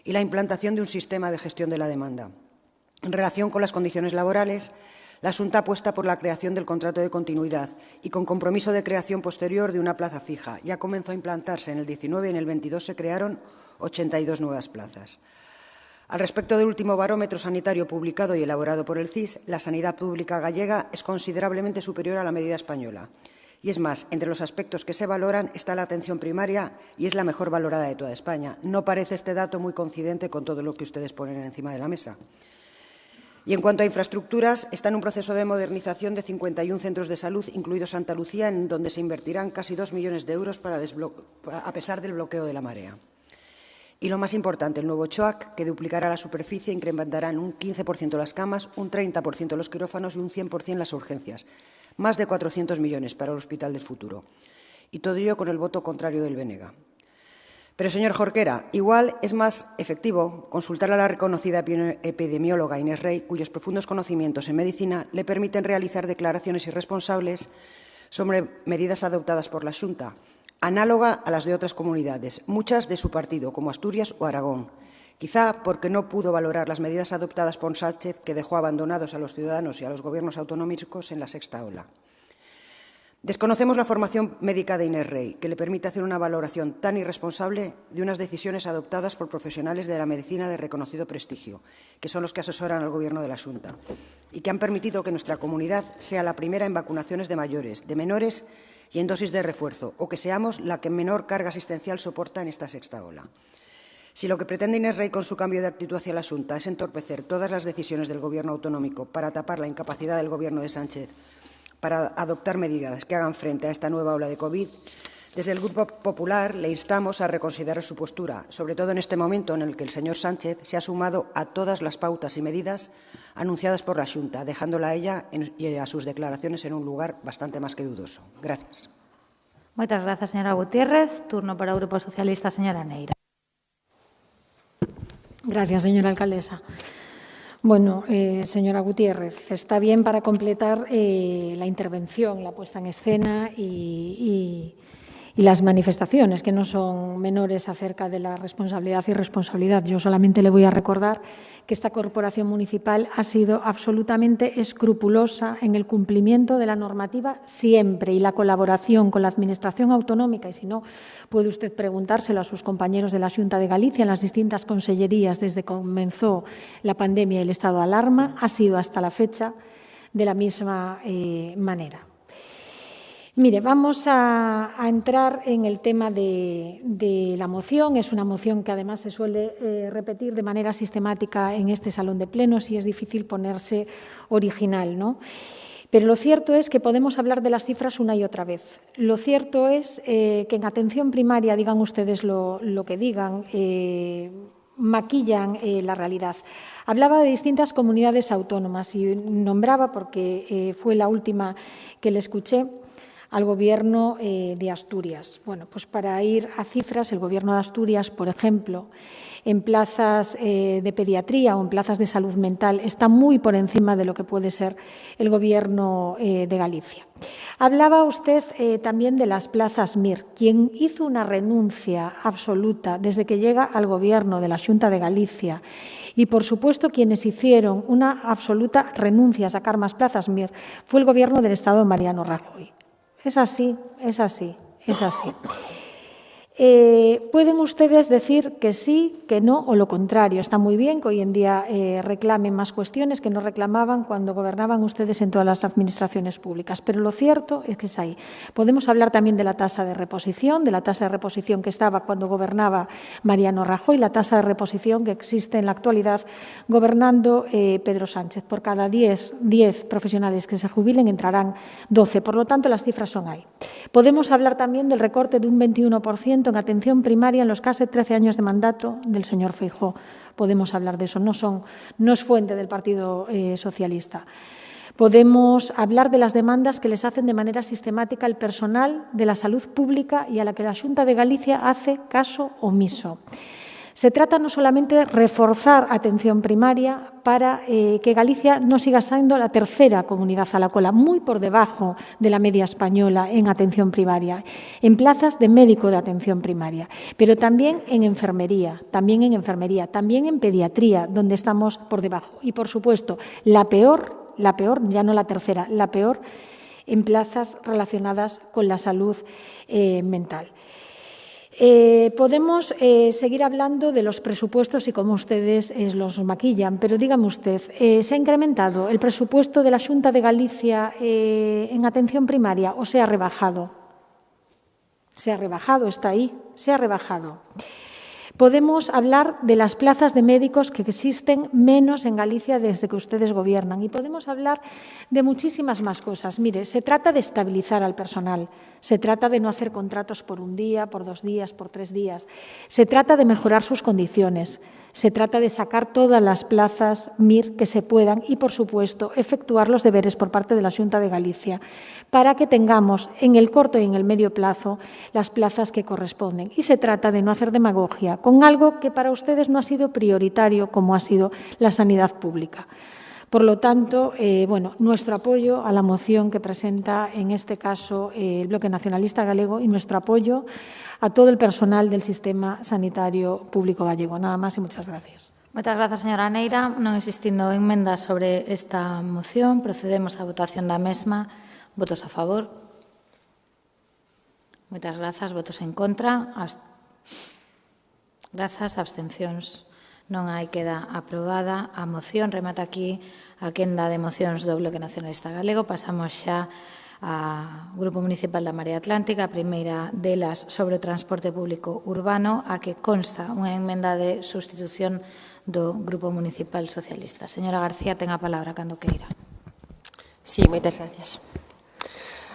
y la implantación de un sistema de gestión de la demanda. En relación con las condiciones laborales, la Xunta apuesta por la creación del contrato de continuidad y con compromiso de creación posterior de una plaza fija. Ya comenzó a implantarse en el 19 y en el 22 se crearon 82 nuevas plazas. Al respecto del último barómetro sanitario publicado y elaborado por el CIS, la sanidad pública gallega es considerablemente superior a la media española. Y es más, entre los aspectos que se valoran está la atención primaria y es la mejor valorada de toda España. No parece este dato muy coincidente con todo lo que ustedes ponen encima de la mesa. Y en cuanto a infraestructuras, está en un proceso de modernización de 51 centros de salud, incluido Santa Lucía, en donde se invertirán casi 2 millones de euros a pesar del bloqueo de la marea. Y lo más importante, el nuevo CHOAC, que duplicará la superficie e incrementará en un 15% las camas, un 30% los quirófanos y un 100% las urgencias. Más de 400 millones para el Hospital del Futuro. Y todo ello con el voto contrario del BNG. Pero, señor Jorquera, igual es más efectivo consultar a la reconocida epidemióloga Inés Rey, cuyos profundos conocimientos en medicina le permiten realizar declaraciones irresponsables sobre medidas adoptadas por la Xunta, análoga a las de otras comunidades, muchas de su partido, como Asturias o Aragón. Quizá porque no pudo valorar las medidas adoptadas por Sánchez, que dejó abandonados a los ciudadanos y a los gobiernos autonómicos en la sexta ola. Desconocemos la formación médica de Inés Rey, que le permite hacer una valoración tan irresponsable de unas decisiones adoptadas por profesionales de la medicina de reconocido prestigio, que son los que asesoran al Gobierno de la Xunta, y que han permitido que nuestra comunidad sea la primera en vacunaciones de mayores, de menores y en dosis de refuerzo, o que seamos la que menor carga asistencial soporta en esta sexta ola. Si lo que pretende Inés Rey con su cambio de actitud hacia la Xunta es entorpecer todas las decisiones del Gobierno autonómico para tapar la incapacidad del Gobierno de Sánchez para adoptar medidas que hagan frente a esta nueva ola de COVID, desde el Grupo Popular le instamos a reconsiderar su postura, sobre todo en este momento en el que el señor Sánchez se ha sumado a todas las pautas y medidas anunciadas por la Xunta, dejándola a ella y a sus declaraciones en un lugar bastante más que dudoso. Gracias. Moitas grazas, señora Gutiérrez. Turno para o Grupo Socialista, señora Neira. Gracias, señora alcaldesa. Bueno, señora Gutiérrez, está bien para completar la intervención, la puesta en escena y las manifestaciones, que no son menores acerca de la responsabilidad y irresponsabilidad. Yo solamente le voy a recordar que esta corporación municipal ha sido absolutamente escrupulosa en el cumplimiento de la normativa siempre y la colaboración con la Administración autonómica, y si no, puede usted preguntárselo a sus compañeros de la Xunta de Galicia en las distintas consellerías desde que comenzó la pandemia y el estado de alarma, ha sido hasta la fecha de la misma manera. Mire, vamos a entrar en el tema de la moción. Es una moción que además se suele repetir de manera sistemática en este salón de plenos y es difícil ponerse original, ¿no? Pero lo cierto es que podemos hablar de las cifras una y otra vez. Lo cierto es que en atención primaria, digan ustedes lo que digan, maquillan la realidad. Hablaba de distintas comunidades autónomas y nombraba, porque fue la última que le escuché, al Gobierno de Asturias. Bueno, pues para ir a cifras, el Gobierno de Asturias, por ejemplo, en plazas de pediatría o en plazas de salud mental, está muy por encima de lo que puede ser el Gobierno de Galicia. Hablaba usted también de las plazas MIR. Quien hizo una renuncia absoluta desde que llega al Gobierno de la Xunta de Galicia y, por supuesto, quienes hicieron una absoluta renuncia a sacar más plazas MIR fue el Gobierno del Estado de Mariano Rajoy. Es así, es así, es así. Pueden ustedes decir que sí, que no o lo contrario. Está muy bien que hoy en día reclamen más cuestiones que no reclamaban cuando gobernaban ustedes en todas las administraciones públicas. Pero lo cierto es que es ahí. Podemos hablar también de la tasa de reposición que estaba cuando gobernaba Mariano Rajoy, la tasa de reposición que existe en la actualidad gobernando Pedro Sánchez. Por cada 10 profesionales que se jubilen entrarán 12. Por lo tanto, las cifras son ahí. Podemos hablar también del recorte de un 21% en atención primaria en los casi 13 años de mandato del señor Feijóo. Podemos hablar de eso, no es fuente del Partido Socialista. Podemos hablar de las demandas que les hacen de manera sistemática el personal de la salud pública y a la que la Xunta de Galicia hace caso omiso. Se trata no solamente de reforzar atención primaria para que Galicia no siga siendo la tercera comunidad a la cola, muy por debajo de la media española en atención primaria, en plazas de médico de atención primaria, pero también en enfermería, también en pediatría, donde estamos por debajo. Y, por supuesto, la peor, ya no la tercera, la peor en plazas relacionadas con la salud mental. Podemos seguir hablando de los presupuestos y cómo ustedes los maquillan, pero dígame usted, ¿se ha incrementado el presupuesto de la Xunta de Galicia en atención primaria o se ha rebajado? Se ha rebajado, está ahí, se ha rebajado. Podemos hablar de las plazas de médicos que existen menos en Galicia desde que ustedes gobiernan y podemos hablar de muchísimas más cosas. Mire, se trata de estabilizar al personal, se trata de no hacer contratos por un día, por 2 días, por 3 días, se trata de mejorar sus condiciones, Se trata de sacar todas las plazas MIR que se puedan y, por supuesto, efectuar los deberes por parte de la Xunta de Galicia para que tengamos en el corto y en el medio plazo las plazas que corresponden. Y se trata de no hacer demagogia con algo que para ustedes no ha sido prioritario, como ha sido la sanidad pública. Por lo tanto, nuestro apoyo a la moción que presenta, en este caso, el Bloque Nacionalista Galego, y nuestro apoyo a todo el personal del sistema sanitario público gallego. Nada más y muchas gracias. Moitas grazas, señora Neira. Non existindo enmendas sobre esta moción, procedemos á votación da mesma. Votos a favor. Moitas grazas. Votos en contra. Grazas. Abstencións. Non hai, queda aprobada a moción. Remata aquí a quenda de mocións do Bloque Nacionalista Galego. Pasamos xa ao Grupo Municipal da Marea Atlántica. A primeira delas sobre o transporte público urbano, a que consta unha enmenda de sustitución do Grupo Municipal Socialista. Señora García, ten a palabra cando queira. Sí, moitas gracias.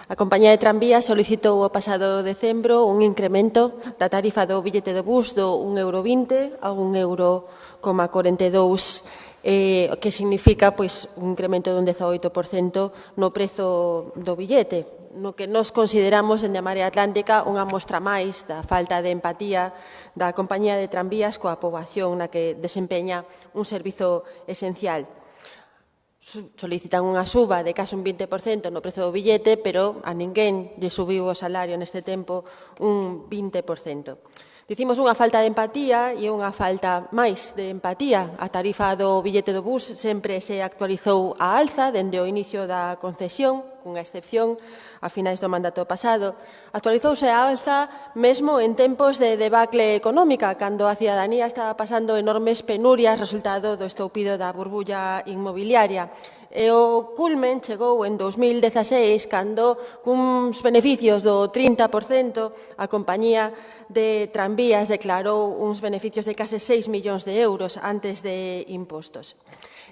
A Compañía de Tranvías solicitou o pasado decembro un incremento da tarifa do billete de bus do 1,20 € a 1,42 €, que significa un incremento dun 18% no prezo do billete, no que nos consideramos en a Marea Atlántica unha mostra máis da falta de empatía da Compañía de Tranvías coa poboación na que desempeña un servizo esencial. Solicitan unha suba de case un 20% no prezo do billete, pero a ninguén lle subiu o salario neste tempo un 20%. Dicimos unha falta de empatía e unha falta máis de empatía. A tarifa do billete do bus sempre se actualizou á alza dende o inicio da concesión, cunha excepción a finais do mandato pasado. Actualizouse á alza mesmo en tempos de debacle económica, cando a cidadanía estaba pasando enormes penurias resultado do estoupido da burbulla inmobiliaria. E o culmen chegou en 2016, cando, cuns beneficios do 30%, a Compañía de Tranvías declarou uns beneficios de case 6 millóns de euros antes de impostos.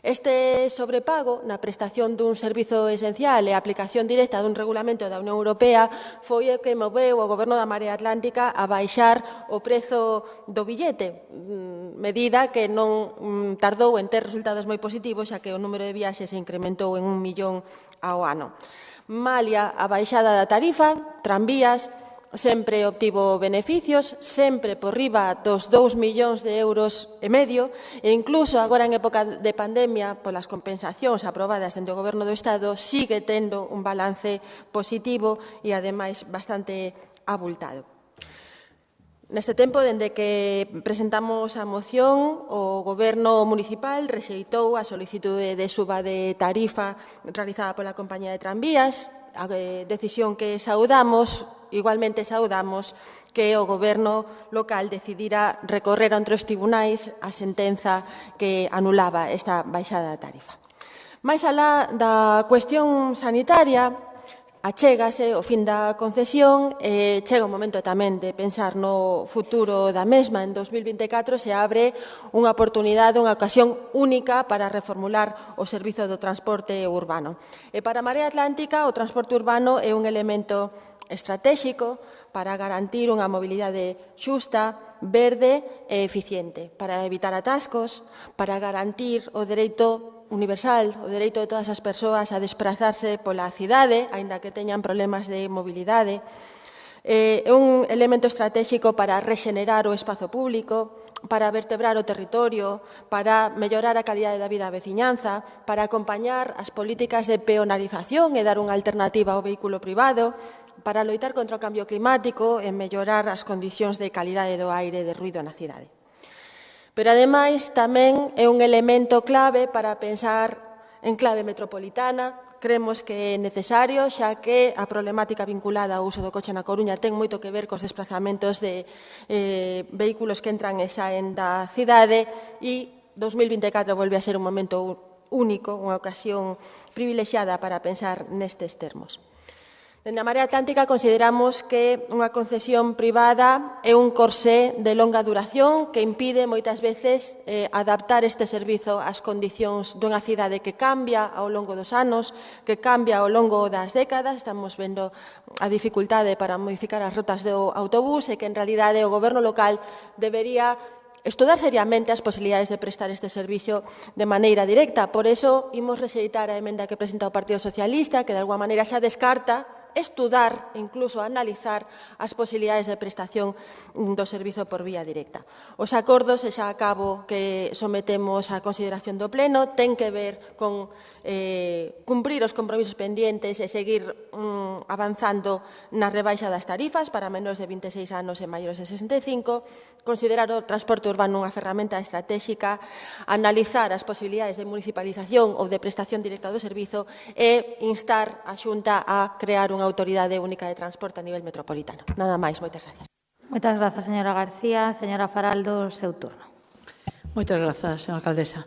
Este sobrepago na prestación dun servizo esencial e a aplicación directa dun regulamento da Unión Europea foi o que moveu o Goberno da Marea Atlántica a baixar o prezo do billete, medida que non tardou en ter resultados moi positivos, xa que o número de viaxes se incrementou en 1 millón ao ano. Malia a baixada da tarifa, Tranvías sempre obtivo beneficios, sempre por riba dos 2,5 millóns de euros, e incluso agora en época de pandemia, polas compensacións aprobadas dentro do Goberno do Estado, sigue tendo un balance positivo e, ademais, bastante abultado. Neste tempo, dende que presentamos a moción, o Goberno municipal rexeitou a solicitude de suba de tarifa realizada pola Compañía de Tranvías, a decisión que saudamos. Igualmente saudamos que o Goberno local decidira recorrer ante os tribunais a sentenza que anulaba esta baixada da tarifa. Mais alá da cuestión sanitaria, achégase o fin da concesión e chega o momento tamén de pensar no futuro da mesma. En 2024 se abre unha oportunidade, unha ocasión única para reformular o servizo do transporte urbano. E para a Marea Atlántica o transporte urbano é un elemento estratégico para garantir unha mobilidade xusta, verde e eficiente, para evitar atascos, para garantir o dereito universal, o dereito de todas as persoas a desplazarse pola cidade, aínda que teñan problemas de mobilidade. É un elemento estratégico para rexenerar o espazo público, para vertebrar o territorio, para mellorar a calidade da vida da veciñanza, para acompañar as políticas de peonalización e dar unha alternativa ao vehículo privado, para loitar contra o cambio climático e mellorar as condicións de calidade do aire e de ruído na cidade. Pero, ademais, tamén é un elemento clave para pensar en clave metropolitana. Creemos que é necesario, xa que a problemática vinculada ao uso do coche na Coruña ten moito que ver cos desplazamentos de vehículos que entran e saen da cidade, e 2024 volve a ser un momento único, unha ocasión privilexiada para pensar nestes termos. Dende a Marea Atlántica consideramos que unha concesión privada é un corsé de longa duración que impide moitas veces adaptar este servizo ás condicións dunha cidade que cambia ao longo dos anos, que cambia ao longo das décadas. Estamos vendo a dificultade para modificar as rotas do autobús e que en realidade o Goberno local debería estudar seriamente as posibilidades de prestar este servicio de maneira directa. Por eso, imos rexeitar a emenda que presenta o Partido Socialista, que de alguma maneira xa descarta estudar, incluso analizar as posibilidades de prestación do servizo por vía directa. Os acordos, e xa acabo, que sometemos á consideración do Pleno, ten que ver con cumprir os compromisos pendientes e seguir avanzando na rebaixa das tarifas para menores de 26 anos e maiores de 65, considerar o transporte urbano unha ferramenta estratégica, analizar as posibilidades de municipalización ou de prestación directa do servizo e instar a Xunta a crear unha autoridade única de transporte a nivel metropolitano. Nada máis, moitas gracias. Moitas grazas, señora García. Señora Faraldo, seu turno. Moitas grazas, señora alcaldesa.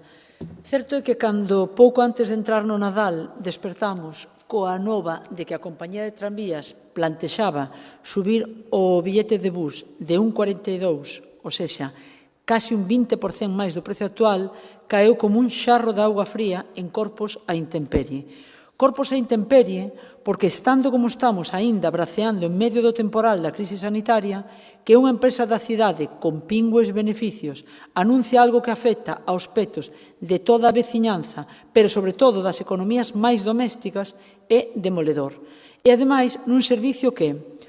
Certo é que cando pouco antes de entrar no Nadal despertamos coa nova de que a compañía de tranvías plantexaba subir o billete de bus de 1,42, ou seja, casi un 20% máis do precio actual, caeu como un xarro de auga fría en corpos a intemperie. Corpos a intemperie porque, estando como estamos aínda braceando en medio do temporal da crise sanitaria, que unha empresa da cidade con pingües beneficios anuncia algo que afecta aos petos de toda a veciñanza, pero sobre todo das economías máis domésticas, é demoledor. E, ademais, nun servicio que,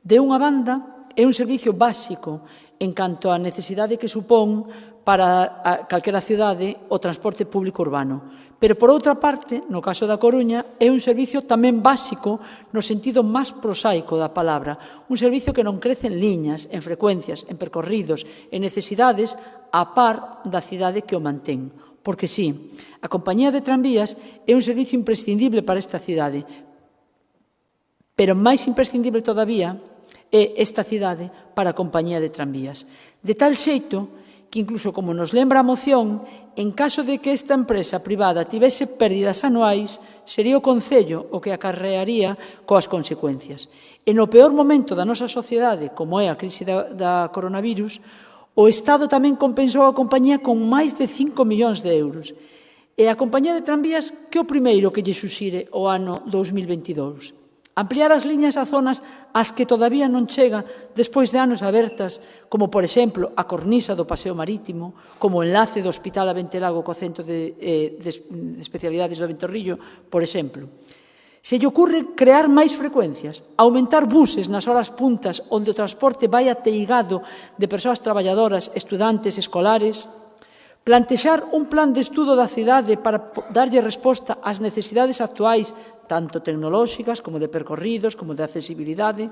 de unha banda, é un servicio básico en canto á necesidade que supón para calquera cidade o transporte público urbano. Pero, por outra parte, no caso da Coruña, é un servicio tamén básico no sentido máis prosaico da palabra. Un servicio que non crece en liñas, en frecuencias, en percorridos, en necesidades, a par da cidade que o mantén. Porque, sí, a compañía de tranvías é un servicio imprescindible para esta cidade. Pero máis imprescindible todavía é esta cidade para a compañía de tranvías. De tal xeito que, incluso como nos lembra a moción, en caso de que esta empresa privada tivese pérdidas anuais, sería o Concello o que acarrearía coas consecuencias. E no peor momento da nosa sociedade, como é a crise da coronavirus, o Estado tamén compensou a compañía con máis de 5 millóns de euros. E a compañía de tranvías, que é o primeiro que lle suxire o ano 2022? Ampliar as liñas a zonas ás que todavía non chega despois de anos abertas, como, por exemplo, a cornisa do Paseo Marítimo, como o enlace do Hospital a Ventelago co Centro de Especialidades do Ventorrillo, por exemplo. Se lle ocurre crear máis frecuencias, aumentar buses nas horas puntas onde o transporte vai ateigado de persoas traballadoras, estudantes, escolares, plantexar un plan de estudo da cidade para darlle resposta ás necesidades actuais, tanto tecnolóxicas como de percorridos, como de accesibilidade,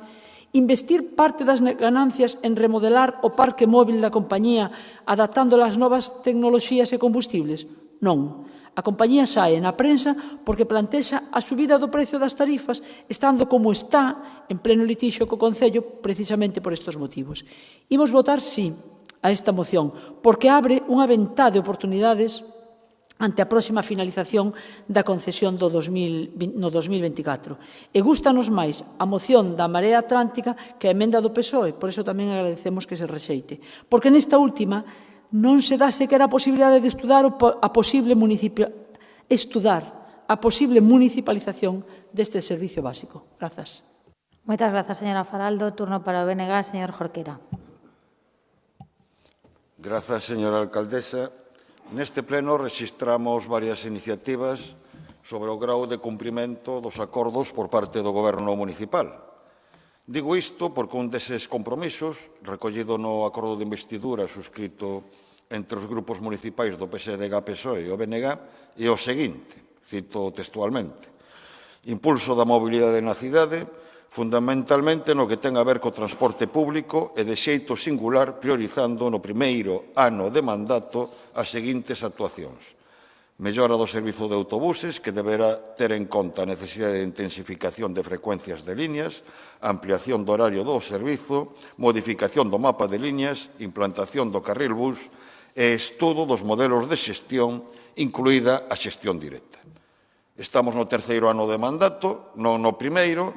investir parte das ganancias en remodelar o parque móvil da compañía adaptándola ás novas tecnoloxías e combustibles? Non. A compañía sae na prensa porque plantexa a subida do precio das tarifas estando como está en pleno litixio co Concello precisamente por estes motivos. Imos votar sí a esta moción porque abre unha ventá de oportunidades ante a próxima finalización da concesión no 2024. E gústanos máis a moción da Marea Atlántica que a emenda do PSOE, por iso tamén agradecemos que se rexeite. Porque nesta última non se dá sequera a posibilidade de estudar a posible municipalización deste servicio básico. Grazas. Moitas grazas, señora Faraldo. Turno para o BNG, señor Jorquera. Grazas, señora alcaldesa. Neste pleno rexistramos varias iniciativas sobre o grau de cumprimento dos acordos por parte do Goberno municipal. Digo isto porque un deses compromisos, recollido no acordo de investidura suscrito entre os grupos municipais do PSDG-PSOE e o BNG, é o seguinte, cito textualmente: impulso da mobilidade na cidade, fundamentalmente no que ten a ver co transporte público e de xeito singular priorizando no primeiro ano de mandato as seguintes actuacións. Mellora do servizo de autobuses, que deberá ter en conta a necesidade de intensificación de frecuencias de líneas, ampliación do horario do servizo, modificación do mapa de líneas, implantación do carril bus e estudo dos modelos de xestión, incluída a xestión directa. Estamos no terceiro ano de mandato, non no primeiro,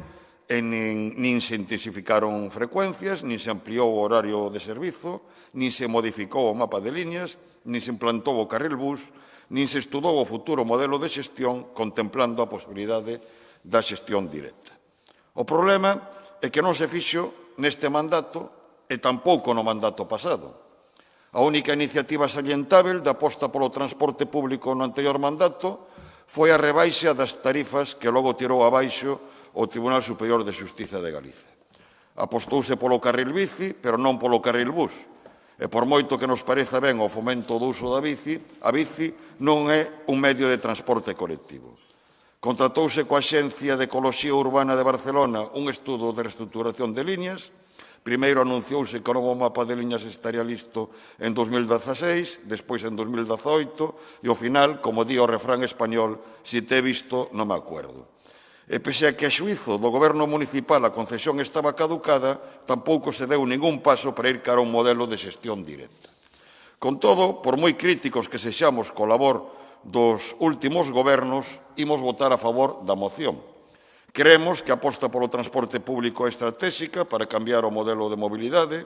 e nin se intensificaron frecuencias, nin se ampliou o horario de servizo, nin se modificou o mapa de líneas, nin se implantou o carril bus, nin se estudou o futuro modelo de xestión contemplando a posibilidade da xestión directa. O problema é que non se fixo neste mandato e tampouco no mandato pasado. A única iniciativa salientável da aposta polo transporte público no anterior mandato foi a rebaixa das tarifas que logo tirou abaixo o Tribunal Superior de Xustiza de Galicia. Apostouse polo carril bici, pero non polo carril bus. E por moito que nos pareza ben o fomento do uso da bici, a bici non é un medio de transporte colectivo. Contratouse coa Axencia de Ecoloxía Urbana de Barcelona un estudo de reestructuración de líneas. Primeiro anunciouse que o novo mapa de liñas estaría listo en 2016, despois en 2018, e ao final, como di o refrán español, si te he visto, non me acuerdo. E pese a que a xuízo do goberno municipal a concesión estaba caducada, tampouco se deu ningún paso para ir cara a un modelo de xestión directa. Con todo, por moi críticos que sexamos co labor dos últimos gobernos, imos votar a favor da moción. Creemos que a aposta polo transporte público é estratégica para cambiar o modelo de mobilidade.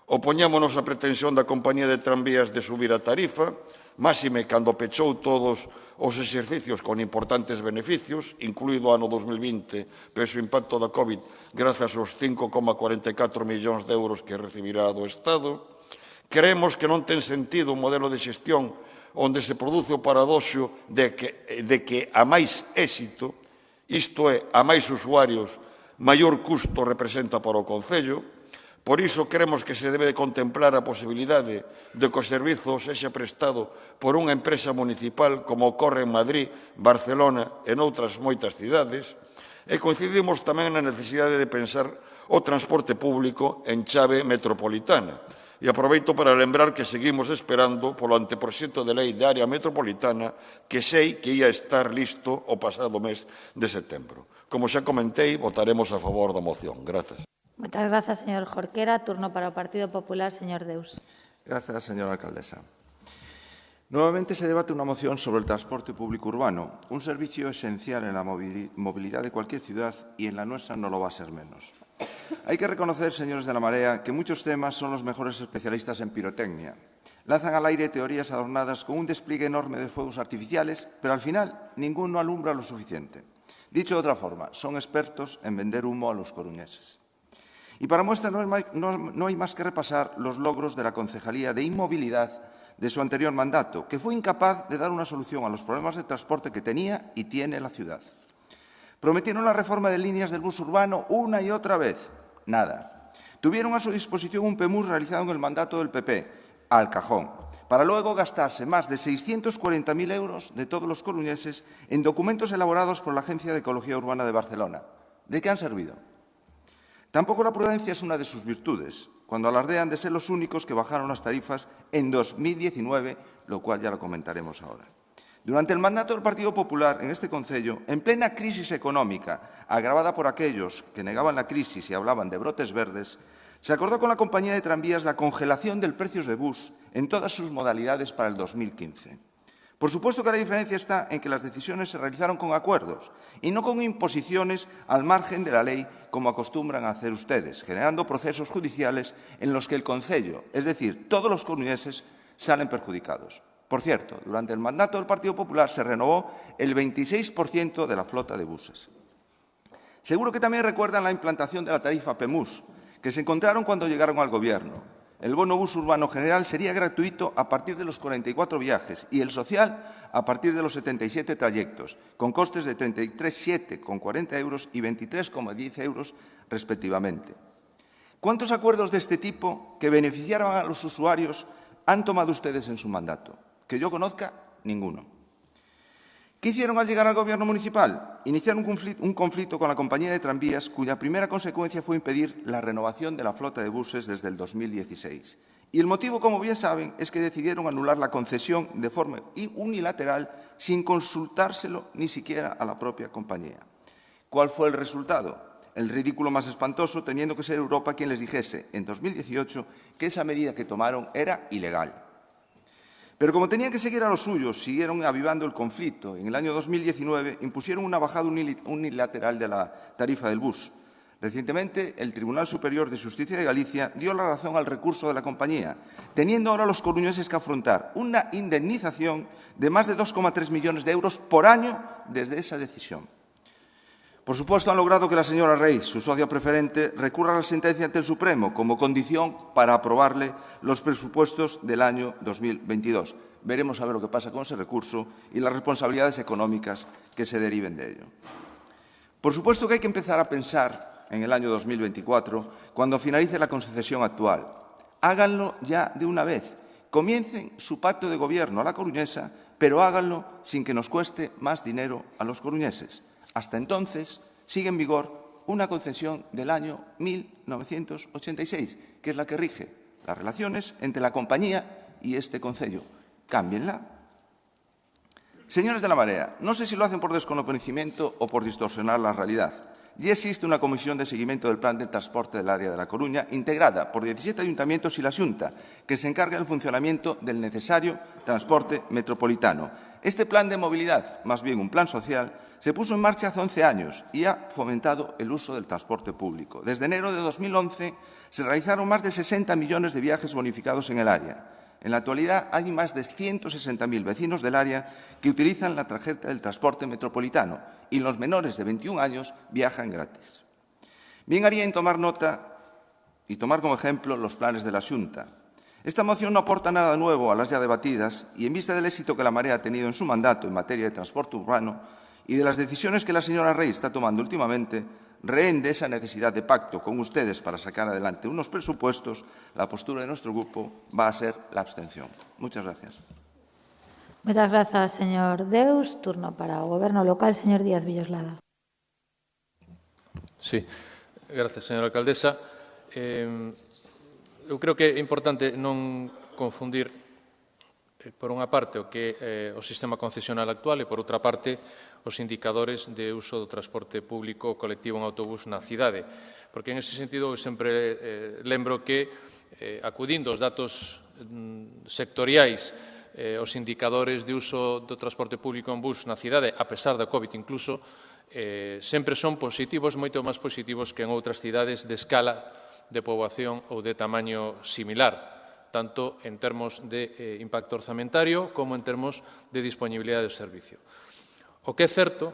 Opoñámonos á pretensión da compañía de tranvías de subir a tarifa, máxime cando pechou todos os exercicios con importantes beneficios, incluído o ano 2020, pero o impacto da COVID, grazas aos 5,44 millóns de euros que recibirá do Estado. Creemos que non ten sentido un modelo de xestión onde se produce o paradoxo de que a máis éxito, isto é, a máis usuarios, maior custo representa para o Concello. Por iso, creemos que se debe de contemplar a posibilidade de que o servizo sexa prestado por unha empresa municipal, como ocorre en Madrid, Barcelona e noutras moitas cidades, e coincidimos tamén na necesidade de pensar o transporte público en chave metropolitana. E aproveito para lembrar que seguimos esperando polo anteproxecto de lei de área metropolitana que sei que ia estar listo o pasado mes de setembro. Como xa comentei, votaremos a favor da moción. Grazas. Moitas grazas, señor Jorquera. Turno para o Partido Popular, señor Deus. Gracias, señora alcaldesa. Nuevamente se debate una moción sobre el transporte público urbano, un servicio esencial en la movilidad de cualquier ciudad y en la nuestra no lo va a ser menos. Hay que reconocer, señores de la Marea, que muchos temas son los mejores especialistas en pirotecnia. Lanzan al aire teorías adornadas con un despliegue enorme de fuegos artificiales, pero al final ninguno alumbra lo suficiente. Dicho de otra forma, son expertos en vender humo a los coruñeses. Y para muestra no hay más que repasar los logros de la Concejalía de Inmovilidad de su anterior mandato, que fue incapaz de dar una solución a los problemas de transporte que tenía y tiene la ciudad. Prometieron la reforma de líneas del bus urbano una y otra vez. Nada. Tuvieron a su disposición un PEMUS realizado en el mandato del PP, al cajón, para luego gastarse más de 640.000 euros de todos los coruñeses en documentos elaborados por la Agencia de Ecología Urbana de Barcelona. ¿De qué han servido? Tampoco la prudencia es una de sus virtudes, cuando alardean de ser los únicos que bajaron las tarifas en 2019, lo cual ya lo comentaremos ahora. Durante el mandato del Partido Popular en este Concello, en plena crisis económica, agravada por aquellos que negaban la crisis y hablaban de brotes verdes, se acordó con la compañía de tranvías la congelación del precio de bus en todas sus modalidades para el 2015. Por supuesto que la diferencia está en que las decisiones se realizaron con acuerdos y no con imposiciones al margen de la ley, como acostumbran a hacer ustedes, generando procesos judiciales en los que el Concello, es decir, todos los coruñeses, salen perjudicados. Por cierto, durante el mandato del Partido Popular se renovó el 26% de la flota de buses. Seguro que también recuerdan la implantación de la tarifa PEMUS, que se encontraron cuando llegaron al Gobierno. El bono bus urbano general sería gratuito a partir de los 44 viajes y el social a partir de los 77 trayectos, con costes de 33,7,40 euros y 23,10 euros respectivamente. ¿Cuántos acuerdos de este tipo que beneficiaron a los usuarios han tomado ustedes en su mandato? Que yo conozca, ninguno. ¿Qué hicieron al llegar al Gobierno municipal? Iniciaron un conflicto con la compañía de tranvías, cuya primera consecuencia fue impedir la renovación de la flota de buses desde el 2016. Y el motivo, como bien saben, es que decidieron anular la concesión de forma unilateral sin consultárselo ni siquiera a la propia compañía. ¿Cuál fue el resultado? El ridículo más espantoso, teniendo que ser Europa quien les dijese en 2018 que esa medida que tomaron era ilegal. Pero como tenían que seguir a los suyos, siguieron avivando el conflicto. En el año 2019 impusieron una bajada unilateral de la tarifa del bus. Recientemente, el Tribunal Superior de Justicia de Galicia dio la razón al recurso de la compañía, teniendo ahora los coruñeses que afrontar una indemnización de más de 2,3 millones de euros por año desde esa decisión. Por supuesto, han logrado que la señora Reis, su socia preferente, recurra a la sentencia ante el Supremo como condición para aprobarle los presupuestos del año 2022. Veremos a ver lo que pasa con ese recurso y las responsabilidades económicas que se deriven de ello. Por supuesto que hay que empezar a pensar en el año 2024 cuando finalice la concesión actual. Háganlo ya de una vez. Comiencen su pacto de gobierno a la coruñesa, pero háganlo sin que nos cueste más dinero a los coruñeses. Hasta entonces, sigue en vigor una concesión del año 1986, que es la que rige las relaciones entre la compañía y este concello. Cámbienla. Señores de la Marea, no sé si lo hacen por desconocimiento o por distorsionar la realidad. Ya existe una comisión de seguimiento del plan de transporte del área de La Coruña, integrada por 17 ayuntamientos y la Xunta, que se encarga del funcionamiento del necesario transporte metropolitano. Este plan de movilidad, más bien un plan social, se puso en marcha hace 11 años y ha fomentado el uso del transporte público. Desde enero de 2011 se realizaron más de 60 millones de viajes bonificados en el área. En la actualidad hay más de 160.000 vecinos del área que utilizan la tarjeta del transporte metropolitano y los menores de 21 años viajan gratis. Bien haría en tomar nota y tomar como ejemplo los planes de la Xunta. Esta moción no aporta nada nuevo a las ya debatidas y en vista del éxito que la Marea ha tenido en su mandato en materia de transporte urbano y de las decisiones que la señora Rey está tomando últimamente, rehén de esa necesidad de pacto con ustedes para sacar adelante unos presupuestos, la postura de nuestro grupo va a ser la abstención. Muchas gracias. Muchas gracias, señor Deus. Turno para o Goberno local, señor Díaz Villoslada. Sí, gracias, señora alcaldesa. Eu creo que é importante non confundir por unha parte o que é o sistema concesional actual e por outra parte os indicadores de uso do transporte público colectivo en autobús na cidade. Porque en ese sentido eu sempre lembro que acudindo aos datos sectoriais os indicadores de uso do transporte público en bus na cidade, a pesar da COVID incluso, sempre son positivos, moito máis positivos que en outras cidades de escala de poboación ou de tamaño similar, tanto en termos de impacto orzamentario como en termos de disponibilidade do servicio. O que é certo,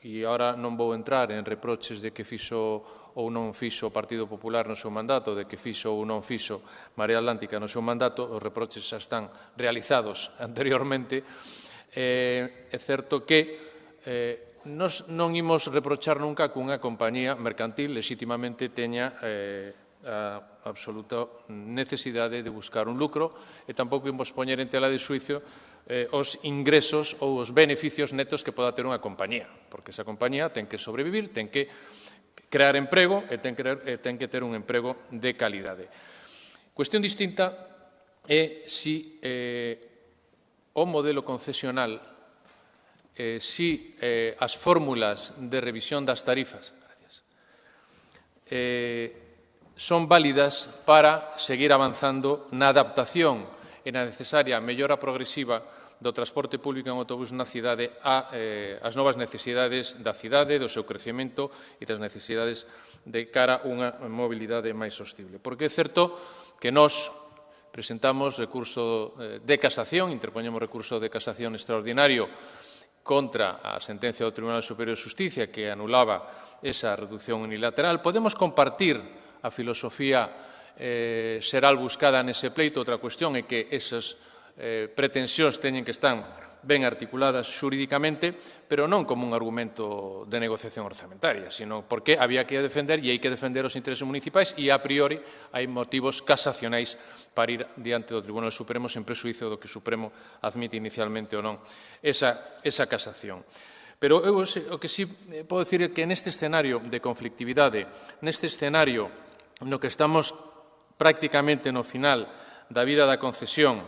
e agora non vou entrar en reproches de que fixo ou non fixo o Partido Popular no seu mandato, de que fixo ou non fixo Marea Atlántica no seu mandato, os reproches xa están realizados anteriormente, é certo que nos non imos reprochar nunca que unha compañía mercantil legitimamente teña a absoluta necesidade de buscar un lucro e tampouco imos poñer en tela de xuicio os ingresos ou os beneficios netos que poda ter unha compañía, porque esa compañía ten que sobrevivir, ten que crear emprego e ten que ter un emprego de calidade. Cuestión distinta é si o modelo concesional, si as fórmulas de revisión das tarifas son válidas para seguir avanzando na adaptación e na necesaria mellora progresiva do transporte público en autobús na cidade ás novas necesidades da cidade, do seu crecemento e das necesidades de cara a unha mobilidade máis sostible. Porque é certo que nós presentamos recurso de casación, interpoñemos recurso de casación extraordinario contra a sentencia do Tribunal Superior de Xusticia que anulaba esa reducción unilateral. Podemos compartir a filosofía xeral buscada nese pleito. Outra cuestión é que esas pretensións teñen que estar ben articuladas xurídicamente, pero non como un argumento de negociación orzamentaria, sino porque había que defender e hai que defender os intereses municipais e a priori hai motivos casacionais para ir diante do Tribunal Supremo sen presuízo do que o Supremo admite inicialmente ou non esa casación. Pero eu o que sí podo dicir é que neste escenario de conflictividade, neste escenario no que estamos prácticamente no final da vida da concesión,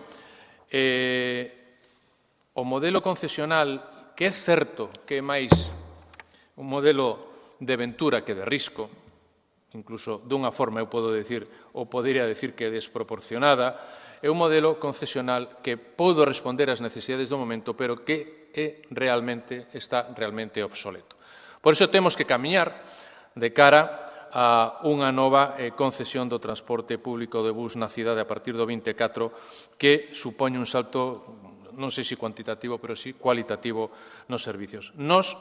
o modelo concesional, que é certo que é máis un modelo de aventura que de risco, incluso dunha forma eu podo decir, ou podería decir que desproporcionada, é un modelo concesional que pode responder ás necesidades do momento, pero que está realmente obsoleto. Por iso temos que camiñar de cara a unha nova concesión do transporte público de bus na cidade a partir do 24 que supoñe un salto, non sei se cuantitativo, pero sí cualitativo nos servicios. Nos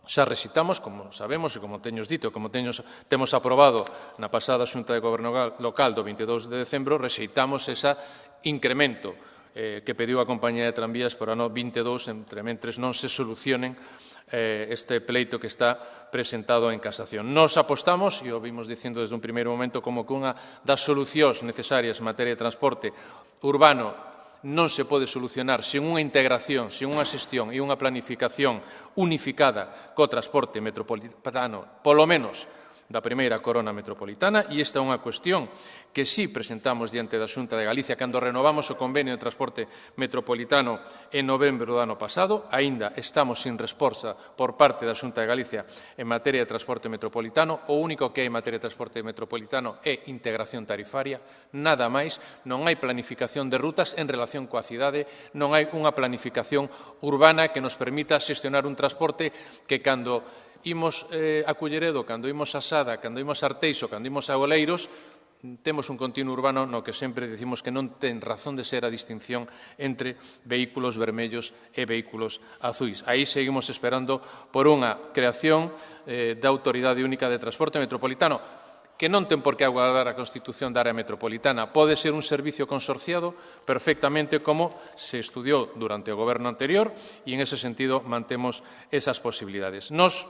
Xa rexitamos, como sabemos e como teños dito, como temos aprobado na pasada Xunta de Goberno Local do 22 de decembro, rexeitamos ese incremento que pediu a compañía de tranvías por ano 22, entre mentres non se solucionen este pleito que está presentado en casación. Nos apostamos, e o vimos dicindo desde un primeiro momento, como que unha das solucións necesarias en materia de transporte urbano non se pode solucionar sen unha integración, sen unha xestión e unha planificación unificada co transporte metropolitano, polo menos da primeira corona metropolitana, e esta é unha cuestión que sí presentamos diante da Xunta de Galicia cando renovamos o convenio de transporte metropolitano en novembro do ano pasado. Aínda estamos sin resposta por parte da Xunta de Galicia en materia de transporte metropolitano. O único que hai en materia de transporte metropolitano é integración tarifaria, nada máis. Non hai planificación de rutas en relación coa cidade, non hai unha planificación urbana que nos permita xestionar un transporte que cando imos a Culleredo, cando imos a Sada, cando imos a Arteixo, cando imos a Oleiros, temos un continuo urbano no que sempre decimos que non ten razón de ser a distinción entre vehículos vermellos e vehículos azuis. Aí seguimos esperando por unha creación da Autoridade Única de Transporte Metropolitano, que non ten por que aguardar a constitución da área metropolitana. Pode ser un servicio consorciado perfectamente como se estudiou durante o goberno anterior e en ese sentido mantemos esas posibilidades. Nos,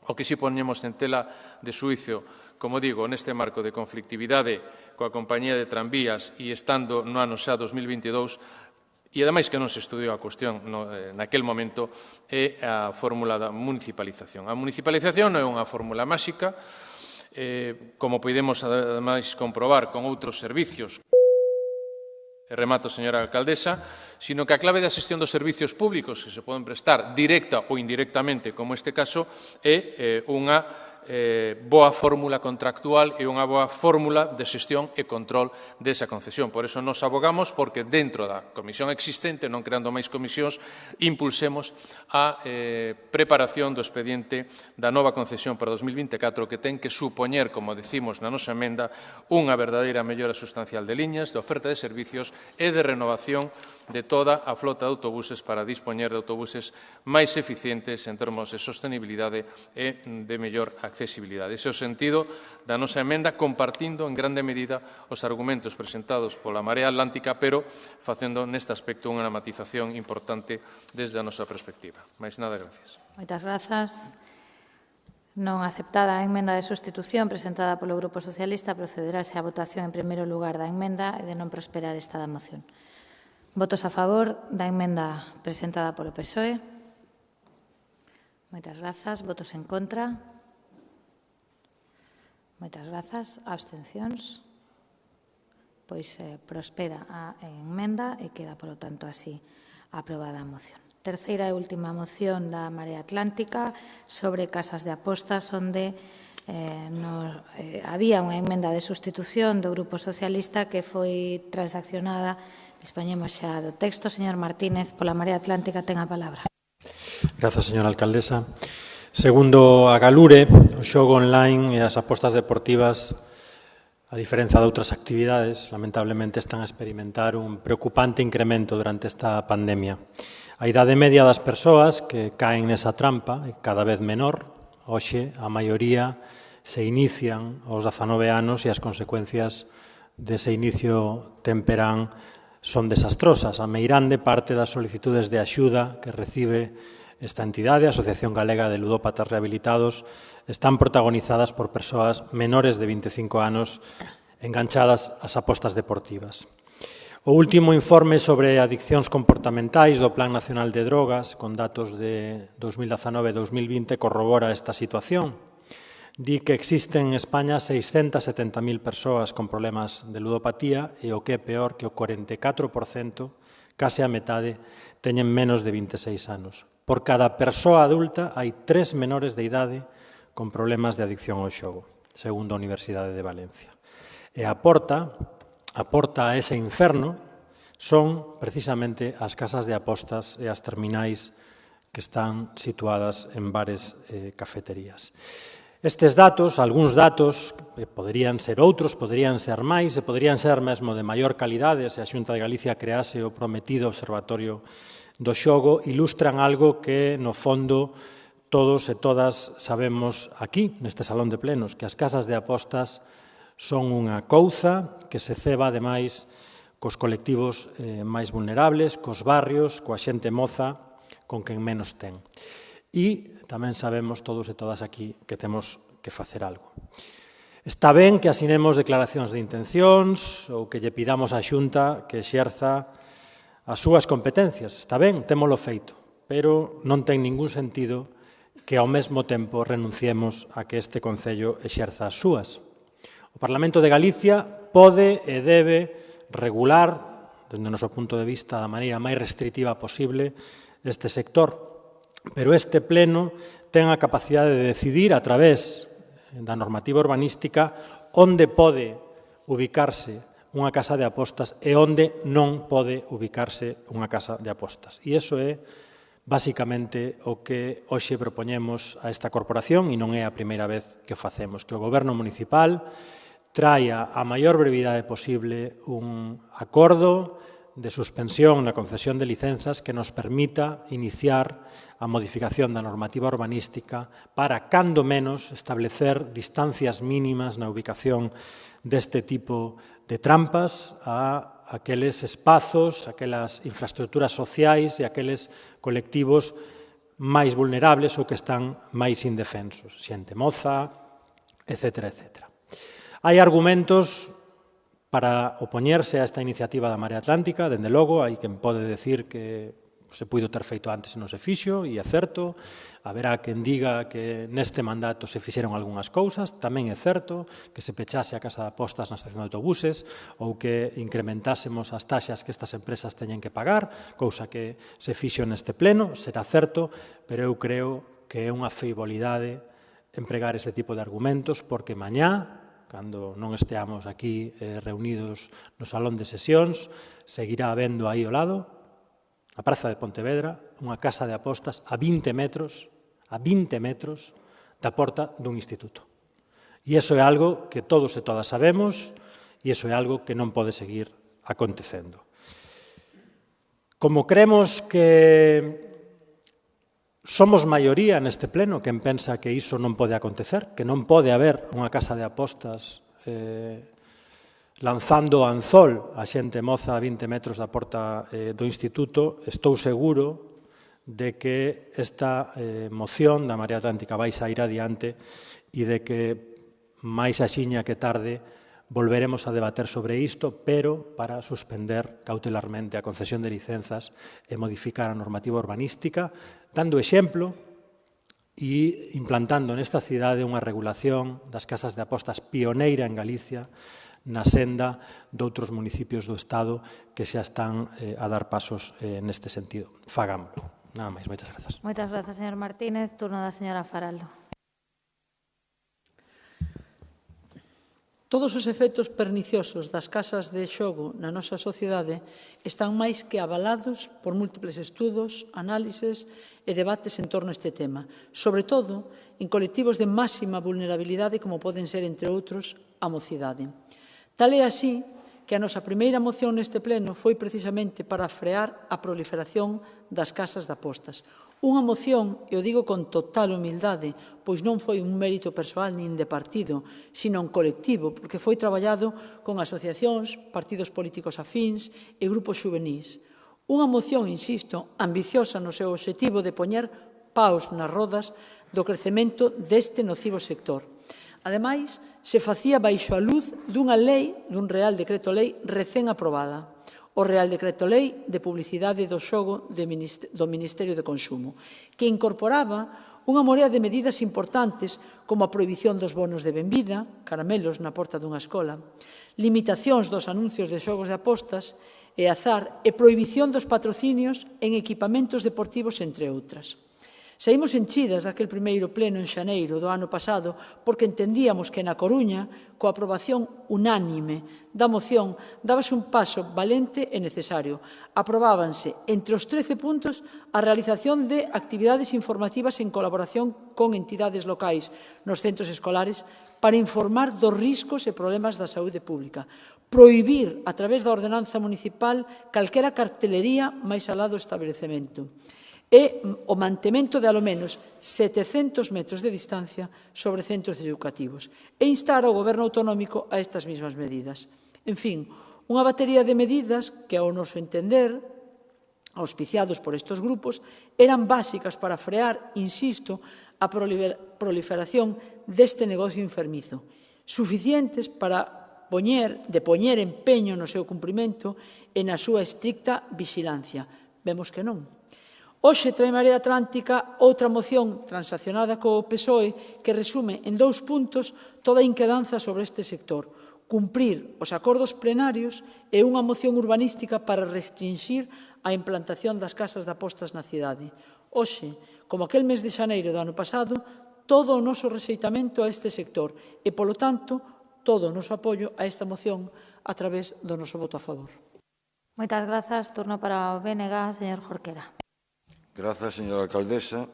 o que si poñemos en tela de xuicio, como digo, neste marco de conflictividade coa compañía de tranvías e estando no ano xa 2022, e ademais que non se estudiou a cuestión naquel momento, é a fórmula da municipalización. A municipalización non é unha fórmula máxica, como podemos ademais comprobar con outros servicios, e remato, señora alcaldesa, sino que a clave da xestión dos servicios públicos que se poden prestar directa ou indirectamente, como este caso, é unha boa fórmula contractual e unha boa fórmula de xestión e control desa concesión. Por eso nos abogamos porque dentro da comisión existente, non creando máis comisións, impulsemos a preparación do expediente da nova concesión para 2024 que ten que supoñer, como decimos na nosa emenda, unha verdadeira mellora sustancial de liñas, de oferta de servicios e de renovación de toda a flota de autobuses para dispoñer de autobuses máis eficientes en termos de sostenibilidade e de mellor accesibilidade. Ese é o sentido da nosa emenda, compartindo en grande medida os argumentos presentados pola Marea Atlántica, pero facendo neste aspecto unha matización importante desde a nosa perspectiva. Mais nada, gracias. Moitas grazas. Non aceptada a emenda de sustitución presentada polo Grupo Socialista, procederase á votación en primeiro lugar da emenda e de non prosperar esta da moción. Votos a favor da emenda presentada polo PSOE. Moitas grazas. Votos en contra. Moitas grazas. Abstencións. Pois prospera a emenda e queda, polo tanto, así aprobada a moción. Terceira e última moción da Marea Atlántica sobre casas de apostas, onde había unha emenda de sustitución do Grupo Socialista que foi transaccionada. Dispoñemos xa do texto. Señor Martínez, pola Marea Atlántica, ten a palabra. Grazas, señora alcaldesa. Segundo a Galure, o xogo online e as apostas deportivas, a diferenza de outras actividades, lamentablemente están a experimentar un preocupante incremento durante esta pandemia. A idade media das persoas que caen nesa trampa é cada vez menor. Hoxe, a maioría se inician aos 19 anos e as consecuencias dese inicio temperán son desastrosas. A meirande parte das solicitudes de axuda que recibe esta entidade, a Asociación Galega de Ludópatas Rehabilitados, están protagonizadas por persoas menores de 25 anos enganchadas ás apostas deportivas. O último informe sobre adiccións comportamentais do Plan Nacional de Drogas, con datos de 2019 e 2020, corrobora esta situación. Di que existen en España 670.000 persoas con problemas de ludopatía e o que é peor que o 44%, case a metade, teñen menos de 26 anos. Por cada persoa adulta hai 3 menores de idade con problemas de adicción ao xogo, segundo a Universidade de Valencia. E a porta a ese inferno son precisamente as casas de apostas e as terminais que están situadas en bares e cafeterías. Estes datos, algúns datos, poderían ser outros, poderían ser máis, e poderían ser mesmo de maior calidade se a Xunta de Galicia crease o prometido Observatorio do Xogo, ilustran algo que, no fondo, todos e todas sabemos aquí, neste salón de plenos, que as casas de apostas son unha couza que se ceba, ademais, cos colectivos máis vulnerables, cos barrios, coa xente moza, con quen menos ten. E tamén sabemos todos e todas aquí que temos que facer algo. Está ben que asinemos declaracións de intencións ou que lle pidamos á Xunta que exerza as súas competencias. Está ben, témolo feito, pero non ten ningún sentido que ao mesmo tempo renunciemos a que este Concello exerza as súas. O Parlamento de Galicia pode e debe regular, dende o noso punto de vista, da maneira máis restritiva posible, este sector. Pero este pleno ten a capacidade de decidir a través da normativa urbanística onde pode ubicarse unha casa de apostas e onde non pode ubicarse unha casa de apostas. E iso é basicamente o que hoxe propoñemos a esta corporación e non é a primeira vez que o facemos, que o Goberno municipal traia a maior brevidade posible un acordo de suspensión na concesión de licenzas que nos permita iniciar a modificación da normativa urbanística para, cando menos, establecer distancias mínimas na ubicación deste tipo de trampas a aqueles espazos, aquelas infraestructuras sociais e aqueles colectivos máis vulnerables ou que están máis indefensos, xente moza, etc. etc. Hai argumentos para opoñerse a esta iniciativa da Marea Atlántica, dende logo, hai quen pode decir que se puido ter feito antes e non se fixo, e é certo. Haberá quen diga que neste mandato se fixeron algunhas cousas, tamén é certo que se pechase a casa de apostas na estación de autobuses ou que incrementásemos as taxas que estas empresas teñen que pagar, cousa que se fixo neste pleno, será certo, pero eu creo que é unha frivolidade empregar este tipo de argumentos, porque mañá, cando non esteamos aquí reunidos no salón de sesións, seguirá habendo aí ao lado, na Praza de Pontevedra, unha casa de apostas a 20 metros da porta dun instituto. E iso é algo que todos e todas sabemos e iso é algo que non pode seguir acontecendo. Como cremos que somos maioría neste pleno quen pensa que iso non pode acontecer, que non pode haber unha casa de apostas lanzando anzol a xente moza a 20 metros da porta do instituto, estou seguro de que esta moción da Marea Atlántica vai sair adiante e de que máis axiña que tarde volveremos a debater sobre isto, pero para suspender cautelarmente a concesión de licenzas e modificar a normativa urbanística, dando exemplo e implantando nesta cidade unha regulación das casas de apostas pioneira en Galicia na senda de outros municipios do Estado que xa están a dar pasos neste sentido. Fagámoslo. Nada máis. Moitas grazas. Moitas grazas, señor Martínez. Turno da señora Faraldo. Todos os efectos perniciosos das casas de xogo na nosa sociedade están máis que avalados por múltiples estudos, análises e debates en torno a este tema, sobre todo en colectivos de máxima vulnerabilidade como poden ser, entre outros, a mocidade. Tal é así que a nosa primeira moción neste pleno foi precisamente para frear a proliferación das casas de apostas. Unha moción, e o digo con total humildade, pois non foi un mérito persoal nin de partido, sino un colectivo, porque foi traballado con asociacións, partidos políticos afíns e grupos xuvenís. Unha moción, insisto, ambiciosa no seu obxectivo de poñer paus nas rodas do crecemento deste nocivo sector. Ademais, se facía baixo a luz dunha lei, dun Real Decreto Lei recén aprobada, o Real Decreto Lei de Publicidade do Xogo do Ministerio de Consumo, que incorporaba unha morea de medidas importantes como a prohibición dos bonos de benvida, caramelos na porta dunha escola, limitacións dos anuncios de xogos de apostas e azar e prohibición dos patrocinios en equipamentos deportivos, entre outras. Saímos enchidas daquel primeiro pleno en xaneiro do ano pasado porque entendíamos que na Coruña, coa aprobación unánime da moción, dábase un paso valente e necesario. Aprobábanse, entre os 13 puntos, a realización de actividades informativas en colaboración con entidades locais nos centros escolares para informar dos riscos e problemas da saúde pública. Prohibir, a través da ordenanza municipal, calquera cartelería máis alá do establecemento. e o mantemento de alo menos 700 metros de distancia sobre centros educativos e instar ao Goberno autonómico a estas mesmas medidas. En fin, unha batería de medidas que, ao noso entender, auspiciados por estes grupos, eran básicas para frear, insisto, a proliferación deste negocio enfermizo, suficientes para poñer empeño no seu cumprimento e na súa estricta vixilancia. Vemos que non. Hoxe trae Marea Atlántica outra moción transaccionada co PSOE que resume en 2 puntos toda a inquedanza sobre este sector, cumprir os acordos plenarios e unha moción urbanística para restringir a implantación das casas de apostas na cidade. Hoxe, como aquel mes de xaneiro do ano pasado, todo o noso rexeitamento a este sector e, polo tanto, todo o noso apoio a esta moción a través do noso voto a favor. Moitas grazas. Turno para o BNG, señor Jorquera. Grazas, señora alcaldesa.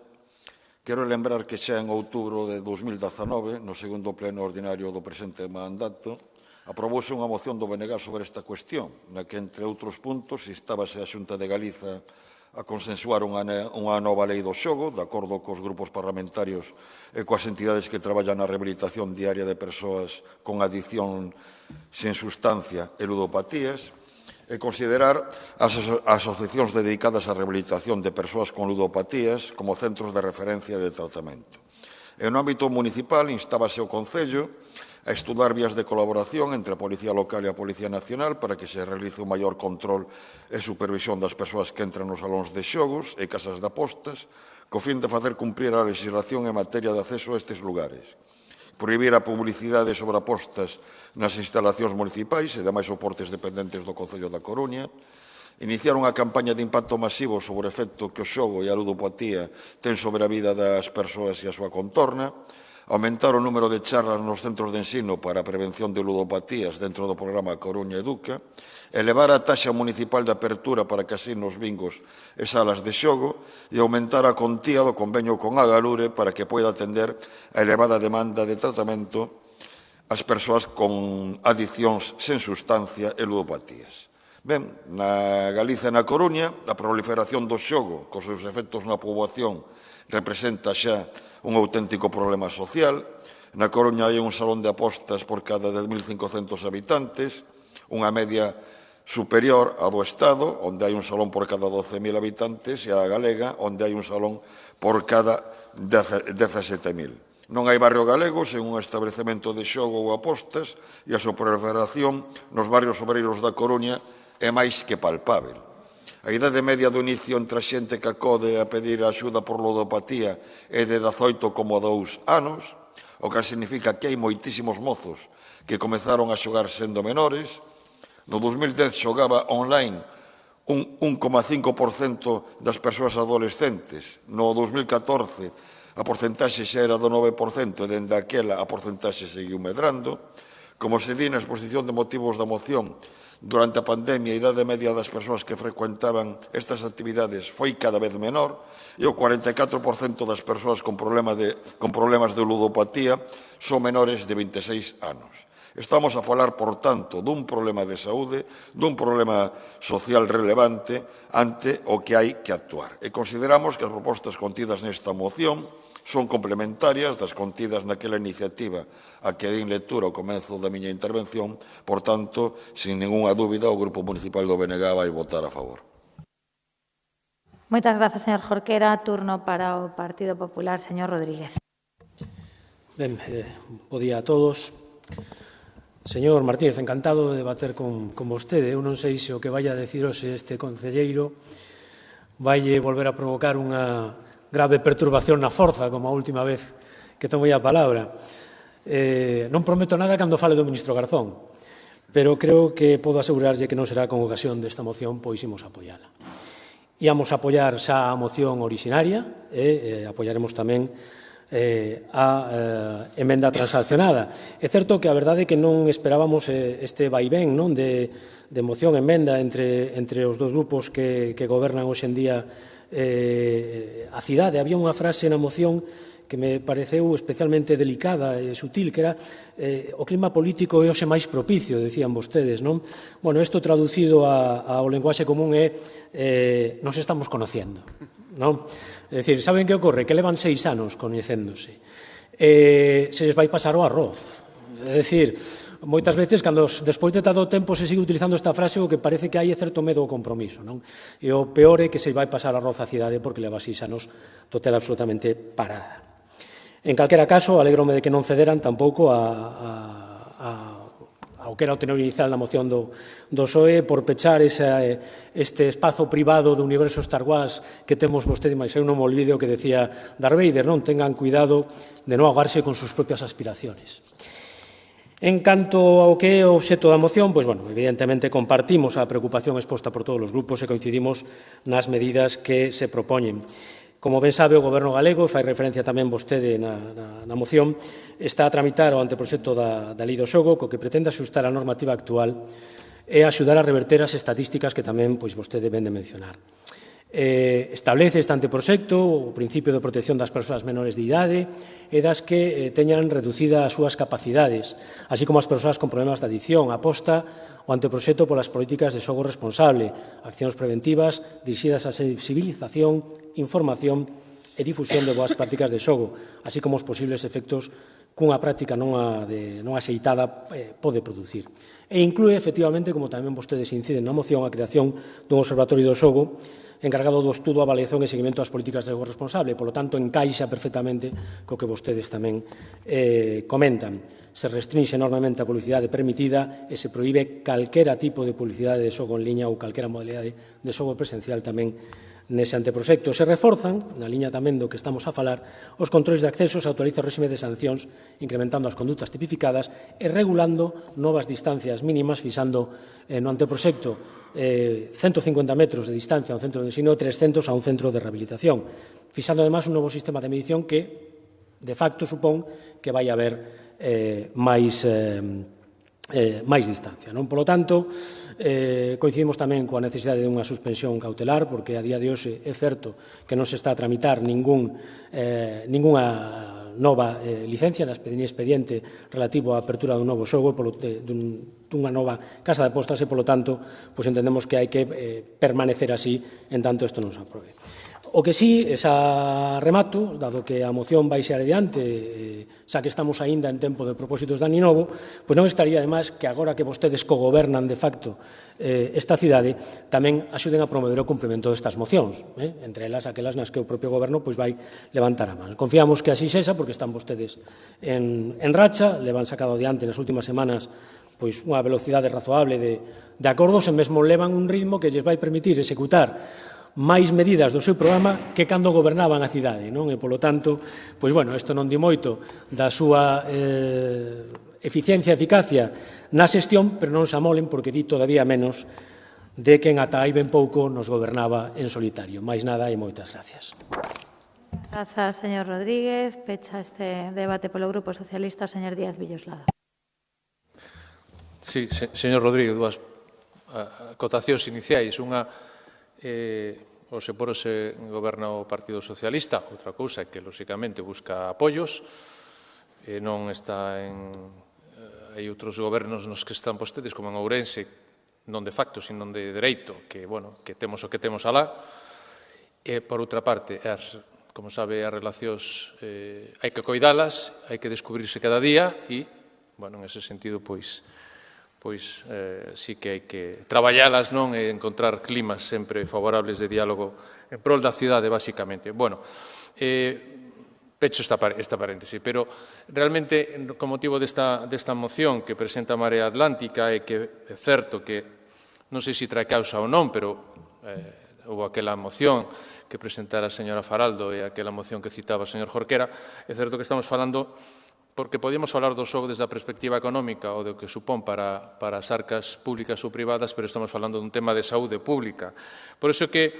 Quero lembrar que xa en outubro de 2019, no segundo pleno ordinario do presente mandato, aprobouse unha moción do BNG sobre esta cuestión, na que, entre outros puntos, instábase a Xunta de Galiza a consensuar unha nova lei do xogo, de acordo cos grupos parlamentarios e coas entidades que traballan na rehabilitación diaria de persoas con adicción sen sustancia e ludopatías, e considerar as asociacións dedicadas á rehabilitación de persoas con ludopatías como centros de referencia de tratamento. E no ámbito municipal instábase o Concello a estudar vías de colaboración entre a Policía Local e a Policía Nacional para que se realice un maior control e supervisión das persoas que entran nos salóns de xogos e casas de apostas, co fin de facer cumprir a legislación en materia de acceso a estes lugares. Prohibir a publicidade sobre apostas nas instalacións municipais e demais soportes dependentes do Concello da Coruña, iniciar unha campaña de impacto masivo sobre o efecto que o xogo e a ludopatía ten sobre a vida das persoas e a súa contorna, aumentar o número de charlas nos centros de ensino para a prevención de ludopatías dentro do programa Coruña Educa, elevar a taxa municipal de apertura para casinos, bingos e salas de xogo e aumentar a contía do convenio con Agalure para que poida atender a elevada demanda de tratamento ás persoas con adiccións sen sustancia e ludopatías. Ben, na Galiza e na Coruña, a proliferación do xogo cos seus efectos na poboación representa xa un auténtico problema social. Na Coruña hai un salón de apostas por cada 10.500 habitantes, unha media superior á do Estado, onde hai un salón por cada 12.000 habitantes, e a galega, onde hai un salón por cada 17.000. Non hai barrio galego sen un establecemento de xogo ou apostas e a proliferación nos barrios obreiros da Coruña é máis que palpável. A idade media do inicio entre a xente que acode a pedir axuda por ludopatía é de 18,2 anos, o que significa que hai moitísimos mozos que comezaron a xogar sendo menores. No 2010 xogaba online un 1,5% das persoas adolescentes. No 2014 a porcentaxe xa era do 9% e dende aquela a porcentaxe seguiu medrando. Como se di na exposición de motivos da moción, durante a pandemia a idade media das persoas que frecuentaban estas actividades foi cada vez menor e o 44% das persoas con problemas de ludopatía son menores de 26 anos. Estamos a falar, por tanto, dun problema de saúde, dun problema social relevante ante o que hai que actuar. E consideramos que as propostas contidas nesta moción son complementarias das contidas naquela iniciativa a que din lectura ao comezo da miña intervención. Por tanto, sin ninguna dúbida, o Grupo Municipal do BNG vai votar a favor. Moitas grazas, señor Jorquera. Turno para o Partido Popular, señor Rodríguez. Ben, bo día a todos. Señor Martínez, encantado de debater con vostede. Eu non sei se o que vai a decir hoxe este concelleiro vai volver a provocar unha grave perturbación na forza, como a última vez que tomei a palabra. Non prometo nada cando fale do ministro Garzón, pero creo que podo asegurarlle que non será con ocasión desta moción, pois imos apoiala. Íamos a apoiar xa a moción originaria e apoiaremos tamén a emenda transaccionada. É certo que a verdade é que non esperábamos este vaivén de moción-emenda entre os dos grupos que gobernan hoxe en día a cidade. Había unha frase na moción que me pareceu especialmente delicada e sutil, que era o clima político é hoxe máis propicio, decían vostedes, non? Bueno, isto traducido ao lenguaxe común é nos estamos conociendo, non? É dicir, saben que ocorre? Que levan 6 anos coñecéndose. Se lles vai pasar o arroz. É dicir, moitas veces, cando despois de tanto tempo se sigue utilizando esta frase, o que parece que hai é certo medo ao compromiso, non? E o peor é que se vai pasar arroz á cidade porque leva 6 anos total absolutamente parada. En calquera caso, alégrome de que non cederan tampouco ao que era o tenor inicial na moción do PSOE por pechar este espazo privado do universo Star Wars que temos vostede, máis eu non me olvido que decía Darth Vader, non? Tengan cuidado de non ahogarse con sus propias aspiraciones. En canto ao que é o obxecto da moción, pois, bueno, evidentemente compartimos a preocupación exposta por todos os grupos e coincidimos nas medidas que se propoñen. Como ben sabe, o Goberno galego, fai referencia tamén vostede na moción, está a tramitar o anteproxecto da Lei do Xogo, co que pretende axustar a normativa actual e axudar a reverter as estatísticas que tamén vostede ven de mencionar. Establece este anteproxecto o principio de protección das persoas menores de idade e das que teñan reducida as súas capacidades, así como as persoas con problemas de adicción. Aposta o anteproxecto polas políticas de xogo responsable, accións preventivas dirixidas á sensibilización, información e difusión de boas prácticas de xogo, así como os posibles efectos cunha práctica non axeitada pode producir. E inclúe, efectivamente, como tamén vostedes inciden na moción, a creación dun observatorio do xogo encargado do estudo, avaliación e seguimento das políticas de xogo responsable. Polo tanto, encaixa perfectamente co que vostedes tamén comentan. Se restrinxe enormemente a publicidade permitida e se prohíbe calquera tipo de publicidade de xogo en liña ou calquera modalidade de xogo presencial tamén nese anteproxecto. Se reforzan, na liña tamén do que estamos a falar, os controles de acceso, se autoriza o réxime de sancións, incrementando as condutas tipificadas e regulando novas distancias mínimas, fixando no anteproxecto 150 metros de distancia a un centro de ensino e 300 a un centro de rehabilitación, fixando además un novo sistema de medición que, de facto, supón que vai haber máis distancia. Polo tanto, coincidimos tamén coa necesidade dunha suspensión cautelar, porque a día de hoxe é certo que non se está a tramitar ningunha nova licencia na expediente relativo á apertura dun novo xogo, dunha nova casa de apostas, e, polo tanto, entendemos que hai que permanecer así en tanto isto non se aprobe. O que sí, xa remato, dado que a moción vai xe adiante, xa que estamos aínda en tempo de propósitos de aninovo, pois non estaría de máis que agora que vostedes cogobernan de facto esta cidade, tamén axuden a promover o cumprimento destas mocións, entre elas aquelas nas que o propio goberno vai levantar a man. Confiamos que así sexa, porque están vostedes en racha, levan sacado adiante nas últimas semanas unha velocidade razoable de acordos e mesmo levan un ritmo que lles vai permitir executar máis medidas do seu programa que cando gobernaban a cidade, non? E, polo tanto, isto non di moito da súa eficiencia e eficacia na xestión, pero non se amolen porque di todavía menos de quen ata hai ben pouco nos gobernaba en solitario. Máis nada e moitas gracias. Grazas, señor Rodríguez. Pecha este debate polo Grupo Socialista, señor Díaz Villoslada. Sí, señor Rodríguez, dúas acotacións iniciais. Unha, o seporo se goberna o Partido Socialista, outra cousa é que, lóxicamente, busca apoios, non está hai outros gobernos nos que están vostedes, como en Ourense, non de facto, sino de dereito, que temos o que temos alá. E, por outra parte, como sabe, as relacións hai que coidalas, hai que descubrirse cada día e, en ese sentido, sí que hai que traballalas, non, e encontrar climas sempre favorables de diálogo en prol da cidade, basicamente. Pecho esta paréntese, pero realmente, con motivo desta moción que presenta a Marea Atlántica, é que é certo que, non sei se trae causa ou non, pero houve aquela moción que presentara a señora Faraldo e aquela moción que citaba o señor Jorquera, é certo que estamos falando, porque podíamos falar do xogo desde a perspectiva económica ou do que supón para as arcas públicas ou privadas, pero estamos falando dun tema de saúde pública. Por iso que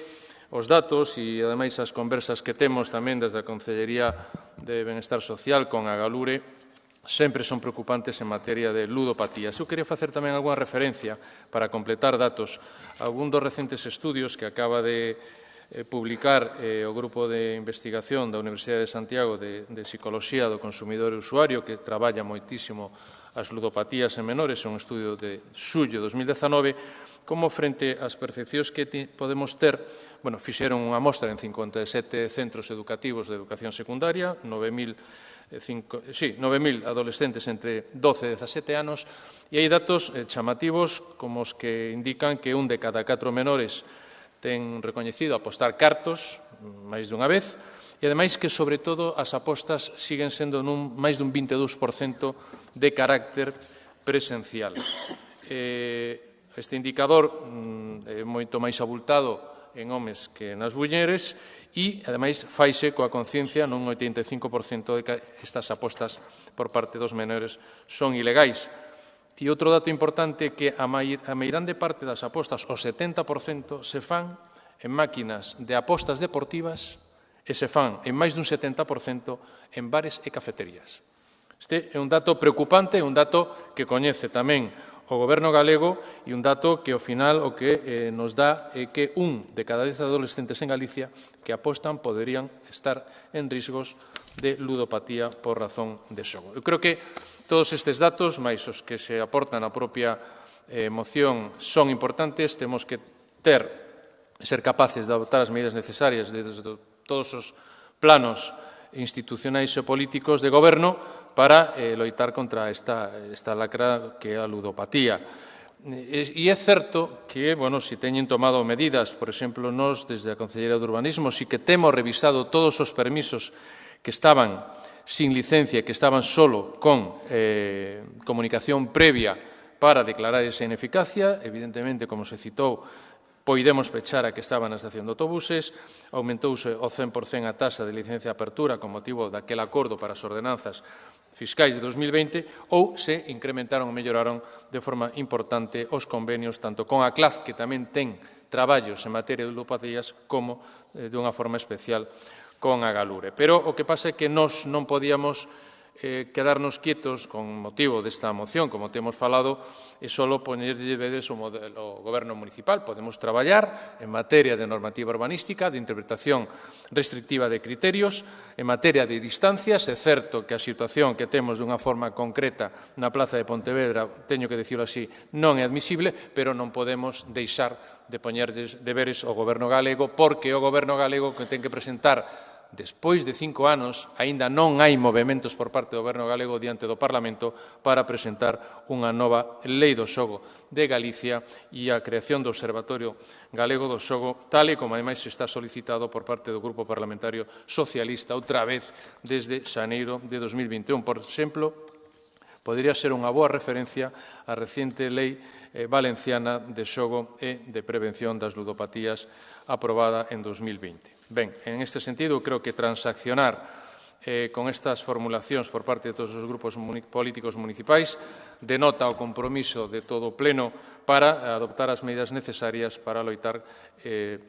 os datos e, ademais, as conversas que temos tamén desde a Consellería de Benestar Social con a Galure sempre son preocupantes en materia de ludopatías. Eu quería facer tamén algunha referencia para completar datos a algún dos recentes estudios que acaba de publicar o grupo de investigación da Universidade de Santiago de Psicoloxía do Consumidor e Usuario, que traballa moitísimo as ludopatías en menores, un estudio de xullo de 2019, como frente ás percepcións que podemos ter, fixeron unha mostra en 57 centros educativos de educación secundaria, 9.000 adolescentes entre 12 e 17 anos, e hai datos chamativos como os que indican que un de cada 4 menores ten recoñecido apostar cartos máis dunha vez, e ademais que, sobre todo, as apostas siguen sendo máis dun 22% de carácter presencial. Este indicador é moito máis abultado en homes que nas mulleres e, ademais, faise coa conciencia nun 85% de que estas apostas por parte dos menores son ilegais. E outro dato importante é que a meirande parte das apostas, o 70%, se fan en máquinas de apostas deportivas e se fan en máis dun 70% en bares e cafeterías. Este é un dato preocupante, un dato que coñece tamén o Goberno galego e un dato que, ao final, o que nos dá é que un de cada 10 adolescentes en Galicia que apostan poderían estar en riscos de ludopatía por razón de xogo. Eu creo que todos estes datos, máis os que se aportan á propia moción, son importantes. Temos que ser capaces de adoptar as medidas necesarias desde todos os planos institucionais e políticos de goberno para loitar contra esta lacra que é a ludopatía. E é certo que, se teñen tomado medidas, por exemplo, nós, desde a Consellería de Urbanismo, si que temos revisado todos os permisos que estaban sin licencia, que estaban solo con comunicación previa para declarar esa ineficacia. Evidentemente, como se citou, poidemos pechar a que estaba na estación de autobuses, aumentouse o 100% a taxa de licencia de apertura con motivo daquel acordo para as ordenanzas fiscais de 2020, ou se incrementaron ou melloraron de forma importante os convenios tanto con a CLAC, que tamén ten traballos en materia de ludopatías, como de unha forma especial con a Galure. Pero o que pasa é que nós non podíamos quedarnos quietos con motivo desta moción, como temos falado, e só poñerlle vedes o Goberno municipal. Podemos traballar en materia de normativa urbanística, de interpretación restrictiva de criterios, en materia de distancias. É certo que a situación que temos dunha forma concreta na Plaza de Pontevedra, teño que dicirlo así, non é admisible, pero non podemos deixar de poñerlles deberes ao Goberno galego, porque o Goberno galego que ten que presentar despois de 5 anos, aínda non hai movementos por parte do Goberno galego diante do Parlamento para presentar unha nova lei do xogo de Galicia e a creación do Observatorio Galego do Xogo, tal e como ademais se está solicitado por parte do Grupo Parlamentario Socialista outra vez desde xaneiro de 2021. Por exemplo, podería ser unha boa referencia a reciente lei valenciana de xogo e de prevención das ludopatías aprobada en 2020. Ben, en este sentido, creo que transaccionar con estas formulacións por parte de todos os grupos políticos municipais denota o compromiso de todo o Pleno para adoptar as medidas necesarias para loitar,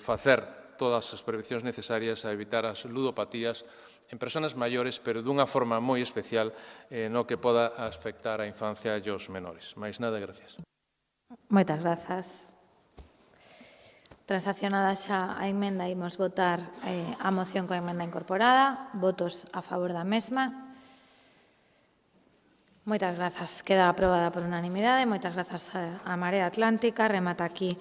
facer todas as prevencións necesarias a evitar as ludopatías en persoas maiores, pero dunha forma moi especial no que poda afectar a infancia e os menores. Mais nada, gracias. Moitas grazas. Transaccionada xa a emenda, imos votar a moción coa emenda incorporada. Votos a favor da mesma. Moitas grazas. Queda aprobada por unanimidade. Moitas grazas a Marea Atlántica. Remata aquí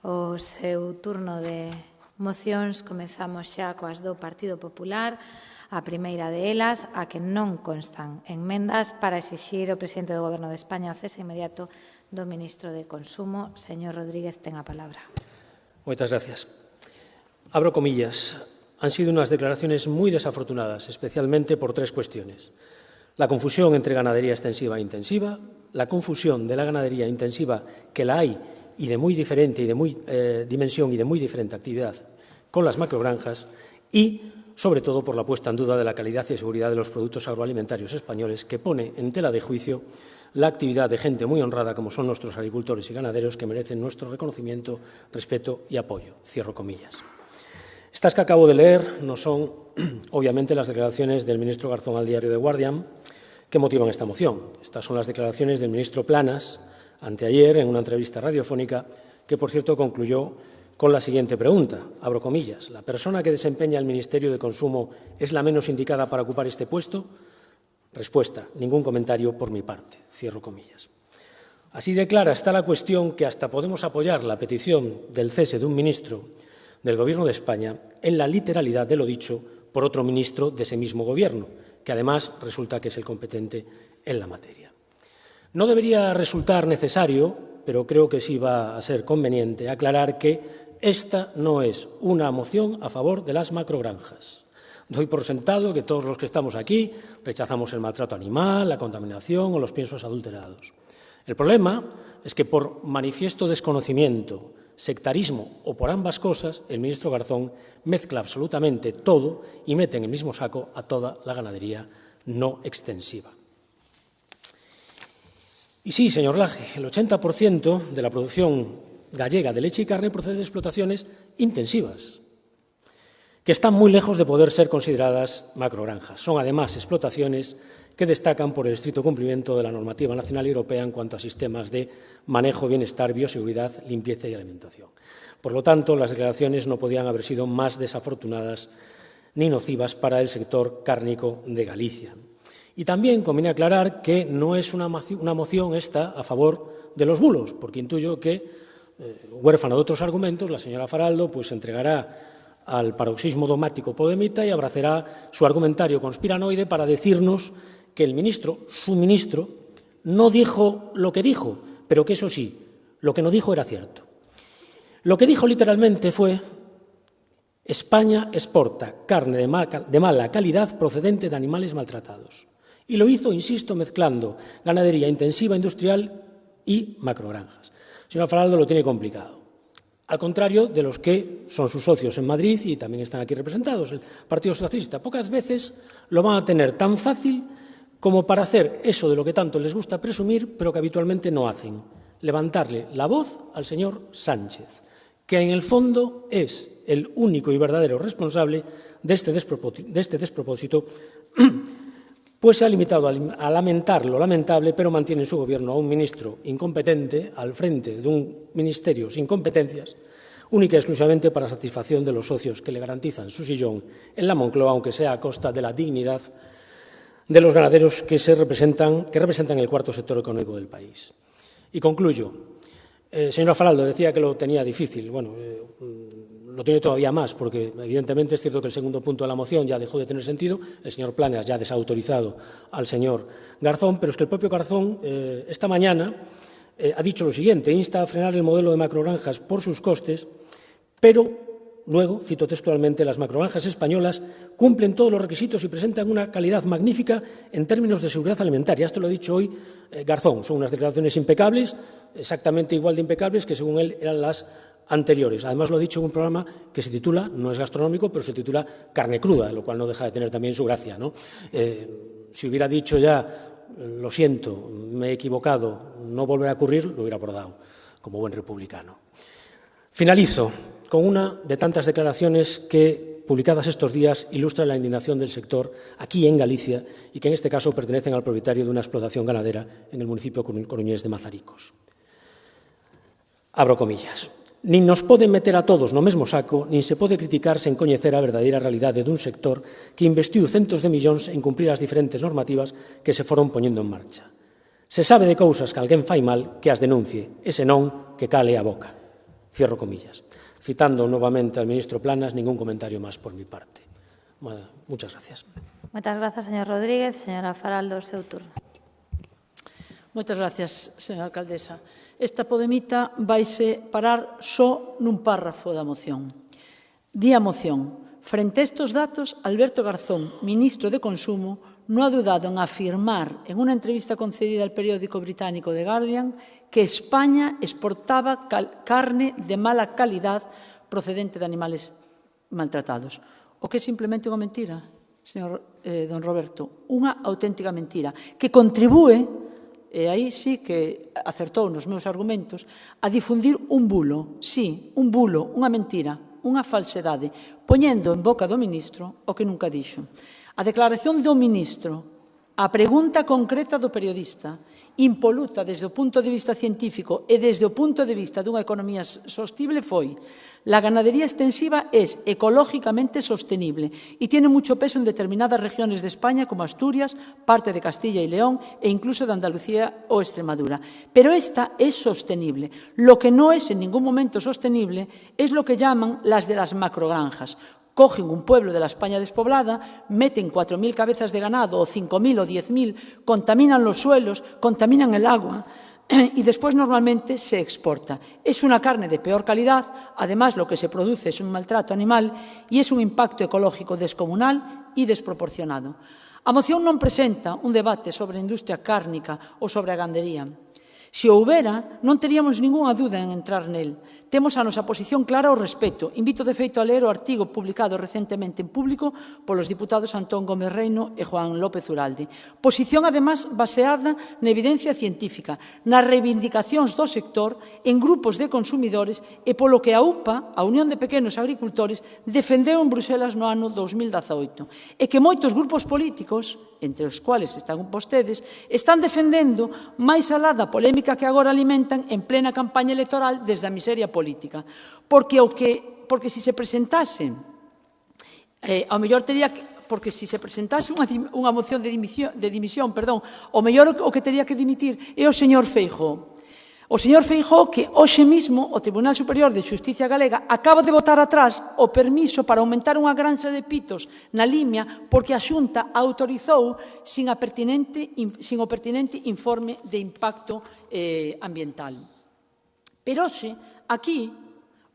o seu turno de mocións. Comezamos xa coas do Partido Popular. A primeira de elas, a que non constan enmendas para exixir ao presidente do Goberno de España o cese inmediato do ministro de Consumo. Señor Rodríguez, ten a palabra. Muchas gracias. Abro comillas. Han sido unas declaraciones muy desafortunadas, especialmente por 3 cuestiones. La confusión entre ganadería extensiva e intensiva, la confusión de la ganadería intensiva, que la hay, y de muy diferente y de muy dimensión y de muy diferente actividad, con las macrogranjas, y, sobre todo, por la puesta en duda de la calidad y seguridad de los productos agroalimentarios españoles, que pone en tela de juicio la actividad de gente muy honrada como son nuestros agricultores y ganaderos que merecen nuestro reconocimiento, respeto y apoyo. Cierro comillas. Estas que acabo de leer no son, obviamente, las declaraciones del ministro Garzón al diario The Guardian que motivan esta moción. Estas son las declaraciones del ministro Planas anteayer en una entrevista radiofónica que, por cierto, concluyó con la siguiente pregunta, abro comillas, ¿la persona que desempeña el Ministerio de Consumo es la menos indicada para ocupar este puesto? Respuesta, ningún comentario por mi parte, cierro comillas. Así de clara está la cuestión que hasta podemos apoyar la petición del cese de un ministro del Gobierno de España en la literalidad de lo dicho por otro ministro de ese mismo Gobierno, que además resulta que es el competente en la materia. No debería resultar necesario, pero creo que sí va a ser conveniente, aclarar que esta no es una moción a favor de las macrogranjas. Doy por sentado que todos los que estamos aquí rechazamos el maltrato animal, la contaminación o los piensos adulterados. El problema es que por manifiesto desconocimiento, sectarismo o por ambas cosas, el ministro Garzón mezcla absolutamente todo y mete en el mismo saco a toda la ganadería no extensiva. Y sí, señor Laje, el 80% de la producción gallega de leche y carne procede de explotaciones intensivas, que están muy lejos de poder ser consideradas macrogranjas. Son además explotaciones que destacan por el estricto cumplimiento de la normativa nacional y europea en cuanto a sistemas de manejo, bienestar, bioseguridad, limpieza y alimentación. Por lo tanto, las declaraciones no podían haber sido más desafortunadas ni nocivas para el sector cárnico de Galicia. Y también conviene aclarar que no es una moción esta a favor de los bulos, porque intuyo que, huérfana de otros argumentos, la señora Faraldo pues entregará al paroxismo dogmático podemita y abrazará su argumentario conspiranoide para decirnos que el ministro, su ministro, no dijo lo que dijo, pero que eso sí, lo que no dijo era cierto. Lo que dijo literalmente fue: España exporta carne de mala calidad procedente de animales maltratados. Y lo hizo, insisto, mezclando ganadería intensiva industrial y macrogranjas. Señora Faraldo lo tiene complicado. Al contrario de los que son sus socios en Madrid y también están aquí representados, el Partido Socialista. Pocas veces lo van a tener tan fácil como para hacer eso de lo que tanto les gusta presumir, pero que habitualmente no hacen: levantarle la voz al señor Sánchez, que en el fondo es el único y verdadero responsable de este despropósito, pues se ha limitado a lamentar lo lamentable, pero mantiene en su gobierno a un ministro incompetente al frente de un ministerio sin competencias, única y exclusivamente para satisfacción de los socios que le garantizan su sillón en la Moncloa, aunque sea a costa de la dignidad de los ganaderos que representan el cuarto sector económico del país. Y concluyo. Señora Faraldo decía que lo tenía difícil. Bueno, lo tiene todavía más, porque evidentemente es cierto que el segundo punto de la moción ya dejó de tener sentido. El señor Planas ya ha desautorizado al señor Garzón, pero es que el propio Garzón esta mañana ha dicho lo siguiente: insta a frenar el modelo de macrogranjas por sus costes, pero luego, cito textualmente, las macrogranjas españolas cumplen todos los requisitos y presentan una calidad magnífica en términos de seguridad alimentaria. Esto lo ha dicho hoy Garzón. Son unas declaraciones impecables, exactamente igual de impecables que según él eran las anteriores. Además lo ha dicho en un programa que se titula, no es gastronómico, pero se titula Carne Cruda, lo cual no deja de tener también su gracia, ¿no? Si hubiera dicho ya, lo siento, me he equivocado, no volverá a ocurrir, lo hubiera abordado como buen republicano. Finalizo con una de tantas declaraciones que, publicadas estos días, ilustran la indignación del sector aquí en Galicia y que en este caso pertenecen al propietario de una explotación ganadera en el municipio coruñés de Mazaricos. Abro comillas. Nin nos poden meter a todos no mesmo saco, nin se pode criticar sen coñecer a verdadeira realidade dun sector que investiu centos de millóns en cumprir as diferentes normativas que se foron poñendo en marcha. Se sabe de cousas que alguén fai mal, que as denuncie, e senón que cale a boca. Cierro comillas. Citando nuevamente al ministro Planas, ningún comentario más por mi parte. Bueno, muchas gracias. Muchas gracias, señor Rodríguez. Señora Faraldo, seu turno. Moitas gracias, señora alcaldesa. Esta podemita vaise parar só nun párrafo da moción. Di a moción: frente a estes datos, Alberto Garzón, ministro de Consumo, no ha dudado en afirmar en una entrevista concedida al periódico británico The Guardian que España exportaba carne de mala calidad procedente de animales maltratados. O que é simplemente unha mentira, señor don Roberto, unha auténtica mentira, que contribúe, e aí sí que acertou nos meus argumentos, a difundir un bulo, sí, un bulo, unha mentira, unha falsedade, poñendo en boca do ministro o que nunca dixo. A declaración do ministro A pregunta concreta do periodista, impoluta desde o punto de vista científico e desde o punto de vista dunha economía sostible, foi: la ganadería extensiva es ecológicamente sostenible y tiene mucho peso en determinadas regiones de España como Asturias, parte de Castilla y León e incluso de Andalucía o Extremadura. Pero esta es sostenible. Lo que no es en ningún momento sostenible es lo que llaman las de las macrogranjas. Cogen un pueblo de la España despoblada, meten 4.000 cabezas de ganado, o 5.000 o 10.000, contaminan los suelos, contaminan el agua y después normalmente se exporta. Es una carne de peor calidad, además lo que se produce es un maltrato animal y es un impacto ecológico descomunal y desproporcionado. A moción non presenta un debate sobre a industria cárnica ou sobre a gandería. Se o houbera, non teríamos ningunha dúda en entrar nel. Temos a nosa posición clara ao respecto. Invito, de feito, a ler o artigo publicado recentemente en público polos diputados Antón Gómez Reino e Juan López Uralde. Posición, además, baseada na evidencia científica, nas reivindicacións do sector, en grupos de consumidores e polo que a UPA, a Unión de Pequenos Agricultores, defendeu en Bruselas no ano 2018 e que moitos grupos políticos, entre os cuales están vostedes, están defendendo máis alá da polémica que agora alimentan en plena campaña electoral desde a miseria política. Porque se se presentase, ao mellor tería que, porque se se presentase unha moción de dimisión, o mellor o que tería que dimitir é o señor Feijóo. O señor Feijóo, que hoxe mesmo o Tribunal Superior de Xusticia Galega acaba de botar atrás o permiso para aumentar unha granxa de pitos na Limia porque a Xunta autorizou sin o pertinente informe de impacto ambiental. Pero hoxe, aquí,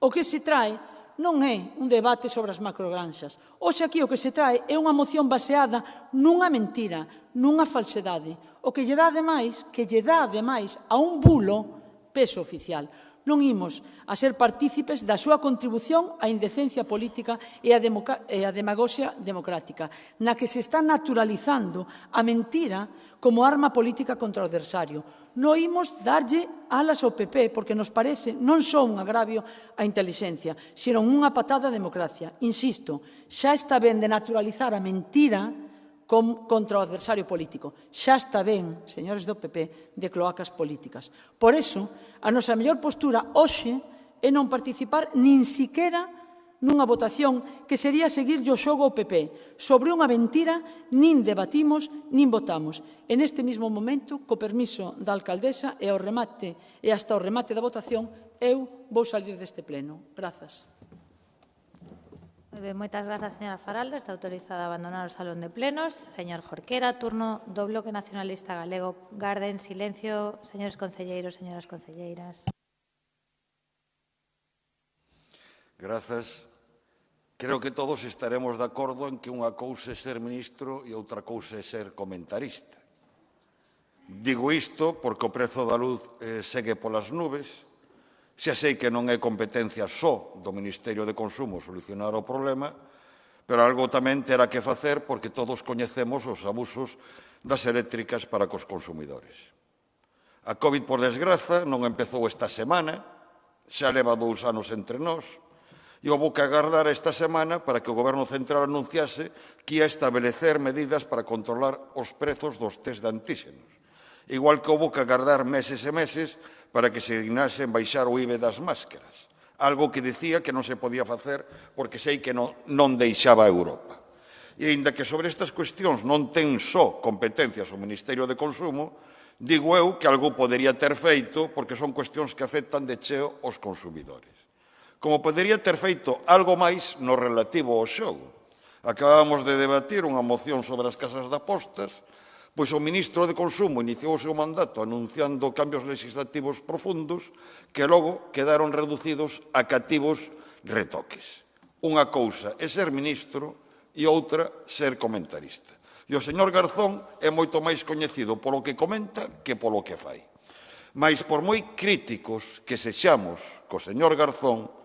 o que se trae non é un debate sobre as macrogranxas. Hoxe aquí o que se trae é unha moción baseada nunha mentira, nunha falsedade, o que lle dá ademais a un bulo peso oficial. Non imos a ser partícipes da súa contribución á indecencia política e á demagoxia democrática, na que se está naturalizando a mentira como arma política contra o adversario. Non imos darlle alas ao PP, porque nos parece non só un agravio á intelixencia, sino unha patada á democracia. Insisto, xa está ben de naturalizar a mentira contra o adversario político. Xa está ben, señores do PP, de cloacas políticas. Por iso, a nosa mellor postura hoxe é non participar nin siquera nunha votación que sería seguir o xogo ao PP. Sobre unha mentira nin debatimos nin votamos. En este mesmo momento, co permiso da alcaldesa e hasta o remate da votación, eu vou salir deste pleno. Grazas. Moitas grazas, señora Faraldo. Está autorizada a abandonar o salón de plenos. Señor Jorquera, turno do Bloque Nacionalista Galego. Garden silencio, señores concelleiros, señoras concelleiras. Grazas. Creo que todos estaremos de acordo en que unha cousa é ser ministro e outra cousa é ser comentarista. Digo isto porque o prezo da luz segue polas nubes. Xa sei que non é competencia só do Ministerio de Consumo solucionar o problema, pero algo tamén terá que facer porque todos coñecemos os abusos das eléctricas para cos consumidores. A COVID, por desgraza, non empezou esta semana, xa leva 2 anos entre nós, e houbo que agardar esta semana para que o Goberno Central anunciase que ia establecer medidas para controlar os prezos dos test de antíxenos. Igual que houbo que agardar meses e meses para que se dignasen baixar o IBE das máscaras. Algo que dicía que non se podía facer porque sei que non deixaba a Europa. E aínda que sobre estas cuestións non ten só competencias o Ministerio de Consumo, digo eu que algo podería ter feito porque son cuestións que afectan de cheo aos consumidores. Como podería ter feito algo máis no relativo ao xogo. Acabamos de debatir unha moción sobre as casas de apostas, pois o ministro de Consumo iniciou o seu mandato anunciando cambios legislativos profundos que logo quedaron reducidos a cativos retoques. Unha cousa é ser ministro e outra ser comentarista. E o señor Garzón é moito máis coñecido polo que comenta que polo que fai. Mais por moi críticos que sexamos co señor Garzón,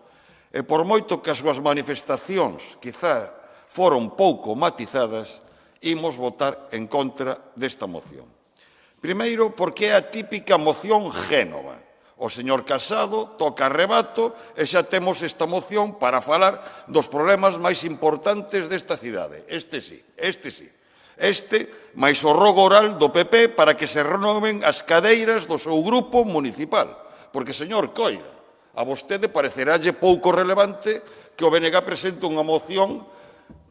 e por moito que as súas manifestacións quizá foron pouco matizadas, imos votar en contra desta moción. Primeiro, porque é a típica moción Génova. O señor Casado toca rebato e xa temos esta moción para falar dos problemas máis importantes desta cidade. Este sí. máis o rogo oral do PP para que se renoven as cadeiras do seu grupo municipal. Porque, señor Coira, a vostede parecerálle pouco relevante que o BNG presente unha moción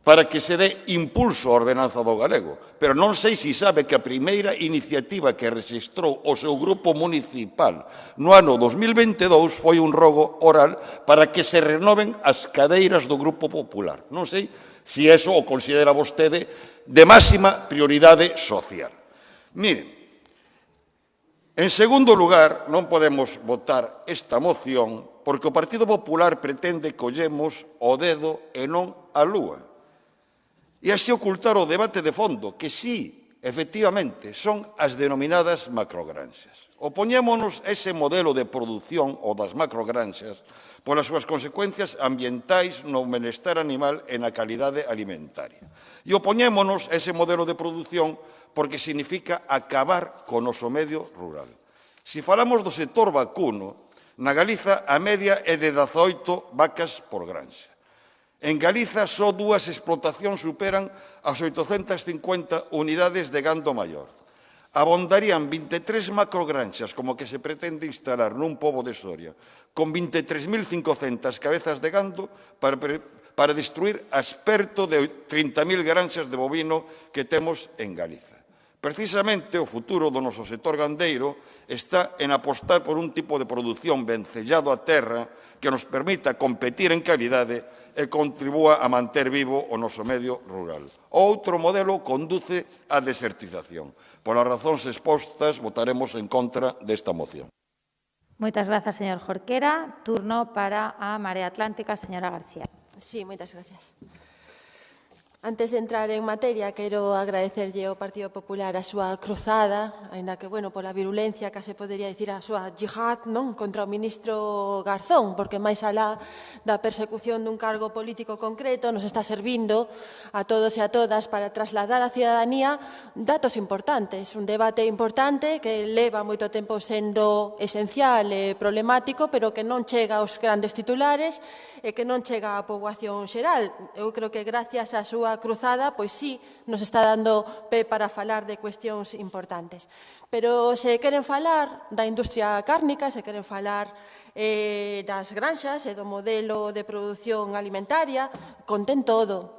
para que se dé impulso á ordenanza do galego. Pero non sei se sabe que a primeira iniciativa que rexistrou o seu grupo municipal no ano 2022 foi un rogo oral para que se renoven as cadeiras do Grupo Popular. Non sei se eso o considera vostede de máxima prioridade social. Miren, en segundo lugar, non podemos votar esta moción porque o Partido Popular pretende collemos o dedo e non a lúa. E así ocultar o debate de fondo, que sí, efectivamente, son as denominadas macrogranxas. Opoñémonos a ese modelo de produción o das macrogranxas polas súas consecuencias ambientais no benestar animal e na calidade alimentaria. E opoñémonos a ese modelo de produción porque significa acabar co noso medio rural. Se falamos do sector vacuno, na Galiza a media é de 18 vacas por granxa. En Galiza só 2 explotacións superan as 850 unidades de gando maior. Abondarían 23 macrogranxas como que se pretende instalar nun pobo de Soria, con 23.500 cabezas de gando para destruir as perto de 30.000 granxas de bovino que temos en Galiza. Precisamente o futuro do noso sector gandeiro está en apostar por un tipo de produción vencellado a terra que nos permita competir en calidade e contribúa a manter vivo o noso medio rural. Outro modelo conduce á desertización. Polas razóns expostas, votaremos en contra desta moción. Moitas grazas, señor Jorquera. Turno para a Marea Atlántica, señora García. Sí, moitas gracias. Antes de entrar en materia, quero agradecerlle ao Partido Popular a súa cruzada, aínda que, bueno, pola virulencia, case podería dicir a súa jihad, non, contra o ministro Garzón, porque máis alá da persecución dun cargo político concreto nos está servindo a todos e a todas para trasladar á cidadanía datos importantes, un debate importante que leva moito tempo sendo esencial e problemático, pero que non chega aos grandes titulares e que non chega á poboación xeral. Eu creo que gracias á súa cruzada, pois sí, nos está dando pé para falar de cuestións importantes. Pero se queren falar da industria cárnica, se queren falar das granxas e do modelo de produción alimentaria, conten todo,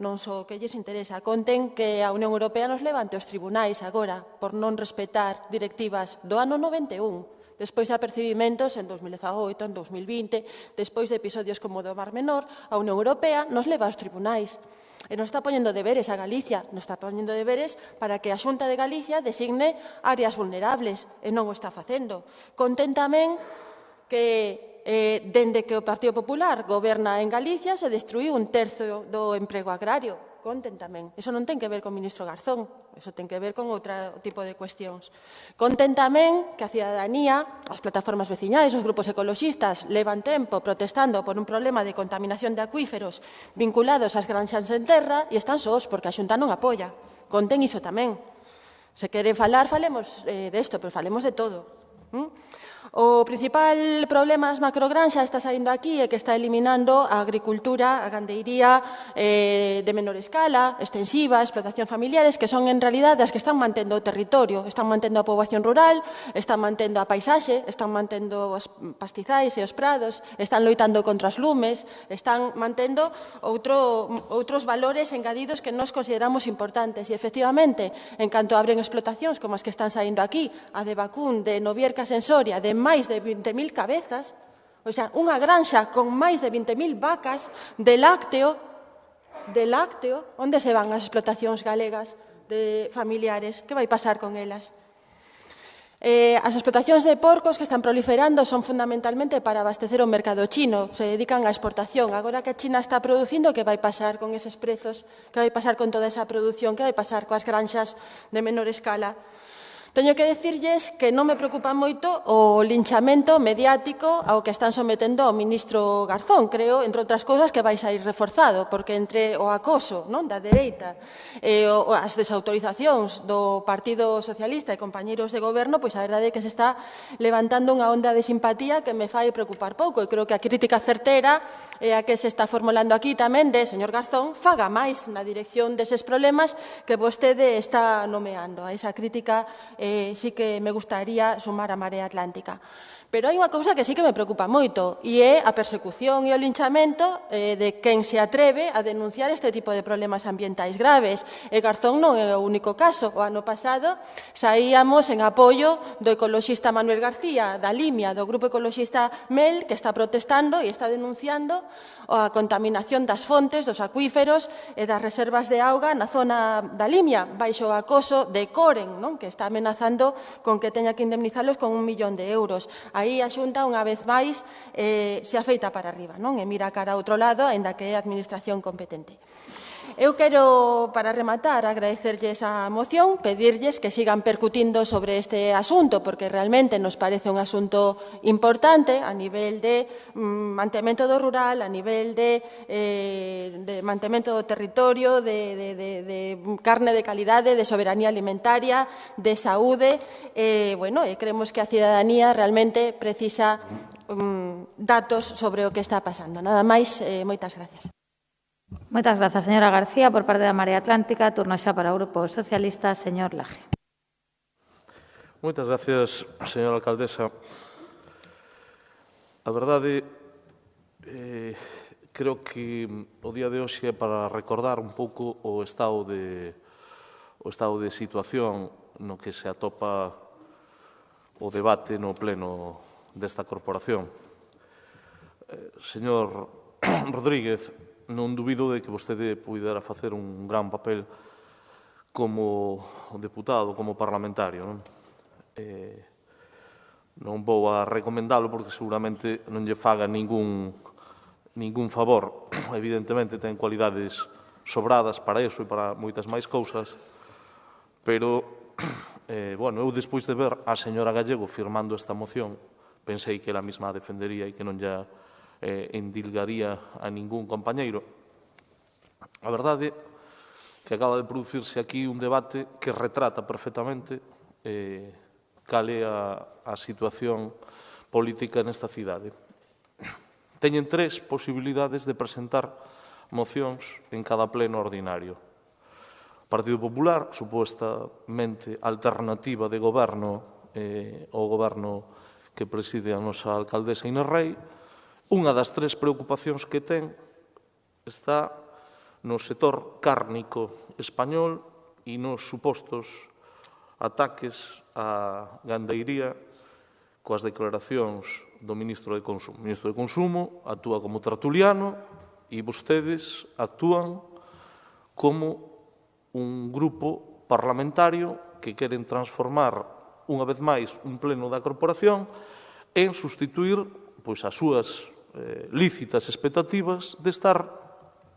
non só que lles interesa, conten que a Unión Europea nos levante os tribunais agora por non respetar directivas do ano 91, despois de apercibimentos en 2018, en 2020, despois de episodios como o do Mar Menor, a Unión Europea nos leva aos tribunais. E nos está poñendo deberes a Galicia, nos está poñendo deberes para que a Xunta de Galicia designe áreas vulnerables, e non o está facendo. Conten tamén que dende que o Partido Popular goberna en Galicia se destruiu 1/3 do emprego agrario. Conten tamén. Eso non ten que ver con o ministro Garzón, eso ten que ver con outro tipo de cuestións. Conten tamén que a cidadanía, as plataformas veciñais, os grupos ecoloxistas levan tempo protestando por un problema de contaminación de acuíferos vinculados ás granxas en terra e están sós porque a Xunta non apoia. Conten iso tamén. Se queren falar, falemos desto, pero falemos de todo. O principal problema das macrogranxas está saindo aquí é que está eliminando a agricultura, a gandeiría de menor escala, extensiva, explotación familiares, que son en realidade as que están mantendo o territorio, están mantendo a poboación rural, están mantendo a paisaxe, están mantendo os pastizais e os prados, están loitando contra os lumes, están mantendo outros valores engadidos que nos consideramos importantes. E, efectivamente, en canto abren explotacións como as que están saindo aquí, a de Vacún, de Noviercas en Soria, de máis de 20.000 cabezas, o sea, unha granxa con máis de 20.000 vacas de lácteo, onde se van as explotacións galegas de familiares? Que vai pasar con elas? As explotacións de porcos que están proliferando son fundamentalmente para abastecer o mercado chino, se dedican á exportación. Agora que a China está producindo, que vai pasar con eses prezos? Que vai pasar con toda esa produción? Que vai pasar coas granxas de menor escala? Teño que dicirlles que non me preocupa moito o linchamento mediático ao que están sometendo ao ministro Garzón. Creo, entre outras cousas, que vai sair reforzado, porque entre o acoso da dereita e as desautorizacións do Partido Socialista e compañeiros de goberno, pois a verdade é que se está levantando unha onda de simpatía que me fai preocupar pouco. E creo que a crítica certera é a que se está formulando aquí tamén de, señor Garzón, faga máis na dirección deses problemas que vostede está nomeando. A esa crítica sí que me gustaría sumar a Marea Atlántica. Pero hai unha cousa que sí que me preocupa moito e é a persecución e o linchamento de quen se atreve a denunciar este tipo de problemas ambientais graves. E Garzón non é o único caso. O ano pasado saíamos en apoio do ecoloxista Manuel García, da Limia, do grupo ecoloxista MEL, que está protestando e está denunciando a contaminación das fontes, dos acuíferos e das reservas de auga na zona da Limia, baixo o acoso de Coren, que está amenazando con que teña que indemnizalos con 1 millón de euros. Aí a Xunta, unha vez máis, se afeita para arriba, e mira cara a outro lado, aínda que é a administración competente. Eu quero, para rematar, agradecerlles a moción, pedirlles que sigan percutindo sobre este asunto, porque realmente nos parece un asunto importante a nivel de mantemento do rural, a nivel de mantemento do territorio, de carne de calidade, de soberanía alimentaria, de saúde, e creemos que a cidadanía realmente precisa datos sobre o que está pasando. Nada máis, moitas gracias. Moitas grazas, señora García. Por parte da Marea Atlántica, turno xa para o Grupo Socialista, señor Laje. Moitas gracias, señora alcaldesa. A verdade, creo que o día de hoxe é para recordar un pouco o estado de situación no que se atopa o debate no pleno desta corporación. Señor Rodríguez, non dubido de que vostede pudera facer un gran papel como deputado, como parlamentario. Non vou a recomendalo porque seguramente non lle faga ningún favor. Evidentemente ten cualidades sobradas para iso e para moitas máis cousas, pero, eu despois de ver a señora Gallego firmando esta moción, pensei que ela mesma a defendería e que non lla endilgaría a ningún compañeiro. A verdade que acaba de producirse aquí un debate que retrata perfectamente cal é a situación política nesta cidade. Teñen 3 posibilidades de presentar mocións en cada pleno ordinario. O Partido Popular, supuestamente alternativa de goberno ao goberno que preside a nosa alcaldesa Inés Rei, unha das 3 preocupacións que ten está no sector cárnico español e nos supostos ataques á gandeiría coas declaracións do ministro de Consumo. O ministro de Consumo actúa como tertuliano e vostedes actúan como un grupo parlamentario que queren transformar unha vez máis un pleno da corporación en sustituir as súas lícitas expectativas de estar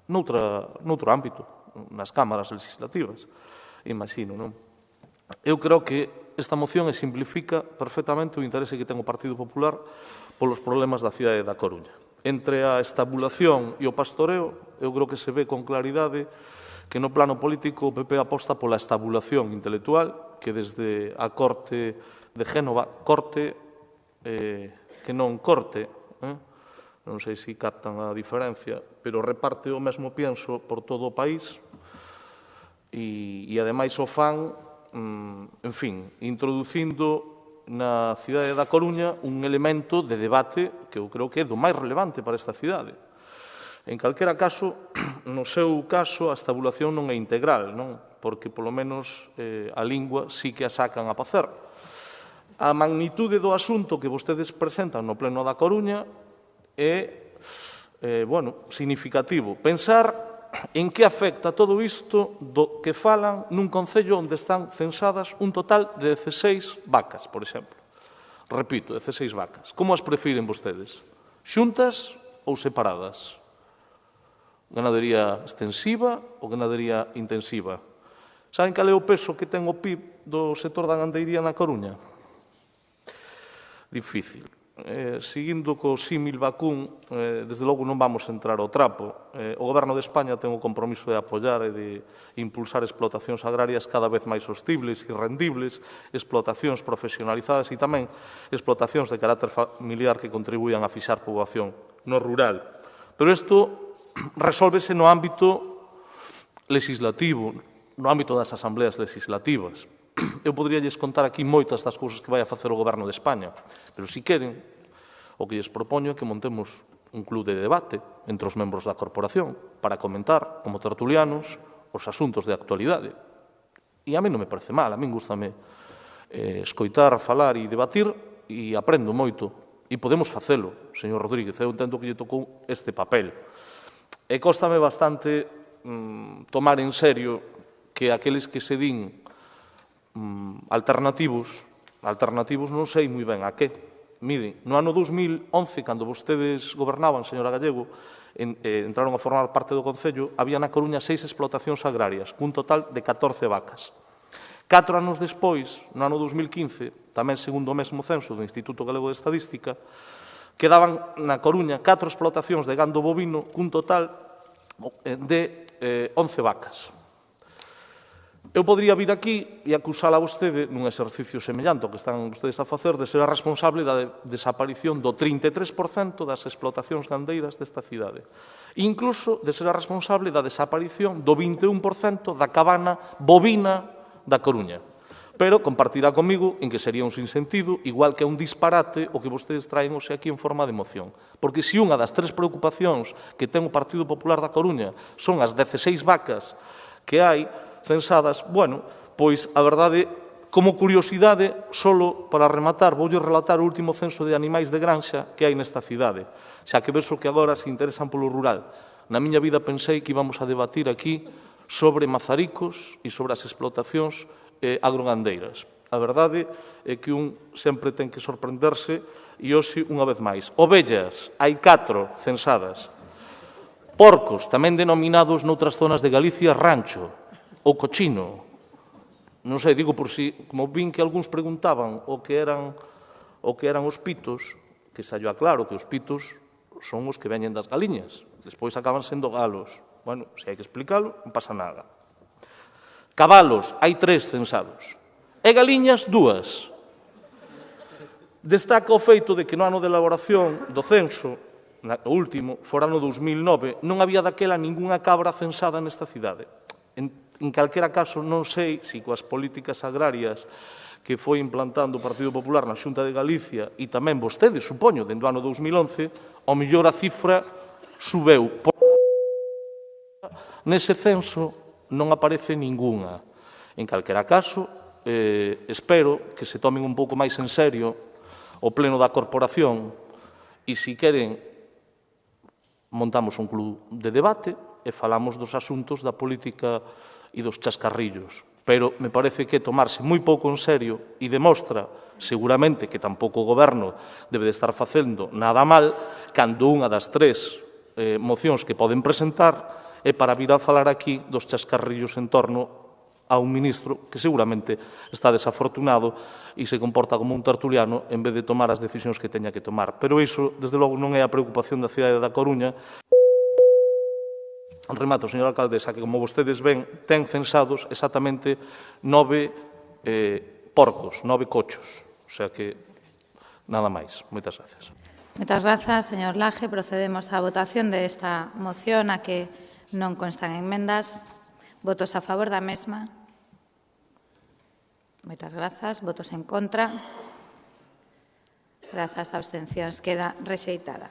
noutro ámbito, nas cámaras legislativas, imagino, non? Eu creo que esta moción exemplifica perfectamente o interese que ten o Partido Popular polos problemas da cidade da Coruña. Entre a estabulación e o pastoreo, eu creo que se ve con claridade que no plano político o PP aposta pola estabulación intelectual, que desde a Corte de Génova corte que non corte, non sei se captan a diferencia, pero reparte o mesmo pienso por todo o país e ademais o fan, introducindo na cidade da Coruña un elemento de debate que eu creo que é do máis relevante para esta cidade. En calquera caso, no seu caso, a estabulación non é integral, porque polo menos a lingua sí que a sacan a pacer. A magnitude do asunto que vostedes presentan no pleno da Coruña é significativo. Pensar en que afecta todo isto do que falan nun concello onde están censadas un total de 16 vacas, por exemplo. Repito, 16 vacas. Como as prefiren vostedes? Xuntas ou separadas? Ganadería extensiva ou ganadería intensiva? Saben cal é o peso que ten o PIB do sector da gandeiría na Coruña? Difícil. Seguindo co símil vacún, desde logo non vamos entrar ao trapo. O Goberno de España ten o compromiso de apoiar e de impulsar explotacións agrarias cada vez máis sostibles e rendibles, explotacións profesionalizadas e tamén explotacións de carácter familiar que contribuían a fixar poboación no rural. Pero isto resólvese no ámbito legislativo, no ámbito das asambleas legislativas. Eu poderíalles contar aquí moitas das cousas que vai a facer o Goberno de España, pero se queren, o que lles propoño é que montemos un club de debate entre os membros da corporación para comentar, como tertulianos, os asuntos de actualidade. E a mí non me parece mal, a mí gústame escoitar, falar e debatir e aprendo moito. E podemos facelo, señor Rodríguez, eu entendo que lle tocou este papel. E cóstame bastante tomar en serio que aqueles que se din alternativos non sei moi ben a que. Miren, no ano 2011, cando vostedes gobernaban, señora Gallego, entraron a formar parte do Concello, había na Coruña 6 explotacións agrarias, cun total de 14 vacas. 4 anos despois, no ano 2015, tamén segundo o mesmo censo do Instituto Galego de Estadística, quedaban na Coruña 4 explotacións de gando bovino cun total de 11 vacas. Eu podría vir aquí e acusala a vostede nun exercicio semellante ao que están vostedes a facer de ser a responsable da desaparición do 33% das explotacións gandeiras desta cidade. Incluso de ser a responsable da desaparición do 21% da cabana bovina da Coruña. Pero compartirá comigo en que sería un sinsentido, igual que un disparate o que vostedes traen hoxe aquí en forma de moción. Porque se unha das 3 preocupacións que ten o Partido Popular da Coruña son as 16 vacas que hai censadas, bueno, pois a verdade, como curiosidade, solo para rematar, voulle relatar o último censo de animais de granxa que hai nesta cidade, xa que vexo que agora se interesan polo rural. Na miña vida pensei que íbamos a debatir aquí sobre mazaricos e sobre as explotacións agrogandeiras. A verdade é que un sempre ten que sorprenderse e hoxe unha vez máis. Ovellas, hai 4 censadas. Porcos, tamén denominados noutras zonas de Galicia rancho, ou cochino. Non sei, digo por si, como vin que algúns preguntaban o que eran os pitos, que saio aclaro que os pitos son os que veñen das galiñas, despois acaban sendo galos. Bueno, se hai que explicalo, non pasa nada. Cabalos, hai 3 censados. E galiñas, 2. Destaca o feito de que no ano de elaboración do censo, o último, fora no 2009, non había daquela ningunha cabra censada nesta cidade. En calquera caso, non sei se coas políticas agrarias que foi implantando o Partido Popular na Xunta de Galicia e tamén vostedes, supoño, dentro do ano 2011, ao mellor a cifra subeu. Nese censo non aparece ningunha. En calquera caso, espero que se tomen un pouco máis en serio o pleno da corporación e, se queren, montamos un club de debate e falamos dos asuntos da política e dos chascarrillos. Pero me parece que tomarse moi pouco en serio e demostra, seguramente, que tampouco o Goberno debe de estar facendo nada mal cando unha das 3 mocións que poden presentar é para vir a falar aquí dos chascarrillos en torno a un ministro que seguramente está desafortunado e se comporta como un tertuliano en vez de tomar as decisións que teña que tomar. Pero iso, desde logo, non é a preocupación da cidade da Coruña. Remato, señora alcaldesa, que, como vostedes ven, ten censados exactamente 9 porcos, 9 cochos. O sea que, nada máis. Moitas gracias. Moitas grazas, señor Laje. Procedemos á votación desta moción a que non constan enmendas. Votos a favor da mesma. Moitas grazas. Votos en contra. Grazas, abstencións. Queda rexeitada.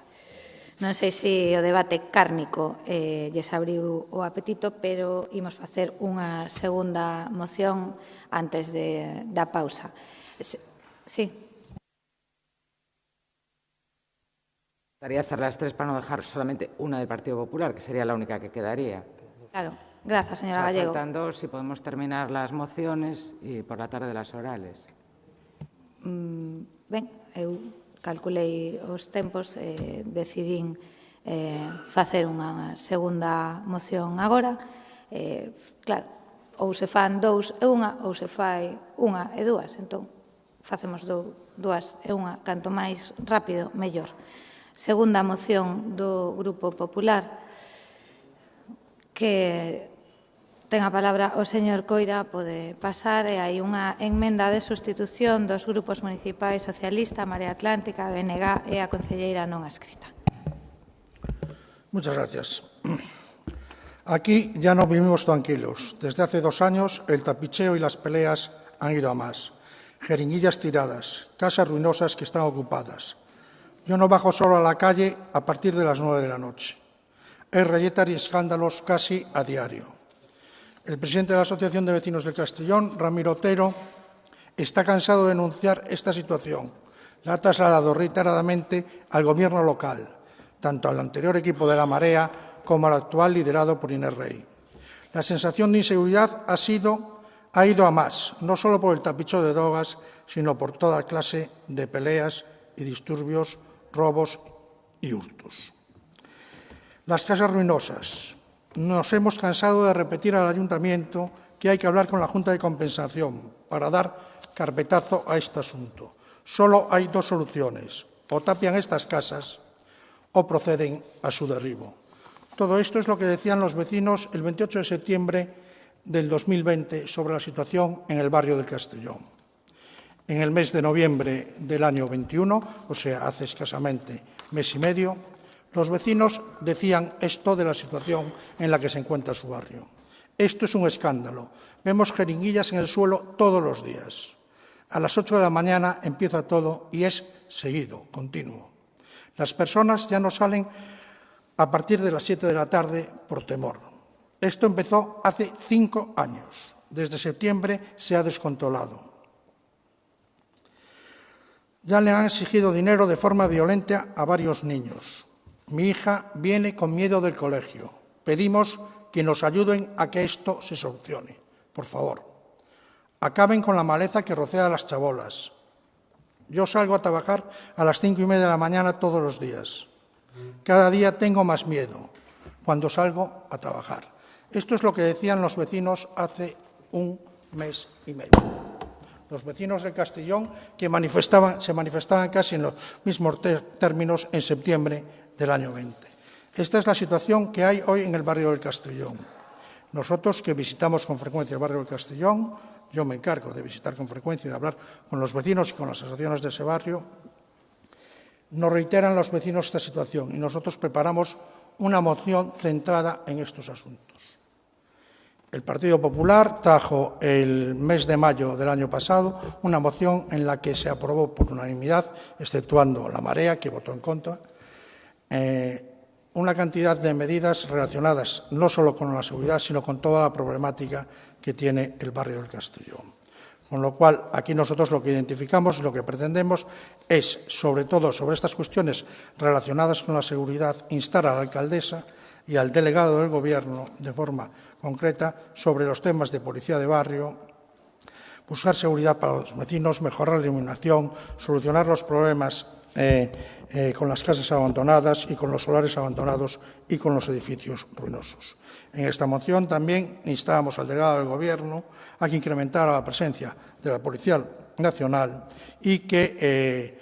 Non sei se o debate cárnico lles abriu o apetito, pero imos facer unha segunda moción antes da pausa. Sí. Gustaría hacer las 3 para no dejar solamente una del Partido Popular, que sería la única que quedaría. Claro. Gracias, señora Gallego. Faltan 2 y podemos terminar las mociones y por la tarde las orales. Ben, eu calculei os tempos e decidín facer unha segunda moción agora. Claro, ou se fan 2 e 1 ou se fai 1 e 2. Entón, facemos 2 e 1, canto máis rápido, mellor. Segunda moción do Grupo Popular, que ten a palabra o señor Coira, pode pasar, e hai unha enmenda de sustitución dos grupos municipais socialista, Marea Atlántica, BNG e a concelleira non adscrita. Muchas gracias. Aquí ya no vivimos tranquilos. Desde hace 2 años el tapicheo y las peleas han ido a más. Jeringuillas tiradas, casas ruinosas que están ocupadas. Yo no bajo solo a la calle a partir de las 9 de la noche. Hay reyertas y escándalos casi a diario. El presidente de la Asociación de Vecinos del Castellón, Ramiro Otero, está cansado de denunciar esta situación. La ha trasladado reiteradamente al Gobierno local, tanto al anterior equipo de la Marea como al actual liderado por Inés Rey. La sensación de inseguridad ha ido a más, no solo por el tapicheo de drogas, sino por toda clase de peleas y disturbios, robos y hurtos. Las casas ruinosas. Nos hemos cansado de repetir al Ayuntamiento que hay que hablar con la Junta de Compensación para dar carpetazo a este asunto. Solo hay 2 soluciones: o tapian estas casas o proceden a su derribo. Todo esto es lo que decían los vecinos el 28 de septiembre del 2020 sobre la situación en el barrio del Castellón. En el mes de noviembre del año 21, o sea, hace escasamente mes y medio, los vecinos decían esto de la situación en la que se encuentra su barrio. Esto es un escándalo. Vemos jeringuillas en el suelo todos los días. A las 8 de la mañana empieza todo y es seguido, continuo. Las personas ya no salen a partir de las 7 de la tarde por temor. Esto empezó hace 5 años. Desde septiembre se ha descontrolado. Ya le han exigido dinero de forma violenta a varios niños. Mi hija viene con miedo del colegio. Pedimos que nos ayuden a que esto se solucione. Por favor, acaben con la maleza que rocea a las chabolas. Yo salgo a trabajar a las 5:30 de la mañana todos los días. Cada día tengo más miedo cuando salgo a trabajar. Esto es lo que decían los vecinos hace 1 mes y medio. Los vecinos del Castellón que se manifestaban casi en los mismos términos en septiembre del año 20. Esta es la situación que hay hoy en el barrio del Castellón. Nosotros que visitamos con frecuencia el barrio del Castellón, yo me encargo de visitar con frecuencia y de hablar con los vecinos y con las asociaciones de ese barrio, nos reiteran los vecinos esta situación y nosotros preparamos una moción centrada en estos asuntos. El Partido Popular trajo el mes de mayo del año pasado una moción en la que se aprobó por unanimidad, exceptuando la Marea, que votó en contra, una cantidad de medidas relacionadas no solo con la seguridad, sino con toda la problemática que tiene el barrio del Castellón. Con lo cual, aquí nosotros lo que identificamos y lo que pretendemos es, sobre todo sobre estas cuestiones relacionadas con la seguridad, instar a la alcaldesa y al delegado del Gobierno, de forma concreta, sobre los temas de policía de barrio, buscar seguridad para los vecinos, mejorar la iluminación, solucionar los problemas con las casas abandonadas y con los solares abandonados y con los edificios ruinosos. En esta moción también instábamos al delegado del Gobierno a que incrementara la presencia de la Policía Nacional y que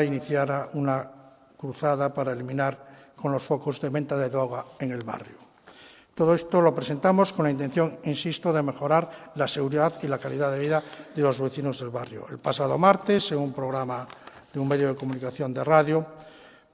iniciara una cruzada para eliminar con los focos de venta de droga en el barrio. Todo esto lo presentamos con la intención, insisto, de mejorar la seguridad y la calidad de vida de los vecinos del barrio. El pasado martes, en un programa de un medio de comunicación de radio,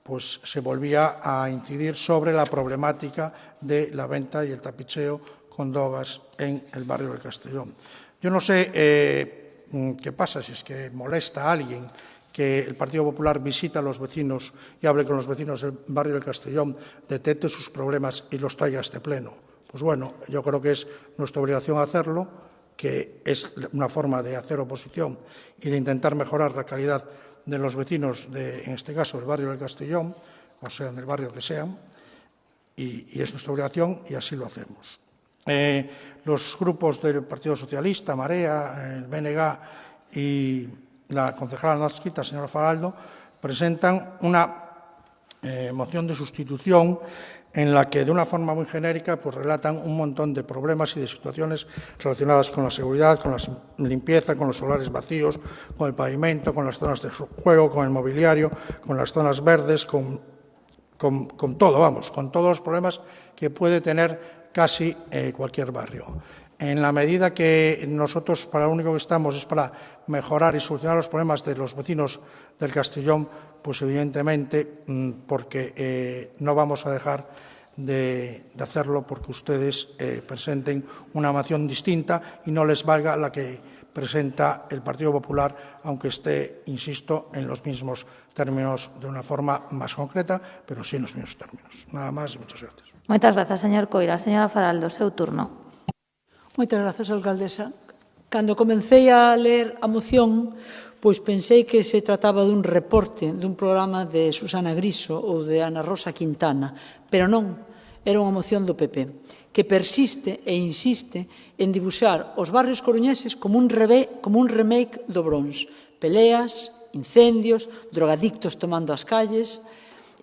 pues se volvía a incidir sobre la problemática de la venta y el tapicheo con drogas en el barrio del Castellón. Yo no sé qué pasa, si es que molesta a alguien que el Partido Popular visita a los vecinos y hable con los vecinos del barrio del Castellón, detecte sus problemas y los traiga a este pleno. Pues bueno, yo creo que es nuestra obligación hacerlo, que es una forma de hacer oposición y de intentar mejorar la calidad de los vecinos, en este caso, del barrio del Castellón, o sea, en el barrio que sean, y es nuestra obligación y así lo hacemos. Los grupos del Partido Socialista, Marea, el BNG y la concejala no adscrita, señora Faraldo, presentan una moción de sustitución en la que de una forma muy genérica pues relatan un montón de problemas y de situaciones relacionadas con la seguridad, con la limpieza, con los solares vacíos, con el pavimento, con las zonas de juego, con el mobiliario, con las zonas verdes, con todo, vamos, con todos los problemas que puede tener casi cualquier barrio. En la medida que nosotros para lo único que estamos es para mejorar y solucionar los problemas de los vecinos del Castellón, pues evidentemente porque no vamos a dejar de hacerlo porque ustedes presenten una moción distinta y no les valga la que presenta el Partido Popular, aunque esté, insisto, en los mismos términos de una forma más concreta, pero sí en los mismos términos. Nada más y muchas gracias. Moitas grazas, señor Coira. Señora Faraldo, seu turno. Moitas grazas, alcaldesa. Cando comecei a ler a moción, pois pensei que se trataba dun reporte dun programa de Susana Griso ou de Ana Rosa Quintana, pero non, era unha moción do PP, que persiste e insiste en dibuixar os barrios coruñeses como un remake do Bronx. Peleas, incendios, drogadictos tomando as calles.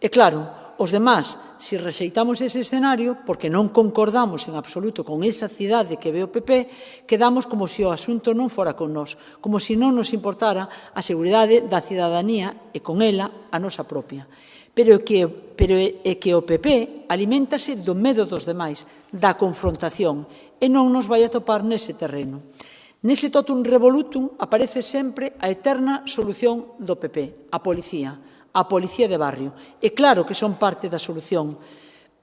E claro, os demás, se rexeitamos ese escenario, porque non concordamos en absoluto con esa cidade que ve o PP, quedamos como se o asunto non fora con nós, como se non nos importara a seguridade da cidadanía e con ela a nosa propia. Pero é que o PP aliméntase do medo dos demais, da confrontación, e non nos vai a topar nese terreno. Nese totum revolutum aparece sempre a eterna solución do PP, a policía de barrio. E claro que son parte da solución,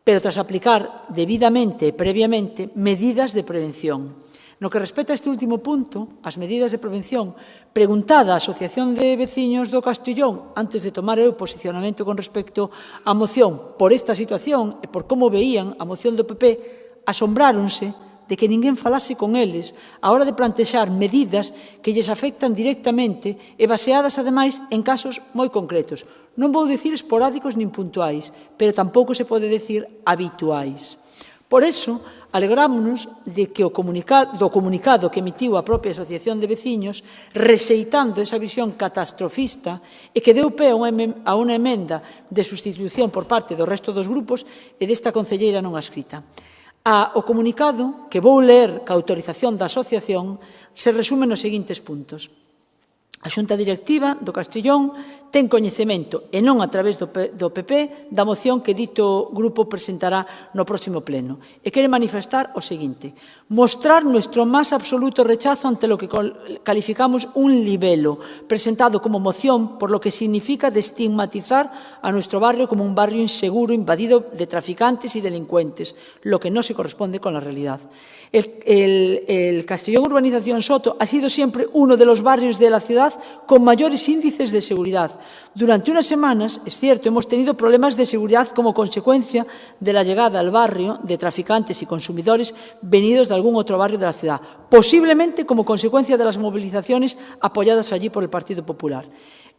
pero tras aplicar debidamente e previamente medidas de prevención. No que respecta a este último punto, as medidas de prevención, preguntada a Asociación de Veciños do Castellón antes de tomar eu posicionamento con respecto á moción por esta situación e por como veían a moción do PP, asombráronse de que ninguén falase con eles á hora de plantexar medidas que lles afectan directamente e baseadas, ademais, en casos moi concretos. Non vou dicir esporádicos nin puntuais, pero tampouco se pode dicir habituais. Por eso, alegrámonos de que do comunicado que emitiu a propia Asociación de Veciños, rexeitando esa visión catastrofista e que deu pé a unha emenda de sustitución por parte do resto dos grupos e desta concelleira non adscrita. O comunicado, que vou ler ca autorización da asociación, se resume nos seguintes puntos. A Xunta Directiva do Castellón ten coñecemento, e non a través do PP, da moción que dito grupo presentará no próximo pleno. E quere manifestar o seguinte: mostrar nuestro máis absoluto rechazo ante lo que calificamos un libelo, presentado como moción, por lo que significa de estigmatizar a nuestro barrio como un barrio inseguro, invadido de traficantes y delincuentes, lo que no se corresponde con la realidad. El Castellón Urbanización Soto ha sido siempre uno de los barrios de la ciudad con mayores índices de seguridad. Durante unas semanas, es cierto, hemos tenido problemas de seguridad como consecuencia de la llegada al barrio de traficantes y consumidores venidos de algún otro barrio de la ciudad, posiblemente como consecuencia de las movilizaciones apoyadas allí por el Partido Popular.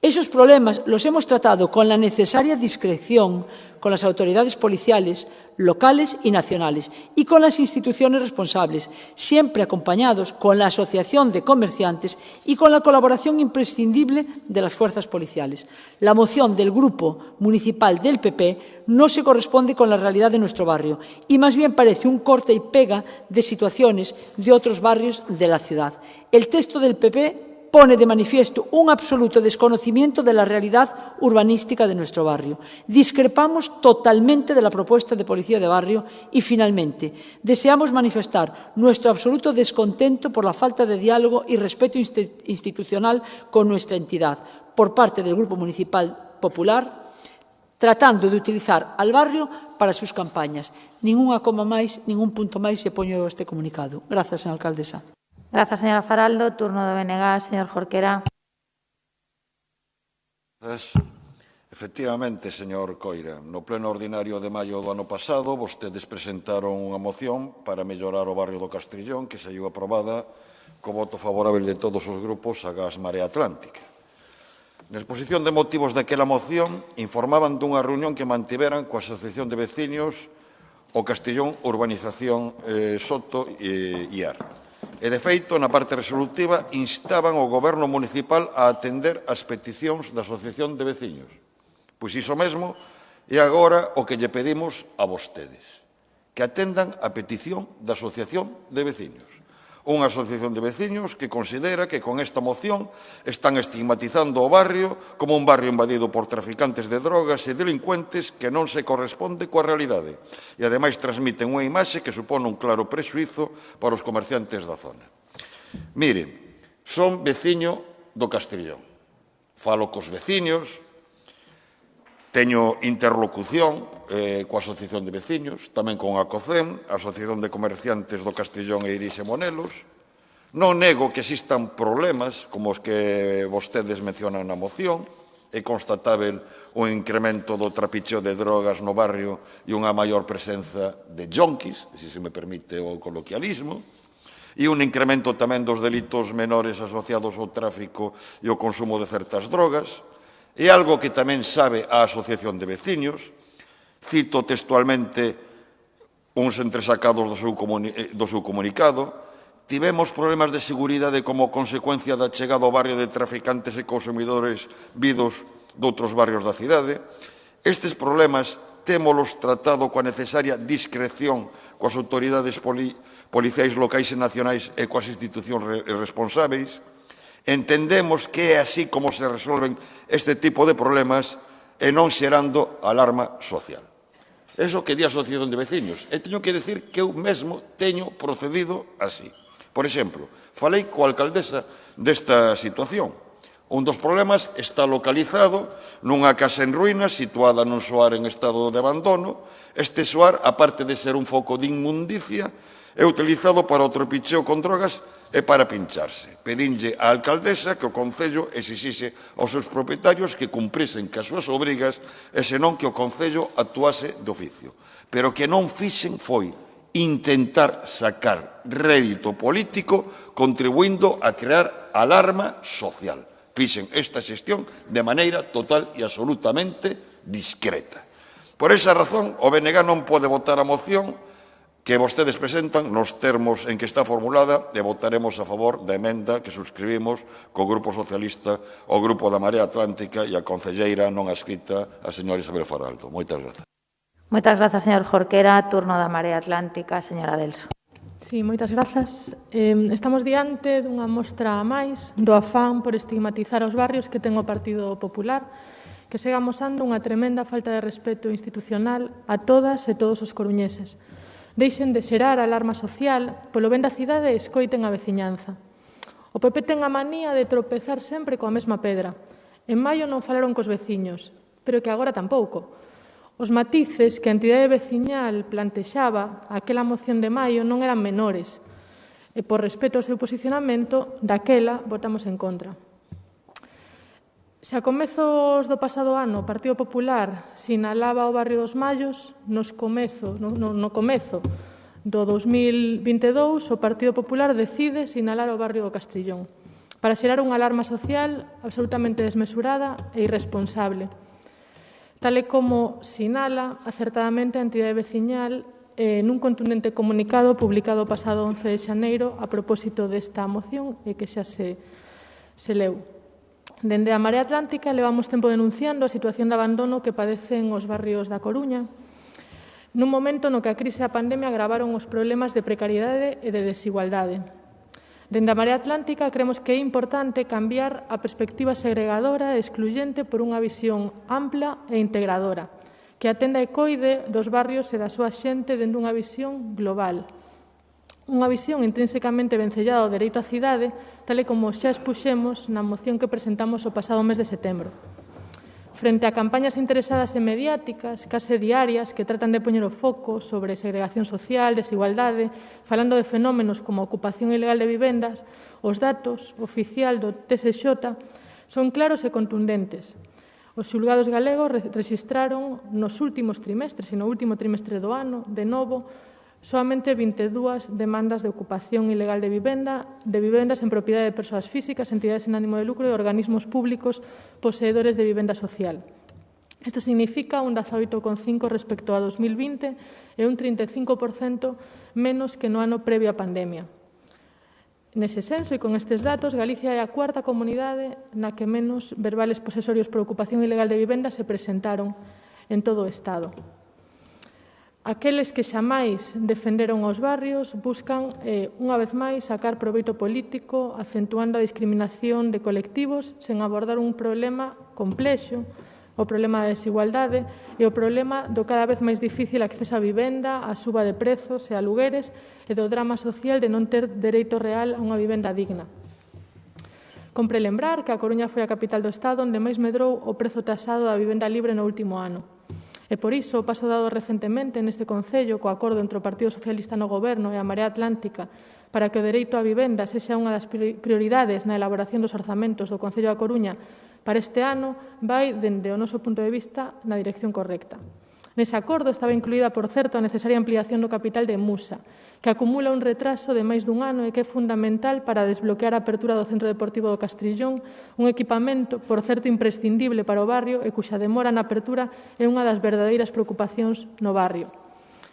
Esos problemas los hemos tratado con la necesaria discreción con las autoridades policiales locales y nacionales y con las instituciones responsables, siempre acompañados con la Asociación de Comerciantes y con la colaboración imprescindible de las fuerzas policiales. La moción del Grupo Municipal del PP no se corresponde con la realidad de nuestro barrio y más bien parece un corte y pega de situaciones de otros barrios de la ciudad. El texto del PP pone de manifiesto un absoluto desconocimiento de la realidad urbanística de nuestro barrio. Discrepamos totalmente de la propuesta de policía de barrio y, finalmente, deseamos manifestar nuestro absoluto descontento por la falta de diálogo y respeto institucional con nuestra entidad por parte del Grupo Municipal Popular, tratando de utilizar al barrio para sus campañas. Ninguna coma máis, ningún punto máis se poño este comunicado. Grazas, señora alcaldesa. Grazas, señora Faraldo. Turno do BNG, señor Jorquera. Efectivamente, señor Coira, no pleno ordinario de maio do ano pasado, vostedes presentaron unha moción para mellorar o barrio do Castrillón que saiu aprobada co voto favorable de todos os grupos agás Marea Atlántica. Na exposición de motivos daquela moción informaban dunha reunión que mantiveran coa Asociación de Veciños o Castellón Urbanización Soto e IAR. E, de feito, na parte resolutiva, instaban o Goberno municipal a atender as peticións da Asociación de Veciños. Pois iso mesmo E agora o que lle pedimos a vostedes, que atendan a petición da Asociación de Veciños. Unha asociación de veciños que considera que con esta moción están estigmatizando o barrio como un barrio invadido por traficantes de drogas e delincuentes que non se corresponde coa realidade e, ademais, transmiten unha imaxe que supone un claro prexuízo para os comerciantes da zona. Mire, son veciño do Castrillón. Falo cos veciños, teño interlocución coa Asociación de Veciños, tamén con a COCEM, a Asociación de Comerciantes do Castrillón e Irís e Monelos. Non nego que existan problemas como os que vostedes mencionan na moción. É constatável o incremento do trapicheo de drogas no barrio e unha maior presenza de jonquis, se me permite o coloquialismo, e un incremento tamén dos delitos menores asociados ao tráfico e ao consumo de certas drogas. É algo que tamén sabe a Asociación de Veciños. Cito textualmente uns entresacados do seu comunicado. Tivemos problemas de seguridade como consecuencia da chegada ao barrio de traficantes e consumidores vidos doutros barrios da cidade. Estes problemas témolos tratado coa necesaria discreción coas autoridades policiais locais e nacionais e coas institucións responsáveis. Entendemos que é así como se resolven este tipo de problemas e non xerando alarma social. Eso que di a Asociación de Veciños. E teño que decir que eu mesmo teño procedido así. Por exemplo, falei coa alcaldesa desta situación. Un dos problemas está localizado nunha casa en ruínas situada nun soar en estado de abandono. Este soar, aparte de ser un foco de inmundicia, é utilizado para o trapicheo con drogas e para pincharse. Pedinlle á alcaldesa que o Concello exixixe aos seus propietarios que cumprisen cas súas obrigas e senón que o Concello actuase de oficio. Pero que non fixen foi intentar sacar rédito político contribuindo a crear alarma social. Fixen esta xestión de maneira total e absolutamente discreta. Por esa razón, o BNG non pode votar a moción que vostedes presentan nos termos en que está formulada e votaremos a favor da emenda que suscribimos co Grupo Socialista, o Grupo da Marea Atlántica e a concelleira non adscrita, a señora Isabel Faraldo. Moitas grazas. Moitas grazas, señor Jorquera. Turno da Marea Atlántica, señora Delso. Sí, moitas grazas. Estamos diante dunha mostra a máis do afán por estigmatizar os barrios que ten o Partido Popular, que segue amosando unha tremenda falta de respeto institucional a todas e todos os coruñeses. Deixen de xerar alarma social, polo ben da cidade escoiten a veciñanza. O PP ten a manía de tropezar sempre coa mesma pedra. En maio non falaron cos veciños, pero que agora tampouco. Os matices que a entidade veciñal plantexaba aquela moción de maio non eran menores, e por respeto ao seu posicionamento, daquela votamos en contra. Se a comezos do pasado ano o Partido Popular sinalaba o barrio dos Mallos, no comezo do 2022 o Partido Popular decide sinalar o barrio do Castrillón para xerar unha alarma social absolutamente desmesurada e irresponsable, tal e como sinala acertadamente a entidade veciñal nun contundente comunicado publicado o pasado 11 de xaneiro a propósito desta moción e que xa se leu. Dende a Marea Atlántica levamos tempo denunciando a situación de abandono que padecen os barrios da Coruña, nun momento no que a crise e a pandemia agravaron os problemas de precariedade e de desigualdade. Dende a Marea Atlántica creemos que é importante cambiar a perspectiva segregadora e excluyente por unha visión ampla e integradora, que atenda e coide dos barrios e da súa xente dende unha visión global. Unha visión intrínsecamente vencellada ao dereito á cidade, tal e como xa expuxemos na moción que presentamos o pasado mes de setembro. Frente a campañas interesadas e mediáticas, case diarias, que tratan de poñer o foco sobre segregación social, desigualdade, falando de fenómenos como a ocupación ilegal de vivendas, os datos oficial do TSX son claros e contundentes. Os xulgados galegos rexistraron nos últimos trimestres e no último trimestre do ano, de novo, soamente 22 demandas de ocupación ilegal de vivendas en propiedade de persoas físicas, entidades sen ánimo de lucro e organismos públicos poseedores de vivenda social. Isto significa un 18,5% respecto a 2020 e un 35% menos que no ano previo á pandemia. Nese senso, e con estes datos, Galicia é a cuarta comunidade na que menos verbales posesorios por ocupación ilegal de vivenda se presentaron en todo o Estado. Aqueles que xamais defenderon os barrios buscan, unha vez máis, sacar proveito político, acentuando a discriminación de colectivos sen abordar un problema complexo, o problema da desigualdade e o problema do cada vez máis difícil acceso á vivenda, a suba de prezos e alugueres e do drama social de non ter dereito real a unha vivenda digna. Compre lembrar que a Coruña foi a capital do Estado onde máis medrou o prezo tasado da vivenda libre no último ano. E por iso, o paso dado recentemente neste Concello co acordo entre o Partido Socialista no Goberno e a Marea Atlántica para que o dereito á vivenda sexa unha das prioridades na elaboración dos orzamentos do Concello da Coruña para este ano vai, dende o noso punto de vista, na dirección correcta. Nese acordo estaba incluída, por certo, a necesaria ampliación do capital de Musa, que acumula un retraso de máis dun ano e que é fundamental para desbloquear a apertura do Centro Deportivo do Castrillón, un equipamento, por certo, imprescindible para o barrio e cuxa demora na apertura é unha das verdadeiras preocupacións no barrio.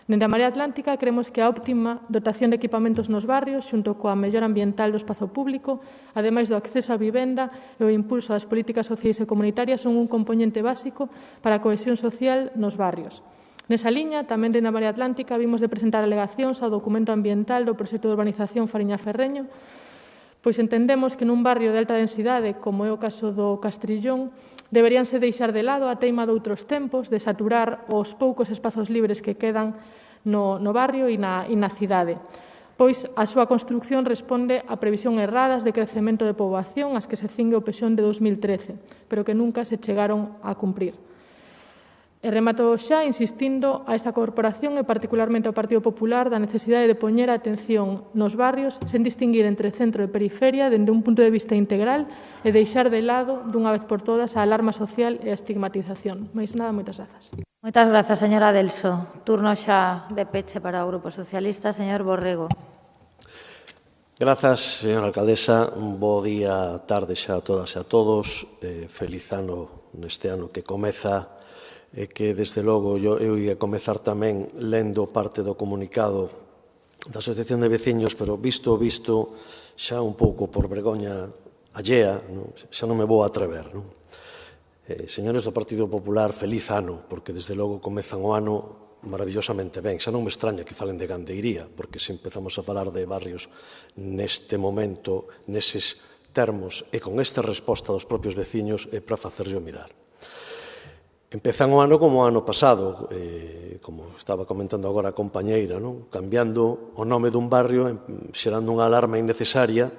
Dende a Marea Atlántica, creemos que a óptima dotación de equipamentos nos barrios, xunto coa mellora ambiental do espazo público, ademais do acceso á vivenda e o impulso das políticas sociais e comunitarias, son un componente básico para a cohesión social nos barrios. Nesa liña, tamén dende a Marea Atlántica, vimos de presentar alegacións ao documento ambiental do proxecto de urbanización Fariña Ferreño, pois entendemos que nun barrio de alta densidade, como é o caso do Castrillón, deberíanse deixar de lado a teima doutros tempos de saturar os poucos espazos libres que quedan no barrio e na cidade, pois a súa construcción responde a previsión erradas de crecemento de poboación ás que se cingue o PSOE de 2013, pero que nunca se chegaron a cumprir. E remato xa insistindo a esta corporación e particularmente ao Partido Popular da necesidade de poñer a atención nos barrios sen distinguir entre centro e periferia dende un punto de vista integral e deixar de lado dunha vez por todas a alarma social e a estigmatización. Mais nada, moitas grazas. Moitas grazas, señora Delso. Turno xa de peche para o Grupo Socialista. Señor Borrego. Grazas, señora alcaldesa. Un bo día, tarde xa a todas e a todos. Feliz ano neste ano que comeza e que, desde logo, eu ia comezar tamén lendo parte do comunicado da Asociación de Veciños, pero visto xa un pouco por vergoña allea, xa non me vou atrever. Señores do Partido Popular, feliz ano, porque desde logo comezan o ano maravillosamente ben. Xa non me extraña que falen de gandeiría, porque se empezamos a falar de barrios neste momento, neses termos e con esta resposta dos propios veciños, é para facerlle mirar. Empezan o ano como o ano pasado, como estaba comentando agora a compañeira, cambiando o nome dun barrio, xerando unha alarma innecesaria,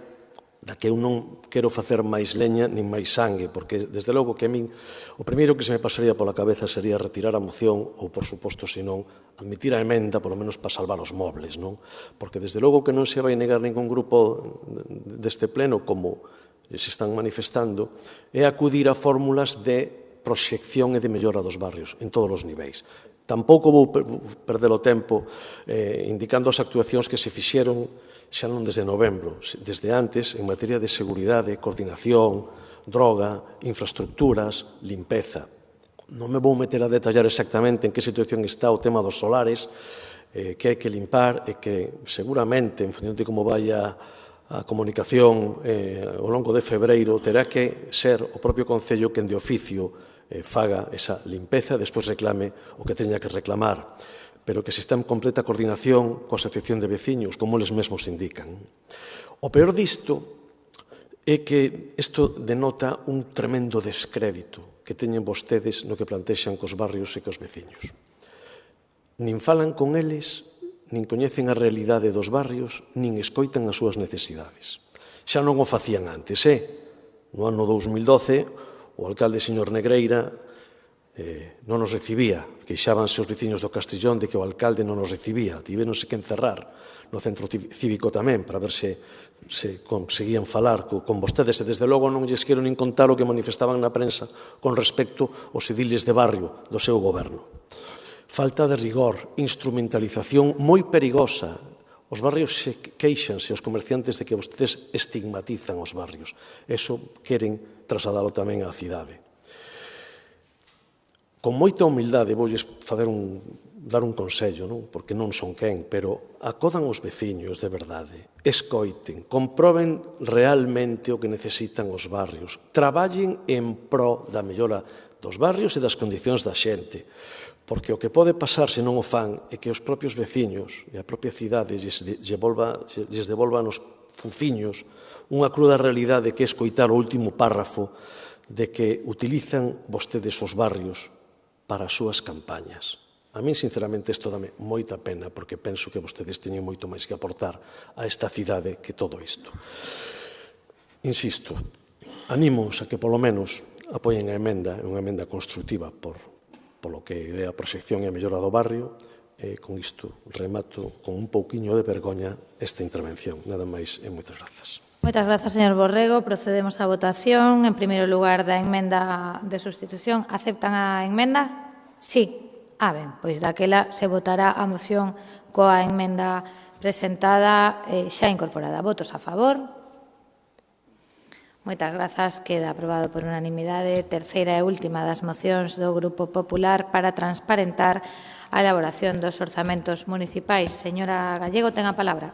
da que eu non quero facer máis leña nin máis sangue, porque, desde logo, que a min o primeiro que se me pasaría pola cabeza sería retirar a moción ou, por suposto, senón, admitir a emenda, polo menos para salvar os mobles, non? Porque, desde logo, que non se vai negar ningún grupo deste pleno, como se están manifestando, é acudir a fórmulas de proxección e de mellora dos barrios en todos os niveis. Tampouco vou perder o tempo indicando as actuacións que se fixeron xa non desde novembro, desde antes, en materia de seguridade, coordinación, droga, infraestructuras, limpeza. Non me vou meter a detallar exactamente en que situación está o tema dos solares, que hai que limpar e que seguramente, en función de como vaya a comunicación ao longo de febreiro, terá que ser o propio Concello quen de oficio faga esa limpeza e despois reclame o que teña que reclamar, pero que se está en completa coordinación coa Asociación de Veciños, como eles mesmos indican. O peor disto é que isto denota un tremendo descrédito que teñen vostedes no que plantexan cos barrios e cos veciños. Nin falan con eles, nin coñecen a realidade dos barrios, nin escoitan as súas necesidades. Xa non o facían antes, No ano 2012, o alcalde señor Negreira non nos recibía. Queixábanse os veciños do Castrillón de que o alcalde non nos recibía. Tivéronse que encerrar no centro cívico tamén para ver se conseguían falar con vostedes e, desde logo, non lles quero nin contar o que manifestaban na prensa con respecto aos ediles de barrio do seu goberno. Falta de rigor, instrumentalización moi perigosa. Os barrios se queixanse, os comerciantes, de que vostedes estigmatizan os barrios. Eso queren trasladalo tamén á cidade. Con moita humildade voulles dar un consello, porque non son quen, pero acodan os veciños de verdade, escoiten, comproben realmente o que necesitan os barrios, traballen en pro da mellora dos barrios e das condicións da xente. Porque o que pode pasar se non o fan é que os propios veciños e a propia cidade lles devolvan os fuciños unha cruda realidade que é escoitar o último párrafo de que utilizan vostedes os barrios para as súas campañas. A min, sinceramente, isto dame moita pena porque penso que vostedes teñen moito máis que aportar a esta cidade que todo isto. Insisto, animos a que, polo menos, apoien a emenda, é unha emenda constructiva polo que é a proxección e a mellora do barrio, e con isto remato con un pouquiño de vergoña esta intervención. Nada máis e moitas grazas. Moitas grazas, señor Borrego. Procedemos á votación. En primeiro lugar, da emenda de sustitución. Aceptan a emenda? Sí. Ben, pois daquela se votará a moción coa emenda presentada xa incorporada. Votos a favor? Moitas grazas. Queda aprobado por unanimidade. Terceira e última das mocións do Grupo Popular para transparentar a elaboración dos orzamentos municipais. Señora Gallego, ten a palabra.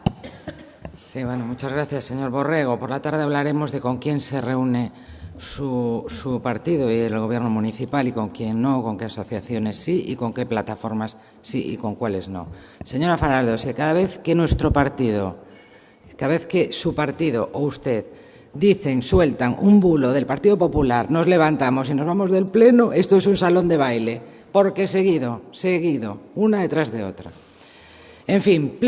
Sí, bueno, muchas gracias, señor Borrego. Por la tarde hablaremos de con quién se reúne su partido y el gobierno municipal y con quién no, con qué asociaciones sí y con qué plataformas sí y con cuáles no. Señora Faraldo, cada vez que nuestro partido, cada vez que su partido o usted sueltan un bulo del Partido Popular, nos levantamos y nos vamos del pleno, esto es un salón de baile, porque seguido, una detrás de otra. En fin,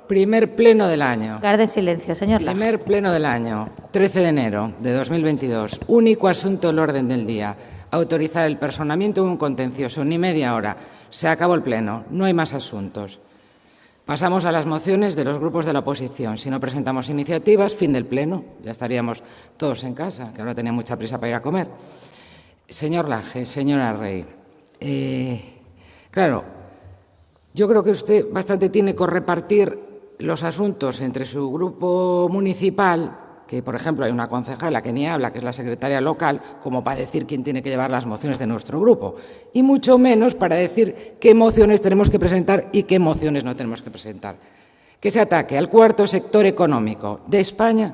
primer pleno del año. Guarde silencio, señor Laje. Primer pleno del año, 13 de enero de 2022. Único asunto del orden del día. Autorizar el personamiento de un contencioso. Ni media hora. Se acabó el pleno. No hay más asuntos. Pasamos a las mociones de los grupos de la oposición. Si no presentamos iniciativas, fin del pleno. Ya estaríamos todos en casa, que ahora tenía mucha prisa para ir a comer. Señor Laje, señora Rey. Claro, yo creo que usted bastante tiene que repartir los asuntos entre su grupo municipal, que por ejemplo hay una concejala que ni habla, que es la secretaria local, como para decir quién tiene que llevar las mociones de nuestro grupo, y mucho menos para decir qué mociones tenemos que presentar y qué mociones no tenemos que presentar. Que se ataque al cuarto sector económico de España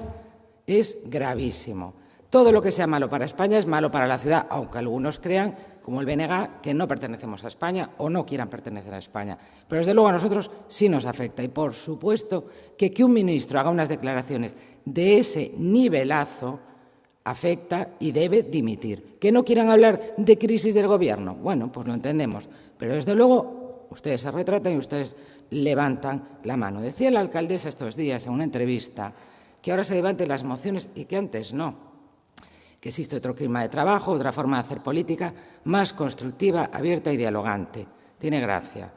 es gravísimo. Todo lo que sea malo para España es malo para la ciudad, aunque algunos crean, como el BNG, que no pertenecemos a España o no quieran pertenecer a España. Pero desde luego a nosotros sí nos afecta y por supuesto que un ministro haga unas declaraciones de ese nivelazo afecta y debe dimitir. Que no quieran hablar de crisis del gobierno, bueno, pues lo entendemos, pero desde luego ustedes se retratan y ustedes levantan la mano. Decía la alcaldesa estos días en una entrevista que ahora se levanten las mociones y que antes no. Que existe otro clima de trabajo, otra forma de hacer política más constructiva, abierta y dialogante. Tiene gracia.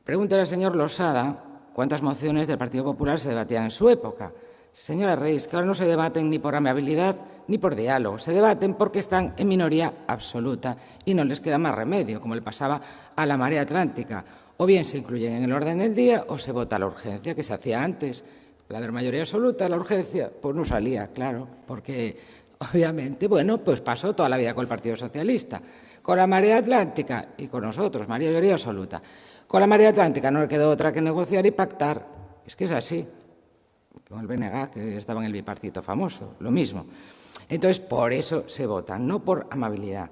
Pregúntele al señor Losada cuántas mociones del Partido Popular se debatían en su época. Señora Reyes, que ahora no se debaten ni por amabilidad ni por diálogo. Se debaten porque están en minoría absoluta y no les queda más remedio, como le pasaba a la Marea Atlántica. O bien se incluyen en el orden del día o se vota la urgencia, que se hacía antes. Al haber mayoría absoluta, la urgencia, pues no salía, claro, porque obviamente, bueno, pues pasó toda la vida con el Partido Socialista, con la Marea Atlántica y con nosotros, mayoría absoluta. Con la Marea Atlántica no le quedó otra que negociar y pactar. Es que es así. Con el BNG, que estaba en el bipartito famoso, lo mismo. Entonces, por eso se votan, no por amabilidad.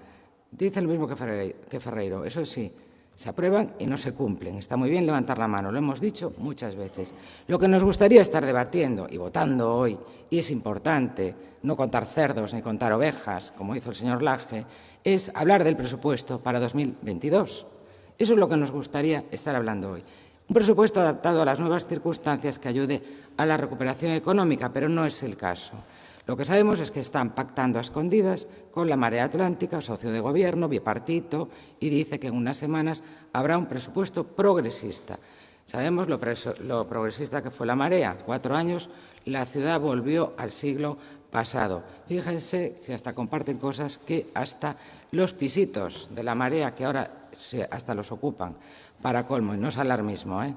Dicen lo mismo que Ferreiro, eso sí, se aprueban y no se cumplen. Está muy bien levantar la mano, lo hemos dicho muchas veces. Lo que nos gustaría estar debatiendo y votando hoy, y es importante, no contar cerdos ni contar ovejas, como hizo el señor Laje, es hablar del presupuesto para 2022. Eso es lo que nos gustaría estar hablando hoy. Un presupuesto adaptado a las nuevas circunstancias que ayude a la recuperación económica, pero no es el caso. Lo que sabemos es que están pactando a escondidas con la Marea Atlántica, socio de gobierno, bipartito, y dice que en unas semanas habrá un presupuesto progresista. Sabemos lo progresista que fue la Marea. 4 años, la ciudad volvió al siglo pasado. Fíjense si hasta comparten cosas que hasta los pisitos de la Marea, que ahora hasta los ocupan, para colmo, y no es alarmismo, ¿eh?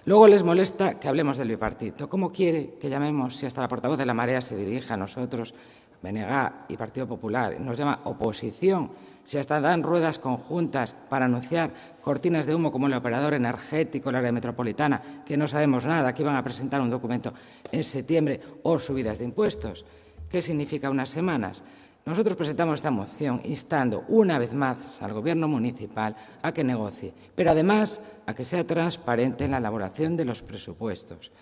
Luego les molesta que hablemos del bipartito. ¿Cómo quiere que llamemos si hasta la portavoz de la Marea se dirige a nosotros, BNG y Partido Popular, nos llama oposición, si hasta dan ruedas conjuntas para anunciar cortinas de humo como el operador energético, la área metropolitana, que no sabemos nada, que iban a presentar un documento en septiembre, o subidas de impuestos? ¿Qué significa unas semanas? Nosotros presentamos esta moción instando una vez más al Gobierno municipal a que negocie, pero además a que sea transparente en la elaboración de los presupuestos.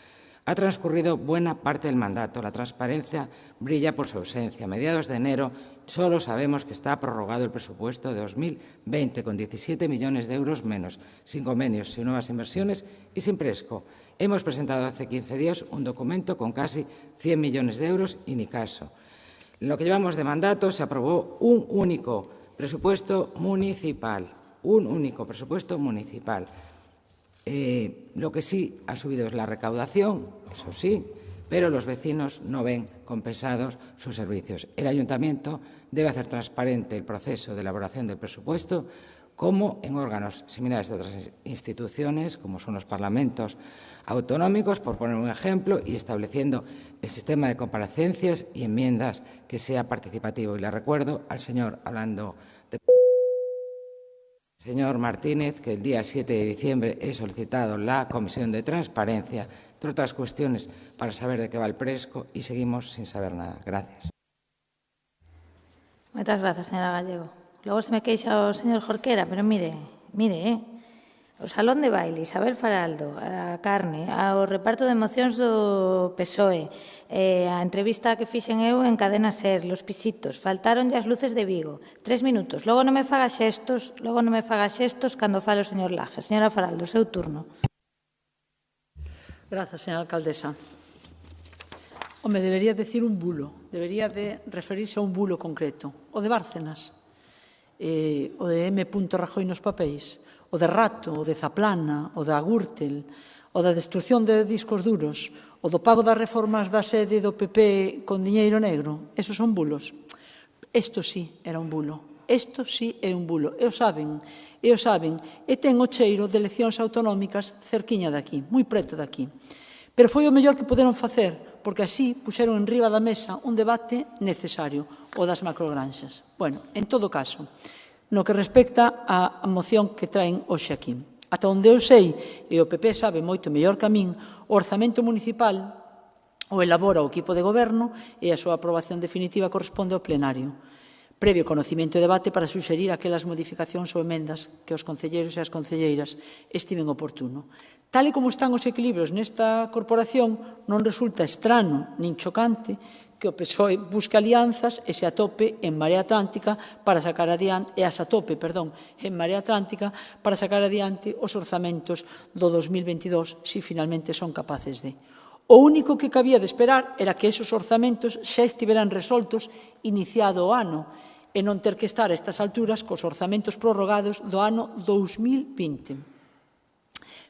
Ha transcurrido buena parte del mandato, la transparencia brilla por su ausencia. A mediados de enero solo sabemos que está prorrogado el presupuesto de 2020 con 17 millones de euros menos, sin convenios, sin nuevas inversiones y sin Presco. Hemos presentado hace 15 días un documento con casi 100 millones de euros y ni caso. En lo que llevamos de mandato se aprobó un único presupuesto municipal, Lo que sí ha subido es la recaudación, eso sí, pero los vecinos no ven compensados sus servicios. El Ayuntamiento debe hacer transparente el proceso de elaboración del presupuesto, como en órganos similares de otras instituciones, como son los parlamentos autonómicos, por poner un ejemplo, y estableciendo el sistema de comparecencias y enmiendas que sea participativo. Y le recuerdo al señor, señor Martínez, que el día 7 de diciembre he solicitado la Comisión de Transparencia, entre otras cuestiones, para saber de qué va el Presco, y seguimos sin saber nada. Gracias. Moitas grazas, señora Gallego. Logo se me queixa o señor Jorquera, pero mire, o salón de baile, Isabel Faraldo, a carne, ao reparto de mocións do PSOE, a entrevista que fixen eu en Cadena SER, los pisitos, faltaronlle as luces de Vigo, 3 minutos, logo non me faga xestos cando fale o señor Laje. Señora Faraldo, seu turno. Grazas, señora alcaldesa. Home, debería decir un bulo, debería de referirse a un bulo concreto, o de Bárcenas, o de M. Rajoy nos papéis, o de Rato, o de Zaplana, o da Gürtel, o da destrucción de discos duros, o do pago das reformas da sede do PP con diñeiro negro. Esos son bulos. Isto sí era un bulo. Isto sí é un bulo. E o saben. E ten o cheiro de eleccións autonómicas cerquiña daqui, moi preto daqui. Pero foi o mellor que poderon facer, porque así puxeron en riba da mesa un debate necesario, o das macrogranxas. Bueno, en todo caso, no que respecta á moción que traen hoxe aquí. Ata onde eu sei, e o PP sabe moito mellor que a min, o orzamento municipal o elabora o equipo de goberno e a súa aprobación definitiva corresponde ao plenario, previo conocimiento e debate para suxerir aquelas modificacións ou emendas que os concelleiros e as concelleiras estimen oportuno. Tal e como están os equilibrios nesta corporación, non resulta estrano nin chocante que o PSOE busque alianzas e se atope en Marea Atlántica para sacar adiante, os orzamentos do 2022, se finalmente son capaces de. O único que cabía de esperar era que esos orzamentos xa estiveran resoltos iniciado o ano e non ter que estar a estas alturas cos orzamentos prorrogados do ano 2020.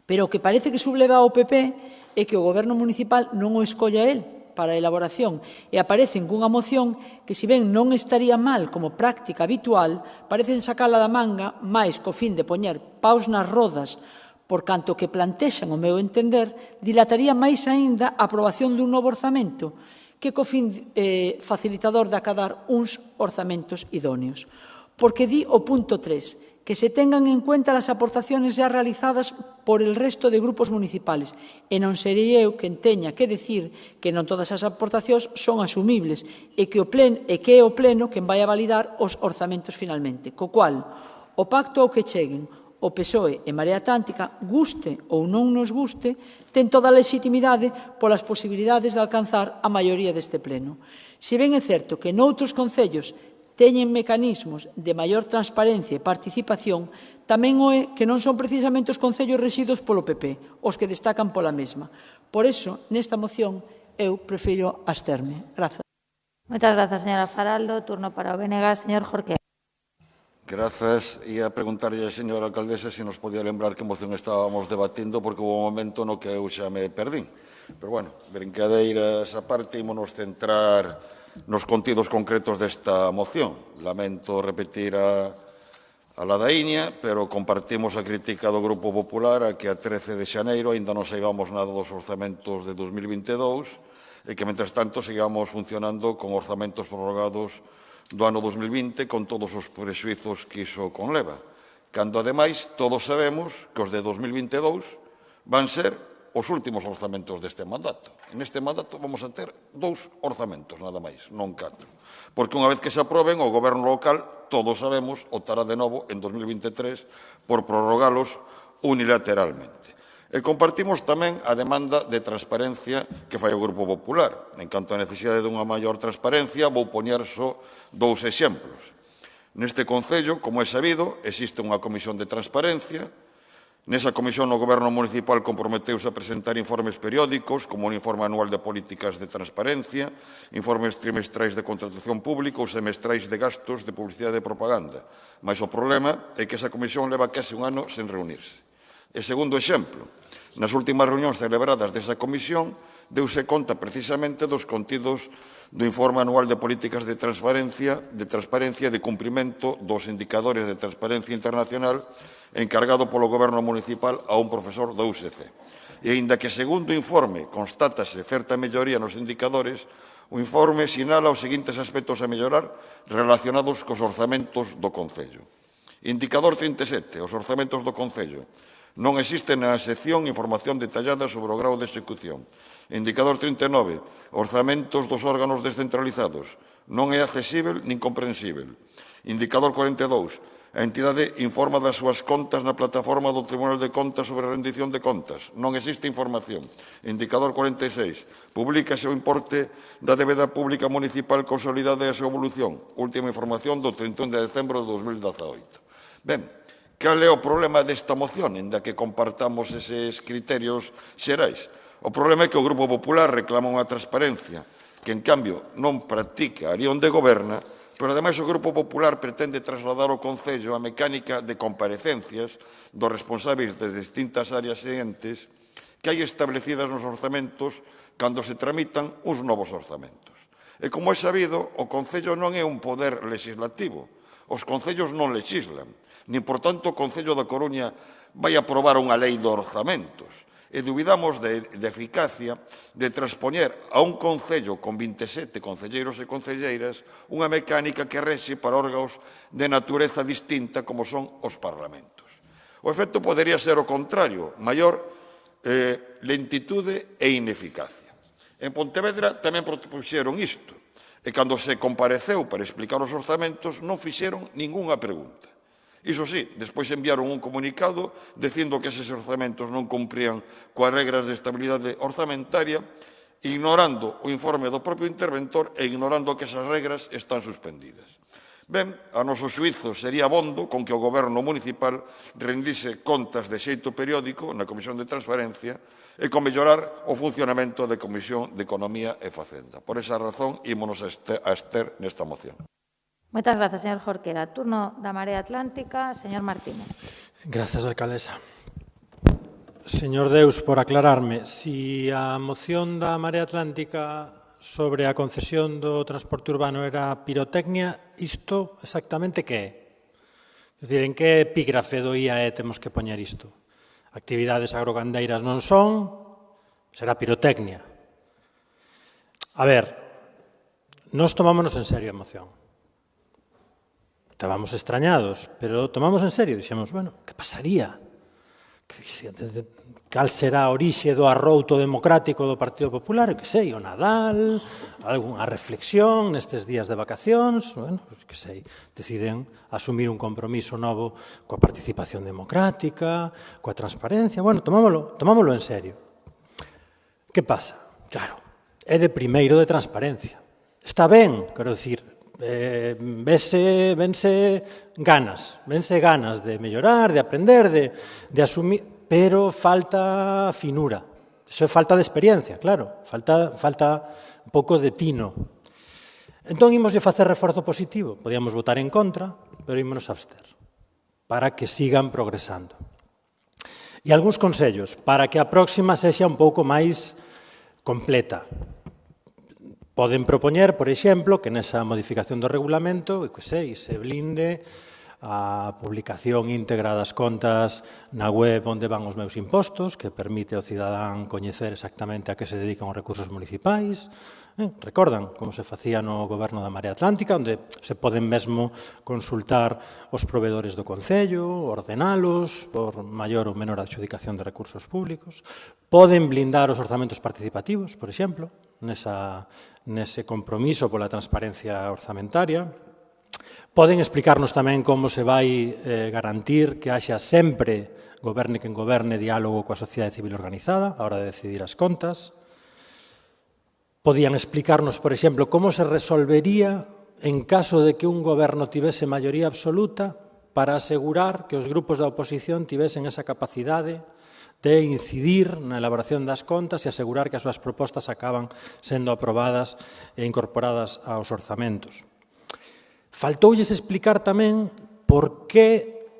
Pero o que parece que subleva ao PP é que o Goberno municipal non o escolla el para a elaboración e aparecen cunha moción que, se ben non estaría mal como práctica habitual, parecen sacala da manga máis co fin de poñer paus nas rodas, por canto que plantexan, o meu entender, dilataría máis aínda a aprobación dun novo orzamento, que co fin facilitador de acadar uns orzamentos idóneos. Porque di o punto 3, que se tengan en cuenta las aportaciones ya realizadas por el resto de grupos municipales. E non serei eu quen teña que decir que non todas as aportacións son asumibles e que é o Pleno quen vai a validar os orzamentos finalmente. Co cual, o pacto ao que cheguen o PSOE e Marea Atlántica, guste ou non nos guste, ten toda a legitimidade polas posibilidades de alcanzar a maioría deste Pleno. Se ben é certo que noutros concellos teñen mecanismos de maior transparencia e participación, tamén o é que non son precisamente os concellos rexidos polo PP os que destacan pola mesma. Por iso, nesta moción, eu prefiro absterme. Grazas. Moitas grazas, señora Faraldo. Turno para o BNG, señor Jorquera. Grazas. Ia preguntarlle a señora alcaldesa se nos podía lembrar que moción estábamos debatindo, porque houve un momento no que eu xa me perdín. Pero, bueno, brincadeiras a parte, ímonos centrar nos contidos concretos desta moción. Lamento repetir a ladaíña, pero compartimos a crítica do Grupo Popular a que a 13 de xaneiro aínda non saibamos nada dos orzamentos de 2022 e que, mentres tanto, sigamos funcionando con orzamentos prorrogados do ano 2020 con todos os prexuizos que iso conleva. Cando, ademais, todos sabemos que os de 2022 van ser os últimos orzamentos deste mandato. Neste mandato vamos a ter 2 orzamentos, nada máis, non 4. Porque unha vez que se aproben, o goberno local, todos sabemos, optará de novo en 2023 por prorrogalos unilateralmente. E compartimos tamén a demanda de transparencia que fai o Grupo Popular. En canto á necesidade dunha maior transparencia, vou poñer só 2 exemplos. Neste Concello, como é sabido, existe unha comisión de transparencia. Nesa comisión, o Goberno Municipal comprometeuse a presentar informes periódicos, como un informe anual de políticas de transparencia, informes trimestrais de contratación pública ou semestrais de gastos de publicidade e propaganda. Mas o problema é que esa comisión leva case un ano sen reunirse. E segundo exemplo, nas últimas reunións celebradas desa comisión, deuse conta precisamente dos contidos do informe anual de políticas de transparencia e de cumprimento dos indicadores de transparencia internacional encargado polo Goberno Municipal a un profesor da UCC. E, aínda que segundo o informe constátase certa melloría nos indicadores, o informe sinala os seguintes aspectos a mellorar relacionados cos orzamentos do Concello. Indicador 37, os orzamentos do Concello. Non existe na sección información detallada sobre o grau de execución. Indicador 39, orzamentos dos órganos descentralizados. Non é accesível nin comprensível. Indicador 42, a entidade informa das súas contas na plataforma do Tribunal de Contas sobre a rendición de contas. Non existe información. Indicador 46, publícase o importe da débeda pública municipal consolidada e a súa evolución. Última información do 31 de decembro de 2018. Ben, cal é o problema desta moción, en da que compartamos eses criterios xerais? O problema é que o Grupo Popular reclama unha transparencia que, en cambio, non practica ali onde goberna, pero, ademais, o Grupo Popular pretende trasladar ao Concello a mecánica de comparecencias dos responsáveis de distintas áreas e entes que hai establecidas nos orzamentos cando se tramitan uns novos orzamentos. E, como é sabido, o Concello non é un poder legislativo. Os concellos non legislan, nin, por tanto, o Concello da Coruña vai aprobar unha lei de orzamentos. E dubidamos de eficacia de transpoñer a un Concello con 27 concelleiros e concelleiras unha mecánica que rexe para órganos de natureza distinta como son os parlamentos. O efecto podería ser o contrario, maior lentitude e ineficacia. En Pontevedra tamén propuxeron isto, e cando se compareceu para explicar os orzamentos non fixeron ningunha pregunta. Iso sí, despois enviaron un comunicado dicindo que eses orzamentos non cumprían coas regras de estabilidade orzamentaria, ignorando o informe do propio interventor e ignorando que esas regras están suspendidas. Ben, a noso xuízo sería abondo con que o Goberno Municipal rendise contas de xeito periódico na Comisión de Transparencia e con mellorar o funcionamento da Comisión de Economía e Facenda. Por esa razón, ímonos a abster nesta moción. Moitas grazas, señor Jorquera. Turno da Marea Atlántica, señor Martínez. Grazas, alcaldesa. Señor Deus, por aclararme, si a moción da Marea Atlántica sobre a concesión do transporte urbano era pirotecnia, isto exactamente que é? É dicir, en que epígrafe do IAE temos que poñer isto? Actividades agrogandeiras non son, será pirotecnia. A ver, nós tomámonos en serio a moción. Estábamos extrañados, pero tomamos en serio. Dixemos, bueno, que pasaría? Cal será a orixe do arrouto democrático do Partido Popular? Que sei, o Nadal, algunha reflexión nestes días de vacacións, bueno, que sei, deciden asumir un compromiso novo coa participación democrática, coa transparencia. Bueno, tomámolo en serio. Que pasa? Claro, é de primeiro de transparencia. Está ben, quero dicir, vense ganas de mellorar, de aprender, de asumir, pero falta finura. Iso é falta de experiencia, claro, falta un pouco de tino. Entón, ímoslle facer reforzo positivo. Podíamos votar en contra, pero ímonos a abster, para que sigan progresando. E algúns consellos, para que a próxima sexa un pouco máis completa. Poden propoñer, por exemplo, que nesa modificación do regulamento, que sei, se blinde a publicación íntegra das contas na web onde van os meus impostos, que permite ao cidadán coñecer exactamente a que se dedican os recursos municipais. Recordan como se facía no goberno da Marea Atlántica, onde se poden mesmo consultar os provedores do Concello, ordenalos por maior ou menor adxudicación de recursos públicos. Poden blindar os orzamentos participativos, por exemplo, nese compromiso pola transparencia orzamentaria. Poden explicarnos tamén como se vai garantir que haxa sempre, goberne quen goberne, diálogo coa sociedade civil organizada a hora de decidir as contas. Podían explicarnos, por exemplo, como se resolvería en caso de que un goberno tivese maioría absoluta para asegurar que os grupos da oposición tivesen esa capacidade de incidir na elaboración das contas e asegurar que as súas propostas acaban sendo aprobadas e incorporadas aos orzamentos. Faltoulles explicar tamén por que,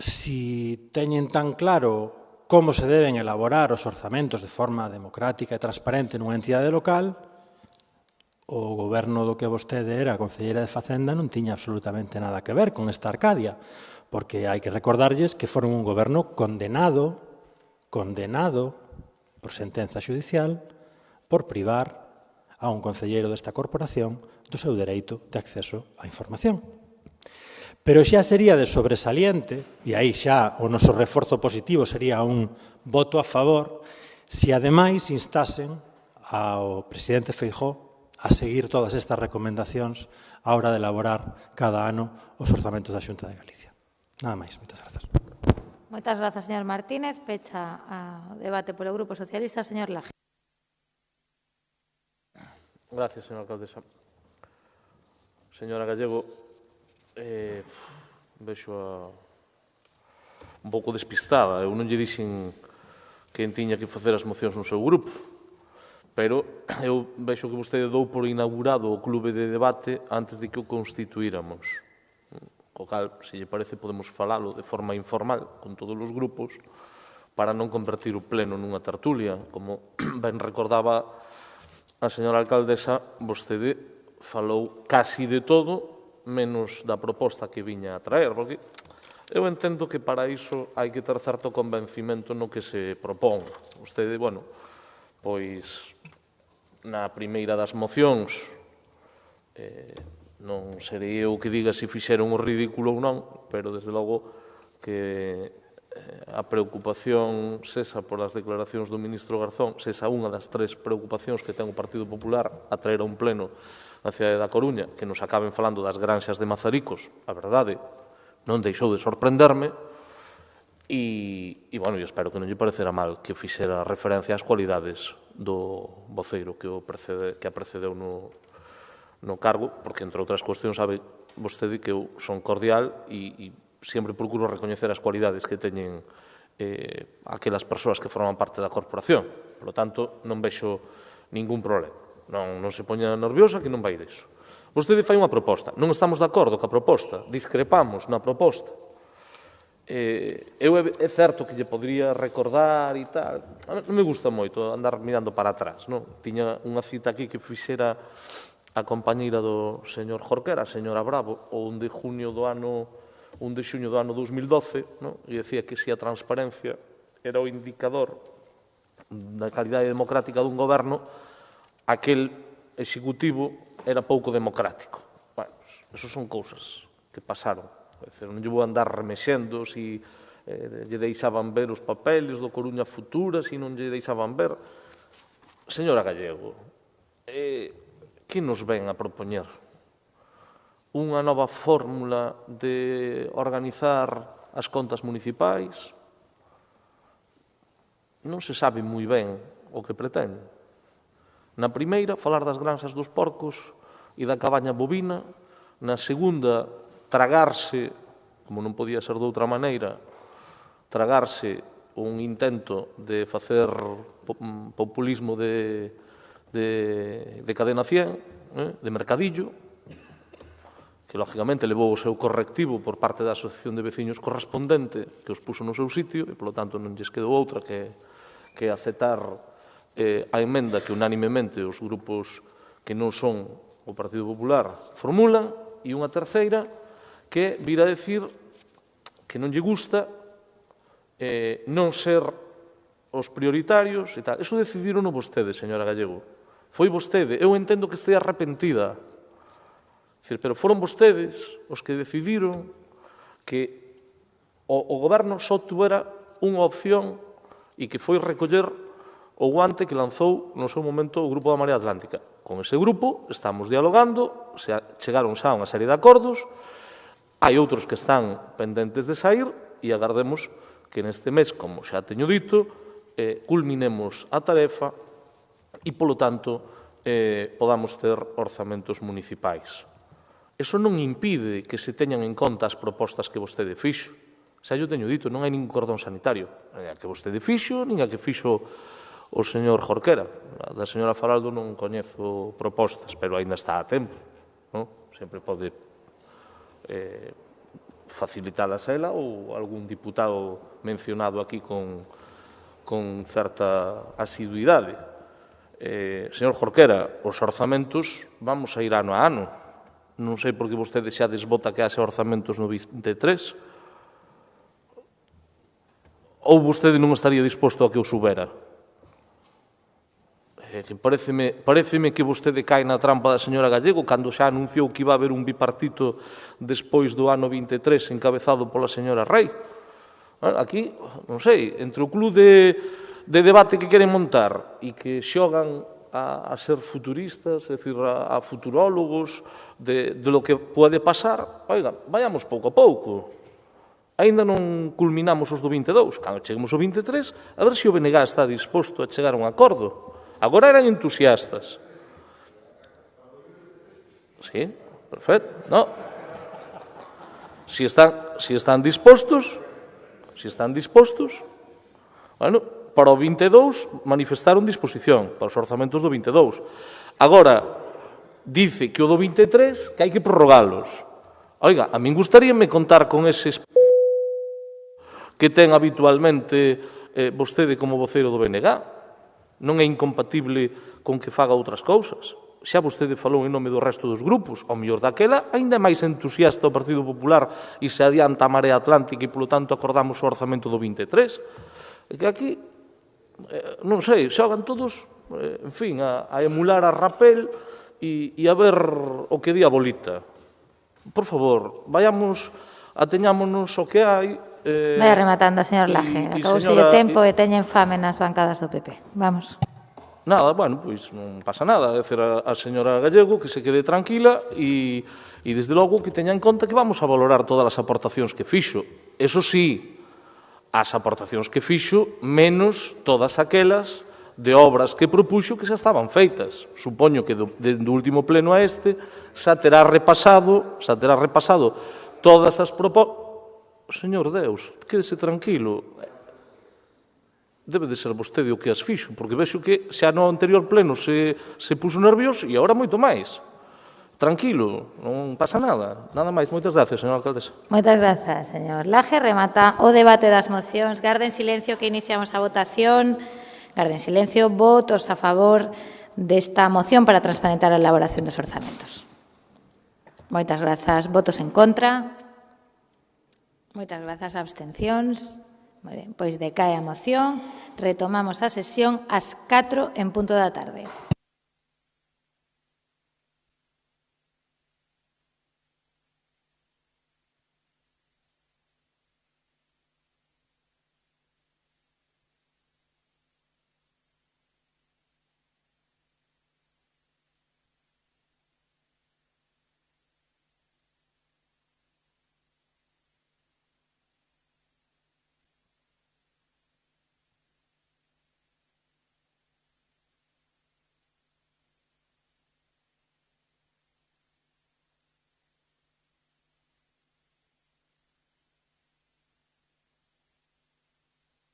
si teñen tan claro como se deben elaborar os orzamentos de forma democrática e transparente nunha entidade local, o goberno do que vostede era concelleira de Facenda non tiña absolutamente nada que ver con esta Arcadia, porque hai que recordarlles que foron un goberno condenado por sentenza xudicial por privar a un concelleiro desta corporación do seu dereito de acceso á información. Pero xa sería de sobresaliente, e aí xa o noso reforzo positivo sería un voto a favor, se ademais instasen ao presidente Feijóo a seguir todas estas recomendacións á hora de elaborar cada ano os orzamentos da Xunta de Galicia. Nada máis, moitas grazas. Moitas grazas, señor Martínez. Pecha o debate polo Grupo Socialista, señor Laje. Gracias, señora alcaldesa. Señora Gallego, vexo un pouco despistada. Eu non lle dixen quen tiña que facer as mocións no seu grupo, pero eu vexo que vostede dou por inaugurado o clube de debate antes de que o constituíramos. Co cal, se lle parece, podemos falalo de forma informal con todos os grupos para non convertir o pleno nunha tertulia. Como ben recordaba a señora alcaldesa, vostede falou casi de todo menos da proposta que viña a traer, porque eu entendo que para iso hai que ter certo convencimento no que se propón. Vostede, bueno, pois na primeira das mocións non serei eu que diga se fixeron o ridículo ou non, pero desde logo que a preocupación cesa por as declaracións do ministro Garzón, cesa unha das tres preocupacións que ten o Partido Popular a traer a un pleno na cidade da Coruña, que nos acaben falando das granxas de Mazaricos, a verdade, non deixou de sorprenderme, e bueno, eu espero que non lle parecerá mal que fixera referencia ás cualidades do voceiro que a precedeu no cargo, porque, entre outras cuestións, sabe vostede que eu son cordial e sempre procuro recoñecer as cualidades que teñen aquelas persoas que forman parte da corporación. Por lo tanto, non vexo ningún problema. Non se poña nerviosa que non vai diso. Vostede fai unha proposta. Non estamos de acordo ca proposta. Discrepamos na proposta. Eu é certo que lle podría recordar e tal. Non me gusta moito andar mirando para atrás. Tiña unha cita aquí que fixera a compañeira do señor Jorquera, a señora Bravo, o 1 de xuño do ano 2012, e decía que se a transparencia era o indicador da calidade democrática dun goberno, aquel executivo era pouco democrático. Bueno, eso son cousas que pasaron. Non lle vou andar remexendo se lle deixaban ver os papeles do Coruña Futura, se non lle deixaban ver. Señora Gallego, que nos ven a propoñer? Unha nova fórmula de organizar as contas municipais? Non se sabe moi ben o que pretende. Na primeira, falar das granxas dos porcos e da cabaña bovina. Na segunda, tragarse, como non podía ser de outra maneira, tragarse un intento de facer populismo de cadena 100, de mercadillo, que lógicamente levou o seu correctivo por parte da Asociación de Veciños correspondente, que os puso no seu sitio, e, polo tanto, non lles quedou outra que aceptar a emenda que unanimemente os grupos que non son o Partido Popular formulan, e unha terceira, que vir a decir que non lle gusta non ser os prioritarios e tal. Eso decidiron vostede, señora Gallego. Foi vostede. Eu entendo que estea arrepentida. Pero foron vostedes os que decidiron que o goberno só tuvera unha opción e que foi recoller o guante que lanzou no seu momento o Grupo da Marea Atlántica. Con ese grupo estamos dialogando, chegaron xa unha serie de acordos, hai outros que están pendentes de sair e agardemos que neste mes, como xa teño dito, culminemos a tarefa e, polo tanto, podamos ter orzamentos municipais. Eso non impide que se teñan en conta as propostas que vostede fixo. Xa yo teño dito, non hai ningún cordón sanitario. Nin a que vostede fixo, nin a que fixo o señor Jorquera. A da señora Faraldo non coñezo propostas, pero aínda está a tempo. Sempre pode facilitalas a ela ou algún diputado mencionado aquí con certa asiduidade. Señor Jorquera, os orzamentos vamos a ir ano a ano. Non sei por que vostede xa desbota que haxe orzamentos no 23. Ou vostede non estaría disposto a que o subera? Pareceme que vostede cae na trampa da señora Gallego cando xa anunciou que iba a haber un bipartito despois do ano 23 encabezado pola señora Rei. Aquí, non sei, entre o club de debate que queren montar e que xogan a ser futuristas, é dicir, a futurólogos de lo que pode pasar, oiga, vayamos pouco a pouco. Ainda non culminamos os do 22, cando cheguemos ao 23, a ver se o BNG está disposto a chegar a un acordo. Agora eran entusiastas. Sí, perfecto. No. Si están dispostos, bueno, para o 22 manifestaron disposición, para os orzamentos do 22. Agora, dice que o do 23 que hai que prorrogalos. Oiga, a min gustaríame contar con eses que ten habitualmente vostede como voceiro do BNG. Non é incompatible con que faga outras cousas. Xa vostede falou en nome do resto dos grupos. Ao mellor daquela, ainda é máis entusiasta o Partido Popular e se adianta a Marea Atlántica e, polo tanto, acordamos o orzamento do 23. É que aquí, non sei, xogan todos, en fin, a emular a rapel e a ver o que di a bolita. Por favor, ateñámonos ao que hai. Vai rematando, señor Laje. Acabouse o tempo e teñen fame nas bancadas do PP. Vamos. Nada, bueno, pois non pasa nada. É dicir, a señora Gallego que se quede tranquila e desde logo que teña en conta que vamos a valorar todas as aportacións que fixo. Eso sí, as aportacións que fixo menos todas aquelas de obras que propuxo que xa estaban feitas. Supoño que do último pleno a este xa terá repasado todas as propostas. Señor Deus, quédese tranquilo. Debe de ser vostede o que as fixo, porque vexo que xa no anterior pleno se puso nervioso e agora moito máis. Tranquilo, non pasa nada. Nada máis. Moitas gracias, señora alcaldesa. Moitas grazas, señor Laje. Remata o debate das mocións. Garden silencio que iniciamos a votación. Garden silencio. Votos a favor desta moción para transparentar a elaboración dos orzamentos. Moitas grazas. Votos en contra. Moitas grazas. Abstencións. Moi ben, pois decae a moción. Retomamos a sesión ás 4 en punto da tarde.